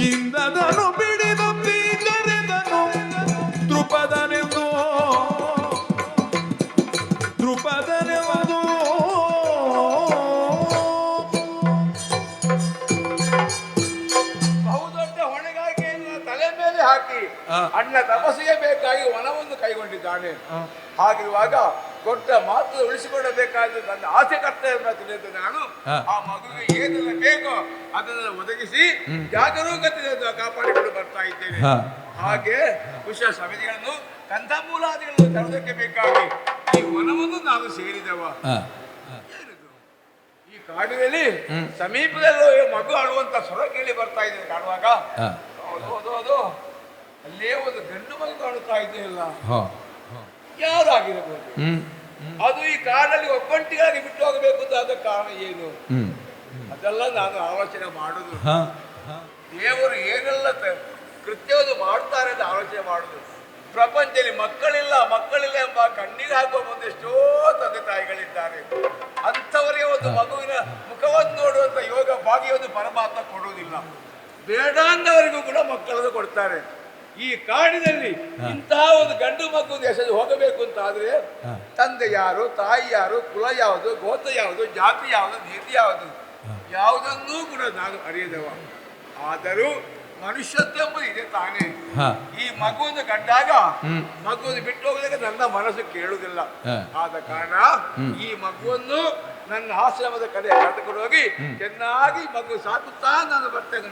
[SPEAKER 6] ಇಂದದನು ಬಿಡಿದಂತೆ ಕರೆದನು ದ್ರುಪದನೆಂದು
[SPEAKER 7] ಬಹುದೊಡ್ಡ ಹೊಣೆಗಾರಿಕೆಯನ್ನು ತಲೆ ಮೇಲೆ ಹಾಕಿ ಅಣ್ಣ ತಪಸ್ಸಿಗೆ ಬೇಕಾಗಿ ವನವನ್ನು ಕೈಗೊಂಡಿದ್ದಾನೆ. ಹಾಗಿರುವಾಗ ಕೊಟ್ಟ ಮಾತು ಉಳಿಸಿಕೊಳ್ಳಬೇಕಾದ ನನ್ನ ಆಸೆ ಕರ್ತವ್ಯ ತಿಳಿದು ನಾನು ಆ ಮಗುವಿಗೆ ಏನೆಲ್ಲ ಬೇಕೋ ಅದನ್ನು ಒದಗಿಸಿ ಜಾಗರೂಕತೆಯನ್ನು ಕಾಪಾಡಿಕೊಂಡು ಬರ್ತಾ ಇದ್ದೇನೆ. ಹಾಗೆ ವಿಷಯ ಸಮಿತಿಗಳನ್ನು ಕಂದಮೂಲಾದಿಗಳನ್ನು ತರುವುದಕ್ಕೆ ಬೇಕಾಗಿ ಈ ವನವನ್ನು ನಾನು ಸೇರಿದವ. ಏನಿದು? ಈ ಕಾಡಿನಲ್ಲಿ ಸಮೀಪದಲ್ಲೂ ಮಗು ಆಡುವಂತ ಸ್ವರ ಕೇಳಿ ಬರ್ತಾ ಇದ್ದೇನೆ. ಕಾಣುವಾಗ ಅದು ಅಲ್ಲೇ ಒಂದು ಗಂಡು ಮಗು ಕಾಣುತ್ತಾ ಇದೆಯಲ್ಲ, ಯಾರಾಗಿರಬಹುದು? ಅದು ಈ ಕಾಡಲ್ಲಿ ಒಬ್ಬಂಟಿಗಾಗಿ ಬಿಟ್ಟು ಹೋಗಬೇಕು ಅಂತ ಆದ ಕಾರಣ ಏನು? ಅದೆಲ್ಲ ನಾನು ಆಲೋಚನೆ ಮಾಡುದು. ದೇವರು ಏನೆಲ್ಲ ಕೃತ್ಯವನ್ನು ಮಾಡ್ತಾರೆ ಅಂತ ಆಲೋಚನೆ ಮಾಡುದು. ಪ್ರಪಂಚದಲ್ಲಿ ಮಕ್ಕಳಿಲ್ಲ ಎಂಬ ಕಣ್ಣಿಗೆ ಹಾಕುವ ಮುಂದೆ ಎಷ್ಟೋ ತಂದೆ ತಾಯಿಗಳಿದ್ದಾರೆ. ಅಂಥವರಿಗೆ ಒಂದು ಮಗುವಿನ ಮುಖವನ್ನು ನೋಡುವಂತ ಯೋಗ ಭಾಗ್ಯವನ್ನು ಪರಮಾತ್ಮ ಕೊಡುವುದಿಲ್ಲ. ಬೇಡ ಅಂದವರಿಗೂ ಕೂಡ ಮಕ್ಕಳನ್ನು ಕೊಡ್ತಾರೆ. ಈ ಕಾಡಿನಲ್ಲಿ ಇಂತಹ ಒಂದು ಗಂಡು ಮಗು ಎಸೆದು ಹೋಗಬೇಕು ಅಂತ ಆದ್ರೆ ತಂದೆ ಯಾರು, ತಾಯಿ ಯಾರು, ಕುಲ ಯಾವುದು, ಗೋತ್ರ ಯಾವುದು, ಜಾತಿ ಯಾವುದು, ನೀತಿ ಯಾವುದು, ಯಾವುದನ್ನೂ ಕೂಡ ನಾನು ಅರಿಯದವ. ಆದರೂ ಮನುಷ್ಯತ್ವ ಎಂಬುದು ಇದೆ ತಾನೇ. ಈ ಮಗುವನ್ನು ಕಂಡಾಗ ಮಗುವನ್ನು ಬಿಟ್ಟು ಹೋಗಲಿಕ್ಕೆ ನನ್ನ ಮನಸ್ಸು ಕೇಳುವುದಿಲ್ಲ. ಆದ ಕಾರಣ ಈ ಮಗುವನ್ನು ನನ್ನ ಆಶ್ರಮದ ಕಡೆ ಕರೆದುಕೊಂಡು ಹೋಗಿ ಚೆನ್ನಾಗಿ ಮಗು ಸಾಕುತ್ತಾ ನಾನು ಬರ್ತೇನೆ.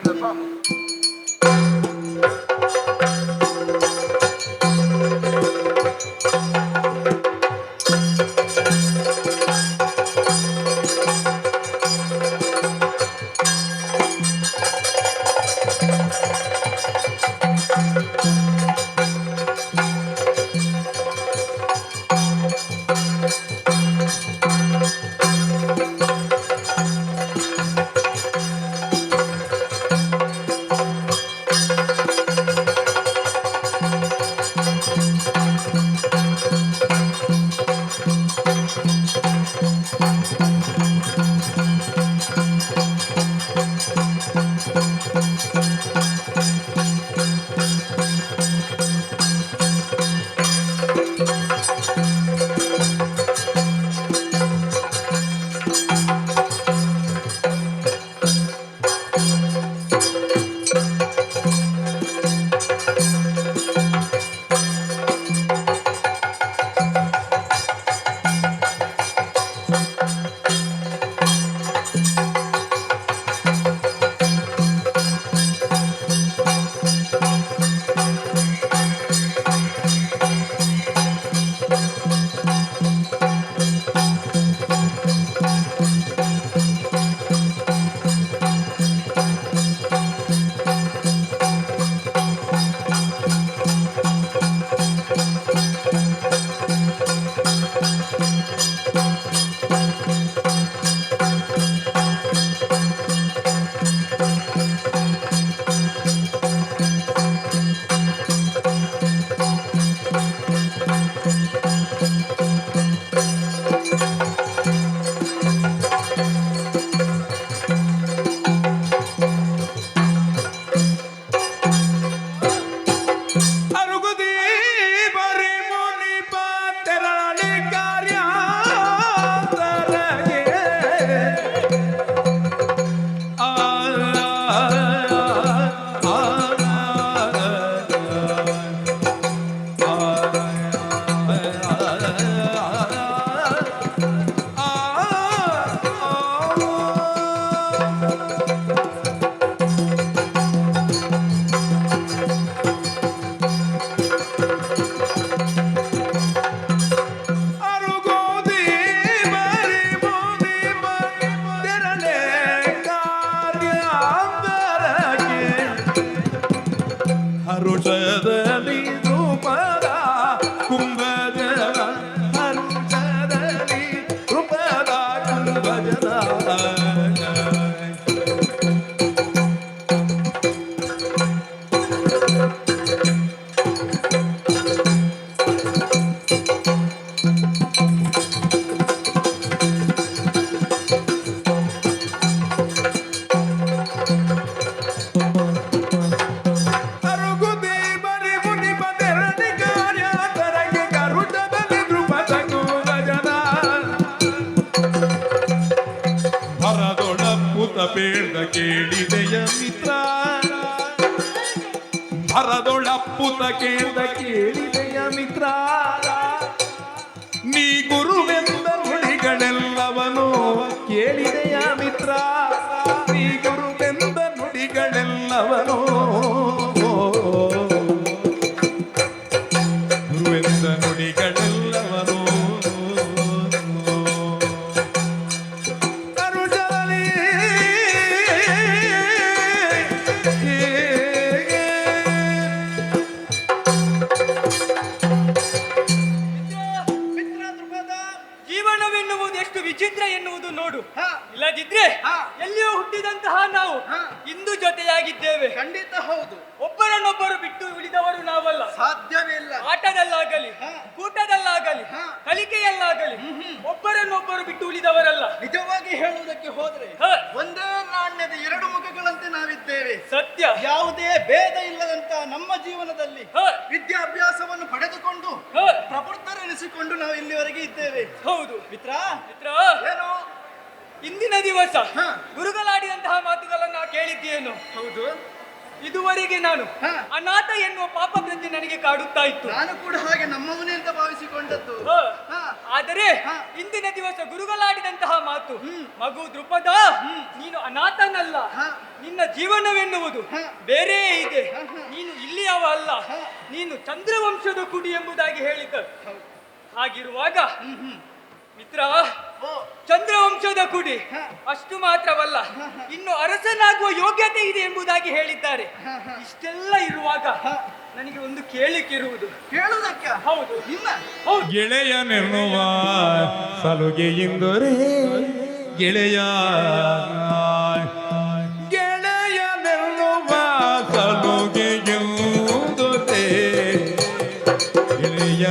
[SPEAKER 6] ಹರುಷದಲ್ಲಿ ದ್ರುಪದ ಕುಂಭಜನ ಹರುಷದಲ್ಲಿ ದ್ರುಪದ ಕುಂಭಜನ ಅರುಗುದಿ ಬರಿ ಮುನಿ ಬದೆರಡಿ ಕಾರ್ಯ ತರಗೆ ಕರುಟದಲ್ಲಿ ದ್ರುಪದ ಕುಂಭಜನ ಭರದೊಳಪ್ಪುತ ಬೇಡ್ದ ಕೇಳಿದೆಯ ಮಿತ್ರ ಭರದೊಳಪ್ಪುತ ಕೇಳಿದೆಯ ಮಿತ್ರ ನೀ ಗುರುವೆಂದ ನುಡಿಗಳೆಲ್ಲವನು ಕೇಳಿದೆಯ ಮಿತ್ರ ನೀ ಗುರುವೆಂದ ನುಡಿಗಳೆಲ್ಲವನು ಗುರುವೆಂದ ನುಡಿಗಳೆಲ್ಲವನು ಕರುಜಲಿ
[SPEAKER 2] ಮಿತ್ರ ದ್ರುಪದ,
[SPEAKER 5] ಜೀವನವೆನ್ನುವುದು ಎಷ್ಟು ವಿಚಿತ್ರ ಎನ್ನುವುದು ನೋಡು.
[SPEAKER 2] ಹಾ.
[SPEAKER 5] ಇಲ್ಲದಿದ್ರೆ
[SPEAKER 2] ಹಾ.
[SPEAKER 5] ಎಲ್ಲಿಯೋ ಹುಟ್ಟಿದಂತಹ ನಾವು
[SPEAKER 2] ಹಾ.
[SPEAKER 5] ಇಂದು ಜೊತೆಯಾಗಿದ್ದೇವೆ.
[SPEAKER 2] ಖಂಡಿತ ಹೌದು,
[SPEAKER 5] ಒಬ್ಬರನ್ನೊಬ್ಬರು ಬಿಟ್ಟು ಉಳಿದವರು ನಾವಲ್ಲ.
[SPEAKER 2] ಸಾಧ್ಯವೇ ಇಲ್ಲ.
[SPEAKER 5] ಆಟದಲ್ಲಾಗಲಿ
[SPEAKER 2] ಹಾ.
[SPEAKER 5] ಕೂಟದಲ್ಲಾಗಲಿ
[SPEAKER 2] ಹಾ.
[SPEAKER 5] ಕಲಿಕೆಯಲ್ಲಾಗಲಿ ಒಬ್ಬರನ್ನೊಬ್ಬರು ಬಿಟ್ಟು ಉಳಿದವರಲ್ಲ.
[SPEAKER 2] ನಿಜವಾಗಿ ಹೇಳುವುದಕ್ಕೆ ಹೋದ್ರೆ
[SPEAKER 5] ಹಾ.
[SPEAKER 2] ಒಂದೇ ನಾಣ್ಯದ ಎರಡು ಮುಖಗಳಂತೆ ನಾವಿದ್ದೇವೆ.
[SPEAKER 5] ಸತ್ಯ.
[SPEAKER 2] ಯಾವುದೇ ಭೇದ ಇಲ್ಲದಂತ ನಮ್ಮ ಜೀವನದಲ್ಲಿ
[SPEAKER 5] ಹಾ.
[SPEAKER 2] ವಿದ್ಯಾಭ್ಯಾಸವನ್ನು ಪಡೆದುಕೊಂಡು
[SPEAKER 5] ಹಾ.
[SPEAKER 2] ಪ್ರಬುದ್ಧರೆನಿಸಿಕೊಂಡು ನಾವು ಇಲ್ಲಿವರೆಗೆ ಇದ್ದೇವೆ.
[SPEAKER 5] ಹೌದು
[SPEAKER 2] ಮಿತ್ರ,
[SPEAKER 5] ಮಿತ್ರ,
[SPEAKER 2] ಏನು?
[SPEAKER 5] ಇಂದಿನ ದಿವಸ
[SPEAKER 2] ಹಾ.
[SPEAKER 5] ಗುರುಗಳಾಡಿದಂತಹ ಮಾತುಗಳನ್ನು ಕೇಳಿದ್ದೇನು.
[SPEAKER 2] ಹೌದು,
[SPEAKER 5] ಇದುವರೆಗೆ ನಾನು
[SPEAKER 2] ಹಾ.
[SPEAKER 5] ಅನಾಥ ಎನ್ನುವ ಪಾಪ ಪ್ರತಿ ನನಗೆ ಕಾಡುತ್ತಾ ಇತ್ತು.
[SPEAKER 2] ನಾನು ಕೂಡ ಹಾಗೆ ನಮ್ಮವನೇ ಅಂತ ಭಾವಿಸಿಕೊಂಡದ್ದು.
[SPEAKER 5] ಹಾ.
[SPEAKER 2] ಹಾ.
[SPEAKER 5] ಆದರೆ
[SPEAKER 2] ಹಾ.
[SPEAKER 5] ಇಂದಿನ ದಿವಸ ಗುರುಗಳಾಡಿದಂತಹ ಮಾತು, ಮಗು ದ್ರುಪದ, ನೀನು ಅನಾಥನಲ್ಲ,
[SPEAKER 2] ಹಾ.
[SPEAKER 5] ನಿನ್ನ ಜೀವನವೆನ್ನುವುದು
[SPEAKER 2] ಹಾ.
[SPEAKER 5] ಬೇರೆ ಇದೆ,
[SPEAKER 2] ಹಾ, ಹಾ.
[SPEAKER 5] ನೀನು ಇಲ್ಲಿಯವ ಅಲ್ಲ,
[SPEAKER 2] ಹಾ.
[SPEAKER 5] ನೀನು ಚಂದ್ರವಂಶದ ಕುಡಿ ಎಂಬುದಾಗಿ ಹೇಳಿದ್ದರು. ಹಾಗಿರುವಾಗ ಮಿತ್ರ,
[SPEAKER 2] ಓ,
[SPEAKER 5] ಚಂದ್ರವಂಶದ ಕುಡಿ
[SPEAKER 2] ಹಾ.
[SPEAKER 5] ಅಷ್ಟು ಮಾತ್ರವಲ್ಲ, ಇನ್ನು ಅರಸನಾಗುವ ಯೋಗ್ಯತೆ ಇದೆ ಎಂಬುದಾಗಿ ಹೇಳಿದ್ದಾರೆ.
[SPEAKER 2] ಹಾ, ಹಾ.
[SPEAKER 5] ಇಷ್ಟೆಲ್ಲ ಇರುವಾಗ
[SPEAKER 2] ಹಾ.
[SPEAKER 5] ನನಗೆ ಒಂದು ಕೇಳಿಕಿರುವುದು.
[SPEAKER 2] ಕೇಳುವುದಕ್ಕೆ
[SPEAKER 5] ಹೌದು
[SPEAKER 2] ನಿನ್ನ
[SPEAKER 5] ಹೌದು.
[SPEAKER 6] ಗೆಳೆಯನೆನ್ನುವ ಸಲುಗೆಯಿಂದೊರೆ ಗೆಳೆಯ ಗೆಳೆಯನೆನ್ನುವ ಸಲುಗೆಯಿಂದೊರೆ ಗೆಳೆಯ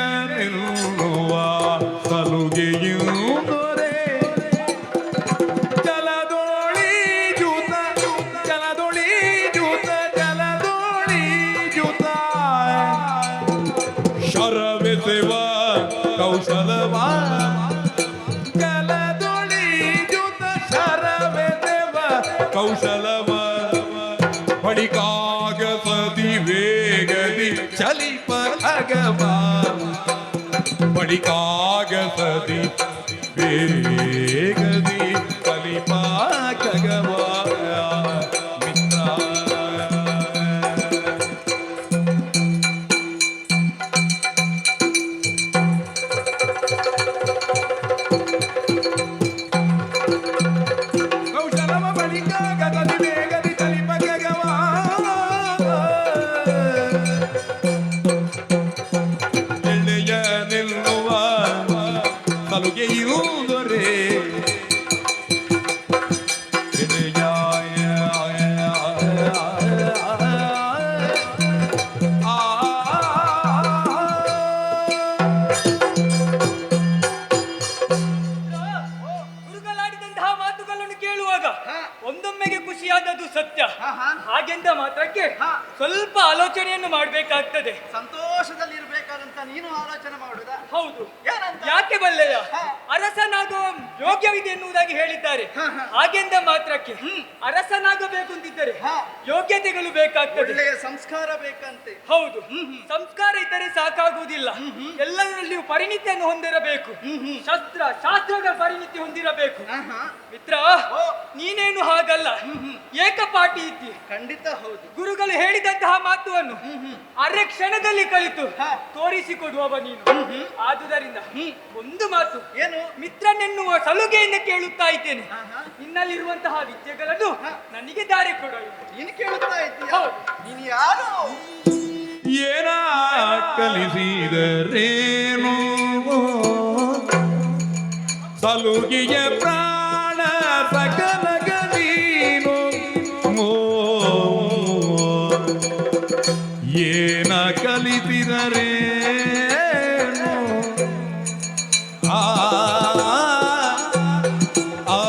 [SPEAKER 6] ಗೆಳೆಯನೆನ್ನುವ ಸಲುಗೆಯಿಂದೊರೆ ಜಲದೋಳಿ ಜೂತ ಜಲದೋಳಿ ಜೂತ ಜಲದೋಳಿ ಜೂತ ಶರವೆಸೆವ ಕೌಶಲವ ಜಲದೋಳಿ ಜೂತ ಶರವೆಸೆವ ಕೌಶಲವ ಬಡಿಕಾಗಸದಿ ವೇಗದಿ ಚಲಿಪ ಅಗವ ಬಡಿಕಾಗಸದಿ ವೇಗದಿ ಚಲಿಪ ಖಗವ ಮಿತ್ರ. ಕೌಶಲವ ಬಡಿಕಾಗಸದಿ ವೇಗದಿ ಚಲಿಪ ಖಗವ ಗೆಳೆಯ ನಿಲ್ಲುವ ಸಲುಗೆಯುವುದೊರೆ ಗೆಳೆಯ
[SPEAKER 5] ಗುರುಗಳಾಡಿದಂತಹ ಮಾತುಗಳನ್ನು ಕೇಳುವಾಗ
[SPEAKER 2] ಹಾ.
[SPEAKER 5] ಒಂದೊಮ್ಮೆಗೆ ಖುಷಿಯಾದದ್ದು ಸತ್ಯ.
[SPEAKER 2] ಹಾ, ಹಾ.
[SPEAKER 5] ಹಾಗೆಂದ ಮಾತ್ರಕ್ಕೆ
[SPEAKER 2] ಹಾ.
[SPEAKER 5] ಸ್ವಲ್ಪ ಆಲೋಚನೆಯನ್ನು ಮಾಡಬೇಕಾಗ್ತದೆ.
[SPEAKER 2] ಸಂತೋಷದಲ್ಲಿ ಇರಬೇಕಾದ ಬೇಕಾದಂತ ನೀನು ಆಲೋಚನೆ ಮಾಡುದಾ?
[SPEAKER 5] ಹೌದು.
[SPEAKER 2] ಏನಂತ?
[SPEAKER 5] ಯಾಕೆ ಬಲ್ಲೆಯ
[SPEAKER 2] ಹಾ.
[SPEAKER 5] ಅರಸನಾಗುವ ಯೋಗ್ಯವಿದೆ ಎನ್ನುವುದಾಗಿ ಹೇಳಿದ್ದಾರೆ. ಹಾಗೆಂದ ಮಾತ್ರಕ್ಕೆ ಅರಸನಾಗಬೇಕು ಅಂತಿದ್ದರೆ
[SPEAKER 2] ಹಾ.
[SPEAKER 5] ಯೋಗ್ಯತೆಗಳು ಬೇಕಾಗ್ತದೆ.
[SPEAKER 2] ಒಳ್ಳೆಯ ಸಂಸ್ಕಾರ ಬೇಕಂತೆ.
[SPEAKER 5] ಹೌದು. ಸಂಸ್ಕಾರ ಇದ್ದರೆ ಸಾಕಾಗುವುದಿಲ್ಲ. ಎಲ್ಲರಲ್ಲಿಯೂ ಪರಿಣಿತಿಯನ್ನು ಹೊಂದಿರಬೇಕು. ಶಾಸ್ತ್ರದ ಪರಿಣಿತಿ ಹೊಂದಿರಬೇಕು. ಮಿತ್ರ,
[SPEAKER 2] ಓ.
[SPEAKER 5] ನೀನೇನು ಹಾಗಲ್ಲ, ಏಕಪಾಟಿ ಇದ್ದಿ.
[SPEAKER 2] ಖಂಡಿತ ಹೌದು.
[SPEAKER 5] ಗುರುಗಳು ಹೇಳಿದಂತಹ ಮಾತುವನ್ನು ಅರೆ ಕ್ಷಣದಲ್ಲಿ ಕಲಿತು
[SPEAKER 2] ಹಾ.
[SPEAKER 5] ತೋರಿಸಿಕೊಡುವವ ನೀನು. ಆದುದರಿಂದ ಒಂದು ಮಾತು,
[SPEAKER 2] ಏನು?
[SPEAKER 5] ಮಿತ್ರನೆನ್ನುವ ಸಲುಗೆಯಿಂದ ಕೇಳುತ್ತಾ ಇದ್ದೇನೆ. ನಿನ್ನಲ್ಲಿರುವಂತಹ ವಿದ್ಯೆಗಳನ್ನು ನನಗೆ ದಾರಿ ಕೊಡು.
[SPEAKER 2] ನೀನು ಕೇಳುತ್ತಾ ಇದ್ದೀಯ?
[SPEAKER 5] ಹೌದು.
[SPEAKER 2] ನೀನು ಯಾರು?
[SPEAKER 6] ಏನ ಕಲಿಸಿದರೇನು ಸಲುಗಿಯ ಪ್ರಾಣ ಸಕಲಗ ನೀನು ಏನ ಕಲಿಸಿದರೇನು ಆ ಆ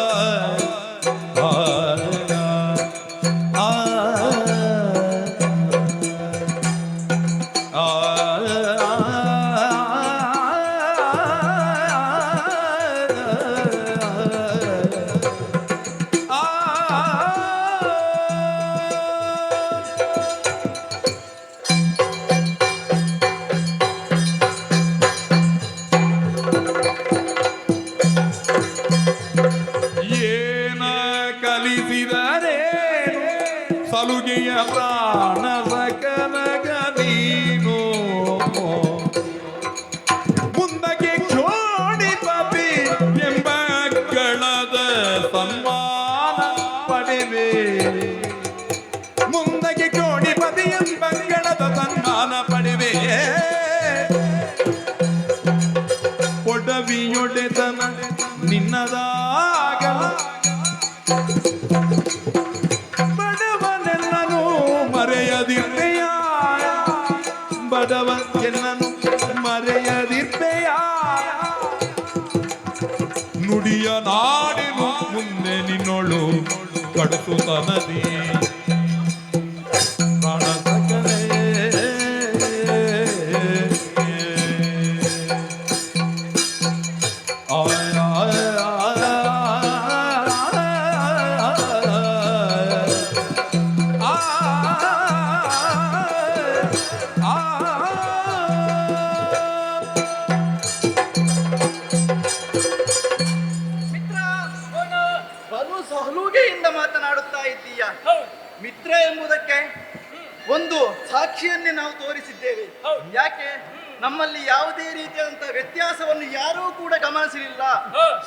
[SPEAKER 6] ಆ ಏನ ಕಲಿಸಿದರೆ ಸಲುಗೆಯ ಪ್ರಾಣ ಸಕಲಗ ನೀನು ಮುಂದಕ್ಕೆ ಜೋಡಿಪತಿ ಎಂಬ ಗಳದ ಸನ್ಮಾನ ಪಡೆವೆ ಮುಂದಕ್ಕೆ ಜೋಡಿಪತಿ ಎಂಬ ಗಳದ ಸನ್ಮಾನ ಪಡೆವೆ ಒಡವಿಯೊಡೆತನ ನಿನ್ನದಾಗಲ ಬಡವನೆಲ್ಲನೂ ಮರೆಯದಿರ್ಪೆಯ ಬಡವನೆಲ್ಲನು ಮರೆಯದಿರ್ಪೆಯ ನುಡಿಯ ನಾಡಿನು ಮುಂದೆ ನಿನ್ನೊಳು ಕಡುಸುತನದಿ ಪ್ರಾಣ ಸಕಲೇ
[SPEAKER 2] ಮಿತ್ರ, ಬಲು ಸಲುಗೆಯಿಂದ ಮಾತನಾಡುತ್ತಾ ಇದ್ದೀಯ. ಮಿತ್ರ ಎಂಬುದಕ್ಕೆ ಒಂದು ಸಾಕ್ಷಿಯನ್ನೇ ನಾವು ತೋರಿಸಿದ್ದೇವೆ. ಯಾಕೆ? ನಮ್ಮಲ್ಲಿ ಯಾವುದೇ ರೀತಿಯಾದಂತಹ ವ್ಯತ್ಯಾಸವನ್ನು ಯಾರೂ ಕೂಡ ಗಮನಿಸಲಿಲ್ಲ.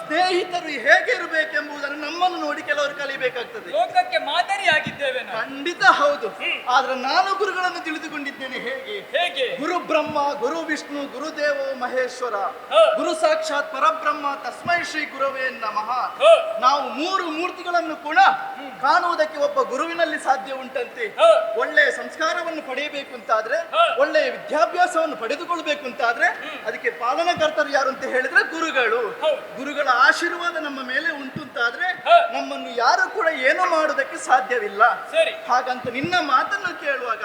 [SPEAKER 2] ಸ್ನೇಹಿತರು ಹೇಗೆ ಇರಬೇಕೆಂಬುದನ್ನು ನಮ್ಮನ್ನು ನೋಡಿ ಕೆಲವರು ಕಲಿಬೇಕಾಗ್ತದೆ.
[SPEAKER 5] ಲೋಕಕ್ಕೆ ಮಾದರಿಯಾಗಿದ್ದೇವೆ ನಾವು.
[SPEAKER 2] ಖಂಡಿತ ಹೌದು. ಆದ್ರೆ ನಾನು ಗುರುಗಳನ್ನು ತಿಳಿದುಕೊಂಡಿದ್ದೇನೆ. ಹೇಗೆ?
[SPEAKER 5] ಹೇಗೆ?
[SPEAKER 2] ಗುರು ಬ್ರಹ್ಮ, ಗುರು ವಿಷ್ಣು, ಗುರುದೇವೋ ಮಹೇಶ್ವರ, ಗುರು ಸಾಕ್ಷಾತ್ ಪರಬ್ರಹ್ಮ, ತಸ್ಮೈ ಶ್ರೀ ಗುರವೇ ನಮಃ. ನಾವು ಮೂರು ಮೂರ್ತಿಗಳನ್ನು ಕೂಡ ಕಾಣುವುದಕ್ಕೆ ಒಬ್ಬ ಗುರುವಿನಲ್ಲಿ ಸಾಧ್ಯ ಉಂಟಂತೆ. ಒಳ್ಳೆಯ ಸಂಸ್ಕಾರವನ್ನು ಪಡೆಯಬೇಕು ಅಂತಾದ್ರೆ, ಒಳ್ಳೆಯ ವಿದ್ಯಾಭ್ಯಾಸವನ್ನು ಪಡೆದುಕೊಳ್ಳಬೇಕು ಅಂತಾದ್ರೆ ಅದಕ್ಕೆ ಪಾಲನಕರ್ತರು ಯಾರು ಅಂತ ಹೇಳಿದ್ರೆ ಗುರುಗಳು. ಗುರುಗಳ ಆಶೀರ್ವಾದ ನಮ್ಮ ಮೇಲೆ ಉಂಟು ಅಂತಾದ್ರೆ ನಮ್ಮನ್ನು ಯಾರು ಕೂಡ ಏನು ಮಾಡುವುದಕ್ಕೆ ಸಾಧ್ಯವಿಲ್ಲ.
[SPEAKER 5] ಸರಿ.
[SPEAKER 2] ಹಾಗಂತ ನಿನ್ನ ಮಾತನ್ನು ಕೇಳುವಾಗ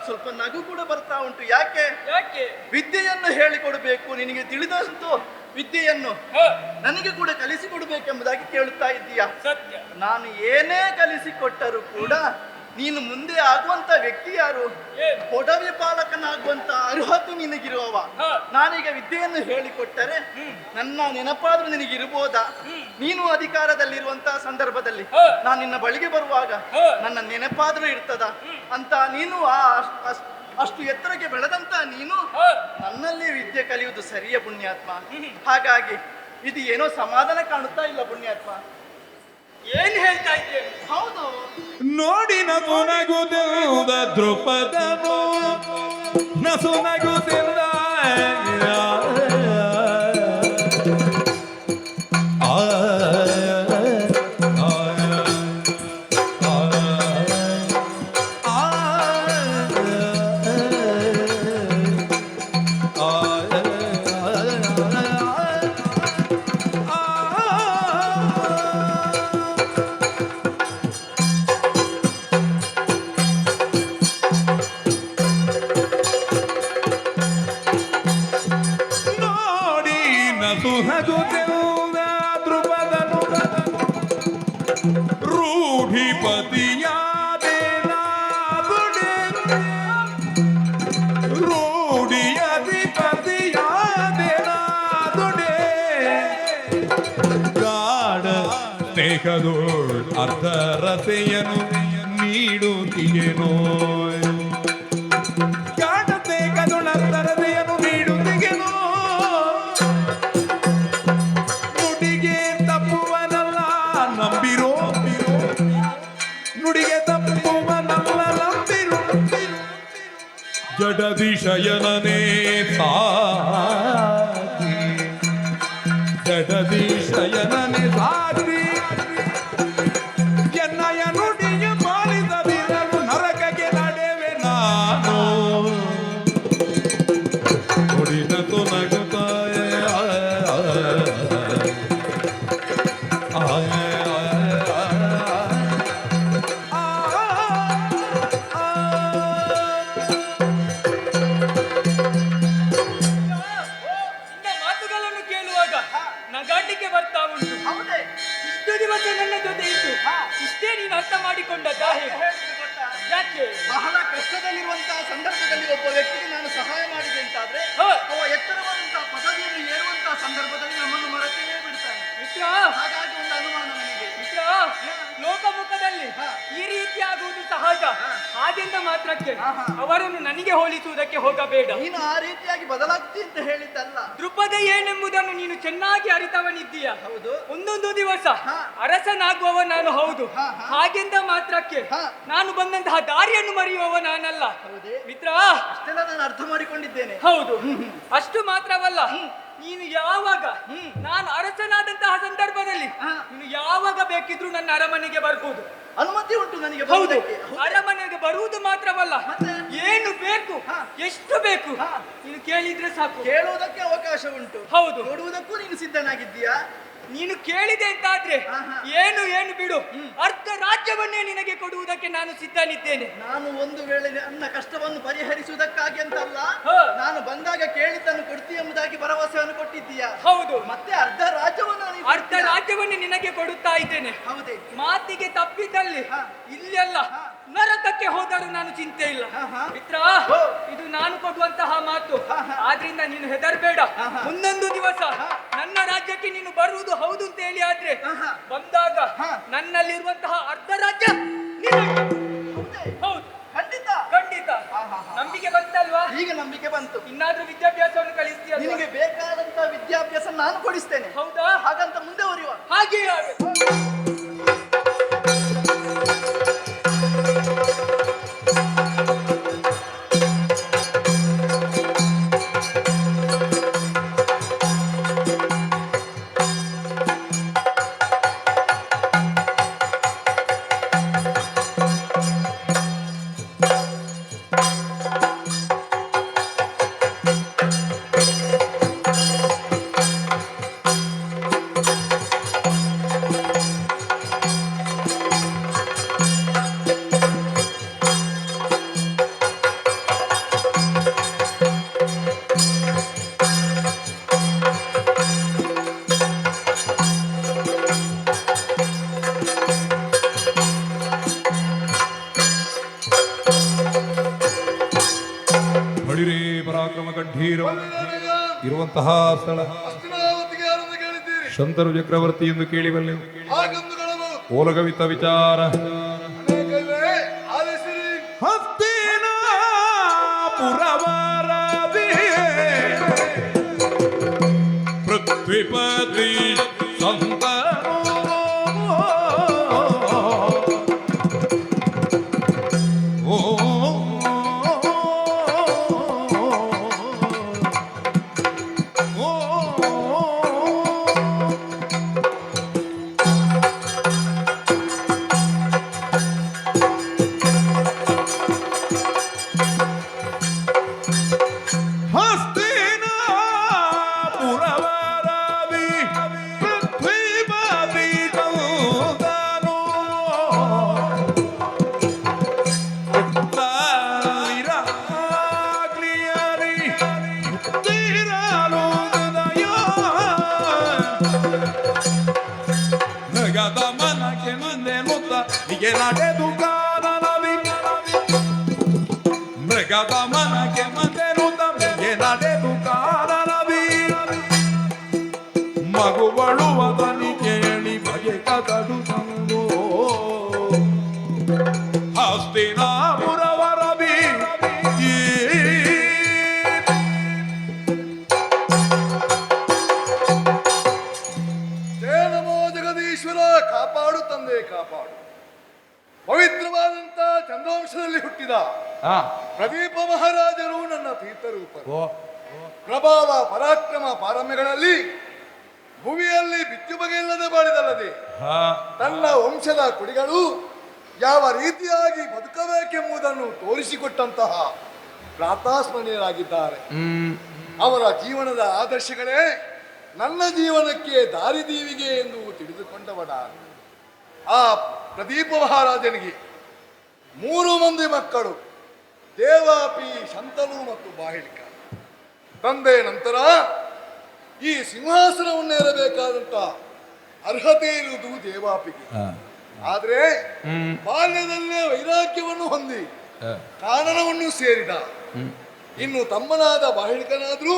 [SPEAKER 2] ಸ್ವಲ್ಪ ನಗು ಕೂಡ ಬರ್ತಾ ಉಂಟು. ಯಾಕೆ?
[SPEAKER 5] ಯಾಕೆ?
[SPEAKER 2] ವಿದ್ಯೆಯನ್ನು ಹೇಳಿಕೊಡಬೇಕು, ನಿನಗೆ ತಿಳಿದಂತೂ ವಿದ್ಯೆಯನ್ನು ನನಗೆ ಕೂಡ ಕಲಿಸಿಕೊಡಬೇಕೆಂಬುದಾಗಿ ಕೇಳುತ್ತಾ ಇದ್ದೀಯ.
[SPEAKER 5] ಸತ್ಯ.
[SPEAKER 2] ನಾನು ಏನೇ ಕಲಿಸಿಕೊಟ್ಟರೂ ಕೂಡ ನೀನು ಮುಂದೆ ಆಗುವಂತ ವ್ಯಕ್ತಿ ಯಾರು? ಒಡವೆ ಪಾಲಕನಾಗುವಂತ ಅರ್ಹತೆ ನಿನಗಿರುವವ. ನಾನೀಗ ವಿದ್ಯೆಯನ್ನು ಹೇಳಿಕೊಟ್ಟರೆ ನನ್ನ ನೆನಪಾದ್ರೂ ನಿನಗಿರ್ಬೋದಾ? ನೀನು ಅಧಿಕಾರದಲ್ಲಿರುವಂತಹ ಸಂದರ್ಭದಲ್ಲಿ ನಾನು ನಿನ್ನ ಬಳಿಗೆ ಬರುವಾಗ ನನ್ನ ನೆನಪಾದ್ರೂ ಇರ್ತದ ಅಂತ ನೀನು ಅಷ್ಟು ಎತ್ತರಕ್ಕೆ ಬೆಳೆದಂತ ನೀನು ನನ್ನಲ್ಲಿ ವಿದ್ಯೆ ಕಲಿಯುವುದು ಸರಿಯ ಪುಣ್ಯಾತ್ಮ. ಹಾಗಾಗಿ ಇದು ಏನೋ ಸಮಾಧಾನ ಕಾಣುತ್ತಾ ಇಲ್ಲ ಪುಣ್ಯಾತ್ಮ.
[SPEAKER 5] ಏನ್ ಹೇಳ್ತಾ ಇದ್ದೇನೆ?
[SPEAKER 2] ಹೌದು.
[SPEAKER 6] ನೋಡಿ ನಗು ನಗುತ್ತಿರುವುದ ದ್ರುಪದನು ನಸು ನಗುತ್ತಿಲ್ಲ ರೂಢಿಪತಿಯಾದೇನಾದುಡೆ ರೂಢಿಯಧಿಪತಿಯಾದೇನಾದುಡೆ ಗಾಢ ಸ್ನೇಹದೋ ಅರ್ಧ ರಸೆಯನು ನೀಡುತ್ತಿಗೆನೋ ಗಾಢ ಸ್ನೇಹದೊಳರ್ಧ ರಸೆಯನು ನೀಡುತ್ತಿಗೆನೋ ನುಡಿಗೆ ತಪ್ಪುವನಲ್ಲ ನಂಬಿರೋ ನುಡಿಗೆ ತಪ್ಪುವನಲ್ಲ ನಂಬಿರೋ ಜಡದಿಶಯನನೇ ಸಾಧಿ ಜಡದಿಶಯನನೇ ಸಾಧಿ ಎನ್ನಯ ನುಡಿಯ ಪಾಲಿಸದಿರಲು ನರಕಕ್ಕೆ ನಡೆವೆ ನಾನು ನುಡಿನತು ನಗುತ್ತಾಯ
[SPEAKER 5] ನಿನ್ನ ಮಾತುಗಳನ್ನು ಕೇಳುವಾಗ ನಗಾಡ್ಲಿಕ್ಕೆ ಬರ್ತಾ ಉಂಟು.
[SPEAKER 2] ಹೌದೇ?
[SPEAKER 5] ಇಷ್ಟು ದಿವಸ ನನ್ನ ಜೊತೆ ಇದ್ದು ಇಷ್ಟೇ ನೀನು ಅರ್ಥ ಮಾಡಿಕೊಂಡದ್ದ ಹೇಗೆ?
[SPEAKER 2] ಹೇಳಿದ್ದು ಗೊತ್ತಾ?
[SPEAKER 5] ಯಾಕೆ?
[SPEAKER 2] ಬಹಳ ಕಷ್ಟದಲ್ಲಿರುವಂತಹ ಸಂದರ್ಭದಲ್ಲಿ ಒಬ್ಬ ವ್ಯಕ್ತಿಗೆ ನಾನು ಸಹಾಯ ಮಾಡಿದೆ ಅಂತಾದ್ರೆ
[SPEAKER 5] ಹ.
[SPEAKER 2] ಅವ ಎತ್ತರವಾದಂತಹ ಪದವಿಯನ್ನು ಏರುವಂತಹ ಸಂದರ್ಭದಲ್ಲಿ ನಮ್ಮನ್ನು ಮರೆತೇ ಬಿಡ್ತಾನೆ.
[SPEAKER 5] ಮಿತ್ರ
[SPEAKER 2] ಹಾಗಾಗಿ ಒಂದು ಅನುಮಾನ ನನಗೆ.
[SPEAKER 5] ಮಿತ್ರ ಲೋಕಮುಖದಲ್ಲಿ ಈ ರೀತಿ ಆಗುವುದು ಸಹಜ. ಹಾಗೆಂದ ಮಾತ್ರಕ್ಕೆ ಅವರನ್ನು ನನಗೆ ಹೋಲಿಸುವುದಕ್ಕೆ ಹೋಗಬೇಡ.
[SPEAKER 2] ನೀನು ಆ ರೀತಿಯಾಗಿ ಬದಲಾಗ್ತಿ ಅಂತ ಹೇಳಿದ್ದಲ್ಲ.
[SPEAKER 5] ದೃಪದ ಏನೆಂಬುದನ್ನು ನೀನು ಚೆನ್ನಾಗಿ ಅರಿತವನಿದ್ದೀಯ.
[SPEAKER 2] ಹೌದು.
[SPEAKER 5] ಒಂದೊಂದು ದಿವಸ
[SPEAKER 2] ಹಾ.
[SPEAKER 5] ಅರಸನಾಗುವವ ನಾನು ಹೌದು.
[SPEAKER 2] ಹಾ.
[SPEAKER 5] ಹಾಗೆಂದ ಮಾತ್ರಕ್ಕೆ
[SPEAKER 2] ಹಾ.
[SPEAKER 5] ನಾನು ಬಂದಂತಹ ದಾರಿಯನ್ನು ಮರೆಯುವವ ನಾನಲ್ಲ.
[SPEAKER 2] ಹೌದೇ?
[SPEAKER 5] ಮಿತ್ರ
[SPEAKER 2] ಅಷ್ಟೆಲ್ಲ ನಾನು ಅರ್ಥ ಮಾಡಿಕೊಂಡಿದ್ದೇನೆ.
[SPEAKER 5] ಹೌದು. ಅಷ್ಟು ಮಾತ್ರವಲ್ಲ, ನೀನು ಯಾವಾಗ ನಾನು ಅರಸನಾದಂತಹ ಸಂದರ್ಭದಲ್ಲಿ
[SPEAKER 2] ಹಾ.
[SPEAKER 5] ನೀನು ಯಾವಾಗ ಬೇಕಿದ್ರೂ ನನ್ನ ಅರಮನೆಗೆ ಬರ್ಬೋದು.
[SPEAKER 2] ಅನುಮತಿ ಉಂಟು ನನಗೆ
[SPEAKER 5] ಹೌದು.
[SPEAKER 2] ಬರುವುದಕ್ಕೆ. ಹೌದೇ?
[SPEAKER 5] ಅರಮನೆಗೆ ಬರುವುದು ಮಾತ್ರವಲ್ಲ,
[SPEAKER 2] ಮತ್ತೆ?
[SPEAKER 5] ಏನು ಬೇಕು
[SPEAKER 2] ಹಾ.
[SPEAKER 5] ಎಷ್ಟು ಬೇಕು
[SPEAKER 2] ಹಾ.
[SPEAKER 5] ನೀನು ಕೇಳಿದ್ರೆ ಸಾಕು.
[SPEAKER 2] ಕೇಳುವುದಕ್ಕೆ ಅವಕಾಶ ಉಂಟು.
[SPEAKER 5] ಹೌದು.
[SPEAKER 2] ಕೊಡುವುದಕ್ಕೂ ನೀನು ಸಿದ್ಧನಾಗಿದ್ದೀಯಾ?
[SPEAKER 5] ನೀನು ಕೇಳಿದೆ ಅಂತಾದ್ರೆ
[SPEAKER 2] ಹಾ, ಹಾ.
[SPEAKER 5] ಏನು ಬಿಡು, ಅರ್ಧ ರಾಜ್ಯವನ್ನೇ ನಿನಗೆ ಕೊಡುವುದಕ್ಕೆ ನಾನು ಸಿದ್ಧನಿದ್ದೇನೆ.
[SPEAKER 2] ನಾನು ಒಂದು ವೇಳೆ ನನ್ನ ಕಷ್ಟವನ್ನು ಪರಿಹರಿಸುವುದಕ್ಕಾಗಿ ಅಂತಲ್ಲ,
[SPEAKER 5] ಹಾ.
[SPEAKER 2] ನಾನು ಬಂದಾಗ ಕೇಳಿದ್ದನ್ನು ಕೊಡ್ತೀಯ ಎಂಬುದಾಗಿ ಭರವಸೆಯನ್ನು ಕೊಟ್ಟಿದ್ದೀಯಾ?
[SPEAKER 5] ಹೌದು.
[SPEAKER 2] ಮತ್ತೆ ಅರ್ಧ ರಾಜ್ಯವನ್ನು ನೀನು
[SPEAKER 5] ಅರ್ಧ
[SPEAKER 2] ಕೊಡ್ತೀಯಾ?
[SPEAKER 5] ರಾಜ್ಯವನ್ನೇ ನಿನಗೆ ಕೊಡುತ್ತಾ ಇದ್ದೇನೆ.
[SPEAKER 2] ಹೌದೇ?
[SPEAKER 5] ಮಾತಿಗೆ ತಪ್ಪಿದ್ದಲ್ಲಿ
[SPEAKER 2] ಹಾ.
[SPEAKER 5] ಇಲ್ಲೆಲ್ಲ
[SPEAKER 2] ಹಾ.
[SPEAKER 5] ನರಕಕ್ಕೆ ಹೋದರೂ ನಾನು ಚಿಂತೆ ಇಲ್ಲ.
[SPEAKER 2] ಹಾ, ಹಾ.
[SPEAKER 5] ಮಿತ್ರ
[SPEAKER 2] ಹೋ.
[SPEAKER 5] ಇದು ನಾನು ಕೊಡುವಂತಹ ಮಾತು.
[SPEAKER 2] ಹಾ, ಹಾ.
[SPEAKER 5] ಆದ್ರಿಂದ ನೀನು ಹೆದರ್ಬೇಡ.
[SPEAKER 2] ಹಾ, ಹಾ.
[SPEAKER 5] ಮುಂದೊಂದು ದಿವಸ
[SPEAKER 2] ಹಾ.
[SPEAKER 5] ನನ್ನ ರಾಜ್ಯಕ್ಕೆ ನೀನು ಬರುವುದು ಹೌದು ಅಂತ ಹೇಳಿ ಆದ್ರೆ
[SPEAKER 2] ಹಾ, ಹಾ.
[SPEAKER 5] ಬಂದಾಗ
[SPEAKER 2] ಹಾ.
[SPEAKER 5] ನನ್ನಲ್ಲಿರುವಂತಹ ಅರ್ಧ ರಾಜ್ಯ ನಿನಗೆ.
[SPEAKER 2] ಹೌದೇ?
[SPEAKER 5] ಹೌದು,
[SPEAKER 2] ಖಂಡಿತ.
[SPEAKER 5] ಖಂಡಿತ.
[SPEAKER 2] ಹಾ, ಹಾ, ಹಾ.
[SPEAKER 5] ನಂಬಿಕೆ ಬಂತಲ್ವಾ?
[SPEAKER 2] ಈಗ ನಂಬಿಕೆ ಬಂತು.
[SPEAKER 5] ಇನ್ನಾದ್ರೂ ವಿದ್ಯಾಭ್ಯಾಸವನ್ನು ಕಲಿಸ್ತೀಯ?
[SPEAKER 2] ನಿನಗೆ ಬೇಕಾದಂತ ವಿದ್ಯಾಭ್ಯಾಸ ನಾನು ಕೊಡಿಸ್ತೇನೆ.
[SPEAKER 5] ಹೌದಾ?
[SPEAKER 2] ಹಾಗಂತ ಮುಂದೆ ಬರೆಯುವ.
[SPEAKER 5] ಹಾಗೆ ಆಗಬೇಕು.
[SPEAKER 6] ಬಳಿರೇ ಪರಾಕ್ರಮ ಗಂಭೀರ ಇರುವಂತಹ ಸ್ಥಳ ಶಂತನು ಚಕ್ರವರ್ತಿ ಎಂದು ಕೇಳಿಬಲ್ಲೆ. ಓಲಗವಿತ ವಿಚಾರ ಹಸ್ತಿನಾಪುರವರದಿ ಪೃಥ್ವಿಪತಿ ಸಂತನು ನಿಗೆ ನಡೆದು ಕಾರಣವಿ ಮೃಗದ ಮನಗೆ ಮತೆನುತ ನಿಗೆ ನಡೆದು ಕಾರಣವಿ ಮಗುವಳುವದನಿ ಕೇಳಿ ಬಗೆ ಕದಡು ತಂದು ಹಸ್ತಿನಾಪುರವರವಿ
[SPEAKER 8] ನಮೋ ಜಗದೀಶ್ವರ, ಕಾಪಾಡು ತಂದೆ ಕಾಪಾಡು. ಪವಿತ್ರವಾದಂತ ಚಂದ್ರವಂಶದಲ್ಲಿ ಹುಟ್ಟಿದ ಪ್ರದೀಪ ಮಹಾರಾಜರು ನನ್ನ ತೀರ್ಥರೂಪರು. ಪ್ರಭಾವ ಪರಾಕ್ರಮ ಪಾರಮ್ಯಗಳಲ್ಲಿ ಭುವಿಯಲ್ಲಿ ಬಿಚ್ಚು ಬಗೆಯಿಲ್ಲದೆ ಬಾಳಿದಲ್ಲದೆ ತನ್ನ ವಂಶದ ಕುಡಿಗಳು ಯಾವ ರೀತಿಯಾಗಿ ಬದುಕಬೇಕೆಂಬುದನ್ನು ತೋರಿಸಿಕೊಟ್ಟಂತಹ ಪ್ರಾತಸ್ಮರಣೀಯರಾಗಿದ್ದಾರೆ. ಅವರ ಜೀವನದ ಆದರ್ಶಗಳೇ ನನ್ನ ಜೀವನಕ್ಕೆ ದಾರಿದೀವಿಗೆ ಎಂದು ತಿಳಿದುಕೊಂಡವನ ಆ ಪ್ರದೀಪ ಮಹಾರಾಜನಿಗೆ 3 ಮಂದಿ ಮಕ್ಕಳು, ದೇವಾಪಿ, ಶಂತನು ಮತ್ತು ಬಾಹಿಳಿಕ. ತಂದೆ ನಂತರ ಈ ಸಿಂಹಾಸನವನ್ನೇರಬೇಕಾದಂತ ಅರ್ಹತೆ ಇರುವುದು ದೇವಾಪಿಗೆ. ಆದ್ರೆ ಬಾಲ್ಯದಲ್ಲೇ ವೈರಾಗ್ಯವನ್ನು ಹೊಂದಿ ಕಾನನವನ್ನು ಸೇರಿದ. ಇನ್ನು ತಮ್ಮನಾದ ಬಾಹಿಳಿಕನಾದ್ರೂ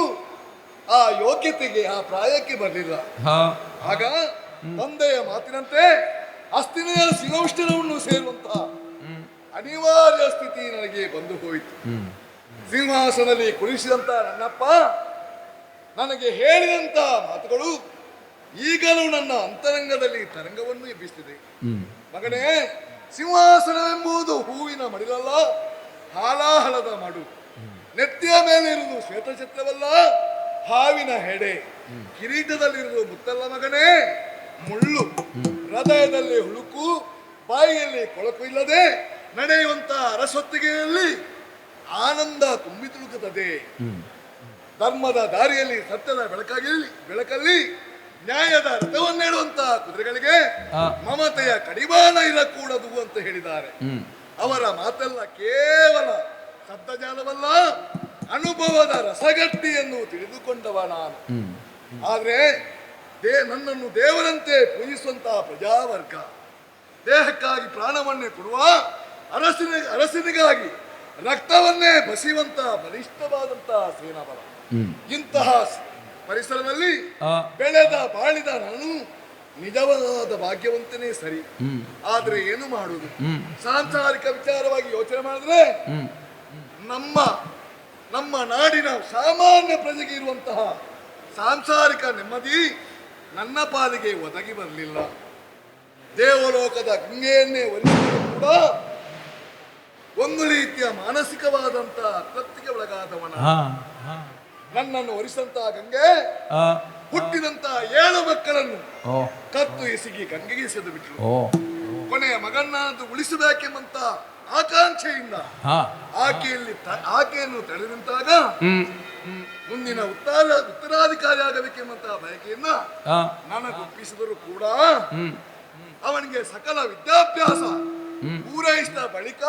[SPEAKER 8] ಆ ಯೋಗ್ಯತೆಗೆ, ಆ ಪ್ರಾಯಕ್ಕೆ ಬರಲಿಲ್ಲ. ಆಗ ತಂದೆಯ ಮಾತಿನಂತೆ ಹಸ್ತಿನೆಯ ಸಿಂಹಾಸನವನ್ನು ಸೇರುವಂತಹ ಅನಿವಾರ್ಯ ಸ್ಥಿತಿ ನನಗೆ ಬಂದು ಹೋಯಿತು. ಸಿಂಹಾಸನದಲ್ಲಿ ಕುಳಿಸಿದಂತ ನನ್ನಪ್ಪ ನನಗೆ ಹೇಳಿದಂತ ಮಾತುಗಳು ಈಗಲೂ ನನ್ನ ಅಂತರಂಗದಲ್ಲಿ ತರಂಗವನ್ನು ಎಬ್ಬಿಸುತ್ತಿದೆ. ಮಗನೇ, ಸಿಂಹಾಸನವೆಂಬುದು ಹೂವಿನ ಮಡಿಲಲ್ಲ, ಹಾಲಾಹಲದ ಮಡು. ನೆತ್ತಿಯ ಮೇಲೆ ಇರುವುದು ಶ್ವೇತಛತ್ರವಲ್ಲ, ಹಾವಿನ ಹೆಡೆ. ಕಿರೀಟದಲ್ಲಿರುವುದು ಮುತ್ತಲ್ಲ ಮಗನೇ, ಮುಳ್ಳು. ಹೃದಯದಲ್ಲಿ ಹುಳುಕು, ಬಾಯಿಯಲ್ಲಿ ಕೊಳಕು ಇಲ್ಲದೆ ನಡೆಯುವಂತ ಅರಸೊತ್ತಿಗೆಯಲ್ಲಿ ಆನಂದ ತುಂಬಿ ತುಳುಕುತ್ತದೆ. ಧರ್ಮದ ದಾರಿಯಲ್ಲಿ ಸತ್ಯದ ಬೆಳಕಲ್ಲಿ ನ್ಯಾಯದ ರಥವನ್ನೇಳುವಂತಹ ಕುದುರೆಗಳಿಗೆ ಮಮತೆಯ ಕಡಿವಾಣ ಇರಕೂಡದು ಅಂತ ಹೇಳಿದ್ದಾರೆ. ಅವರ ಮಾತೆಲ್ಲ ಕೇವಲ ಶಬ್ದಜಾಲವಲ್ಲ, ಅನುಭವದ ರಸಗಟ್ಟಿಯನ್ನು ತಿಳಿದುಕೊಂಡವ ನಾನು. ಆದ್ರೆ ನನ್ನನ್ನು ದೇವರಂತೆ ಪೂಜಿಸುವಂತಹ ಪ್ರಜಾವರ್ಗ, ದೇಹಕ್ಕಾಗಿ ಪ್ರಾಣವನ್ನೇ ಕೊಡುವ ಅರಸನಿಗಾಗಿ ರಕ್ತವನ್ನೇ ಬಸಿಯುವಂತಹ ಬಲಿಷ್ಠವಾದಂತಹ ಸೇನಾಬಲ. ಇಂತಹ ಪರಿಸರದಲ್ಲಿ ಬೆಳೆದ ಬಾಳಿದ ನಾನು ನಿಜವಾದ ಭಾಗ್ಯವಂತನೇ ಸರಿ. ಆದ್ರೆ ಏನು ಮಾಡುವುದು? ಸಾಂಸಾರಿಕ ವಿಚಾರವಾಗಿ ಯೋಚನೆ ಮಾಡಿದ್ರೆ ನಮ್ಮ ನಾಡಿನ ಸಾಮಾನ್ಯ ಪ್ರಜೆಗೆ ಇರುವಂತಹ ಸಾಂಸಾರಿಕ ನೆಮ್ಮದಿ ನನ್ನ ಪಾಲಿಗೆ ಒದಗಿ ಬರಲಿಲ್ಲ. ದೇವಲೋಕದ ಗಂಗೆಯನ್ನೇ ಒಲಿಸಿದರೂ ಕೂಡ ಒಂದು ರೀತಿಯ ಮಾನಸಿಕವಾದಂತಹ ತೃಪ್ತಿಗೆ ಒಳಗಾದವನ. ನನ್ನನ್ನು ಒಲಿಸಿದಂತಹ ಗಂಗೆ ಹುಟ್ಟಿದಂತಹ 7 ಮಕ್ಕಳನ್ನು ಕತ್ತು ಎಸಗಿ ಗಂಗೆಗೆ ಎಸೆದು ಬಿಟ್ಟರು. ಕೊನೆಯ ಮಗನನ್ನು ಉಳಿಸಬೇಕೆಂಬಂತ ಆಕಾಂಕ್ಷೆಯಿಂದ ಆಕೆಯನ್ನು ತಡೆದಂತಾಗ ಮುಂದಿನ ಉತ್ತರಾಧಿಕಾರಿ ಆಗಬೇಕೆಂಬಂತಹ ಬಯಕೆಯನ್ನ ನನಗೊಪ್ಪಿಸಿದರೂ ಕೂಡ ಅವನಿಗೆ ಸಕಲ ವಿದ್ಯಾಭ್ಯಾಸ ಪೂರೈಸಿದ ಬಳಿಕ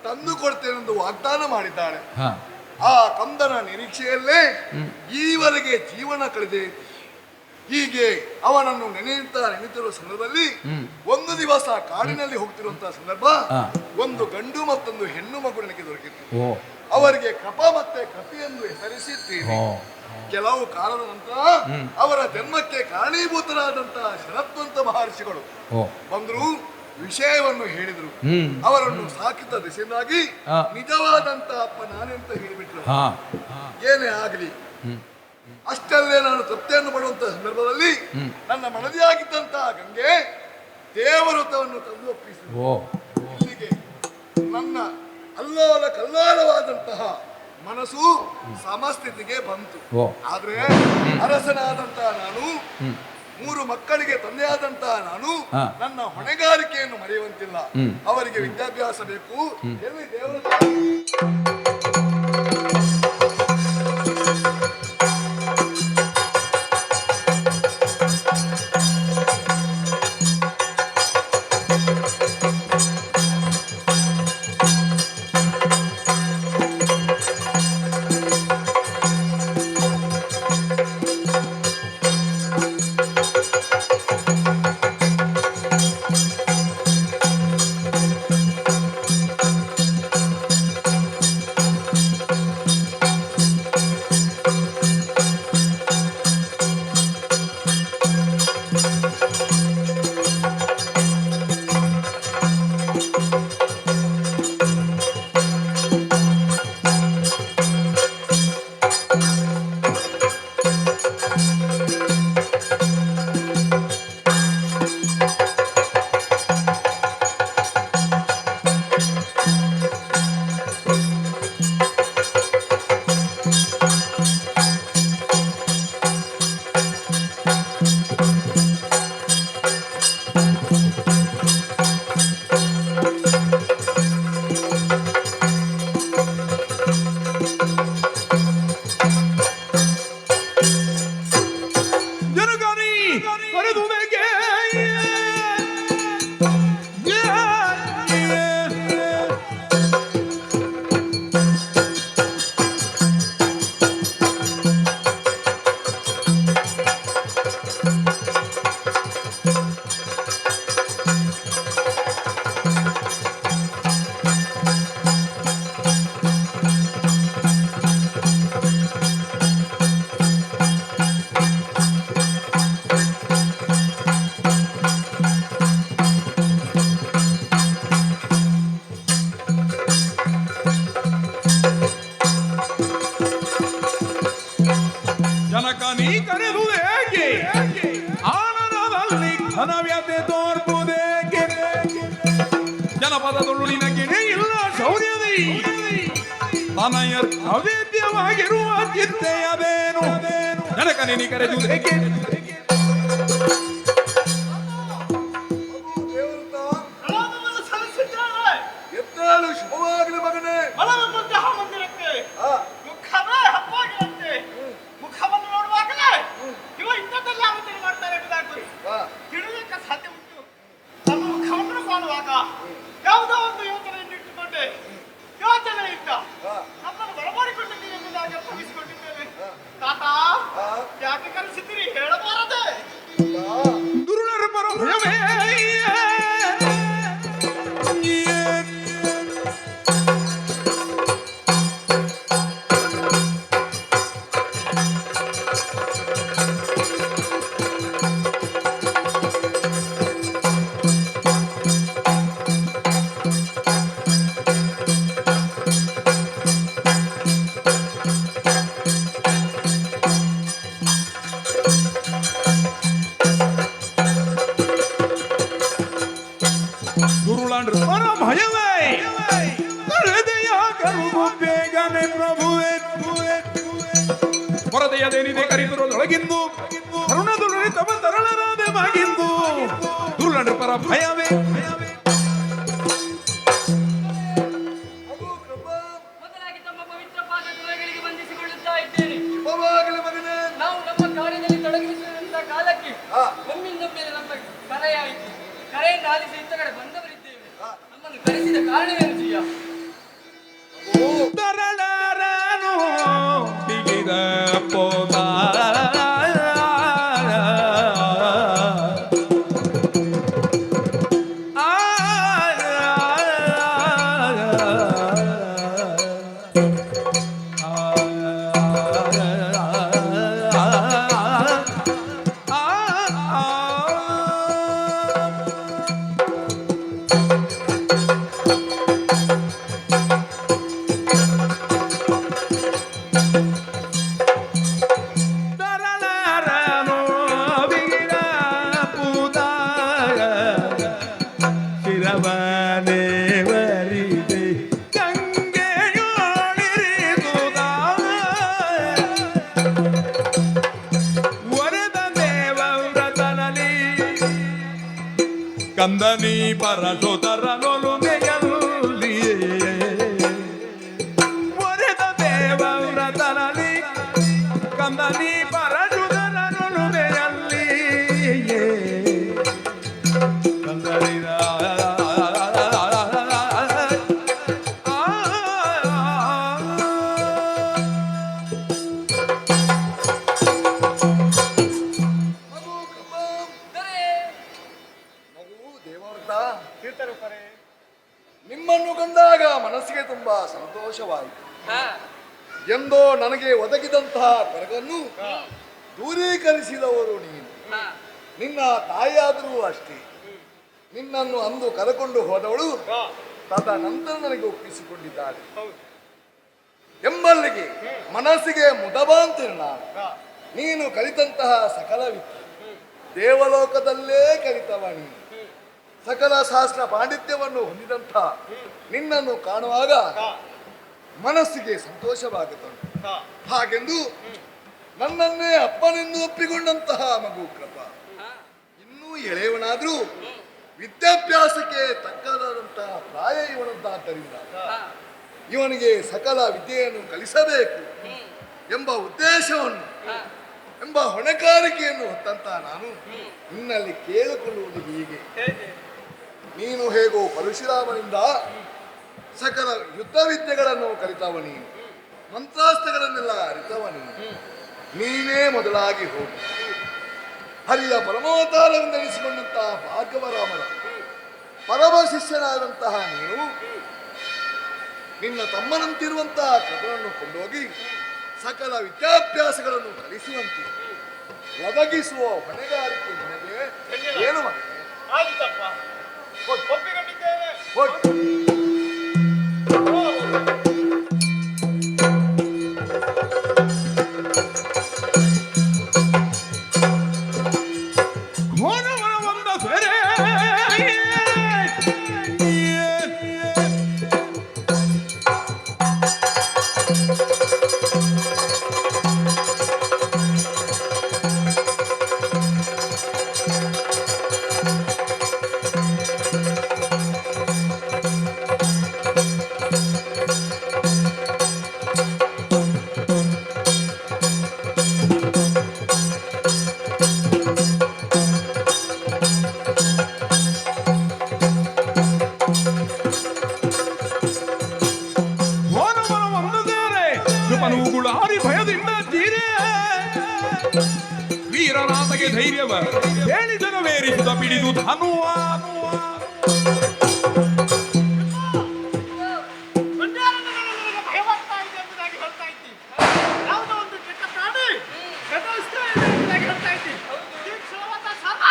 [SPEAKER 8] ತಂದು ಕೊಡ್ತೇನೆಂದು ವಾಗ್ದಾನ ಮಾಡಿದ್ದಾಳೆ. ಆ ಕಂದನ ನಿರೀಕ್ಷೆಯಲ್ಲೇ ಈವರೆಗೆ ಜೀವನ ಕಳೆದೆ. ಹೀಗೆ ಅವನನ್ನು ನೆನೆಯುತ್ತಿರುವ ಸಂದರ್ಭದಲ್ಲಿ ಒಂದು ದಿವಸ ಕಾಡಿನಲ್ಲಿ ಹೋಗ್ತಿರುವಂತಹ ಸಂದರ್ಭ ಒಂದು ಗಂಡು ಮತ್ತೊಂದು ಹೆಣ್ಣು ಮಗು ನನಗೆ ದೊರಕಿತ್ತು. ಅವರಿಗೆ ಕಪ ಮತ್ತೆ ಕಪಿ ಎಂದು ಹೆಸರಿಸಿದ್ದೇನೆ. ಕೆಲವು ಕಾಲದ ನಂತರ ಅವರ ಜನ್ಮಕ್ಕೆ ಕಾರಣೀಭೂತರಾದಂತಹ ಶರತ್ವಂತ ಮಹರ್ಷಿಗಳು ಬಂದರು, ವಿಷಯವನ್ನು ಹೇಳಿದರು. ಅವರನ್ನು ಸಾಕಿದ ದಿಸೆಯಿಂದಾಗಿ ನಿಜವಾದಂತ ಅಪ್ಪ ನಾನೇ ಅಂತ ಹೇಳಿಬಿಟ್ರು. ಏನೇ ಆಗಲಿ, ಅಷ್ಟಲ್ಲೇ ನಾನು ತೃಪ್ತಿಯನ್ನು ಪಡುವಂತಹ ಸಂದರ್ಭದಲ್ಲಿ ನನ್ನ ಮನದಿಯಾಗಿದ್ದಂತಹ ಗಂಗೆ ದೇವವ್ರತವನ್ನು ತಂದು ಒಪ್ಪಿಸಿದರು. ಇಲ್ಲಿಗೆ ನನ್ನ ಅಲ್ಲೋಲ ಕಲ್ಲೋಲವಾದಂತಹ ಮನಸ್ಸು ಸಮಸ್ಥಿತಿಗೆ ಬಂತು. ಆದ್ರೆ ಅರಸನಾದಂತಹ ನಾನು, 3 ಮಕ್ಕಳಿಗೆ ತಂದೆಯಾದಂತಹ ನಾನು ನನ್ನ ಹೊಣೆಗಾರಿಕೆಯನ್ನು ಮರೆಯುವಂತಿಲ್ಲ. ಅವರಿಗೆ ವಿದ್ಯಾಭ್ಯಾಸ ಬೇಕು. ಎಲ್ಲಿ ದೇವರ
[SPEAKER 6] ಜನಕ ನೀ ಕರೆದುದೇಕೆ ಆನಂದದಲ್ಲಿ ಘನವ್ಯತೆ ತೋರ್ಪುದೇಕೆ ಜನಪದದೊಳು ನಿನಗೆ ಇಲ್ಲ ಶೌರ್ಯದಿ ತನಯರ್ ಅವೇದ್ಯವಾಗಿರುವ ಚಿತ್ತೆಯದೇನು ಜನಕ ನೀ ಕರೆದುದೇಕೆ
[SPEAKER 8] ದೇವರುತ
[SPEAKER 2] ಪ್ರಣಾಮವನ್ನು ಸಲ್ಲಿಸಿದ್ದೇನೆ.
[SPEAKER 8] ಎದ್ದೇಳು, ಶುಭವಾಗಲಿ ಮಗನೇ.
[SPEAKER 2] ಮಲಗುವಂತಹ ಮಂದಿರಕ್ಕೆ
[SPEAKER 8] ಆ,
[SPEAKER 2] ಮುಖವೇ ಹಬ್ಬವಾಗಿರುತ್ತೆ. ಮುಖವನ್ನು ನೋಡುವಾಗಲೇ ಇವ ಇಂಥದ್ದೆಲ್ಲ ಆಲೋಚನೆ ಮಾಡ್ತಾರೆ ಎಂಬುದಾಗ್ತದೆ.
[SPEAKER 8] ಆ,
[SPEAKER 2] ತಿಳಿಯಲಿಕ್ಕೆ ಸಾಧ್ಯ ಉಂಟು. ನಮ್ಮ ಮುಖವನ್ನು ಕಾಣುವಾಗ ಯಾವುದೋ ಒಂದು ಯೋಚನೆಯನ್ನು ಇಟ್ಟುಕೊಂಡೆ ಯೋಚನೆಯಿಂದ
[SPEAKER 8] ಆ,
[SPEAKER 2] ನಮ್ಮನ್ನು ಬರಮಾಡಿಕೊಂಡಿದ್ದೀವಿ ಎಂಬುದಾಗಿ ಅರ್ಥವಿಸಿಕೊಂಡಿದ್ದೇನೆ. ತಾತ
[SPEAKER 8] ಆ,
[SPEAKER 2] ಯಾಕೆ ಕರೆಸಿದ್ದೀರಿ ಹೇಳಬಾರದೆ?
[SPEAKER 8] ಆ.
[SPEAKER 6] ದುರುಳರ ಪರ ಭಯವೇ ದುರುಳಂಡ್ರ ಪರ ಭಯವೇ ಹೃದಯ ಕರುಗು ಬೇಗನೆ ಪ್ರಭುವೆ ಹೊರದೆಯದೇನಿದೆ ಕರಿತುರದೊಳಗಿಂದು ಕರುಣದೊಡನೆ ತಮ ತರಳರಾದೆ ಮಗಿಂದು ದುರುಳಂಡ್ರ ಪರ ಭಯವೇ
[SPEAKER 8] ಮಗು ಕೃಪಾ,
[SPEAKER 5] ಮೊದಲಾಗಿ ತಮ್ಮ ಪವಿತ್ರ ಪಾದಗಳಿಗೆ ವಂದಿಸಿಕೊಳ್ಳುತ್ತಾ ಇದ್ದೇನೆ.
[SPEAKER 8] ಶುಭವಾಗಲಿ ಮಗನೇ.
[SPEAKER 5] ನಾವು ನಮ್ಮ ಕಾರ್ಯದಲ್ಲಿ ತೊಡಗಿಸಿದಂತ ಕಾಲಕ್ಕೆ
[SPEAKER 8] ಆ,
[SPEAKER 5] ಒಮ್ಮಿಂದೊಮ್ಮೆ ನಮ್ಮ ಕರೆಯಾಯಿತು. ಕರೆಯನ್ನು ಆಲಿಸಿ ಇಂಥ ಕಡೆ ಬಂದವರಿದ್ದೇವೆ. ನಮ್ಮನ್ನು ಕರೆಸಿದ ಕಾರಣವೇನು ಜಿಯ?
[SPEAKER 8] ಮಗು,
[SPEAKER 6] ತರಳರನು ಬಿಗಿದ ಪೋದ ತರಳರನು ಬಿಗಿದ ಪೂದ ಶಿರವನೇವರಿದೆ ಗಂಗೆಯೋಳಿರಿದುದ ವರದ ದೇವ ವ್ರತನಲ್ಲಿ ಕಂದನಿ ಪರಶೋಧರನೊಲುಮೆಯಲ್ಲಿ ವರದ ದೇವ ವ್ರತನಲ್ಲಿ ಕಂದನಿ ಪರಶುಧರನೊಲುಮೆಯಲ್ಲಿ ಕಂದನಿನ
[SPEAKER 8] ಮಗು ಕೃಪಾ,
[SPEAKER 5] ದೊರೆ,
[SPEAKER 8] ಮಗು ದೇವವ್ರತ, ನಿಮ್ಮನ್ನು ಕಂಡಾಗ ಮನಸ್ಸಿಗೆ ತುಂಬಾ ಸಂತೋಷವಾಯಿತು. ಎಂದೋ ನನಗೆ ಒದಗಿದಂತಹ ಬೆರಗನ್ನು ದೂರೀಕರಿಸಿದವರು ನೀನು. ನಿನ್ನ ತಾಯಿಯಾದರೂ ಅಷ್ಟೇ. ನಿನ್ನನ್ನು ಅಂದು ಕರೆಕೊಂಡು ಹೋದವಳು ತದನಂತರ ನನಗೆ ಒಪ್ಪಿಸಿಕೊಂಡಿದ್ದಾಳೆ ಎಂಬಲ್ಲಿಗೆ ಮನಸ್ಸಿಗೆ ಮುದಬಾಂತೇನೆ ನಾನು. ನೀನು ಕಲಿತಂತಹ ಸಕಲ ವಿದ್ಯೆ ದೇವಲೋಕದಲ್ಲೇ ಕಲಿತವ ನೀನು. ಸಕಲ ಶಾಸ್ತ್ರ ಪಾಂಡಿತ್ಯವನ್ನು ಹೊಂದಿದಂಥ ನಿನ್ನನ್ನು ಕಾಣುವಾಗ ಮನಸ್ಸಿಗೆ ಸಂತೋಷವಾಗುತ್ತದೆ. ಹಾಗೆಂದು ನನ್ನನ್ನೇ ಅಪ್ಪನೆಂದು ಒಪ್ಪಿಕೊಂಡಂತಹ ಮಗು ಕೃಪ ಇನ್ನೂ ಎಳೆಯವನಾದ್ರೂ ವಿದ್ಯಾಭ್ಯಾಸಕ್ಕೆ ತಕ್ಕದಾದಂತಹ ಪ್ರಾಯ ಇವನದ್ದಾದ್ದರಿಂದ ಇವನಿಗೆ ಸಕಲ ವಿದ್ಯೆಯನ್ನು ಕಲಿಸಬೇಕು ಎಂಬ ಉದ್ದೇಶವನ್ನು ಎಂಬ ಹೊಣೆಗಾರಿಕೆಯನ್ನು ಹೊತ್ತಂತ ನಾನು ನಿನ್ನಲ್ಲಿ ಕೇಳಿಕೊಳ್ಳುವುದು ಹೀಗೆ. ನೀನು ಹೇಗೋ ಪರಶುರಾಮನಿಂದ ಸಕಲ ಯುದ್ಧ ವಿದ್ಯೆಗಳನ್ನು ಕಲಿತವ ನೀನು, ಮಂತ್ರಾಸ್ತ್ರಗಳನ್ನೆಲ್ಲ ಅರಿತವ ನೀನು. ನೀನೇ ಮೊದಲಾಗಿ ಹೋಗು. ಹರಿಯ ಪರಮಾವತಾರವೆಂದೆನಿಸಿಕೊಂಡಂತಹ ಭಾರ್ಗವರಾಮನ ಪರಮ ಶಿಷ್ಯನಾದಂತಹ ನೀನು ನಿನ್ನ ತಮ್ಮನಂತಿರುವಂತಹ ಕೃಪನನ್ನು ಕೊಂಡೋಗಿ ಸಕಲ ವಿದ್ಯಾಭ್ಯಾಸಗಳನ್ನು ಕಲಿಸುವಂತೆ ಒದಗಿಸುವ ಹೊಣೆಗಾರಿಕೆ ನಿನಗೆ. ಏನು ಮಗನೇ?
[SPEAKER 2] ಆಯ್ತಪ್ಪ, ಒಪ್ಪಿಕೊಂಡಿದ್ದೇನೆ.
[SPEAKER 8] ಹೋಗಿ.
[SPEAKER 6] ಘೋರವನ ಒಂದ ಸೆರೆ ಗುಳಾರಿ ಭಯದಿಂದ ತೀರೆ ವೀರನಾಥಗೆ ಧೈರ್ಯವ ಹೇಳಿದನು ವೇರಿಸಿದ ಪಿಡಿದು ಧನುವ
[SPEAKER 2] ಭಯವಾಗ್ತಾ ಇದೆ ಎಂಬುದಾಗಿ ಹೇಳ್ತಾ ಇದ್ದೀನಿ. ಯಾವುದೋ ಒಂದು ಕೆಟ್ಟ ಪ್ರಾಣಿ ಗದರಿಸ್ತಾ ಇದೆ ಎಂಬುದಾಗಿ ಹೇಳ್ತಾ ಇದ್ದೀನಿ. ದೀಕ್ಷಾವತ ಸರ್ವ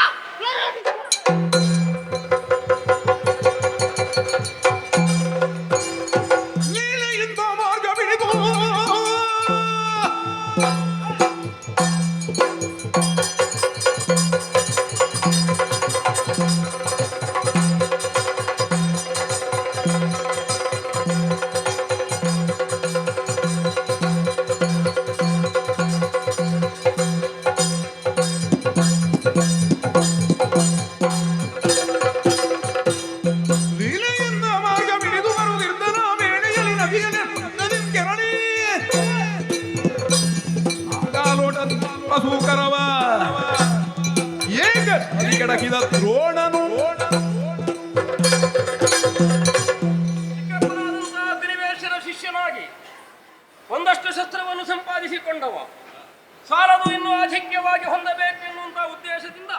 [SPEAKER 6] ಲೀಲೆಯಿಂದ ಮಾರ್ಗ ಬಿಡಿದು ಲೀಲೆಯಿಂದ ಮಾರ್ಗ ಬಿಡಿದು ಬರುವುದಿರ್ದನ ವೇಳೆಯಲ್ಲಿ ನದಿಯಲ್ಲಿ ಕೆರಳಿ ಆಗಾಲೋಟ ಪಶುಕರವ ಏಕ ಕಡಕಿದ ದ್ರೋಣನು
[SPEAKER 5] ಚಿಕ್ಕಪ್ಪನಾದಂತಹ ಗಿರಿವೇಶನ ಶಿಷ್ಯನಾಗಿ ಒಂದಷ್ಟು ಶಸ್ತ್ರವನ್ನು ಸಂಪಾದಿಸಿಕೊಂಡವ ಸಾಲದು ಇನ್ನೂ ಆಧಿಕ್ಯವಾಗಿ ಹೊಂದಬೇಕು ಎನ್ನುವಂತಹ ಉದ್ದೇಶದಿಂದ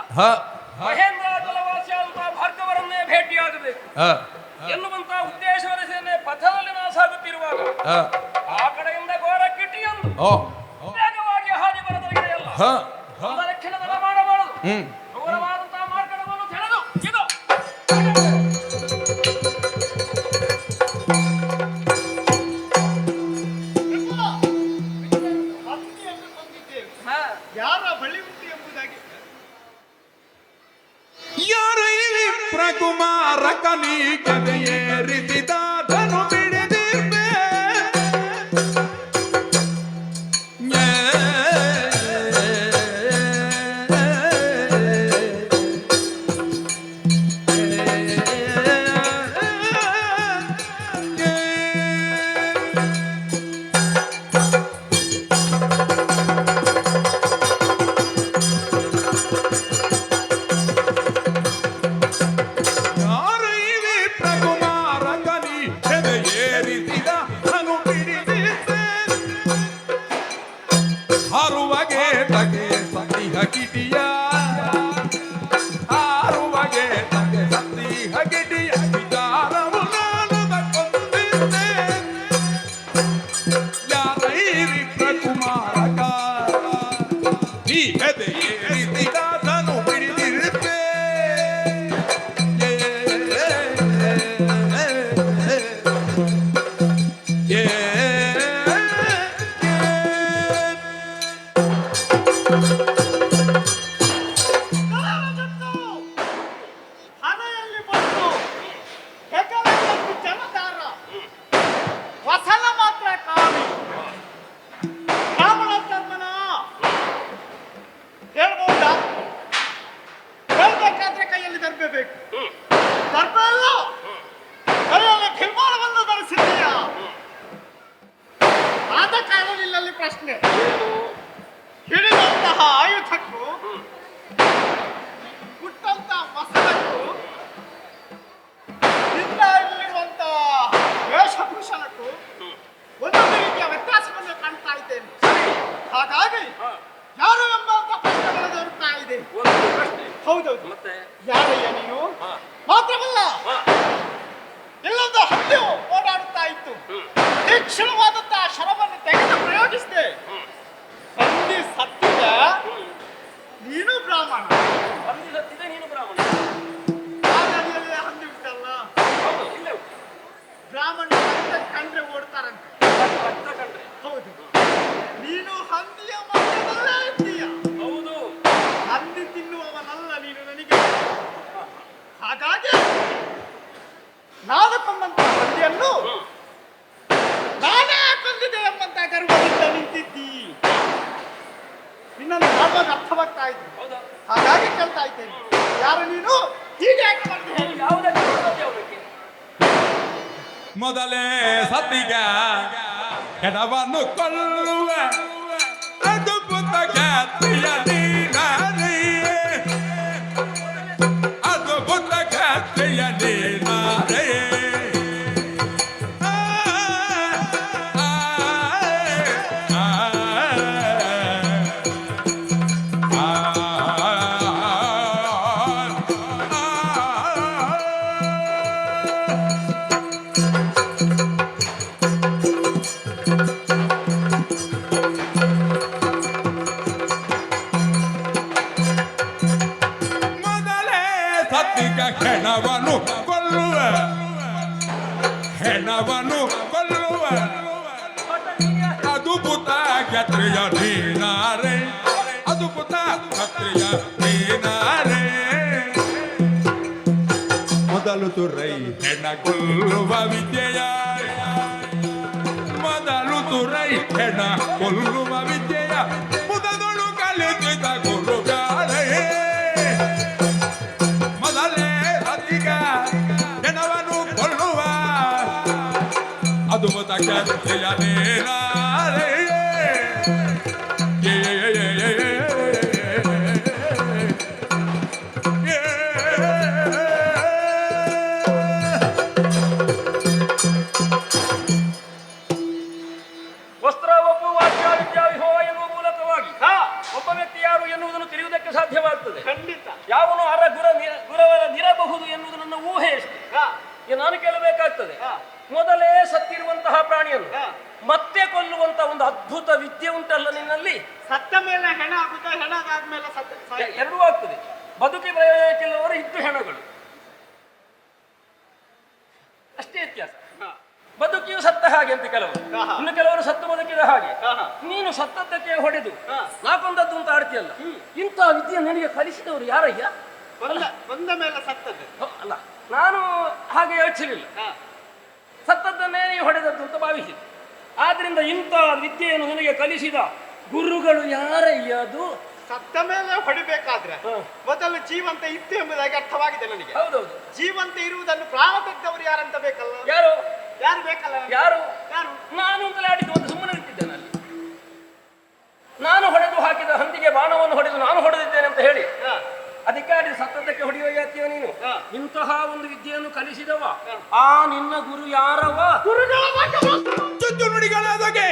[SPEAKER 5] ಮಹೇಂದ್ರ ಜಲವಾಸಿಯಾದಂತಹ ಭಾರ್ಗವರನ್ನೇ ಭೇಟಿಯಾಗಬೇಕು ಎನ್ನುವಂತಹ ಉದ್ದೇಶವರೆಸೇನೆ ಪಥದಲ್ಲಿ ನಾವು ಸಾಗುತ್ತಿರುವಾಗ ಆ ಕಡೆಯಿಂದ ಘೋರ ಕಿಟಿಯೊಂದು ವೇಗವಾಗಿ ಹಾದಿ ಬರದೊಳಗಿದೆಯಲ್ಲ ಒಂದು ಲಕ್ಷಣದ ಮಾಡಬಾರದು ಘೋರವಾದಂತಹ ಮಾರ್ಗವನ್ನು ತಿಳಿದು ಇದು
[SPEAKER 2] ಹತ್ತಿಯನ್ನು ಬಂದಿದ್ದೇವೆ. ಯಾರ ಬಳಿ ಉಂಟು ಎಂಬುದಾಗಿ
[SPEAKER 6] ಯಾರೈಲಿ ಪ್ರಕುಮಾರ ಕಲಿ ಕದೆಯೇರಿಸಿದ ಧನು ಬಿಡಿದಿರ್ಬೆ ಯಾರೈಲಿ ಪ್ರಕುಮಾರ ಕಲಿ ಕದೆಯೇರಿಸಿದ ಧನು ಬಿಡಿದಿರ್ಬೆ ಹಾರುವಗೆ ತಗೆ ಸತಿಹ ಕಿಟಿಯ ಹಾರುವಗೆ ತಗೆ ಸತಿಹ ಕಿಟಿಯ ವಿಚಾರವು ನಾನು ಕೊಂದಿದ್ದೆ ಯಾರೈರಿ ಪ್ರಕುಮಾರಕ ನೀ ಹೆದೆಯೇರಿಸಿದ ಧನು ಬಿಡಿದಿರುತ್ತೇ
[SPEAKER 2] ಹಣೆಯಲ್ಲಿ ಬಂದು ಹೆಗಲಲ್ಲಿ ಜಲಧಾರ ವಸಲ ಮಾತ್ರ ಕಾವಿ ಬ್ರಾಹ್ಮಣ ಧರ್ಮನ ಹೇಳ್ಬಹುದಾ? ಹೇಳ್ಬೇಕಾದ್ರೆ ಕೈಯಲ್ಲಿ ದರ್ಬಬೇಕು. ದರ್ಬ ಅಲ್ಲ, ಕೈಯಲ್ಲಿ ಕಿರ್ಮಾಳವನ್ನು ಧರಿಸಿದ್ದೀಯಾ? ಆದ ಕಾರಣವಿಲ್ಲಲ್ಲಿ ಪ್ರಶ್ನೆ. ಹಿಡಿದಂತಹ ಆಯುಧಕ್ಕೂ ಕುಟ್ಟಂತ ವಸಲಕ್ಕೂ ಹೌದೌದು.
[SPEAKER 5] ಮತ್ತೆ
[SPEAKER 2] ಯಾರಯ್ಯ ನೀನು?
[SPEAKER 5] ಹಾ.
[SPEAKER 2] ಮಾತ್ರವಲ್ಲ,
[SPEAKER 5] ಹಾ.
[SPEAKER 2] ಇಲ್ಲೊಂದು ಹಂದಿ ಓಡಾಡುತ್ತಾ ಇತ್ತು. ತೀಕ್ಷ್ಣವಾದಂತಹ ಶರವನ್ನು ತೆಗೆದು ಪ್ರಯೋಗಿಸಿದೆ. ಹಂದಿ ಸತ್ತಿದ. ನೀನು ಬ್ರಾಹ್ಮಣ.
[SPEAKER 5] ಹಂದಿ ಸತ್ತಿದೆ, ನೀನು ಬ್ರಾಹ್ಮಣ.
[SPEAKER 2] ಕಾಲಡಿಯಲ್ಲಿ ಹಂದಿ ಉಂಟಲ್ಲ,
[SPEAKER 5] ಹೌದು, ಇಲ್ಲೇ ಉಂಟು.
[SPEAKER 2] ಬ್ರಾಹ್ಮಣ ಕಂಡ್ರೆ ಓಡ್ತಾರಂತೆ.
[SPEAKER 5] ರಕ್ತ ಕಂಡ್ರೆ.
[SPEAKER 2] ಹೌದು. ನೀನು ಹಂದಿಯ ಮಧ್ಯದಲ್ಲೇ ಇದ್ದೀಯ.
[SPEAKER 5] ಹೌದು.
[SPEAKER 2] ಹಂದಿ ತಿನ್ನುವವನಲ್ಲ ನೀನು ನನಗೆ. ಹಾಗಾಗಿ ನಾನು ಕೊಂದಂತ ಹಂದಿಯನ್ನು ನಾನೇ ಕೊಂದಿದೆ ಎಂಬಂತ ಗರ್ವದಿಂದ ನಿಂತಿದ್ದಿ. ನಿನ್ನನ್ನು ಮಾಡುವಾಗ ಅರ್ಥವಾಗ್ತಾ ಇದ್ದೆ.
[SPEAKER 5] ಹೌದಾ?
[SPEAKER 2] ಹಾಗಾಗಿ ಕೇಳ್ತಾ ಇದ್ದೇನೆ, ಯಾರು ನೀನು? ಹೀಗೆ ಯಾಕೆ ಮಾಡಿದೆ ಹೇಳಿ?
[SPEAKER 5] ಯಾವುದಕ್ಕೆ ಯಾವುದಕ್ಕೆ
[SPEAKER 6] ಮೊದಲೇ ಸತ್ತಿಗ ಹೆಣವನ್ನು ಕೊಲ್ಲುವ ಅದ್ಭುತ ಖ್ಯಾತಿಯ ನೀನಾರೆ, ಅದ್ಭುತ ಖ್ಯಾತಿಯ ನೀನಾರೆ. ಹೆಣವನ್ನು ಕೊಲ್ಲುವ, ಹೆಣವನ್ನು ಕೊಲ್ಲುವ ಅದ್ಭುತ ಕ್ಷತ್ರಿಯ ನೀನಾರೆ, ಅದ್ಭುತ ಕ್ಷತ್ರಿಯ ನೀನಾರೆ. ಮೊದಲು ತುರೈ ಹೆಣ ಕೊಲ್ಲುವ ವಿದ್ಯೆಯ, ಮೊದಲು ತುರೈ ಹೆಣ ಕೊಲ್ಲುವ ವಿದ್ಯೆಯ ಮುದದೊಳು ಕಲಿತಿದ ಗುರುಗಾರೆ. ಮೊದಲೇ ಸತ್ತಿಗ ಹೆಣವನ್ನು ಕೊಲ್ಲುವ ಅದ್ಭುತ ಖ್ಯಾತಿಯ ನೀನಾರೆ.
[SPEAKER 5] ವಸ್ತ್ರ ಒಪ್ಪು ವಾಕ್ಯ ವಿದ್ಯಾ ವಿಭವ ಎನ್ನುವ ಮೂಲಕವಾಗಿ ಒಬ್ಬ ವ್ಯಕ್ತಿ ಯಾರು ಎನ್ನುವುದನ್ನು ತಿಳಿಯುವುದಕ್ಕೆ ಸಾಧ್ಯವಾಗ್ತದೆ.
[SPEAKER 2] ಖಂಡಿತ.
[SPEAKER 5] ಯಾವನು ಅರ ಗುರವರನಿರಬಹುದು ಎನ್ನುವುದು ನನ್ನ ಊಹೆ ಅಷ್ಟೇ. ನಾನು ಕೇಳಬೇಕಾಗ್ತದೆ, ಮೊದಲೇ ಸತ್ತಿರುವಂತಹ ಪ್ರಾಣಿಯನ್ನು ಮತ್ತೆ ಕೊಲ್ಲುವಂತ ಒಂದು ಅದ್ಭುತ ವಿದ್ಯೆ ಉಂಟಲ್ಲ ನಿನ್ನಲ್ಲಿ.
[SPEAKER 2] ಸತ್ತ ಮೇಲೆ ಹೆಣ ಆಗುತ್ತಾ, ಹೆಣ ಆದ್ಮೇಲೆ
[SPEAKER 5] ಎರಡೂ ಆಗ್ತದೆ. ಬದುಕಿ ಬಯಕೆಲ್ಲವರು ಇದ್ದು ಹೆಣಗಳು ಅಷ್ಟೇ ವ್ಯತ್ಯಾಸ. ಬದುಕಿಯು ಸತ್ತ ಹಾಗೆ ಅಂತ ಕೆಲವರು, ಇನ್ನು ಕೆಲವರು ಸತ್ತು ಬದುಕಿದ ಹಾಗೆ. ನೀನು ಸತ್ತದ್ದಕ್ಕೆ ಹೊಡೆದು ನಾಕೊಂದದ್ದು ಅಂತ ಆಡ್ತೀಯಲ್ಲ, ಇಂಥ ವಿದ್ಯೆ ನನಗೆ ಕಲಿಸಿದವರು ಯಾರಯ್ಯ?
[SPEAKER 2] ಬಂದ ಮೇಲೆ ಸತ್ತದ್ದು
[SPEAKER 5] ಅಲ್ಲ, ನಾನು ಹಾಗೆ ಯೋಚಿಸಲಿಲ್ಲ. ಸತ್ತದ್ದನ್ನೇ ನೀವು ಹೊಡೆದದ್ದು ಅಂತ ಭಾವಿಸಿದೆ. ಆದ್ರಿಂದ ಇಂಥ ವಿದ್ಯೆಯನ್ನು ನನಗೆ ಕಲಿಸಿದ ಗುರುಗಳು ಯಾರಯ್ಯ? ಅದು
[SPEAKER 2] ಸತ್ತ ಮೇಲೆ ಹೊಡಿಬೇಕಾದ್ರೆ ಮೊದಲು ಜೀವಂತ ಇತ್ತು ಎಂಬುದಾಗಿ ಅರ್ಥವಾಗಿದೆ ನನಗೆ.
[SPEAKER 5] ಹೌದೌದು.
[SPEAKER 2] ಜೀವಂತ ಇರುವುದನ್ನು ಪ್ರಾಣ ತೆಗೆದವರು ಯಾರಂತ ಬೇಕಲ್ಲ?
[SPEAKER 5] ಯಾರು
[SPEAKER 2] ಯಾರು ಬೇಕಲ್ಲ?
[SPEAKER 5] ಯಾರು?
[SPEAKER 2] ಯಾರು?
[SPEAKER 5] ನಾನು ಅಂತಲೇ ಆಡಿದ್ದು, ಒಂದು ಸುಮ್ಮನೆ ಇರ್ತಿದ್ದೇನೆ ಅಲ್ಲಿ. ನಾನು ಹೊಡೆದು ಹಾಕಿದ ಹಂದಿಗೆ ಬಾಣವನ್ನು ಹೊಡೆದು ನಾನು ಹೊಡೆದಿದ್ದೇನೆ ಅಂತ ಹೇಳಿ ಅದಕ್ಕೆ ಆಡಿದ ಸತ್ತದ್ದಕ್ಕೆ ಹೊಡೆಯುವ ಯಾತಿಯೋ ನೀನು? ಇಂತಹ ಒಂದು ವಿದ್ಯೆಯನ್ನು ಕಲಿಸಿದವ ಆ ನಿನ್ನ ಗುರು ಯಾರವ?
[SPEAKER 6] ಚುಚ್ಚು ನುಡಿಗಳಾದಗೆ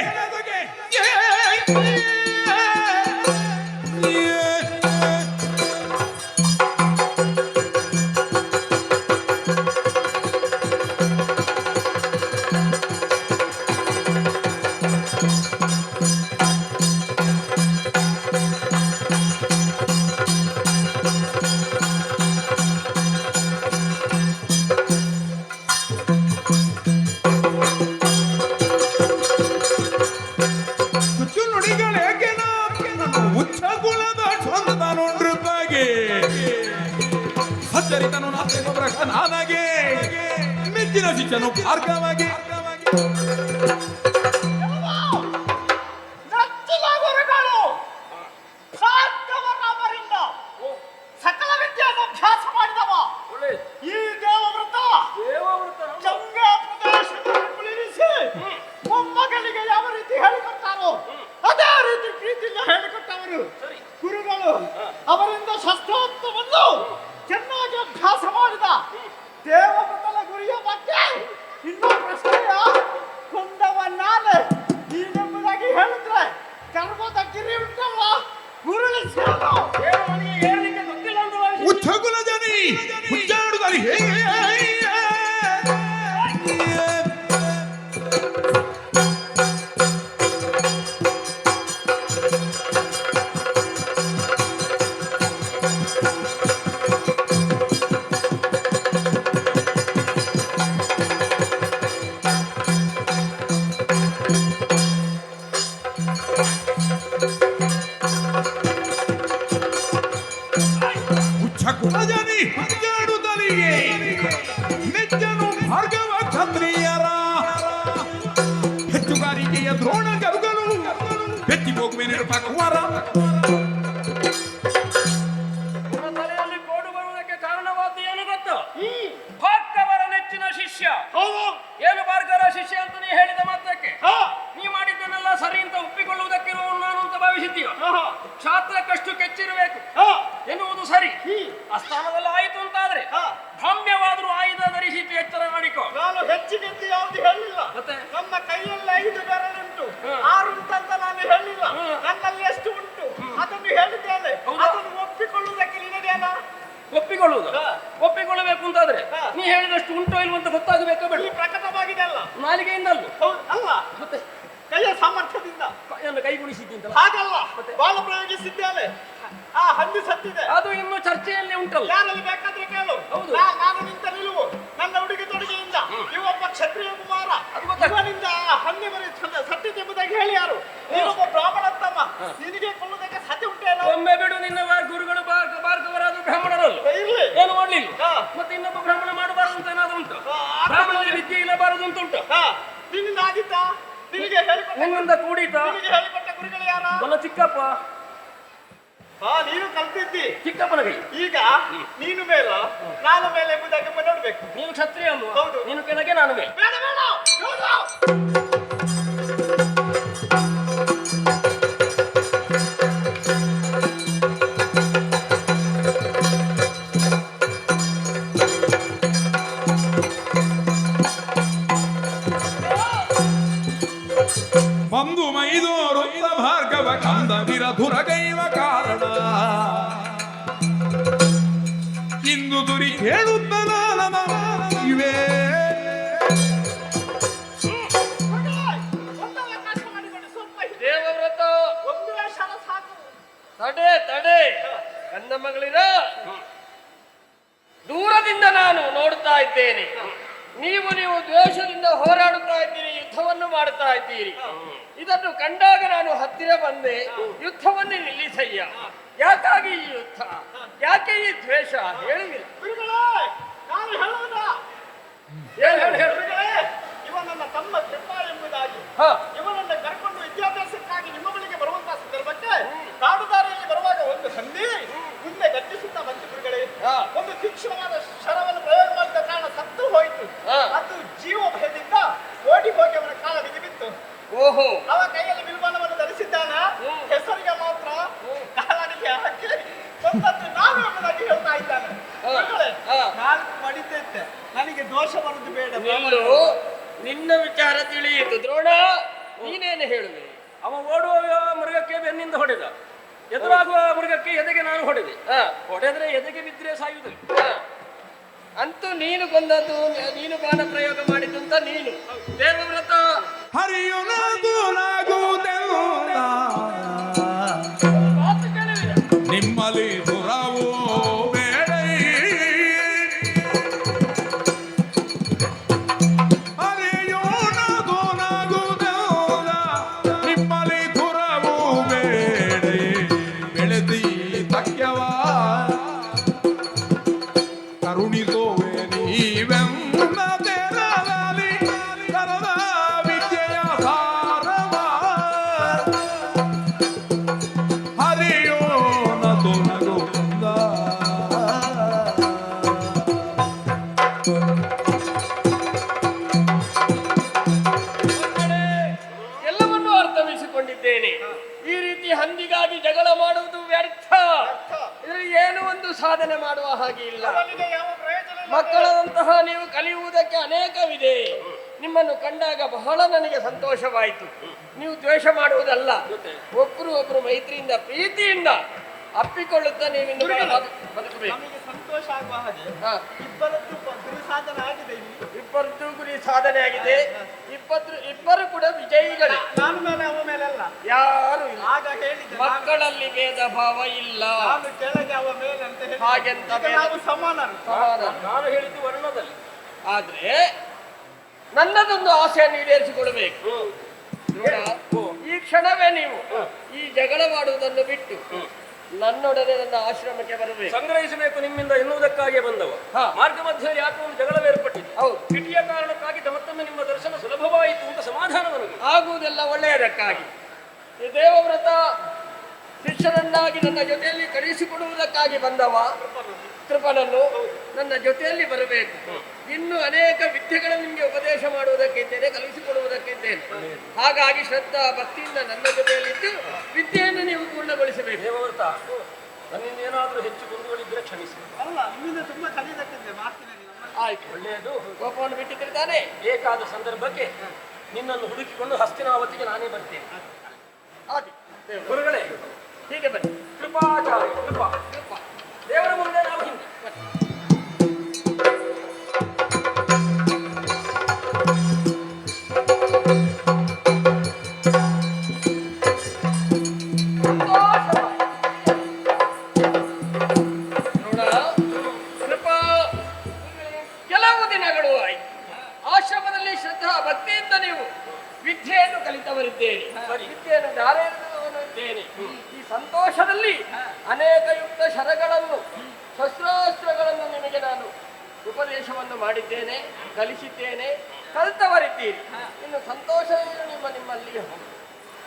[SPEAKER 6] ಸಚ್ಚರಿತನು ನಾನಾಗೆ ಮೆಚ್ಚಿನ ಶಿಕ್ಷನು ಮಾರ್ಗವಾಗಿ
[SPEAKER 2] ಸಕಲ ವಿದ್ಯೆಯನ್ನು ಅಭ್ಯಾಸ ಮಾಡಿದವ ಈ ದೇವವ್ರತ ಗಂಗಾ ಪ್ರದೇಶದಲ್ಲಿ ಕುಳಿರಿಸಿ ಮೊಮ್ಮಗಳಿಗೆ ಯಾವ ರೀತಿ ಹೇಳಿಕೊಟ್ಟಾರೋ ಅದೇ ರೀತಿ ಪ್ರೀತಿಯಿಂದ ಹೇಳಿಕೊಟ್ಟವರು ಗುರುಗಳು. ಅವರಿಂದ ಶಸ್ತ್ರೋಕ್ತವನ್ನು ಚೆನ್ನಾಗಿ ಅಭ್ಯಾಸ ಮಾಡಿದ ದೇವವ್ರತನ ಗುರಿಯ ಬಗ್ಗೆ ಇನ್ನೂ ಪ್ರಶ್ನೆಯ ಕೊಂದವ ನಾನೇ ನೀನೆಂಬುದಾಗಿ ಹೇಳಿದ್ರೆ ಗರ್ಭದ ಗಿರಿ ಉಂಟಲ್ಲ ಗುರುಳಿಸಿ
[SPEAKER 5] ಏಳಲಿಕ್ಕೆ ಗೊತ್ತಿಲ್ಲ ಅಂತ
[SPEAKER 6] ಉಚ್ಛಗುಲ ಜನಿ ಹುಚ್ಚಾಡುಗಲಿ ಹೇ ಕುಲಜನಿ ಹುಚ್ಚಾಡುತ್ತಲಿಗೆ ನೆಚ್ಚನು ಭಾರ್ಗವ ಕ್ಷತ್ರಿಯರ ಹೆಚ್ಚುಗಾರಿಕೆಯ ದ್ರೋಣ ಗರುಗಳು ಬೆಚ್ಚಿ ಹೋಗುವೇನಿರಪ್ಪ ಕುಮಾರ.
[SPEAKER 5] ತಲೆಯಲ್ಲಿ ಕೋಡು ಬರುವುದಕ್ಕೆ ಕಾರಣವಾದ ಏನು ಗೊತ್ತು? ಭಾರ್ಗವರ ನೆಚ್ಚಿನ ಶಿಷ್ಯ. ಏನು ಭಾರ್ಗವರ ಶಿಷ್ಯ ಅಂತ ನೀ ಹೇಳಿದ ಮಾತ್ರಕ್ಕೆ ನೀ ಮಾಡಿದ್ದನ್ನೆಲ್ಲ ಸರಿ ಅಂತ ಒಪ್ಪಿಕೊಳ್ಳುವುದಕ್ಕಿರುವ ನಾನು ಅಂತ ಭಾವಿಸಿದ್ದೀಯ. ಕ್ಷಾತ್ರಕ್ಕಷ್ಟು ಕೆಚ್ಚಿರಬೇಕು ಎನ್ನುವುದು ಸರಿ. ಆ ಸ್ಥಾನದಲ್ಲಿ ಆಯಿತು ಅಂತಾದ್ರೆ ಭ್ರಮ್ಯವಾದರೂ ಆಯುಧ ಧರಿಸಿತು, ಎಚ್ಚರ ಮಾಡಿಕೊ.
[SPEAKER 2] ನಾನು ಹೆಚ್ಚಿಗೆದ್ದು ಯಾವ್ದು ಹೇಳಿಲ್ಲ.
[SPEAKER 5] ಮತ್ತೆ
[SPEAKER 2] ನಮ್ಮ ಕೈಯಲ್ಲಿ 5 ಬೆರಳುಂಟು, 6 ಉಂಟಂತ ನಾನು ಹೇಳಿಲ್ಲ. ನನ್ನಲ್ಲಿ ಎಷ್ಟು ಉಂಟು ಅದನ್ನು ಹೇಳಿದ್ದೇನೆ. ಅದನ್ನು ಒಪ್ಪಿಕೊಳ್ಳುವುದಕ್ಕೆ ನಿನಗೇನ?
[SPEAKER 5] ಒಪ್ಪಿಕೊಳ್ಳುವುದು ಒಪ್ಪಿಕೊಳ್ಳಬೇಕು ಅಂತಾದ್ರೆ ನೀ ಹೇಳಿದಷ್ಟು ಉಂಟೋ ಇಲ್ವ ಅಂತ ಗೊತ್ತಾಗಬೇಕು. ಬೇಡ,
[SPEAKER 2] ಪ್ರಕಟವಾಗಿದೆ ಅಲ್ಲ,
[SPEAKER 5] ನಾಲಿಗೆಯಿಂದಲ್ಲ.
[SPEAKER 2] ಅಲ್ಲ
[SPEAKER 5] ಮತ್ತೆ
[SPEAKER 2] ಕೈಯ ಸಾಮರ್ಥ್ಯದಿಂದ
[SPEAKER 5] ಕೈಗುಣಿಸಿದ್ದಿಂತಲ್ಲ.
[SPEAKER 2] ಹಾಗಲ್ಲ, ಬಾಲ ಪ್ರಯೋಗಿಸಿದ್ದೇನೆ. ಆ ಹಂದಿ ಸತ್ತಿದೆ,
[SPEAKER 5] ಅದು ಇನ್ನು ಚರ್ಚೆಯಲ್ಲಿ ಉಂಟಲ್ಲ.
[SPEAKER 2] ಯಾರಲ್ಲಿ ಬೇಕಾದ್ರೆ ಕೇಳು. ನಾನು ನಿಂತ ನಿಲುವು ನನ್ನ ಉಡುಗೆ ತೊಡುಗೆಯಿಂದ ಇವೊಬ್ಬ ಕ್ಷತ್ರಿಯ ಕುಮಾರ, ಇವನಿಂದ ಹಂದಿ ಮರಿ ಸತ್ತಿದ್ದೆಂಬುದಾಗಿ ಹೇಳಿ ಯಾರು? ನೀನೊಬ್ಬ ಬ್ರಾಹ್ಮಣ ತಮ್ಮ, ನಿನಗೆ ಕೊಲ್ಲುವುದಕ್ಕೆ ಸಾಧ್ಯ ಉಂಟೇನೋ?
[SPEAKER 5] ಒಮ್ಮೆ ಬಿಡು, ನಿನ್ನ ಗುರುಗಳು ಭಾರ್ಗವರಾದ ಬ್ರಾಹ್ಮಣರಲ್ಲ,
[SPEAKER 2] ಇರ್ಲಿ,
[SPEAKER 5] ಏನು ಮಾಡ್ಲಿಲ್ಲ. ಮತ್ತೆ ಇನ್ನೊಬ್ಬ ಬ್ರಾಹ್ಮಣ ಮಾಡಬಾರದು ಅಂತ ಏನಾದ್ರು ಉಂಟು? ಬ್ರಾಹ್ಮಣರಿಗೆ ವಿದ್ಯೆ ಇಲ್ಲಬಾರದು ಅಂತ ಉಂಟು?
[SPEAKER 2] ನಿನ್ನಿಂದ ಆಗಿತ್ತ? ನಿನಗೆ ಹೇಳಿಕೊಟ್ಟ
[SPEAKER 5] ನಿನ್ನಿಂದ ಕೂಡಿತ?
[SPEAKER 2] ನಿನಗೆ ಹೇಳಿಕೊಟ್ಟ ಗುರುಗಳು ಯಾರ?
[SPEAKER 5] ನನ್ನ ಚಿಕ್ಕಪ್ಪ.
[SPEAKER 2] ನೀನು ಕಲ್ತಿದ್ದಿ
[SPEAKER 5] ಚಿಕ್ಕಪ್ಪನ ಕೈ.
[SPEAKER 2] ಈಗ ನೀನು ಮೇಲ ನಾನು ಮೇಲೆ ಎಂಬುದಾಗಿ ನೋಡ್ಬೇಕು.
[SPEAKER 5] ನೀನು ಕ್ಷತ್ರಿಯ ಅಲ್ವಾ?
[SPEAKER 2] ಹೌದು.
[SPEAKER 5] ನೀನು ಕೆಳಗೆ, ನಾನು ಮೇಲೆ.
[SPEAKER 2] ಬೇಡ ಬೇಡ,
[SPEAKER 6] ಬಂದು ಮೈದೂರು ಭಾರ್ಗವ ಕಂದ ವಿರಧುರಗೈವ ಕಾರಣ ಇಂದು ದುರಿ ಹೇಳುತ್ತ ಇವೇ
[SPEAKER 5] ದೇವವ್ರತ
[SPEAKER 2] ಒಂದು ವೇಷ ಸಾಕು.
[SPEAKER 5] ತಡೆ ತಡೆ, ನನ್ನ ಮಗಳಿರ ದೂರದಿಂದ ನಾನು ನೋಡ್ತಾ ಇದ್ದೇನೆ. ನೀವು ದ್ವೇಷದಿಂದ ಹೋರಾಡುತ್ತಾ ಇದ್ದೀರಿ, ಯುದ್ಧವನ್ನು ಮಾಡುತ್ತಾ ಇದ್ದೀರಿ. ಇದನ್ನು ಕಂಡಾಗ ನಾನು ಹತ್ತಿರ ಬಂದೆ, ಯುದ್ಧವನ್ನು ನಿಲ್ಲಿಸಯ್ಯ. ಯಾಕಾಗಿ ಈ ಯುದ್ಧ, ಯಾಕೆ ಈ ದ್ವೇಷ ಹೇಳಿಲ್ಲ?
[SPEAKER 2] ನಾನು ಹೇಳುವುದ ಇವ ನನ್ನ ತಮ್ಮ ಕೆಂಪ ಎಂಬುದಾಗಿ ಇವನನ್ನು ಕರ್ಕೊಂಡು ವಿದ್ಯಾಭ್ಯಾಸಕ್ಕಾಗಿ ನಿಮ್ಮ ಬಳಿಗೆ ಬರುವಂತಹ ಸಂದರ್ಭಕ್ಕೆ ಕಾಡುದಾರಿಯಲ್ಲಿ ಬರುವಾಗ ಒಂದು ಹಂದಿ ಮುಂದೆ ಗರ್ಜಿಸುತ್ತಾ ಬಂತು ಗುರುಗಳೇ. ಒಂದು ತೀಕ್ಷ್ಣವಾದ ಶರವನ್ನು ಪ್ರಯೋಗ ಮಾಡಿದ ಕಾರಣ ಸತ್ತು ಹೋಯಿತು. ಅದು ಜೀವ ಭಯದಿಂದ ಓಡಿ ಹೋಗಿ ಅವನ ಕಾಲ ಬಿದ್ದು.
[SPEAKER 5] ಓಹೋ,
[SPEAKER 2] ಅವ ಕೈಯಲ್ಲಿ ಬಿಲ್ಬಾಣವನ್ನು ಧರಿಸಿದ್ದಾನ, ಹೆಸರಿಗೆ ಮಾತ್ರ ಕಾಲನಿಗೆ ಹಾಕಿ ಒಂದದ್ದು ನಾನು ಎಂಬುದಾಗಿ ಹೇಳ್ತಾ ಇದ್ದಾನೆ. ನಾಲ್ಕು ಮಡಿತೈತೆ, ನನಗೆ ದೋಷ ಬರುದು ಬೇಡ.
[SPEAKER 5] ನಿನ್ನ ವಿಚಾರ ತಿಳಿಯಿತು ದ್ರೋಣ, ನೀನೇನು ಹೇಳುವೆ? ಅವ ಓಡುವ ಮೃಗಕ್ಕೆ ಬೆನ್ನಿಂದ ಹೊಡೆದ, ಎದುರಾಗುವ ಮೃಗಕ್ಕೆ ಎದೆಗೆ ನಾನು ಹೊಡೆದೆ. ಹೊಡೆದ್ರೆ ಎದೆಗೆ ಬಿದ್ದರೆ ಸಾಯುವುದಿಲ್ಲ. ಅಂತೂ ನೀನು ಕೊಂದದ್ದು, ನೀನು ಬಾಣ ಪ್ರಯೋಗ ಮಾಡಿದ್ದು ಅಂತ ನೀನು. ದೇವವ್ರತ ಮಾತು ಕೇಳುವಿರ?
[SPEAKER 6] ನಿಮ್ಮಲ್ಲಿ ದುರಾವೋ ಬೇಡ, ನಿಮ್ಮಲ್ಲಿ ದುರಾವೋ ಬೇಡ, ಬೆಳೆದಿ ತಕ್ಯವ ಕರುಣಿಸೋವೆ ನೀವೆಂದ ತೆರದಲ್ಲಿ ಕರದ ವಿದ್ಯೆಯ ಸಾರವ ಹರಿಯೋ ನಗು ನಗುಂದ.
[SPEAKER 5] ಎಲ್ಲವನ್ನೂ ಅರ್ಥವಿಸಿಕೊಂಡಿದ್ದೇನೆ. ಈ ರೀತಿ ಹಂದಿಗಾಗಿ ಜಗಳ ಮಾಡುವುದು ವ್ಯರ್ಥ. ಇದರಲ್ಲಿ ಏನೋ ಒಂದು ಸಾಧನೆ ಮಾಡುವ ಹಾಗೆ ಇಲ್ಲ.
[SPEAKER 2] ನನಗೆ ಯಾವ ಪ್ರಯೋಜನ ಇಲ್ಲ.
[SPEAKER 5] ಮಕ್ಕಳಂತಹ ನೀವು ಕಲಿಯುವುದಕ್ಕೆ ಅನೇಕವಿದೆ. ನಿಮ್ಮನ್ನು ಕಂಡಾಗ ಬಹಳ ನನಗೆ ಸಂತೋಷವಾಯಿತು. ನೀವು ದ್ವೇಷ ಮಾಡುವುದಲ್ಲ, ಒಬ್ಬರು ಮೈತ್ರಿಯಿಂದ ಪ್ರೀತಿಯಿಂದ ಅಪ್ಪಿಕೊಳ್ಳುತ್ತಾ ನೀವು ಬದುಕಬೇಕು.
[SPEAKER 2] ಸಂತೋಷ ಆಗುವ ಹಾಗೆ
[SPEAKER 7] ಹಾ.
[SPEAKER 2] ಇಬ್ಬರದ್ದು ಗುರಿ ಸಾಧನೆ ಆಗಿದೆ ಇಲ್ಲಿ.
[SPEAKER 7] ಇಬ್ಬರದ್ದು ಗುರಿ ಸಾಧನೆ ಆಗಿದೆ. ಇಬ್ಬರು ಕೂಡ ವಿಜಯಿಗಳೇ.
[SPEAKER 2] ನಾನು ಮೇಲೆ ಅವ ಮೇಲೆಲ್ಲ
[SPEAKER 7] ಯಾರು ಇಲ್ಲ.
[SPEAKER 2] ಆಗ ಹೇಳಿದ್ದೆ
[SPEAKER 7] ಮಕ್ಕಳಲ್ಲಿ ಭೇದ ಭಾವ ಇಲ್ಲ.
[SPEAKER 2] ನಾನು ಕೆಳಗೆ ಅವ ಮೇಲೆ ಅಂತ ಹೇಳಿ
[SPEAKER 7] ಹಾಗೆಂತ
[SPEAKER 2] ಈಗ ನಾವು ಸಮಾನರು.
[SPEAKER 7] ನಾನು ಹೇಳಿದ್ದು ವರ್ಣದಲ್ಲಿ. ಆದ್ರೆ ನನ್ನದೊಂದು ಆಸೆಯನ್ನು ಈಡೇರಿಸಿಕೊಳ್ಬೇಕು. ನೋಡ, ಈ ಕ್ಷಣವೇ ನೀವು ಈ ಜಗಳವಾಡುವುದನ್ನು ಬಿಟ್ಟು ನನ್ನೊಡನೆ ನನ್ನ ಆಶ್ರಮಕ್ಕೆ ಬರಬೇಕು.
[SPEAKER 5] ಸಂಗ್ರಹಿಸಬೇಕು ನಿಮ್ಮಿಂದ ಎನ್ನುವುದಕ್ಕಾಗಿ ಬಂದವ. ಮಾರ್ಗ ಮಧ್ಯದಲ್ಲಿ ಯಾಕೆ ಒಂದು ಜಗಳವೇ ಏರ್ಪಟ್ಟಿದೆ.
[SPEAKER 7] ಹೌದು,
[SPEAKER 5] ಕಿಟಿಯ ಕಾರಣಕ್ಕಾಗಿ ಮತ್ತೊಮ್ಮೆ ನಿಮ್ಮ ದರ್ಶನ ಸುಲಭವಾಯಿತು ಅಂತ ಸಮಾಧಾನ ನನಗೆ.
[SPEAKER 7] ಆಗುವುದೆಲ್ಲ ಒಳ್ಳೆಯದಕ್ಕಾಗಿ. ಈ ದೇವವ್ರತ ಶಿಷ್ಯನನ್ನಾಗಿ ನನ್ನ ಜೊತೆಯಲ್ಲಿ ಕಳುಹಿಸಿಕೊಡುವುದಕ್ಕಾಗಿ ಬಂದವ ಕೃಪನನ್ನು ನನ್ನ ಜೊತೆಯಲ್ಲಿ ಬರಬೇಕು. ಇನ್ನು ಅನೇಕ ವಿದ್ಯೆಗಳನ್ನು ನಿಮಗೆ ಉಪದೇಶ ಮಾಡುವುದಕ್ಕಿದ್ದೇನೆ, ಕಲಿಸಿಕೊಡುವುದಕ್ಕಿದ್ದೇನೆ. ಹಾಗಾಗಿ ಶ್ರದ್ಧಾ ಭಕ್ತಿಯಿಂದ ನನ್ನ ಜೊತೆಯಲ್ಲಿದ್ದು ವಿದ್ಯೆಯನ್ನು ನೀವು ಪೂರ್ಣಗೊಳಿಸಬೇಕು.
[SPEAKER 5] ದೇವವ್ರತ, ನನ್ನಿಂದ ಏನಾದರೂ ಹೆಚ್ಚು ಮುಂದುವರಿದ್ರೆ ಕ್ಷಮಿಸಿ.
[SPEAKER 2] ಅಲ್ಲ, ನಿಮ್ಮಿಂದ ತುಂಬಾ ಕಲಿಯದಕ್ಕಿದೆ ಮಾತಿನಲ್ಲಿ.
[SPEAKER 7] ಆಯ್ತು,
[SPEAKER 5] ಒಳ್ಳೆಯದು.
[SPEAKER 7] ಕೋಪವನ್ನು ಬಿಟ್ಟಿದ್ದಾನೆ.
[SPEAKER 5] ಬೇಕಾದ ಸಂದರ್ಭಕ್ಕೆ ನಿನ್ನನ್ನು ಹುಡುಕಿಕೊಂಡು ಹಸ್ತಿನಾವತಿಗೆ ನಾನೇ ಬರ್ತೇನೆ.
[SPEAKER 7] ಆದಿ
[SPEAKER 5] ಗುರುಗಳೇ,
[SPEAKER 7] ಹೀಗೆ ಬನ್ನಿ.
[SPEAKER 5] ಕೃಪಾಚಾರ್ಯ, ಕೃಪಾ
[SPEAKER 7] ಕೃಪಾ.
[SPEAKER 5] ದೇವರ ಮುಂದೆ ನಾವು ಹಿಂದೆ.
[SPEAKER 7] ಕೆಲವು ದಿನಗಳು ಆಯ್ತು. ಆಶ್ರಮದಲ್ಲಿ ಶ್ರದ್ಧಾ ಭಕ್ತಿಯಿಂದ ನೀವು ವಿದ್ಯೆಯನ್ನು ಕಲಿತವರಿದ್ದೇನೆ, ವಿದ್ಯೆಯನ್ನು ಧಾರೆಯಿದ್ದೇನೆ. ಈ ಸಂತೋಷದಲ್ಲಿ ಅನೇಕ ಯುಕ್ತ ಶರಗಳನ್ನು, ಶಸ್ತ್ರಾಸ್ತ್ರಗಳನ್ನು ನಿಮಗೆ ನಾನು ಉಪದೇಶವನ್ನು ಮಾಡಿದ್ದೇನೆ, ಕಲಿಸಿದ್ದೇನೆ, ಕಲಿತವರಿದ್ದೀರಿ. ಇನ್ನು ಸಂತೋಷ ನಿಮ್ಮಲ್ಲಿ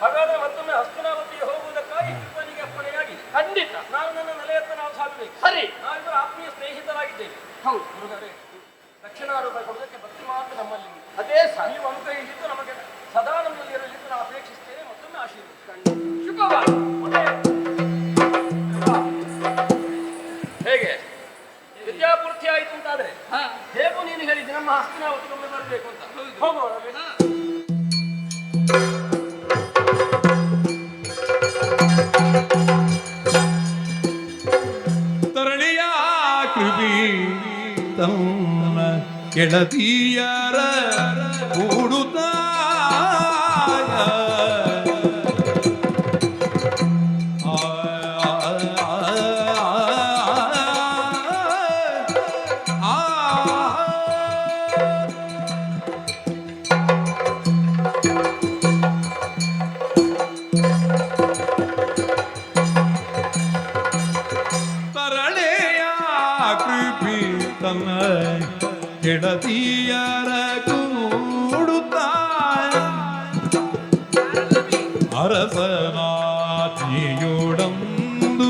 [SPEAKER 5] ಹಾಗಾದ್ರೆ ಮತ್ತೊಮ್ಮೆ ಹಸ್ತಿನಾವತಿಗೆ ಹೋಗುವುದಕ್ಕಾಗಿ ಕೃಪನಿಗೆ ಅಪ್ಪಣೆಯಾಗಿ
[SPEAKER 7] ಖಂಡಿತ
[SPEAKER 5] ನಾನು ನನ್ನ ನೆಲೆಯತ್ತ ನಾವು ಸಾಗಬೇಕು.
[SPEAKER 7] ಸರಿ.
[SPEAKER 5] ನಾವಿಬ್ಬರು ಆತ್ಮೀಯ ಸ್ನೇಹಿತರಾಗಿದ್ದೇವೆ.
[SPEAKER 7] ಹೌದು,
[SPEAKER 5] ಗುರುಗಳೇ, ದಕ್ಷಿಣಾರೂಪ ಕೊಡುವುದಕ್ಕೆ ಭಕ್ತಿ ಮಾತ್ರ ನಮ್ಮಲ್ಲಿ ಇದೆ.
[SPEAKER 7] ಅದೇ ಸರಿ.
[SPEAKER 5] ನೀವು ಅನುಗ್ರಹಿಸಿದ್ದು ನಮಗೆ ಸದಾ ನಮ್ಮಲ್ಲಿ ಇರಲಿದ್ದು ನಾನು ಅಪೇಕ್ಷಿಸ್ತೇನೆ. ಮತ್ತೊಮ್ಮೆ ಆಶೀರ್ವದಿಸಿ.
[SPEAKER 7] ಶುಭವಾಗಿ.
[SPEAKER 5] ಹೇಗೆ ವಿದ್ಯಾಪೂರ್ತಿ ಆಯಿತು ಅಂತಾದ್ರೆ ಹೇಗೂ ನೀನು ಹೇಳಿದ್ದು ನಮ್ಮ ಹಸ್ತಿನಾವತಿಗೊಮ್ಮೆ ಬರಬೇಕು ಅಂತ. ಹೋಗೋಣ.
[SPEAKER 6] ತರಣಿಯ ಕೃಪಿ ತಮ್ಮ ಕೆಳತಿಯರ ಕೂಡುತ್ತಾಯ ಕೆಡತಿಯರ ಕೂಡುತ್ತಾಯ ಅರಸನಾತಿಯೊಡಂದು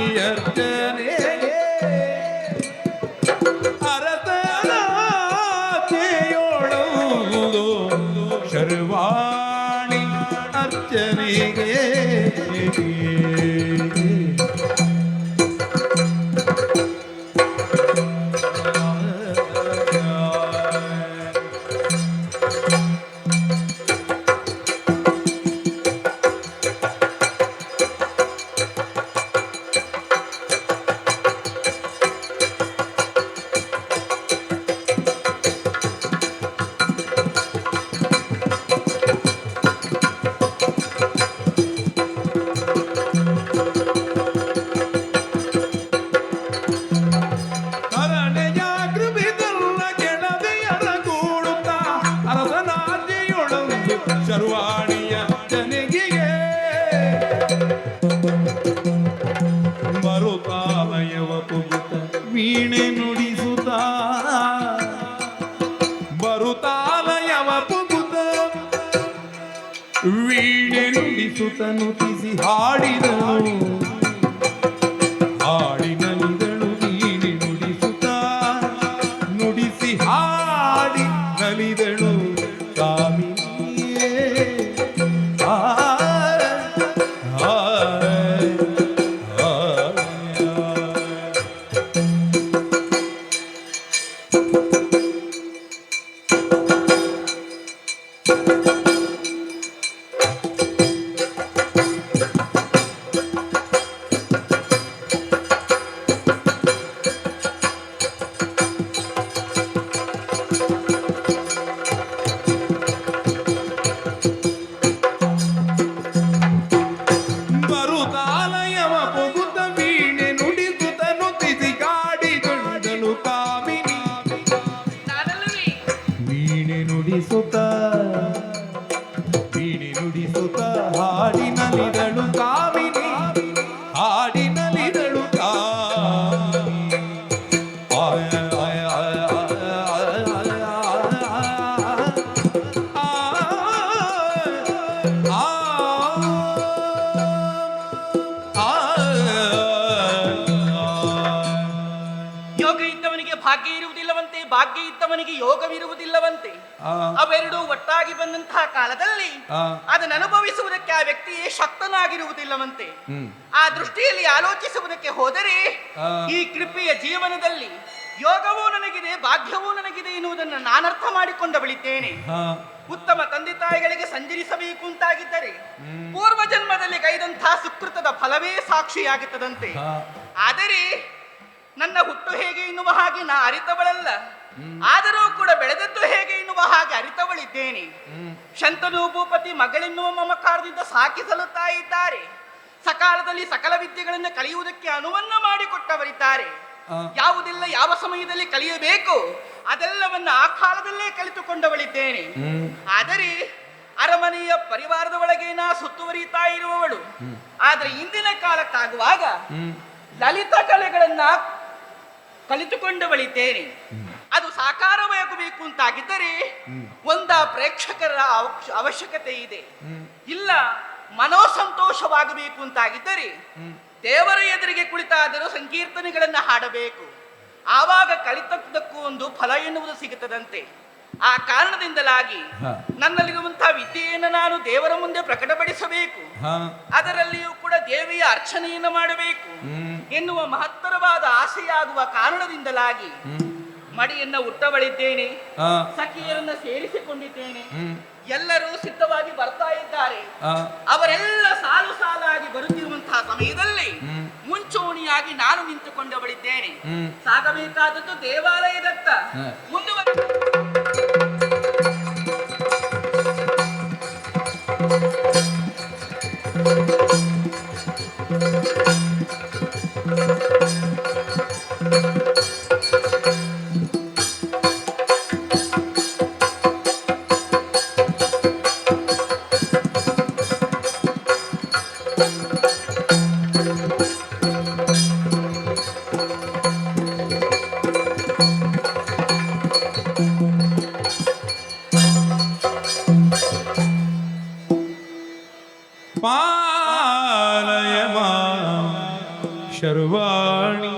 [SPEAKER 6] ಶರ್ವಾಣಿಯರ್ಜನೆಗೆ ಅರಸನಾತಿಯೊಡಂದು ಶರ್ವಾಣಿ ಅರ್ಚನೆಗೆ ಶರ್ವಾಣಿಯ ಜನಗಿಗೆ ಬರುತ್ತಾಲಯವ ಪುಗುತ ವೀಣೆ ನುಡಿಸುತ್ತ ಬರುತ್ತಾಲಯವ ಪುಗುತ ವೀಣೆ ನುಡಿಸುತ್ತ ನುತಿಸಿ ಹಾಡಿದನು ಹಾಡಿನಲಿದಳು ವೀಣೆ ನುಡಿಸುತ್ತ ನುಡಿಸಿ ಹಾಡಿ ನಲಿದಳು ಕಾಮಿ
[SPEAKER 5] ಇರುವುದಿಲ್ಲವಂತೆ, ಭಾಗ್ಯ ಇದ್ದವನಿಗೆ ಯೋಗವಿರುವುದಿಲ್ಲವಂತೆ. ಅವೆರಡೂ ಒಟ್ಟಾಗಿ ಬಂದಂತಹ ಕಾಲದಲ್ಲಿ ಅದನ್ನು ಅನುಭವಿಸುವುದಕ್ಕೆ ಆ ವ್ಯಕ್ತಿಯೇ ಶಕ್ತನಾಗಿರುವುದಿಲ್ಲವಂತೆ. ಆ ದೃಷ್ಟಿಯಲ್ಲಿ ಆಲೋಚಿಸುವುದಕ್ಕೆ ಹೋದರೆ ಈ ಕೃಪೆಯ ಜೀವನದಲ್ಲಿ ಯೋಗವೂ ನನಗಿದೆ, ಭಾಗ್ಯವೂ ನನಗಿದೆ ಎನ್ನುವುದನ್ನು ನಾನರ್ಥ ಮಾಡಿಕೊಂಡವಳಿದ್ದೇನೆ. ಉತ್ತಮ ತಂದೆ ತಾಯಿಗಳಿಗೆ ಸಂಜರಿಸಬೇಕು ಅಂತಾಗಿದ್ದರೆ ಪೂರ್ವ ಜನ್ಮದಲ್ಲಿ ಕೈದಂತಹ ಸುಕೃತದ ಫಲವೇ ಸಾಕ್ಷಿಯಾಗುತ್ತದಂತೆ. ಆದರೆ ನನ್ನ ಹುಟ್ಟು ಹೇಗೆ ಎನ್ನುವ ಹಾಗೆ ನಾ ಅರಿತವಳಲ್ಲ, ಆದರೂ ಕೂಡ ಬೆಳೆದದ್ದು ಹೇಗೆ ಎನ್ನುವ ಹಾಗೆ ಅರಿತವಳಿದ್ದೇನೆ. ಶಂತನು ಭೂಪತಿ ಮಗಳೆನ್ನುವ ಮಮಕಾರದಿಂದ ಸಾಕಿ ಸಲುತ್ತಾ ಇದ್ದಾರೆ. ಸಕಾಲದಲ್ಲಿ ಸಕಲ ವಿದ್ಯೆಗಳನ್ನು ಕಲಿಯುವುದಕ್ಕೆ ಅನುವನ್ನ ಮಾಡಿಕೊಟ್ಟವರಿದ್ದಾರೆ. ಯಾವುದೆಲ್ಲ ಯಾವ ಸಮಯದಲ್ಲಿ ಕಲಿಯಬೇಕು ಅದೆಲ್ಲವನ್ನ ಆ ಕಾಲದಲ್ಲೇ ಕಲಿತುಕೊಂಡವಳಿದ್ದೇನೆ. ಆದರೆ ಅರಮನೆಯ ಪರಿವಾರದ ಒಳಗೆ ನಾ ಸುತ್ತುವರಿತಾ ಇರುವವಳು. ಆದ್ರೆ ಇಂದಿನ ಕಾಲಕ್ಕಾಗುವಾಗ ಲಲಿತ ಕಲೆಗಳನ್ನ ಕಲಿತುಕೊಂಡವಳಿದ್ದೇನೆ. ಅದು ಸಾಕಾರವಾಗಬೇಕು ಅಂತಾಗಿದ್ದರೆ ಪ್ರೇಕ್ಷಕರ ಅವಶ್ಯಕತೆ ಇದೆ. ಇಲ್ಲ ಮನೋಸಂತೋಷವಾಗಬೇಕು ಅಂತಾಗಿದ್ದರೆ ದೇವರ ಎದುರಿಗೆ ಕುಳಿತಾದರೂ ಸಂಕೀರ್ತನೆಗಳನ್ನು ಹಾಡಬೇಕು. ಆವಾಗ ಕಲಿತದ್ದಕ್ಕೂ ಒಂದು ಫಲ ಎನ್ನುವುದು ಸಿಗುತ್ತದಂತೆ. ಆ ಕಾರಣದಿಂದಲಾಗಿ ನನ್ನಲ್ಲಿರುವಂತಹ ವಿದ್ಯೆಯನ್ನು ನಾನು ದೇವರ ಮುಂದೆ ಪ್ರಕಟಪಡಿಸಬೇಕು, ಅದರಲ್ಲಿಯೂ ಕೂಡ ದೇವಿಯ ಅರ್ಚನೆಯನ್ನು ಮಾಡಬೇಕು ಎನ್ನುವ ಮಹತ್ತರವಾದ ಆಸೆಯಾಗುವ ಕಾರಣದಿಂದಲಾಗಿ ಮಡಿಯನ್ನ ಉಟ್ಟವಳಿದ್ದೇನೆ, ಸಖಿಯರನ್ನ ಸೇರಿಸಿಕೊಂಡಿದ್ದೇನೆ. ಎಲ್ಲರೂ ಸಿದ್ಧವಾಗಿ ಬರ್ತಾ ಇದ್ದಾರೆ. ಅವರೆಲ್ಲ ಸಾಲು ಸಾಲಾಗಿ ಬರುತ್ತಿರುವಂತಹ ಸಮಯದಲ್ಲಿ ಮುಂಚೂಣಿಯಾಗಿ ನಾನು ನಿಂತುಕೊಂಡವಳಿದ್ದೇನೆ. ಸಾಗಬೇಕಾದದ್ದು ದೇವಾಲಯದತ್ತ.
[SPEAKER 6] ಪಾಲಯ ಶರ್ವಾಣಿ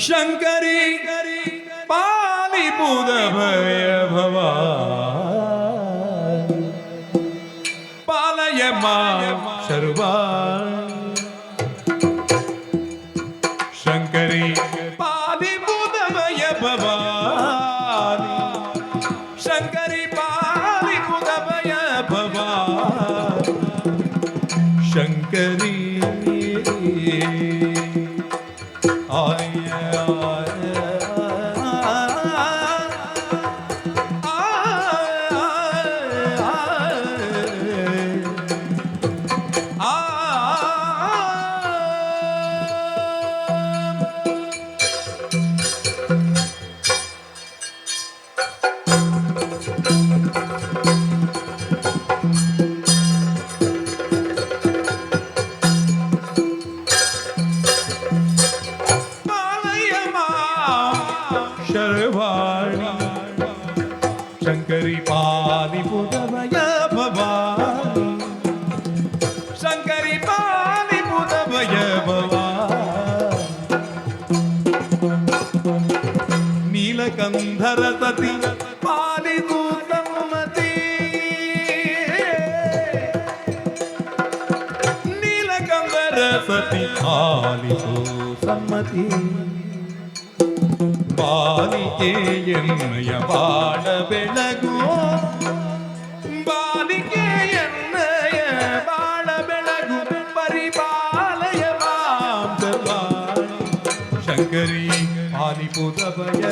[SPEAKER 6] ಶಂಕರಿ ಪಾಲಿಪುದ ಭಯ ಭವ ಪಾಲಯ ಶರ್ವಾಣಿ ಶಂಕರಿ ಪಾಲಿಪುದ ಭಯ ಭವಾನಿ ಶಂಕರಿ ಪಾಲಿಪುದ ಭಯ ಭವಾನಿ ಶಂಕರಿ ಶರ್ವಾಣಿ ಶಂಕರಿ ಪಾಲಿಪುದ ಭಯ ಭವಾನಿ ಶಂಕರಿ ಪಾಲಿಪುದ ಭಯ ಭವಾನಿ ನೀಲಕಂಧರ ಸತಿ ಪಾಲಿತು ಸಮ್ಮತಿ ನೀಲಕಂಧರ ಸತಿ ಪಾಲಿತು ಸಮ್ಮತಿ ಬಾಲಿಕೆಯನ್ನಯ ಬಾಳ ಬೆಳಗು ಬಾಲಿಕೆಯನ್ನಯ ಬಾಳ ಬೆಳಗು ಪರಿಪಾಲಯ ಮಾಂಸವಾಣಿ ಶಂಕರಿ ಪಾಲಿಪುದ ಭಯ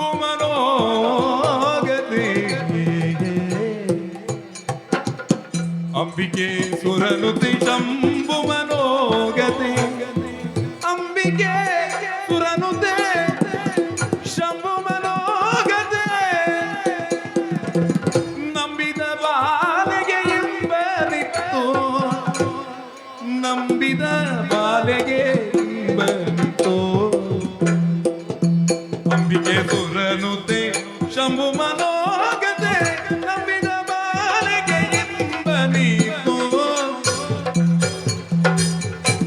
[SPEAKER 6] ಶಂಭು ಮನೋಗತಿ ಅಂಬಿಕೆ ಸುರನುತಿ ಶಂಭು ಮನೋಗತಿ ಅಂಬಿಕೆ ಸುರನುತೆ ಶಂಭು ಮನೋಗತೆ ನಂಬಿದ ಬಾಲೆಗೆ ಇಂಬನಿತ್ತು ನಂಬಿದ ಬಾಲೆಗೆ ಇಂಬನಿತ್ತು ಅಂಬಿಕೆ ಸುರನುತೆ ಶಂಭು ಮನೋಗತೆ ನಂಬಿದ ಬಾಲೆಗೆ ಇಂಬನಿತ್ತು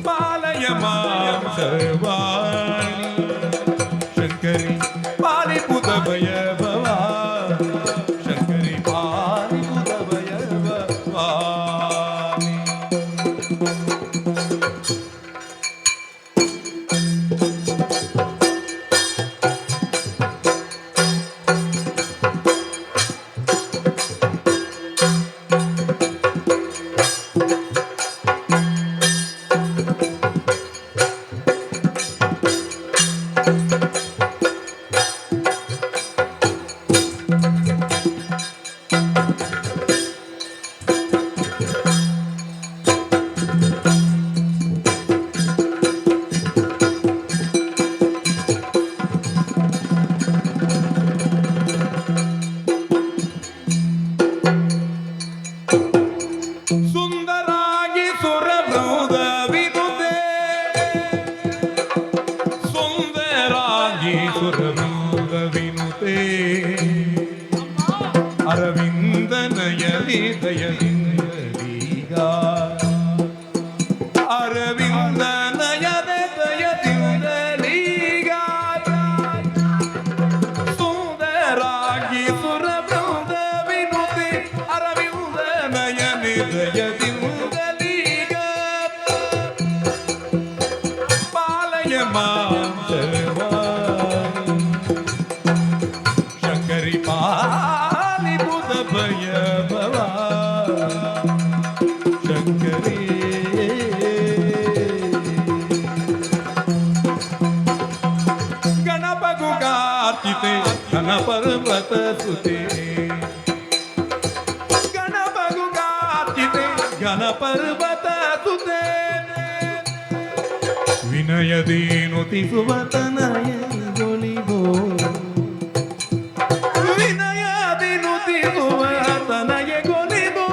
[SPEAKER 6] ಪಾಲಯ ಮಾಂ ಸರ್ವಾಣಿ ಶಂಕರಿ ಪಾಲಿಪುತ ಭಯಭವ ಶಂಕರಿ ಪಾಲಿಪುತ ಭಯಭವ ಸುಂದರಾಗಿ ಸುರಭೃದ ವಿನುತೆ ಸುಂದರಾಗಿ ಸುರಭೃದ ವಿನುತೆ ಅರವಿಂದ ನಯನಿ ದಯದಿಂದಲೀಗ ಅರವಿಂದ ನಯನೆ ದಯದಿಂದಲೀಗ ಸುಂದರಾಗಿ ಸುರಭೃದ ವಿನುತೆ ಅರವಿಂದ ನಯನಿ ದಯದಿಂದಲೀಗ ಪಾಲಯ ಮಾಂ ಸರ್ವಾಣಿ ಶಂಕರಿ ಪಾಲಿಪುತ ಭಯಭವ ಶಂಕರಿ ಗಣಪಗು ಕಾರ್ತಿತೆ ಘನ ಪರ್ವತ ಸುತೆ ಗಣಪಗು ಕಾರ್ತಿತೆ ಘನ ಪರ್ವತ ಸುತೆ ವಿನಯದೇನುತಿಸುವ ತನಯಗೊಳಿಗೋ ವಿನಯದಿನುತಿಸುವ ತನಯಗೊಳಿಗೋ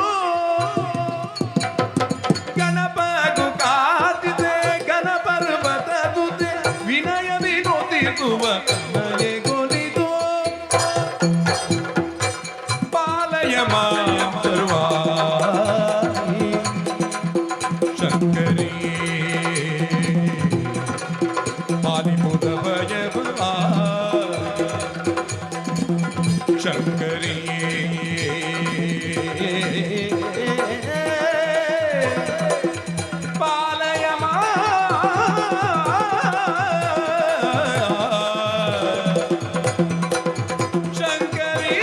[SPEAKER 6] ಗಣಪಗು ಕಾರ್ತಿತೆ ಘನ ಪರ್ವತ ಸುತೆ ವಿನಯದಿನುತಿಸುವ ತನಯಗೊಳಿಗೋ ಪಾಲಯ ಮಾಂ ಸರ್ವಾಣಿ ಶಂಕರಿ ಪಾಲಿಪುತ ಭಯಭವ ಶಂಕರಿ ಪಾಲಯ ಶಂಕರಿ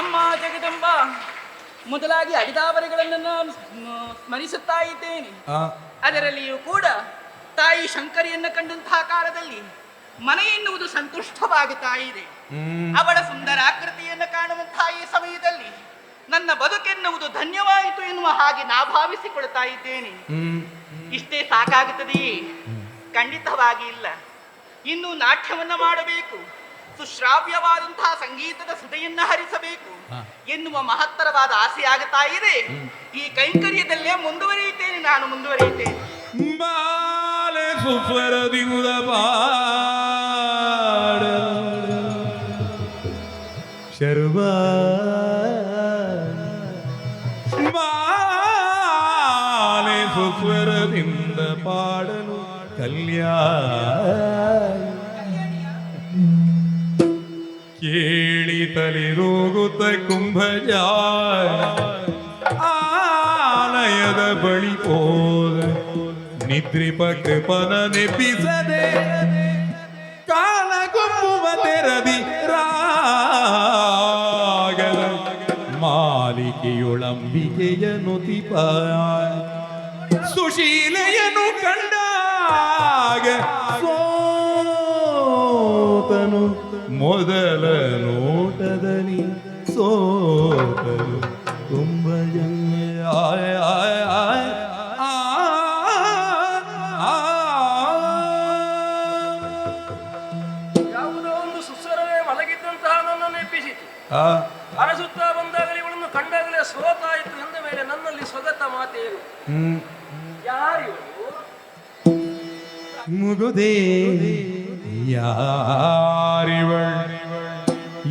[SPEAKER 5] ಅಮ್ಮ ಜಗದಂಬ, ಮೊದಲಾಗಿ ಅಡಿದಾವರೆಗಳನ್ನು ನಾನು ಸ್ಮರಿಸುತ್ತಾ ಇದ್ದೇನೆ. ಅದರಲ್ಲಿಯೂ ಕೂಡ ತಾಯಿ ಶಂಕರಿಯನ್ನು ಕಂಡಂತಹ ಕಾಲದಲ್ಲಿ ಮನೆ ಎನ್ನುವುದು ಸಂತುಷ್ಟವಾಗುತ್ತಾ ಇದೆ. ಅವಳ ಸುಂದರ ಆಕೃತಿಯನ್ನು ಕಾಣುವಂತಹ ಈ ಸಮಯದಲ್ಲಿ ನನ್ನ ಬದುಕೆನ್ನುವುದು ಧನ್ಯವಾಯಿತು ಎನ್ನುವ ಹಾಗೆ ನಾ ಭಾವಿಸಿಕೊಳ್ತಾ ಇದ್ದೇನೆ. ಇಷ್ಟೇ ಸಾಕಾಗುತ್ತದೆಯೇ? ಖಂಡಿತವಾಗಿ ಇಲ್ಲ. ಇನ್ನು ನಾಟ್ಯವನ್ನ ಮಾಡಬೇಕು, ಸುಶ್ರಾವ್ಯವಾದಂತಹ ಸಂಗೀತದ ಸುಧೆಯನ್ನ ಹರಿಸಬೇಕು ಎನ್ನುವ ಮಹತ್ತರವಾದ ಆಸೆ ಆಗುತ್ತಾ ಇದೆ. ಈ ಕೈಂಕರ್ಯದಲ್ಲೇ ಮುಂದುವರಿಯುತ್ತೇನೆ, ನಾನು ಮುಂದುವರಿಯುತ್ತೇನೆ.
[SPEAKER 6] ಬಾಲೆ ಸುಸ್ವರದಿಂದ ಪಾಡ ಶರ್ವ ಬಾಲೆ ಸುಸ್ವರದಿಂದ ಪಾಡಲು ಕಲ್ಯಾಣ ಕೇಳಿ ತಲೆರೋಗುತ್ತ ಕುಂಭಜ ಆಲಯದ ಬಳಿ ಹೋದ ನಿದ್ರಿಪ ಕೃಪನ ನೆಪಿಸದೆ ಕಾಲಗುಂಬುವ ತೆರದಿ ರಾಗದ ಮಾಲೆ ಬಾಲಿಕೆಯೊಳಂಬಿಕೆಯ ನುತಿಪ ಸುಶೀಲೆಯನು ಕಂಡಾಗ ಸೋತನು ಮೊದಲ ನೋಟದಲ್ಲಿ ಸೋತನು ತುಂಬ
[SPEAKER 9] ಯಾವುದೋ ಒಂದು ಸುಸ್ವರವೇ ಮಲಗಿದ್ದಂತಹ ನನ್ನನ್ನು ಎಬ್ಬಿಸಿತು. ಅರಸುತ್ತಾ ಬಂದಾಗಲೇ ಇವಳನ್ನು ಕಂಡಾಗಲೇ ಸೋತಾಯಿತು ಎಂದ ಮೇಲೆ ನನ್ನಲ್ಲಿ ಸ್ವಗತ ಮಾತೇನು? ಯಾರಿವಳು?
[SPEAKER 6] ಮುಗುದೇ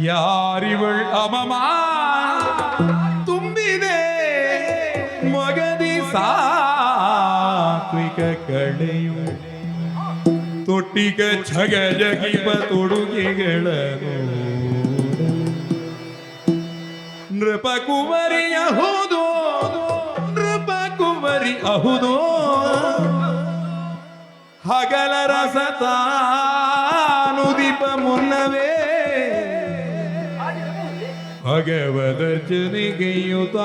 [SPEAKER 6] ಯಾರಿವಳ್ ಅಮಮ ತುಂಬಿದೆ ಮೊಗದಿ ಸಾತ್ವಿಕ ಕಳೆಯು ತೊಟ್ಟಿಗ ಛಗ ಜಗಿಪ ತೊಡುಗೆಗಳನ್ನು ನೃಪಕುಮರಿ ಅಹುದೋ ನೃಪಕುಮರಿ ಅಹುದೋ ಹಗಲ ರಸತಾನುದೀಪ ಮುನ್ನವೇ ಭಗವದರ್ಚನಿಗೆಯುತ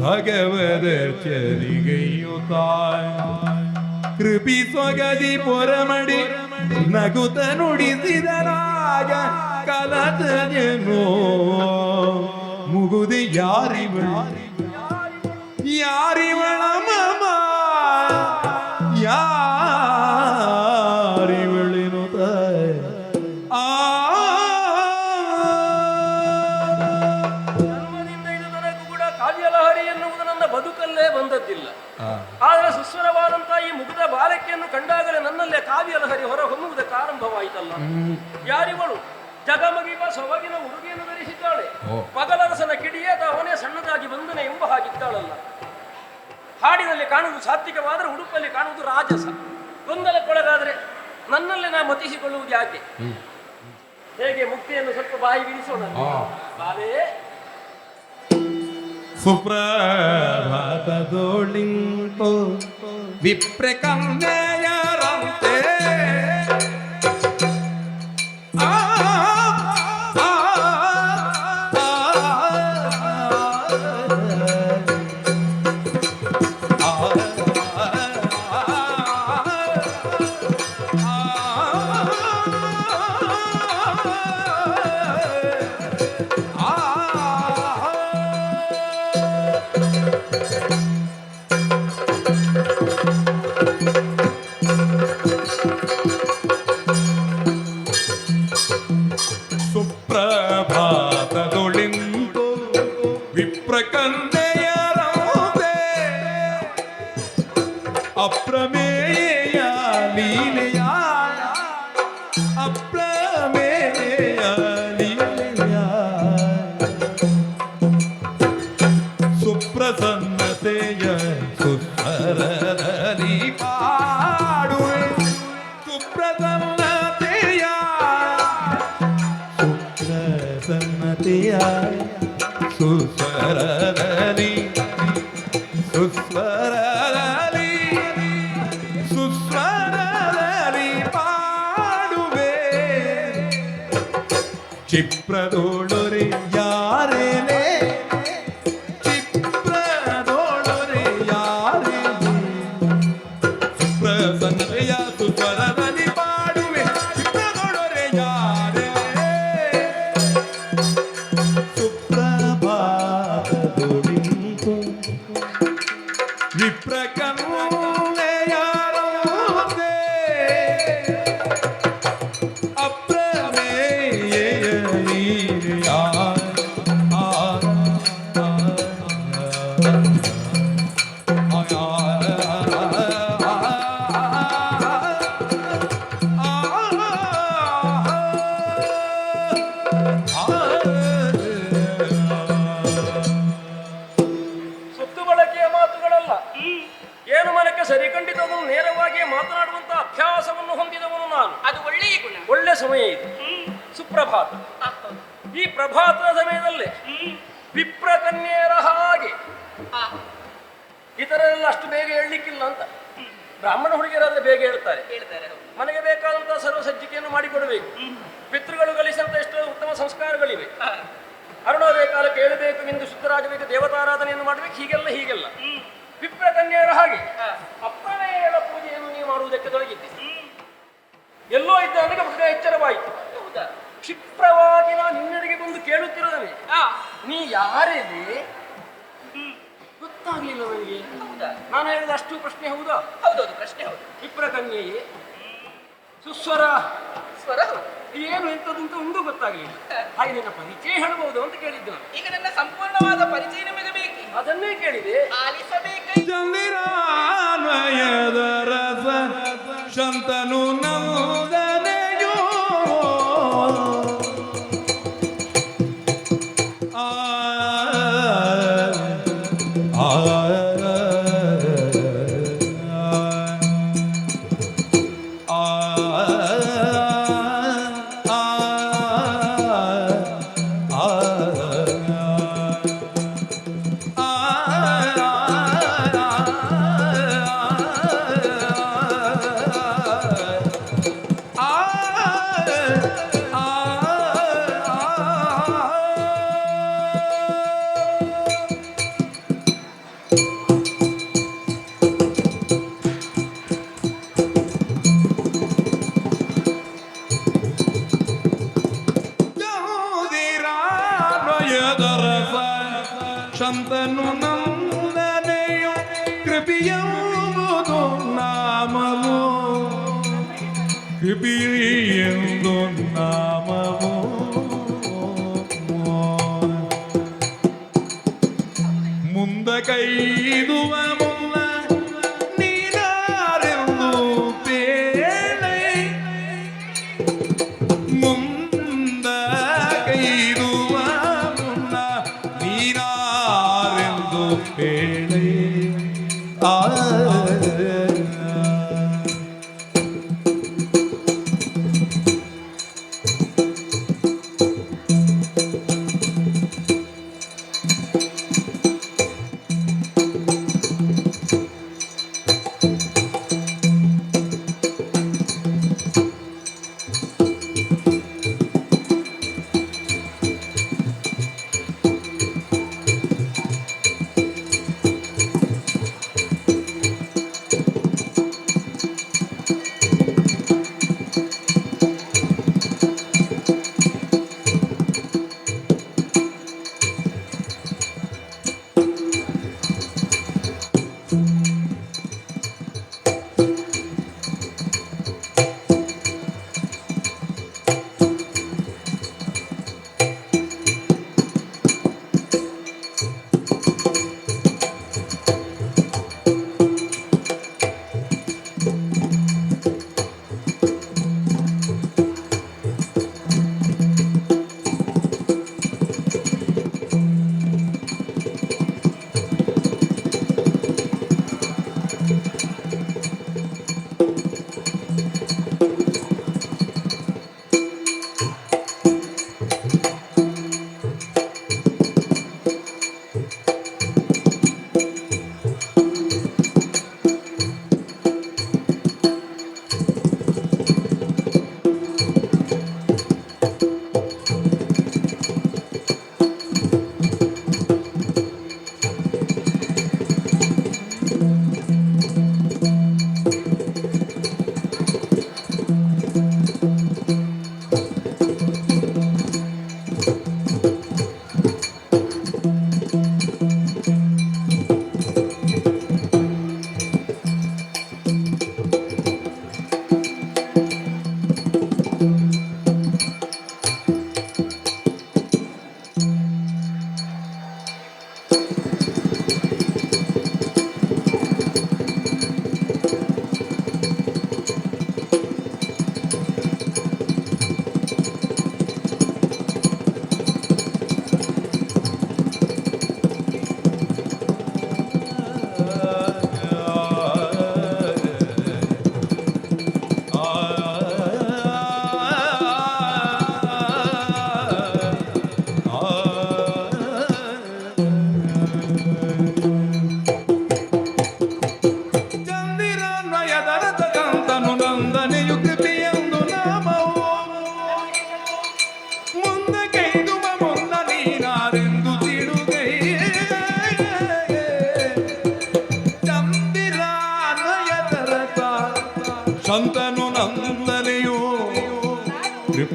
[SPEAKER 6] ಭಗವದರ್ಚನಿಗೆಯುತ ಕೃಪಿ ಸೊಗದಿ ಪೊರಮಡಿ ನಗುತ ನುಡಿಸಿದರಾಗ ಕಲತನೋ ಮುಗುದಿ ಯಾರಿವಳ ಮಮ ಯಾರಿವಳಿನು
[SPEAKER 9] ಜನ್ಮದಿಂದ ಇದು ತನಕ ಕೂಡ ಕಾವ್ಯಲಹರಿ ಎನ್ನುವುದು ನನ್ನ ಬದುಕಲ್ಲೇ ಬಂದದ್ದಿಲ್ಲ. ಆದರೆ ಸುಸ್ವರವಾದಂತಹ ಈ ಮುಗ್ಧ ಬಾಲಕಿಯನ್ನು ಕಂಡಾಗಲೇ ನನ್ನಲ್ಲೇ ಕಾವ್ಯಲಹರಿ ಹೊರ ಹೊಮ್ಮುವುದಕ್ಕೆ ಆರಂಭವಾಯಿತಲ್ಲ. ಯಾರಿವಳು? ಜಗಮಗಿವ ಸೊಬಗಿನ ಉಡುಗೆಯನ್ನು ಧರಿಸಿದ್ದಾಳೆ. ಪಗಲರಸನ ಕಿಡಿಯೇದ ಅವನೇ ಸಣ್ಣದಾಗಿ ಬಂದನೆ ಎಂಬ ಹಾಗಿದ್ದಾಳಲ್ಲ. ಹಾಡಿನಲ್ಲಿ ಕಾಣುವುದು ಸಾತ್ವಿಕವಾದರೆ ಉಡುಪಲ್ಲಿ ಕಾಣುವುದು ರಾಜಸ. ಗೊಂದಲಕ್ಕೊಳಗಾದರೆ ನನ್ನಲ್ಲೇ ನಾ ಮತಿಸಿಕೊಳ್ಳುವುದು ಯಾಕೆ? ಹೇಗೆ ಮುಕ್ತಿಯನ್ನು ಸ್ವಲ್ಪ ಬಾಯಿ ಬೀಳಿಸೋಣ. ಬಾಲೇ
[SPEAKER 6] ಸುಪ್ರಭಾತದೋಳಿಂಟು ವಿಪ್ರಕನ್ಯೆಯರಂತೆ ಸುಪ್ರಭಾತದೊಳಿಂಟು ವಿಪ್ರಕನ್ಯೆಯರಂತೆ ಅಪ್ರಮೇಯ ಲೀಲೆಯ ಅಪ್ರಮೇಯ ಲೀಲೆಯ ಸುಪ್ರಸನ್ನತೆಯ ಸುಸ್ವರದಲ್ಲಿ ಪಾಡುವೆ ಸುಪ್ರಸನ್ನತೆಯ ಸುಪ್ರಸನ್ನತೆಯ ಸುಸ್ವರದಲ್ಲಿ ಸುಸ್ವರದಲ್ಲಿ ಸುಸ್ವರದಲ್ಲಿ ಪಾಡುವೆ ಚಿಪ್ರದೋಳರೆ ಯಾರೇನೆ ಚಿಪ್ರದೋಳರೆ ಯಾರೇನೆ ಸುಪ್ರಸನ್ನತೆಯ ಸುಸ್ವರದಲ್ಲಿ ಪಾಡುವೆ ಚಿಪ್ರದೋಳರೆ ಯಾರೇ ಸುಪ್ರಭಾತದೊಳಿಂಟು ವಿಪ್ರಕನ್ಯೆಯರಂತೆ ಅಪ್ರಮೇಯ ಲೀಲೆಯ
[SPEAKER 9] ಸುತ್ತು ಬಳಕೆಯ ಮಾತುಗಳಲ್ಲ. ಏನು ಮನಕ್ಕೆ ಸರಿ ಖಂಡಿತವನ್ನು ನೇರವಾಗಿ ಮಾತನಾಡುವಂತಹ ಅಭ್ಯಾಸವನ್ನು ಹೊಂದಿದವನು ನಾನು.
[SPEAKER 5] ಅದು ಒಳ್ಳೆಯ ಗುಣ.
[SPEAKER 9] ಒಳ್ಳೆ ಸಮಯ ಇದು. ಸುಪ್ರಭಾತ. ಈ ಪ್ರಭಾತದ ಸಮಯದಲ್ಲಿ ವಿಪ್ರಕನ್ಯೆಯರ ಹಾಗೆ ಇತರರೆಲ್ಲ ಅಷ್ಟು ಬೇಗ ಹೇಳಲಿಕ್ಕಿಲ್ಲ ಅಂತ. ಬ್ರಾಹ್ಮಣ ಹುಡುಗಿಯರಾದ್ರೆ ಬೇಗ ಹೇಳ್ತಾರೆ. ಮನೆಗೆ ಬೇಕಾದಂತಹ ಸರ್ವ ಸಜ್ಜಿಕೆಯನ್ನು ಮಾಡಿಕೊಡಬೇಕು. ಪಿತೃಗಳು ಕಲಿಸಿದಂತ ಎಷ್ಟೋ ಉತ್ತಮ ಸಂಸ್ಕಾರಗಳಿವೆ. ಅರುಣೋದಯ ಕಾಲಕ್ಕೆ ಏಳಬೇಕು ಎಂದು ಶುದ್ಧರಾಗಬೇಕು, ದೇವತಾರಾಧನೆಯನ್ನು ಮಾಡಬೇಕು, ಹೀಗೆಲ್ಲ ವಿಪ್ರ ಕನ್ಯೆಯರ ಹಾಗೆ ಅಪ್ರಮೇಯದ ಪೂಜೆಯನ್ನು ನೀವು ಮಾಡುವುದಕ್ಕೆ ತೊಡಗಿದ್ದೆ. ಎಲ್ಲೋ ಇದ್ದ ನನಗೆ ಬಹಳ ಎಚ್ಚರವಾಯಿತು. ಕ್ಷಿಪ್ರವಾಗಿ ನಾನು ನಿನ್ನೆಡೆಗೆ ಬಂದು ಕೇಳುತ್ತಿರುತ್ತೇನೆ, ನೀ ಯಾರೇನೆ ಗೊತ್ತಾಗ್ಲಿಲ್ಲ ನನಗೆ. ನಾನು ಹೇಳಿದ ಅಷ್ಟು ಪ್ರಶ್ನೆ ಹೌದಾ?
[SPEAKER 5] ಹೌದೌದು, ಪ್ರಶ್ನೆ ಹೌದು.
[SPEAKER 9] ವಿಪ್ರ ಕನ್ಯೆಯೇ, ಸುಸ್ವರ
[SPEAKER 5] ಸ್ವರ ಹೌದು.
[SPEAKER 9] ಏನು ಎಂತದಂತ ಒಂದು ಗೊತ್ತಾಗ್ಲಿಲ್ಲ. ಹಾಗೆ ನಿನ್ನ ಪರಿಚಯ ಹೇಳಬಹುದು ಅಂತ ಕೇಳಿದ್ದು ನಾನು.
[SPEAKER 5] ಈಗ ನನ್ನ ಸಂಪೂರ್ಣವಾದ ಪರಿಚಯ ನಿಮಗೆ ಬೇಕಿ,
[SPEAKER 9] ಅದನ್ನೇ ಕೇಳಿದೆ.
[SPEAKER 5] ಆಲಿಸಬೇಕೈ.
[SPEAKER 6] ಚಂದಿರಾನ್ವಯದ ರಸ ಶಂತನು ನಂದನೆಯೋ ಆ ಆ ಶಂತನು ನಂದನೆಯು ಕೃಪಿಯುವುದು ನಾಮವು, ಕೃಪಿಯೆಂದು ನಾಮವು. ಮುಂದ ಕೈದುವ ಮುನ್ನ ನೀನಾರೆಂದು ಪೇಳೆ, ಮುಂದ ಕೈದುವ ಮುನ್ನ ನೀನಾರೆಂದು ಪೇಳೆ.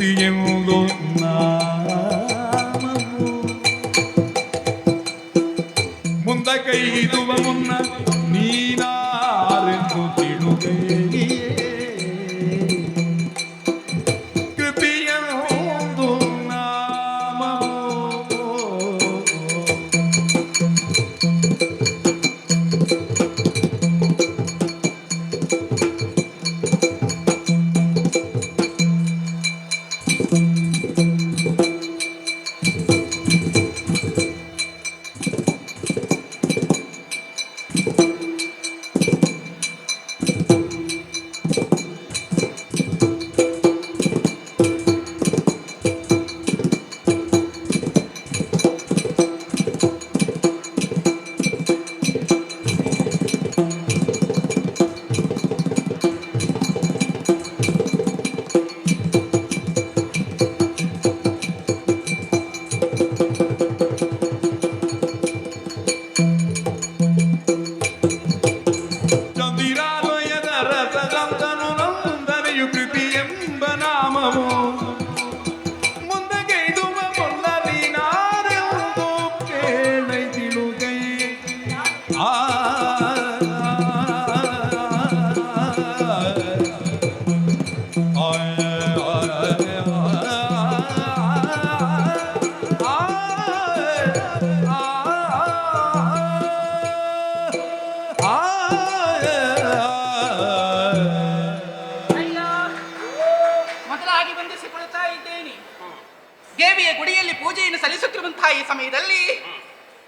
[SPEAKER 6] ಕೃತಿಯೆಂದು ನಾಮವು ಮುಂದಕೈದುವ ಮುನ್ನ ನೀನಾರೆಂದು ತಿಳುವೆಯೇ ಕೃತಿಯೆಂದು ನಾಮವು ಚಂದಿರಾಲಯದ ರಸಗಂಧನು ನಂದನೆಯು ಕೃತಿಯೆಂಬ ನಾಮವು ಮುಂದಗೈದುವ ಮುನ್ನ ನೀನಾರೆಂದು ಕೇಳೈತಿಳುಗೈ ಆ
[SPEAKER 5] ಅಯ್ಯ, ಮೊದಲಾಗಿ ಬಂಧಿಸಿಕೊಳ್ತಾ ಇದ್ದೇನೆ. ದೇವಿಯ ಗುಡಿಯಲ್ಲಿ ಪೂಜೆಯನ್ನು ಸಲ್ಲಿಸುತ್ತಿರುವಂತಹ ಈ ಸಮಯದಲ್ಲಿ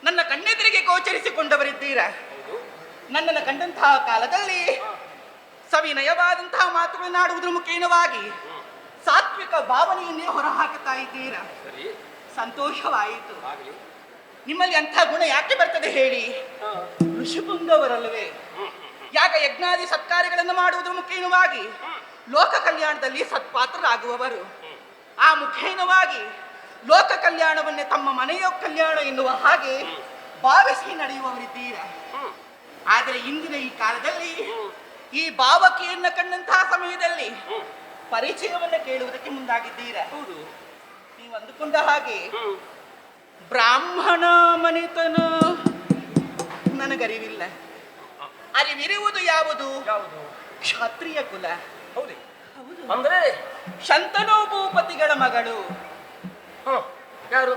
[SPEAKER 5] ನನ್ನ ಕಣ್ಣೆದುರಿಗೆ ಗೋಚರಿಸಿಕೊಂಡವರಿದ್ದೀರಾ. ನನ್ನನ್ನು ಕಂಡಂತಹ ಕಾಲದಲ್ಲಿ ಸವಿನಯವಾದಂತಹ ಮಾತುಗಳನ್ನಾಡುವುದರ ಮುಖೇನವಾಗಿ ಸಾತ್ವಿಕ ಭಾವನೆಯನ್ನೇ ಹೊರಹಾಕುತ್ತಾ ಇದ್ದೀರಾ. ಸಂತೋಷವಾಯಿತು. ನಿಮ್ಮಲ್ಲಿ ಅಂಥ ಗುಣ ಯಾಕೆ ಬರ್ತದೆ ಹೇಳಿ? ಋಷಿಪುಂಗವರಲ್ವೇ? ಯಾಗ ಯಜ್ಞಾದಿ ಸತ್ಕಾರ್ಯಗಳನ್ನು ಮಾಡುವುದರ ಮುಖೇನವಾಗಿ ಲೋಕ ಕಲ್ಯಾಣದಲ್ಲಿ ಸತ್ಪಾತ್ರರಾಗುವವರು. ಆ ಮುಖೇನವಾಗಿ ಲೋಕ ಕಲ್ಯಾಣವನ್ನೇ ತಮ್ಮ ಮನೆಯ ಕಲ್ಯಾಣ ಎನ್ನುವ ಹಾಗೆ ಭಾವಿಸಿ ನಡೆಯುವವರಿದ್ದೀರಾ. ಆದರೆ ಇಂದಿನ ಈ ಕಾಲದಲ್ಲಿ ಈ ಭಾವಕಿಯನ್ನ ಕಂಡಂತಹ ಸಮಯದಲ್ಲಿ ಪರಿಚಯವನ್ನ ಕೇಳುವುದಕ್ಕೆ ಮುಂದಾಗಿದ್ದೀರಾ. ಹೌದು, ನೀವು ಅಂದುಕೊಂಡ ಹಾಗೆ ಬ್ರಾಹ್ಮಣ ಮನೆತನ ನನಗರಿವಿಲ್ಲ. ಅರಿವಿರುವುದು ಯಾವುದು? ಕ್ಷತ್ರಿಯ ಕುಲ.
[SPEAKER 9] ಹೌದು. ಅಂದ್ರೆ
[SPEAKER 5] ಶಂತನು ಭೂಪತಿಗಳ ಮಗಳು.
[SPEAKER 9] ಯಾರು?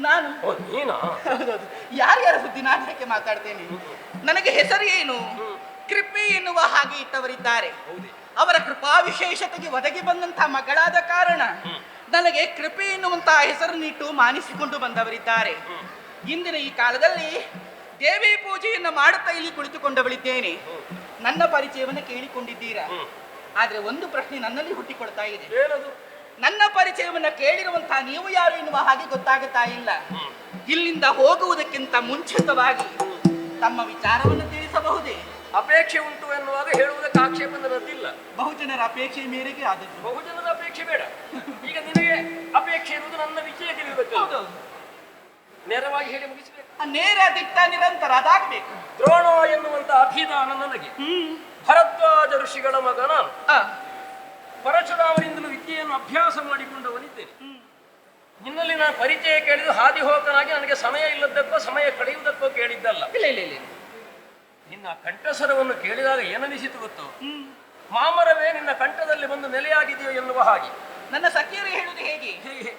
[SPEAKER 5] ನಾನು.
[SPEAKER 9] ನೀನಾ?
[SPEAKER 5] ಹೌದೌದು. ಯಾರ್ಯಾರ ಸುದ್ದಿ ನಾನು ಯಾಕೆ ಮಾತಾಡ್ತೇನೆ? ನನಗೆ ಹೆಸರು ಏನು? ಕೃಪೆ ಎನ್ನುವ ಹಾಗೆ ಇಟ್ಟವರಿದ್ದಾರೆ. ಅವರ ಕೃಪಾ ವಿಶೇಷತೆಗೆ ಒದಗಿ ಬಂದಂತಹ ಮಗಳಾದ ಕಾರಣ ನನಗೆ ಕೃಪೆ ಎನ್ನುವಂತಹ ಹೆಸರನ್ನಿಟ್ಟು ಮಾನಿಸಿಕೊಂಡು ಬಂದವರಿದ್ದಾರೆ. ಇಂದಿನ ಈ ಕಾಲದಲ್ಲಿ ದೇವಿ ಪೂಜೆಯನ್ನು ಮಾಡುತ್ತಾ ಇಲ್ಲಿ ಕುಳಿತುಕೊಂಡವಳಿದ್ದೇನೆ. ನನ್ನ ಪರಿಚಯವನ್ನು ಕೇಳಿಕೊಂಡಿದ್ದೀರಾ. ಆದ್ರೆ ಒಂದು ಪ್ರಶ್ನೆ ನನ್ನಲ್ಲಿ ಹುಟ್ಟಿಕೊಳ್ತಾ ಇದೆ. ನನ್ನ ಪರಿಚಯವನ್ನ ಕೇಳಿರುವಂತಹ ನೀವು ಯಾರು ಎನ್ನುವ ಹಾಗೆ ಗೊತ್ತಾಗುತ್ತಾ ಇಲ್ಲ. ಇಲ್ಲಿಂದ ಹೋಗುವುದಕ್ಕಿಂತ ಮುಂಚಿತವಾಗಿ ತಮ್ಮ ವಿಚಾರವನ್ನು ತಿಳಿಸಬಹುದೇ?
[SPEAKER 9] ಅಪೇಕ್ಷೆ ಉಂಟು ಎನ್ನುವಾಗ ಹೇಳುವುದಕ್ಕೆ ಆಕ್ಷೇಪ ನನ್ನದಿಲ್ಲ.
[SPEAKER 5] ಬಹುಜನರ ಅಪೇಕ್ಷೆ ಮೇರೆಗೆ ಆದದ್ದು.
[SPEAKER 9] ಬಹುಜನರ ಅಪೇಕ್ಷೆ ಬೇಡ. ಈಗ ನಿನಗೆ ಅಪೇಕ್ಷೆ ಇರುವುದು ನನ್ನ ವಿಷಯ ತಿಳಿಯಬೇಕು. ನೇರವಾಗಿ ಹೇಳಿ ಮುಗಿಸಬೇಕು.
[SPEAKER 5] ನೇರ ದಿಟ್ಟ ನಿರಂತರ ಅದಾಗಬೇಕು.
[SPEAKER 9] ದ್ರೋಣ ಎನ್ನುವಂತ ಅಭಿದಾನ ನನಗೆ. ಭರದ್ವಾಜ ಋಷಿಗಳ ಮಗ ನಾನು. ಪರಶುರಾಮರಿಂದಲೂ ವಿದ್ಯೆಯನ್ನು ಅಭ್ಯಾಸ ಮಾಡಿಕೊಂಡವನಿದ್ದೇನೆ. ನಿನ್ನಲ್ಲಿ ನಾನು ಪರಿಚಯ ಕೇಳಿದ್ದು ಹಾದಿಹೋಕನಾಗಿ ನನಗೆ ಸಮಯ ಇಲ್ಲದಕ್ಕೋ ಸಮಯ ಕಳೆಯುವುದಕ್ಕೋ ಕೇಳಿದ್ದಲ್ಲ. ನಿನ್ನ ಕಂಠಸ್ವರವನ್ನು ಕೇಳಿದಾಗ ಏನನಿಸಿತು ಗೊತ್ತು? ಮಾಮರವೇ ನಿನ್ನ ಕಂಠದಲ್ಲಿ ಬಂದು ನೆಲೆಯಾಗಿದೆಯೋ ಎನ್ನುವ ಹಾಗೆ.
[SPEAKER 5] ನನ್ನ ಸಖಿಯರು ಹೇಳುವುದು ಹೇಗೆ?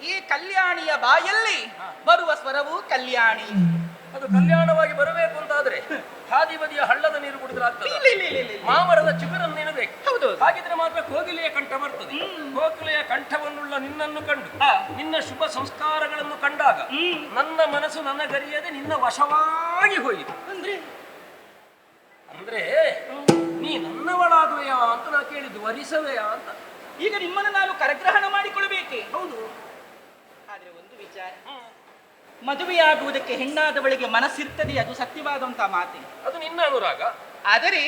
[SPEAKER 5] ಈ ಕಲ್ಯಾಣಿಯ ಬಾಯಲ್ಲಿ ಬರುವ ಸ್ವರವು ಕಲ್ಯಾಣಿ.
[SPEAKER 9] ಅದು ಕಲ್ಯಾಣವಾಗಿ ಬರಬೇಕು ಅಂತಾದ್ರೆ ಹಾದಿ ಬದಿಯ ಹಳ್ಳದ ನೀರು ಕುಡಿದ್ರಾಗ್ತದೆ. ಮಾಮರದ ಚಿಗುರನ್ನು ನೆನಬೇಕು.
[SPEAKER 5] ಹೌದು.
[SPEAKER 9] ಹಾಗಿದ್ರೆ ಮಾತ್ರ ಕೋಗಿಲೆಯ ಕಂಠ ಬರ್ತದೆ. ಕೋಗಿಲೆಯ ಕಂಠವನ್ನುಳ್ಳ ನಿನ್ನನ್ನು ಕಂಡು ನಿನ್ನ ಶುಭ ಸಂಸ್ಕಾರಗಳನ್ನು ಕಂಡಾಗ ನನ್ನ ಮನಸ್ಸು ನನಗರಿಯದೆ ನಿನ್ನ ವಶವಾಗಿ ಹೋಯಿತು. ಅಂದ್ರೆ ನೀ ನನ್ನವಳಾಗುವೆಯಾ ಅಂತ ನಾ ಕೇಳಿದ್ದು, ವರಿಸವೆಯಾ ಅಂತ.
[SPEAKER 5] ಈಗ ನಿಮ್ಮನ್ನು ನಾನು ಕರಗ್ರಹಣ ಮಾಡಿಕೊಳ್ಳಬೇಕೆ? ಹೌದು. ಆದ್ರೆ ಒಂದು ವಿಚಾರ, ಮದುವೆಯಾಗುವುದಕ್ಕೆ ಹೆಣ್ಣಾದವಳಿಗೆ ಮನಸ್ಸಿರ್ತದೆ, ಅದು ಸತ್ಯವಾದಂತಹ ಮಾತೆ.
[SPEAKER 9] ಅದು ನಿನ್ನ ಅನುರಾಗ.
[SPEAKER 5] ಆದರೆ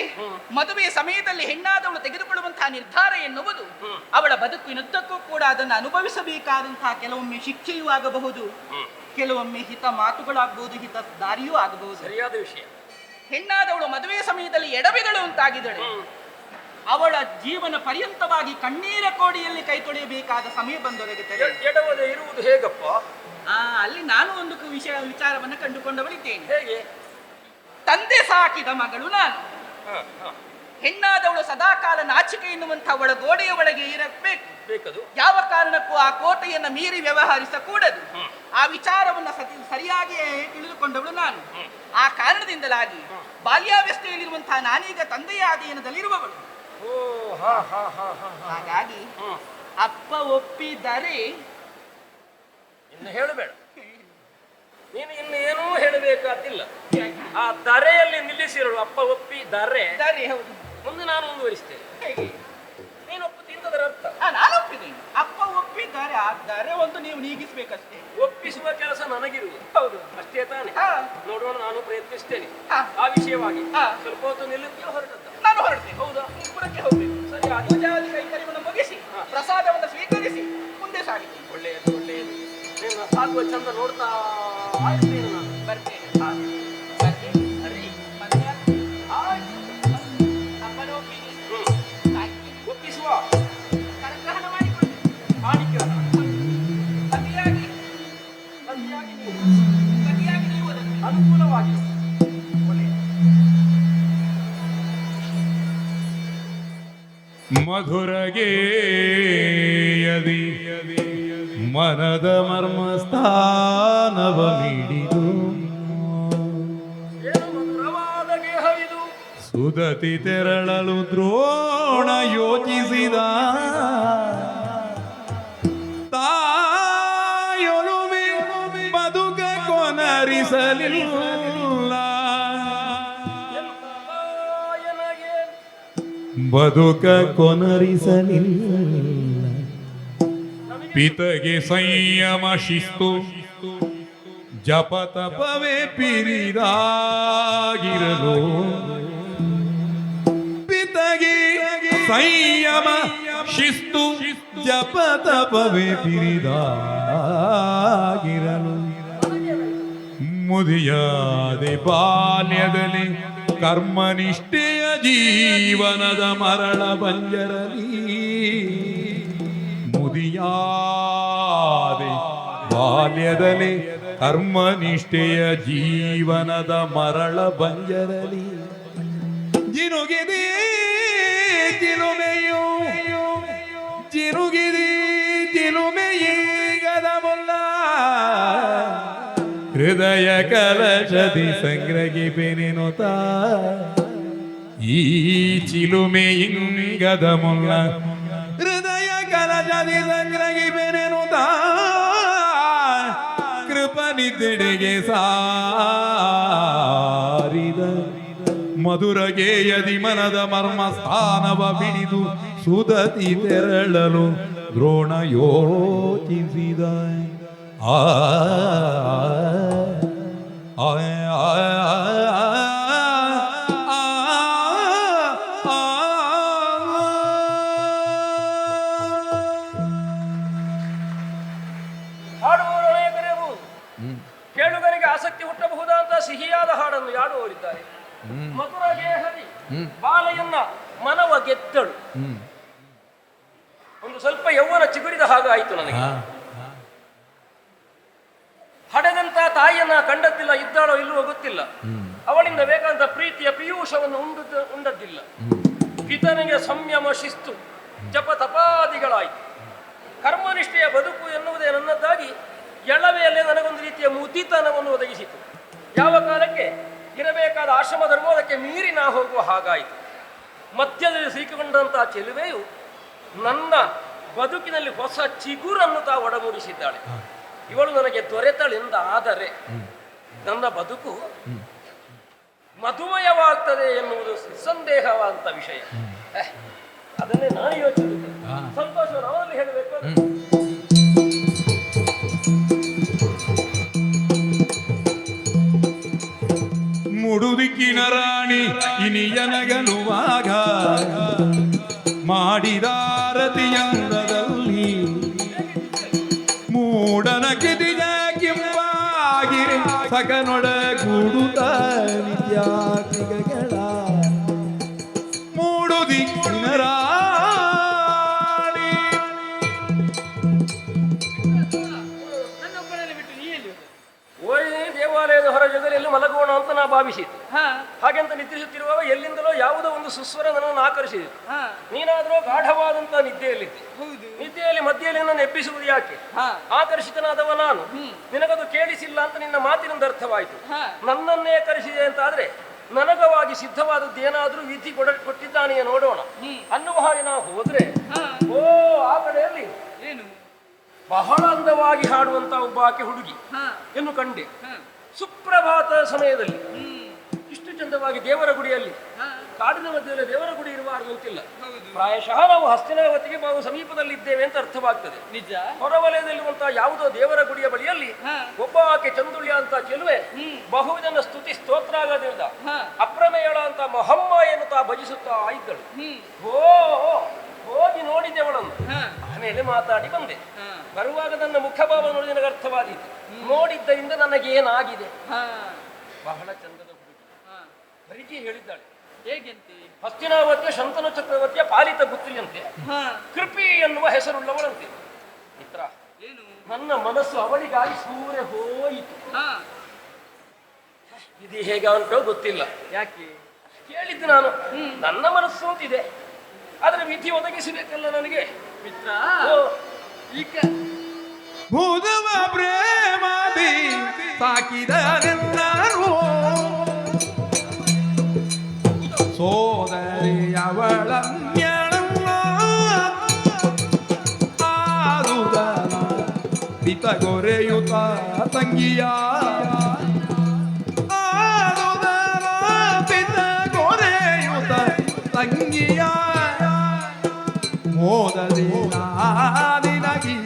[SPEAKER 5] ಮದುವೆಯ ಸಮಯದಲ್ಲಿ ಹೆಣ್ಣಾದವಳು ತೆಗೆದುಕೊಳ್ಳುವಂತಹ ನಿರ್ಧಾರ ಎನ್ನುವುದು ಅವಳ ಬದುಕಿನುದ್ದಕ್ಕೂ ಕೂಡ ಅದನ್ನು ಅನುಭವಿಸಬೇಕಾದಂತಹ ಕೆಲವೊಮ್ಮೆ ಶಿಕ್ಷೆಯೂ ಆಗಬಹುದು, ಕೆಲವೊಮ್ಮೆ ಹಿತ ಮಾತುಗಳಾಗಬಹುದು, ಹಿತ ದಾರಿಯೂ ಆಗಬಹುದು.
[SPEAKER 9] ಸರಿಯಾದ ವಿಷಯ.
[SPEAKER 5] ಹೆಣ್ಣಾದವಳು ಮದುವೆಯ ಸಮಯದಲ್ಲಿ ಎಡವಿದಳು ಅಂತಾಗಿದ್ದಳು, ಅವಳ ಜೀವನ ಪರ್ಯಂತವಾಗಿ ಕಣ್ಣೀರ ಕೋಡಿಯಲ್ಲಿ ಕೈ ತೊಳೆಯಬೇಕಾದ ಸಮಯ ಬಂದೊದಗುತ್ತದೆ.
[SPEAKER 9] ಎಡವದೆ ಇರುವುದು ಹೇಗಪ್ಪ?
[SPEAKER 5] ಅಲ್ಲಿ ನಾನು ಒಂದು ವಿಚಾರವನ್ನು ಕಂಡುಕೊಂಡವಳಿದ್ದೇನೆ.
[SPEAKER 9] ಹೇಗೆ?
[SPEAKER 5] ತಂದೆ ಸಾಕಿದ ಮಗಳು ನಾನು. ಹೆಣ್ಣಾದವಳು ಸದಾಕಾಲ ನಾಚಿಕೆ ಎನ್ನುವಂಥ ಅವಳ ಗೋಡೆಯ ಒಳಗೆ ಇರಬೇಕು. ಯಾವ ಕಾರಣಕ್ಕೂ ಆ ಕೋಟೆಯನ್ನು ಮೀರಿ ವ್ಯವಹರಿಸಕೂಡದು. ಆ ವಿಚಾರವನ್ನು ಸರಿಯಾಗಿ ತಿಳಿದುಕೊಂಡವಳು ನಾನು. ಆ ಕಾರಣದಿಂದಲಾಗಿ ಬಾಲ್ಯಾವಸ್ಥೆಯಲ್ಲಿರುವಂತಹ ನಾನೀಗ ತಂದೆಯ ಅಧೀನದಲ್ಲಿರುವವಳು. ಹಾಗಾಗಿ ಅಪ್ಪ ಒಪ್ಪಿದರೆ
[SPEAKER 9] ಇನ್ನು ಹೇಳಬೇಡ, ನೀನು ಇನ್ನು ಏನೂ ಹೇಳಬೇಕಾದಿಲ್ಲ. ಆ ಧರೆಯಲ್ಲಿ ನಿಲ್ಲಿಸಿರಳು. ಅಪ್ಪ ಒಪ್ಪಿದರೆ
[SPEAKER 5] ಹೌದು.
[SPEAKER 9] ಮುಂದೆ ನಾನು ಮುಂದುವರಿಸ್ತೇನೆ.
[SPEAKER 5] ಹೇಗೆ?
[SPEAKER 9] ನೀನು ಒಪ್ಪುತ್ತಿದ್ದದರ ಅರ್ಥ
[SPEAKER 5] ನಾನು ಒಪ್ಪಿದ್ದೇನೆ. ಅಪ್ಪ ಒಪ್ಪಿದ್ದಾರೆ, ಆ ದರೆ ಒಂದು ನೀವು ನೀಗಿಸ್ಬೇಕಷ್ಟೇ.
[SPEAKER 9] ಒಪ್ಪಿಸುವ ಕೆಲಸ ನನಗಿರುವುದು.
[SPEAKER 5] ಹೌದು,
[SPEAKER 9] ಅಷ್ಟೇ ತಾನೆ?
[SPEAKER 5] ನೋಡೋಣ,
[SPEAKER 9] ನಾನು ಪ್ರಯತ್ನಿಸ್ತೇನೆ. ಆ ವಿಷಯವಾಗಿ ಸ್ವಲ್ಪ ಹೊತ್ತು ನಿಲ್ಲುತ್ತೀಯ ಹೊರಟದ್ದು?
[SPEAKER 5] ನಾನು ಹೊರಡ್ತೇನೆ.
[SPEAKER 9] ಹೌದಾ?
[SPEAKER 5] ಪುರಕ್ಕೆ ಹೋಗ್ಬೇಕು. ಸರಿ, ಪೂಜಾದಿ ಕೈಕರ್ಯವನ್ನು ಮುಗಿಸಿ ಪ್ರಸಾದವನ್ನು ಸ್ವೀಕರಿಸಿ ಮುಂದೆ ಸಾಗಿದ್ದೇನೆ.
[SPEAKER 9] ಒಳ್ಳೆಯದು, ಒಳ್ಳೆಯದು. ನೀನು ಸಾಗುವ ಚಂದ ನೋಡ್ತಾ ಇರ್ತೇನೆ. ನಾನು
[SPEAKER 5] ಬರ್ತೇನೆ.
[SPEAKER 9] ಒಪ್ಪಿಸುವ
[SPEAKER 5] ಕರಗ್ರಹಣ ಮಾಡಿಕೊಳ್ಳಿ.
[SPEAKER 9] ಮಾಣಿಕ್ಯರನ್ನ
[SPEAKER 5] ಸತಿಯಾಗಿ ನೀವು ಅದನ್ನು
[SPEAKER 9] ಅನುಕೂಲವಾಗಿ
[SPEAKER 6] ಮಧುರಗೇಯದಿ ಮನದ ಮರ್ಮಸ್ಥಾನವ ನೀಡಿದು
[SPEAKER 9] ಏನು ಮಧುರವಾದ ಗೇಹವಿದು.
[SPEAKER 6] ಸುದತಿ ತೆರಳಲು ದ್ರೋಣ ಯೋಚಿಸಿದ ತಾಯೊಲುಮೆ ಬದುಕ ಕೊನರಿಸಲಿಲ್ಲ. ಬದುಕ ಕೊನರಿಸಲಿಲ್ಲ. ಪಿತಗೆ ಸಂಯಮ ಶಿಸ್ತು ಜಪ ತಪವೇ ಪಿರಿದಾಗಿರಲು. ಪಿತಗೆ ಸಂಯಮ ಶಿಸ್ತು ಜಪ ತಪವೇ ಪಿರಿದಾಗಿರಲು. ಮುದಿಯಾದೆ ಬಾಲ್ಯದಲ್ಲಿ ಕರ್ಮನಿಷ್ಠೆಯ ಜೀವನದ ಮರಳ ಬಂಜರಲಿ. ಮುದಿಯಾದೆ ಬಾಲ್ಯದಲ್ಲಿ ಕರ್ಮನಿಷ್ಠೆಯ ಜೀವನದ ಮರಳ ಬಂಜರಲಿ. ಜಿನುಗಿದೆ ಜಿಲುಮೆಯು ಜಿನುಗಿದೆ ಜಿಲುಮೆಯೀಗದ ಮುಲ್ಲ. ಹೃದಯ ಕಲಶದಿ ಸಂಗ್ರಹಿಪೆನೆನುತ ಈ ಚಿಲುಮೆ ಇಂಗದ ಮುಲ್ಲ. ಹೃದಯ ಕಲಶದಿ ಸಂಗ್ರಹಿಪೆನೆನುತ ಕೃಪನಿದ್ದೆಡೆಗೆ ಸಾರಿದ. ಮಧುರಗೇಯದಿ ಮನದ ಮರ್ಮ ಸ್ಥಾನವ ಬಿಡಿದು ಸುದತಿ ತೆರಳಲು ದ್ರೋಣ ಯೋಚಿಸಿದ. ಆ
[SPEAKER 9] ಹಾಡುವವರು ಅನೇಕರಿರಬಹುದು. ಕೇಳುಗರಿಗೆ ಆಸಕ್ತಿ ಹುಟ್ಟಬಹುದಾದ ಸಿಹಿಯಾದ ಹಾಡನ್ನು ಹಾಡುವವರಿದ್ದಾರೆ. ಮಧುರ ಗೇಹದಿ ಬಾಲೆಯನ್ನ ಮನವ ಗೆದ್ದಳು. ಒಂದು ಸ್ವಲ್ಪ ಯೌವನ ಚಿಗುರಿದ ಹಾಗಾಯಿತು ನನಗೆ. ಹಡೆದಂತ ತಾಯಿಯನ್ನ ಕಂಡದ್ದಿಲ್ಲ, ಇದ್ದಾಳೋ ಇಲ್ಲವೋ ಗೊತ್ತಿಲ್ಲ. ಅವಳಿಂದ ಬೇಕಾದಂತ ಪ್ರೀತಿಯ ಪಿಯೂಷವನ್ನು ಉಂಡದ್ದಿಲ್ಲ. ಪಿತನಿಗೆ ಸಂಯಮ ಶಿಸ್ತು ಜಪ ತಪಾದಿಗಳಾಯಿತು. ಕರ್ಮನಿಷ್ಠೆಯ ಬದುಕು ಎನ್ನುವುದೇ ನನ್ನದ್ದಾಗಿ ಎಳವೆಯಲ್ಲೇ ನನಗೊಂದು ರೀತಿಯ ಮುದಿತನವನ್ನು ಒದಗಿಸಿತು. ಯಾವ ಕಾಲಕ್ಕೆ ಇರಬೇಕಾದ ಆಶ್ರಮ ಧರ್ಮೋದಕ್ಕೆ ಮೀರಿ ನಾ ಹೋಗುವ ಹಾಗಾಯಿತು. ಮಧ್ಯದಲ್ಲಿ ಸಿಕ್ಕಿಕೊಂಡಂತಹ ಚೆಲುವೆಯು ನನ್ನ ಬದುಕಿನಲ್ಲಿ ಹೊಸ ಚಿಗುರನ್ನು ತಾ ಒಡಮೂಡಿಸಿದ್ದಾಳೆ. ಇವಳು ನನಗೆ ದೊರೆತಳೆಂದ ಆದರೆ ನನ್ನ ಬದುಕು ಮಧುಮಯವಾಗ್ತದೆ ಎನ್ನುವುದು ಸಂದೇಹವಾದಂಥ ವಿಷಯ. ಅದನ್ನೇ ನಾನು ಯೋಚಿಸುತ್ತೇನೆ. ಸಂತೋಷ ಅವರಲ್ಲಿ ಹೇಳಬೇಕು.
[SPEAKER 6] ಮುಡುದಿಕ್ಕಿನ ರಾಣಿ ಇನಿಯನಗಲುವಾಗ ಮಾಡಿದಾರತಿಯಂದದಲ್ಲಿ ಮೂಡನ ಕಿದಿಗ ಕಿಂಬಾಗಿರಿ ಸಕನೊಡ ಗೂಡುತ್ತ ವಿದ್ಯಾರ್ಥಿಗಳ ಮೂಡುದಿಕ್ಕಿನ
[SPEAKER 9] ಭಾವಿಸಿತು. ಹಾಗೆಂತ ನಿದ್ರಿಸುತ್ತಿರುವಾಗ ಎಲ್ಲಿಂದಲೋ ಯಾವುದೋ ಒಂದು ಸುಸ್ವರ ನನ್ನನ್ನು ಆಕರ್ಷಿಸಿತು. ನೀನಾದರೂ ಗಾಢವಾದಂತಹ ನಿದ್ದೆಯಲ್ಲಿದ್ದೆ. ನಿದ್ದೆಯಲ್ಲಿ ಮಧ್ಯೆಯಲ್ಲಿ ನನ್ನನ್ನು ಎಬ್ಬಿಸುವುದು ಯಾಕೆ? ಆಕರ್ಷಿತನಾದವ ನಾನು, ನಿನಗದು ಕೇಳಿಸಿಲ್ಲ ಅಂತ ನಿನ್ನ ಮಾತಿನಿಂದ ಅರ್ಥವಾಯಿತು. ನನ್ನನ್ನೇ ಕರೆಸಿದೆ ಅಂತಾದ್ರೆ ನನಗವಾಗಿ ಸಿದ್ಧವಾದದ್ದು ಏನಾದ್ರೂ ವಿಧಿ ಕೊಟ್ಟಿದ್ದಾನೆಯೇ ನೋಡೋಣ ಅನ್ನುವ ಹಾಗೆ ನಾವು ಹೋದ್ರೆ, ಓ ಆ ಕಡೆಯಲ್ಲಿ ಏನು ಬಹಳ ಅಂದವಾಗಿ ಹಾಡುವಂತ ಒಬ್ಬ ಆಕೆ ಹುಡುಗಿ ಎಂದು ಕಂಡೆ. ಸುಪ್ರಭಾತ ಸಮಯದಲ್ಲಿ ಇಷ್ಟು ಚಂದವಾಗಿ ದೇವರ ಗುಡಿಯಲ್ಲಿ, ಕಾಡಿನ ಮಧ್ಯದಲ್ಲಿ ದೇವರ ಗುಡಿ ಇರಬಾರದು ಅಂತಿಲ್ಲ. ಪ್ರಾಯಶಃ ನಾವು ಹಸ್ತಿನಾವತಿಗೆ ನಾವು ಸಮೀಪದಲ್ಲಿದ್ದೇವೆ ಅಂತ ಅರ್ಥವಾಗ್ತದೆ. ನಿಜ ಹೊರವಲಯದಲ್ಲಿರುವಂತಹ ಯಾವುದೋ ದೇವರ ಗುಡಿಯ ಬಳಿಯಲ್ಲಿ ಒಬ್ಬ ಆಕೆ ಚಂದುಳ್ಯ ಅಂತ ಚೆಲುವೆ ಬಹುವಿಧನ ಸ್ತುತಿ ಸ್ತೋತ್ರಾಗದಿಂದ ಅಪ್ರಮೇಯಳ ಅಂತ ಮೊಹಮ್ಮ ಎನ್ನುತ್ತಾ ಭಜಿಸುತ್ತಾ ಇದ್ದಳು. ಹೋಗಿ ನೋಡಿದ್ದೆ ಅವಳನ್ನು, ಆಮೇಲೆ ಮಾತಾಡಿ ಬಂದೆ. ಬರುವಾಗ ನನ್ನ ಮುಖಭಾವ ನೋಡಿ ನನಗೆ ಅರ್ಥವಾದೀತು. ನೋಡಿದ್ದರಿಂದ ನನಗೇನಾಗಿದೆ. ಬಹಳ ಚಂದದ ಹುಡುಗಿ, ಪರಿಚಯ ಹೇಳಿದ್ದಾಳೆ. ಹೇಗೆಂತೆ? ಹಸ್ತಿನಾವತಿಯ ಶಂತನು ಚಕ್ರವರ್ತಿಯ ಪಾಲಿತ ಪುತ್ರಿಯಂತೆ, ಕೃಪಿ ಎನ್ನುವ ಹೆಸರುಳ್ಳವಳಂತೆ. ಮಿತ್ರ, ಏನು ನನ್ನ ಮನಸ್ಸು ಅವಳಿಗಾಗಿ ಸೂರೆ ಹೋಯಿತು. ಇದು ಹೇಗೆ ಉಂಟೋ ಗೊತ್ತಿಲ್ಲ. ಯಾಕೆ ಕೇಳಿದ್ದು ನಾನು, ನನ್ನ ಮನಸ್ಸು ಅಂತಿದೆ, ಆದ್ರೆ ವಿಧಿ ಒದಗಿಸಬೇಕಲ್ಲ ನನಗೆ. ಮಿತ್ರ, ಈಗ
[SPEAKER 6] ಭೂದವ ಪ್ರೇಮಾದಿ ಸಾಕಿದರೆಲ್ಲರೂ ಸೋದರಿ ಅವಳನ್ಯಳಲ್ಲ ಆದುದನ ಬಿತಗೊರೆಯುತ ತಂಗಿಯ ಆದುದನ ಬಿತಗೊರೆಯುತ ತಂಗಿಯ ಮೋದದಿ ನಾದಿನಗಿ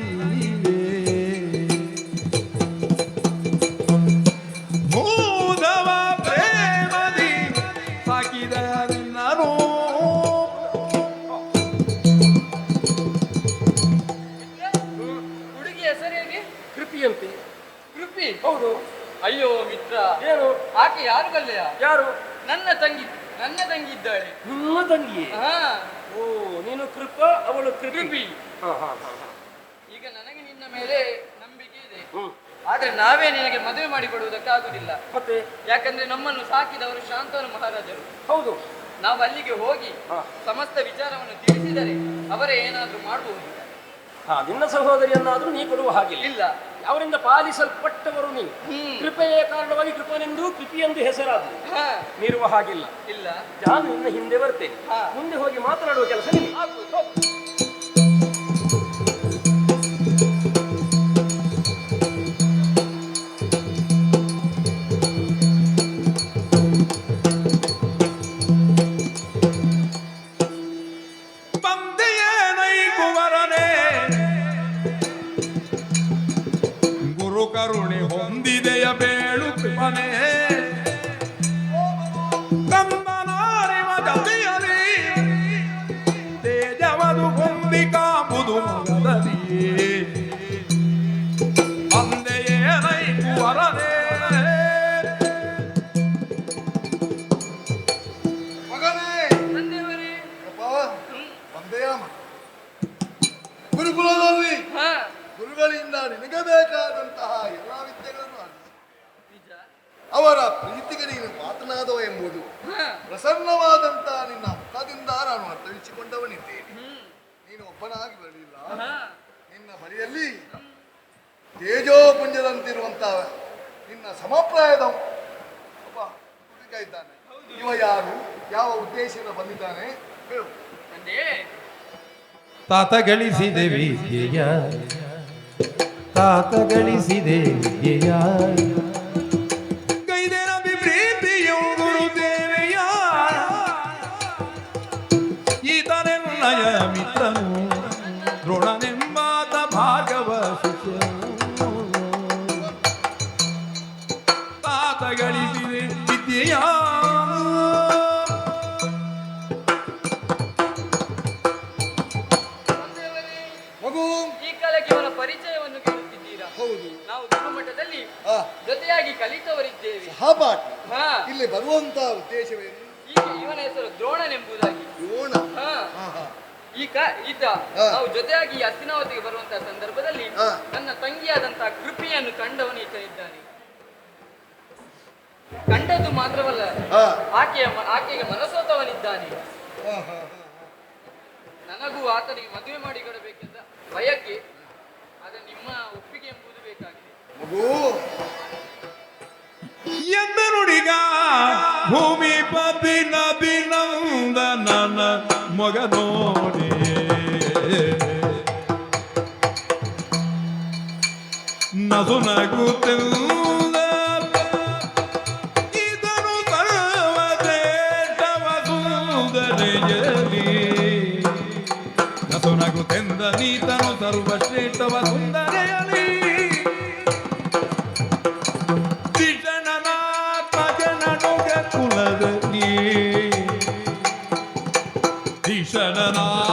[SPEAKER 9] ಹೌದು.
[SPEAKER 10] ಅಯ್ಯೋ ಮಿತ್ರ,
[SPEAKER 9] ಏನು
[SPEAKER 10] ಆಕೆ ಯಾರು ಬಲ್ಲೆಯ?
[SPEAKER 9] ಯಾರು?
[SPEAKER 10] ನನ್ನ ತಂಗಿ ಇದ್ದಾಳೆ.
[SPEAKER 9] ನಿಮ್ಮ ತಂಗಿ? ಓ, ನೀನು ಕೃಪ, ಅವಳು ಕೃಪಿ.
[SPEAKER 10] ಈಗ ನನಗೆ ನಿನ್ನ ಮೇಲೆ ನಂಬಿಕೆ ಇದೆ, ಆದ್ರೆ ನಾವೇ ನಿನಗೆ ಮದುವೆ ಮಾಡಿಕೊಡುವುದಕ್ಕಾಗುದಿಲ್ಲ.
[SPEAKER 9] ಮತ್ತೆ
[SPEAKER 10] ಯಾಕಂದ್ರೆ ನಮ್ಮನ್ನು ಸಾಕಿದವರು ಶಾಂತನು ಮಹಾರಾಜರು.
[SPEAKER 9] ಹೌದು.
[SPEAKER 10] ನಾವು ಅಲ್ಲಿಗೆ ಹೋಗಿ ಸಮಸ್ತ ವಿಚಾರವನ್ನು ತಿಳಿಸಿದರೆ ಅವರೇ ಏನಾದ್ರೂ ಮಾಡಬಹುದು.
[SPEAKER 9] ನಿನ್ನ ಸಹೋದರಿಯನ್ನಾದ್ರೂ ನೀ ಕೊಡುವ ಹಾಗಿಲ್ಲ.
[SPEAKER 10] ಇಲ್ಲ,
[SPEAKER 9] ಅವರಿಂದ ಪಾಲಿಸಲ್ಪಟ್ಟವರು ನೀವು. ಕೃಪೆಯ ಕಾರಣವಾಗಿ ಕೃಪನೆಂದು ಕೃಪಿಯೆಂದು ಹೆಸರಾದ್ರು. ನೀರುವ ಹಾಗಿಲ್ಲ.
[SPEAKER 10] ಇಲ್ಲ,
[SPEAKER 9] ನಾನು ನಿನ್ನ ಹಿಂದೆ ಬರ್ತೇನೆ. ಮುಂದೆ ಹೋಗಿ ಮಾತನಾಡುವ ಕೆಲಸ ನಿಮಗೆ.
[SPEAKER 6] ಕರುಣೆ ಹೊಂದಿದೆಯ ಬೇಳು ಕೃಪನೆ ಕಂದನಾರಿವ ಜತೆಯಲಿ ತೇಜವದು ಹೊಂದಿ ಕಾಂಬುದು ಮಗದಲ್ಲಿ ಅಂದೆಯೇ ನೈಕುವರನೇ.
[SPEAKER 8] ಮಗನೇ, ಒಂದೆಯ ಗುರುಕುಲದಲ್ಲಿ ಗುರುಗಳಿಂದ ನಿನಗೆ ಬೇಕಾದಂತಹ ಎಲ್ಲ ವಿದ್ಯೆಗಳನ್ನು ಅವರ ಪ್ರೀತಿಗೆ ನೀನು ಮಾತನಾದವ ಎಂಬುದು ಪ್ರಸನ್ನವಾದಂತಹ ನಿನ್ನ ಮುಖದಿಂದ ನಾನು ಅರ್ಥವಿಸಿಕೊಂಡವನಿದ್ದೇನೆ. ನೀನು ಒಬ್ಬನಾಗಿ ಬರಲಿಲ್ಲ, ನಿನ್ನ ಬಳಿಯಲ್ಲಿ ತೇಜೋಪುಂಜದಂತಿರುವಂತಹ ನಿನ್ನ ಸಮಪ್ರಾಯದ ಒಬ್ಬ ಹುಡುಗ ಇದ್ದಾನೆ. ಇವ ಯಾರು? ಯಾವ ಉದ್ದೇಶದಿಂದ ಬಂದಿದ್ದಾನೆ ಹೇಳು.
[SPEAKER 6] ತಾತ ಗಳಿಸಿದೆ ವಿದ್ಯೆಯ, ತಾತ ಗಳಿಸಿದೆ ವಿದ್ಯೆಯ, ಕೈದೇನ ಪ್ರೀತಿಯು ಗುರುದೇವೆಯ, ಈತನೆನ್ನಯ ಮಿತ್ರನು ದ್ರೋಣನೆಂಬಾತ ಭಾಗವ ಶಿಷ್ಯನು. ತಾತ ಗಳಿಸಿದೆ ವಿದ್ಯೆಯ,
[SPEAKER 10] ಪರಿಚಯವನ್ನು ಕೇಳುತ್ತಿದ್ದೀರಾ?
[SPEAKER 8] ಹೌದು,
[SPEAKER 10] ನಾವು ಗುರುಮಠದಲ್ಲಿ ಜೊತೆಯಾಗಿ ಕಲಿತವರಿದ್ದೇವೆ.
[SPEAKER 8] ಸಹಪಾಠಿ. ಇಲ್ಲಿ ಬರುವಂತಹ ಉದ್ದೇಶವೇನು?
[SPEAKER 10] ಈಗ ಇವನ ಹೆಸರು ದ್ರೋಣನೆಂಬುದಾಗಿ.
[SPEAKER 8] ದ್ರೋಣ?
[SPEAKER 10] ಈಗ ನಾವು ಜೊತೆಯಾಗಿ ಹಸ್ತಿನಾವತಿಗೆ ಬರುವಂತಹ ಸಂದರ್ಭದಲ್ಲಿ ನನ್ನ ತಂಗಿಯಾದಂತಹ ಕೃಪಿಯನ್ನು ಕಂಡವನು ಈತ ಇದ್ದಾನೆ. ಕಂಡದ್ದು ಮಾತ್ರವಲ್ಲ,
[SPEAKER 8] ಹಾ.
[SPEAKER 10] ಆಕೆಗೆ ಮನಸೋತವನಿದ್ದಾನೆ.
[SPEAKER 8] ಹಾ, ಹಾ,
[SPEAKER 10] ನನಗೂ ಆತನಿಗೆ ಮದುವೆ ಮಾಡಿಕೊಡಬೇಕೆಂದ ಬಯಕೆ. ಆದರೆ ನಿಮ್ಮ ಒಪ್ಪಿಗೆ ಎಂಬುದು ಬೇಕಾಗಿದೆ.
[SPEAKER 8] ಮಗು
[SPEAKER 6] ಎಂದ ನುಡಿಗ ಭೂಮಿಪತಿ ನಭಿನಂದನನ ಮೊಗ ನೋಡಿ ನಸು ನಗುತ್ತಿಲ್ಲ ಇದನು ಸರ್ವಶ್ರೇಷ್ಠವ ಸುಂದರಿಯಲಿ ನಸು ನಗುತ್ತೆಂದ ನೀತನು ಸರ್ವಶ್ರೇಷ್ಠವ ಸುಂದರಿಯಲಿ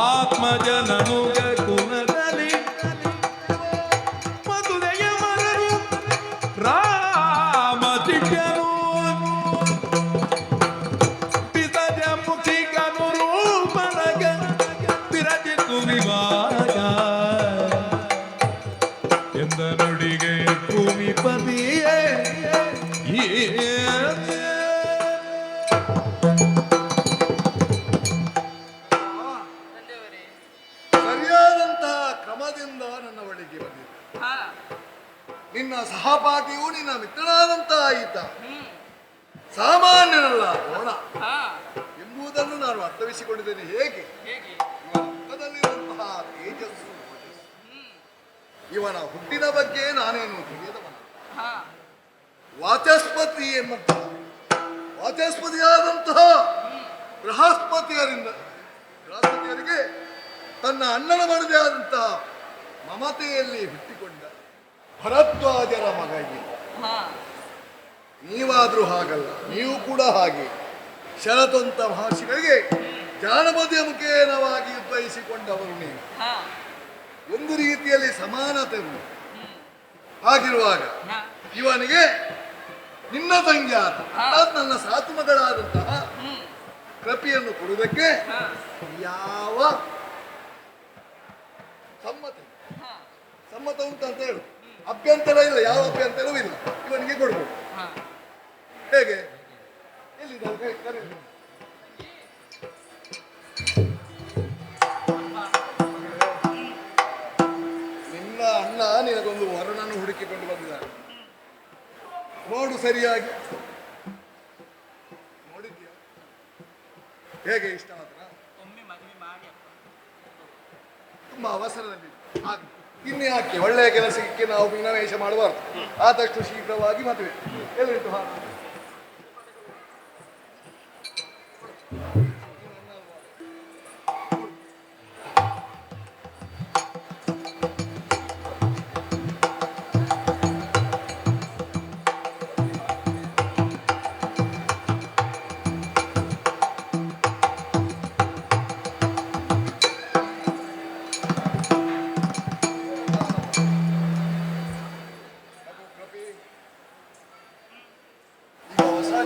[SPEAKER 6] ಭೀಷಣನಾತ್ಮಜನನುಗ ಕುಲದಲ್ಲಿ ಮಧುರೆಯ ಮರರು ರಾಮ ಶಿಷ್ಯನು ಪಿಸಜ ಮುಖಿಗನು ರೂಪನಗ ವಿರಚಿತು ವಿಭಾಗ ಎಂದ ನುಡಿಗೆ ಭೂಮಿಪತಿಯೇ
[SPEAKER 8] ಸರಿಯಾದಂತಹ ಕ್ರಮದಿಂದ ನನ್ನ ಬಳಿಗೆ ಬಂದಿದೆ. ನಿನ್ನ ಸಹಪಾಠಿಯು ನಿನ್ನ ಮಿತ್ರನಾದಂತಹ ಈತ ಸಾಮಾನ್ಯನಲ್ಲ ಕೋಣ ಎಂಬುದನ್ನು ನಾನು ಅರ್ಥವಿಸಿಕೊಂಡಿದ್ದೇನೆ. ಹೇಗೆ ಇವನ ಮುಖದಲ್ಲಿರುವಂತಹ ತೇಜಸ್ಸು, ಇವನ ಹುಟ್ಟಿನ ಬಗ್ಗೆ ನಾನೇನು ತಿಳಿಯದವನ. ವಾಚಸ್ಪತಿಯಾದಂತಹ ಬೃಹಸ್ಪತಿಯರಿಗೆ ತನ್ನ ಅಣ್ಣನ ಮಡದೆ ಆದಂತಹ ಮಮತೆಯಲ್ಲಿ ಹುಟ್ಟಿಕೊಂಡ ಭರದ್ವಾಜರ ಮಗ ಈತ. ನೀವಾದ್ರೂ ಹಾಗಲ್ಲ, ನೀವು ಕೂಡ ಹಾಗೆ ಶರತಂತ ಮಹರ್ಷಿಗಳಿಗೆ ಜಾನಪದೆಯ ಮುಖೇನವಾಗಿ ಉದ್ಭವಿಸಿಕೊಂಡವರು ನೀವು. ಒಂದು ರೀತಿಯಲ್ಲಿ ಸಮಾನತೆ ಉಂಟು. ಹಾಗಿರುವಾಗ ಇವನಿಗೆ ನಿನ್ನ ಸಂಜಾತ ನನ್ನ ಸಾತು ಮಗಳಾದಂತಹ ಕೃಪಿಯನ್ನು ಕೊಡುವುದಕ್ಕೆ ಯಾವ ಸಮ್ಮತ ಉಂಟು ಅಂತ ಹೇಳು. ಅಭ್ಯಂತರ ಇಲ್ಲ, ಯಾವ ಅಭ್ಯಂತರವೂ ಇಲ್ಲ. ಇವನಿಗೆ ಕೊಡ್ಬೋದು. ಹೇಗೆ ಎಲ್ಲಿದ್ದಾರೆ? ನಿನ್ನ ಅಣ್ಣ ನಿನಗೊಂದು ವರನನ್ನು ಹುಡುಕಿಕೊಂಡು ಬಂದಿದ್ದಾರೆ. ನೋಡು ಸರಿಯಾಗಿ ನೋಡಿದ್ಯಾ? ಹೇಗೆ ಇಷ್ಟ ಮಾತ್ರ ತುಂಬಾ ಅವಸರದಲ್ಲಿ ಇನ್ನೇ ಹಾಕಿ ಒಳ್ಳೆಯ ಕೆಲಸಕ್ಕೆ ನಾವು ಭಿನ್ನವೇಶ ಮಾಡಬಾರ್ದು. ಆದಷ್ಟು ಶೀಘ್ರವಾಗಿ ಮದುವೆ. ಎಲ್ಲಿಟ್ಟು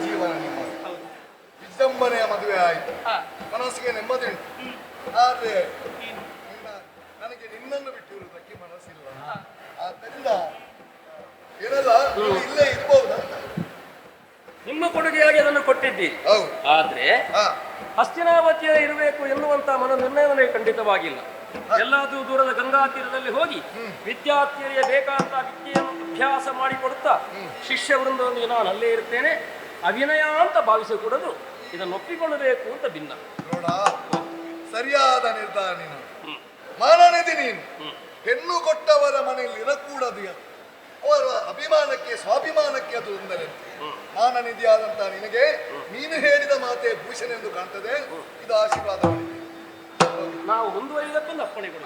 [SPEAKER 8] ಜೀವನ ನಿಮ್ಮ ವಿಜೃಂಭಣೆಯ ಮದುವೆ ಆಯಿತು. ಮನಸ್ಸಿಗೆ ನೆಮ್ಮದಿ ಉಂಟು. ಆದ್ರೆ ನನಗೆ ನಿನ್ನನ್ನು ಬಿಟ್ಟಿರುವುದಕ್ಕೆ ಮನಸ್ಸಿಲ್ಲ. ಆದ್ದರಿಂದ ಏನಲ್ಲ ಇಲ್ಲೇ ಇರ್ಬಹುದಾ?
[SPEAKER 9] ನಿಮ್ಮ ಕೊಡುಗೆಯಾಗಿ ಅದನ್ನು ಕೊಟ್ಟಿದ್ದೀರಿ. ಆದ್ರೆ ಹಸ್ತಿನಾವತಿಯ ಇರಬೇಕು ಎನ್ನುವಂತ ಮನ ನಿರ್ಣಯವೇ ಖಂಡಿತವಾಗಿಲ್ಲ. ಎಲ್ಲಾದ್ರೂ ದೂರದ ಗಂಗಾ ತೀರದಲ್ಲಿ ಹೋಗಿ ವಿದ್ಯಾರ್ಥಿಯರಿಗೆ ಬೇಕಾದಂತ ವಿದ್ಯೆಯನ್ನು ಅಭ್ಯಾಸ ಮಾಡಿಕೊಡುತ್ತಾ ಶಿಷ್ಯ ವೃಂದದೊಂದಿಗೆ ನಾನು ಅಲ್ಲೇ ಇರ್ತೇನೆ ಅಭಿನಯ ಅಂತ ಭಾವಿಸಿಕೊಡೋದು ಇದನ್ನು ಒಪ್ಪಿಕೊಳ್ಳಬೇಕು ಅಂತ ಭಿನ್ನ.
[SPEAKER 8] ನೋಡ, ಸರಿಯಾದ ನಿರ್ಧಾರ ನೀನು. ಮಾನನಿಧಿ ನೀನು. ಹೆಣ್ಣು ಕೊಟ್ಟವರ ಮನೆಯಲ್ಲಿ ಇರಕೂಡದು. ಅವರ ಅಭಿಮಾನಕ್ಕೆ ಸ್ವಾಭಿಮಾನಕ್ಕೆ ಅದು ತೊಂದರೆ. ಮಾನನಿಧಿಯಾದಂತ ನಿನಗೆ ನೀನು ಹೇಳಿದ ಮಾತೆ ಭೂಷಣ ಎಂದು ಕಾಣ್ತದೆ. ಇದು ಆಶೀರ್ವಾದ.
[SPEAKER 9] ನಾವು ಮುಂದುವರಿಯುವುದಕ್ಕೊಂದು ಅಪ್ಪಣೆ ಕೊಡು.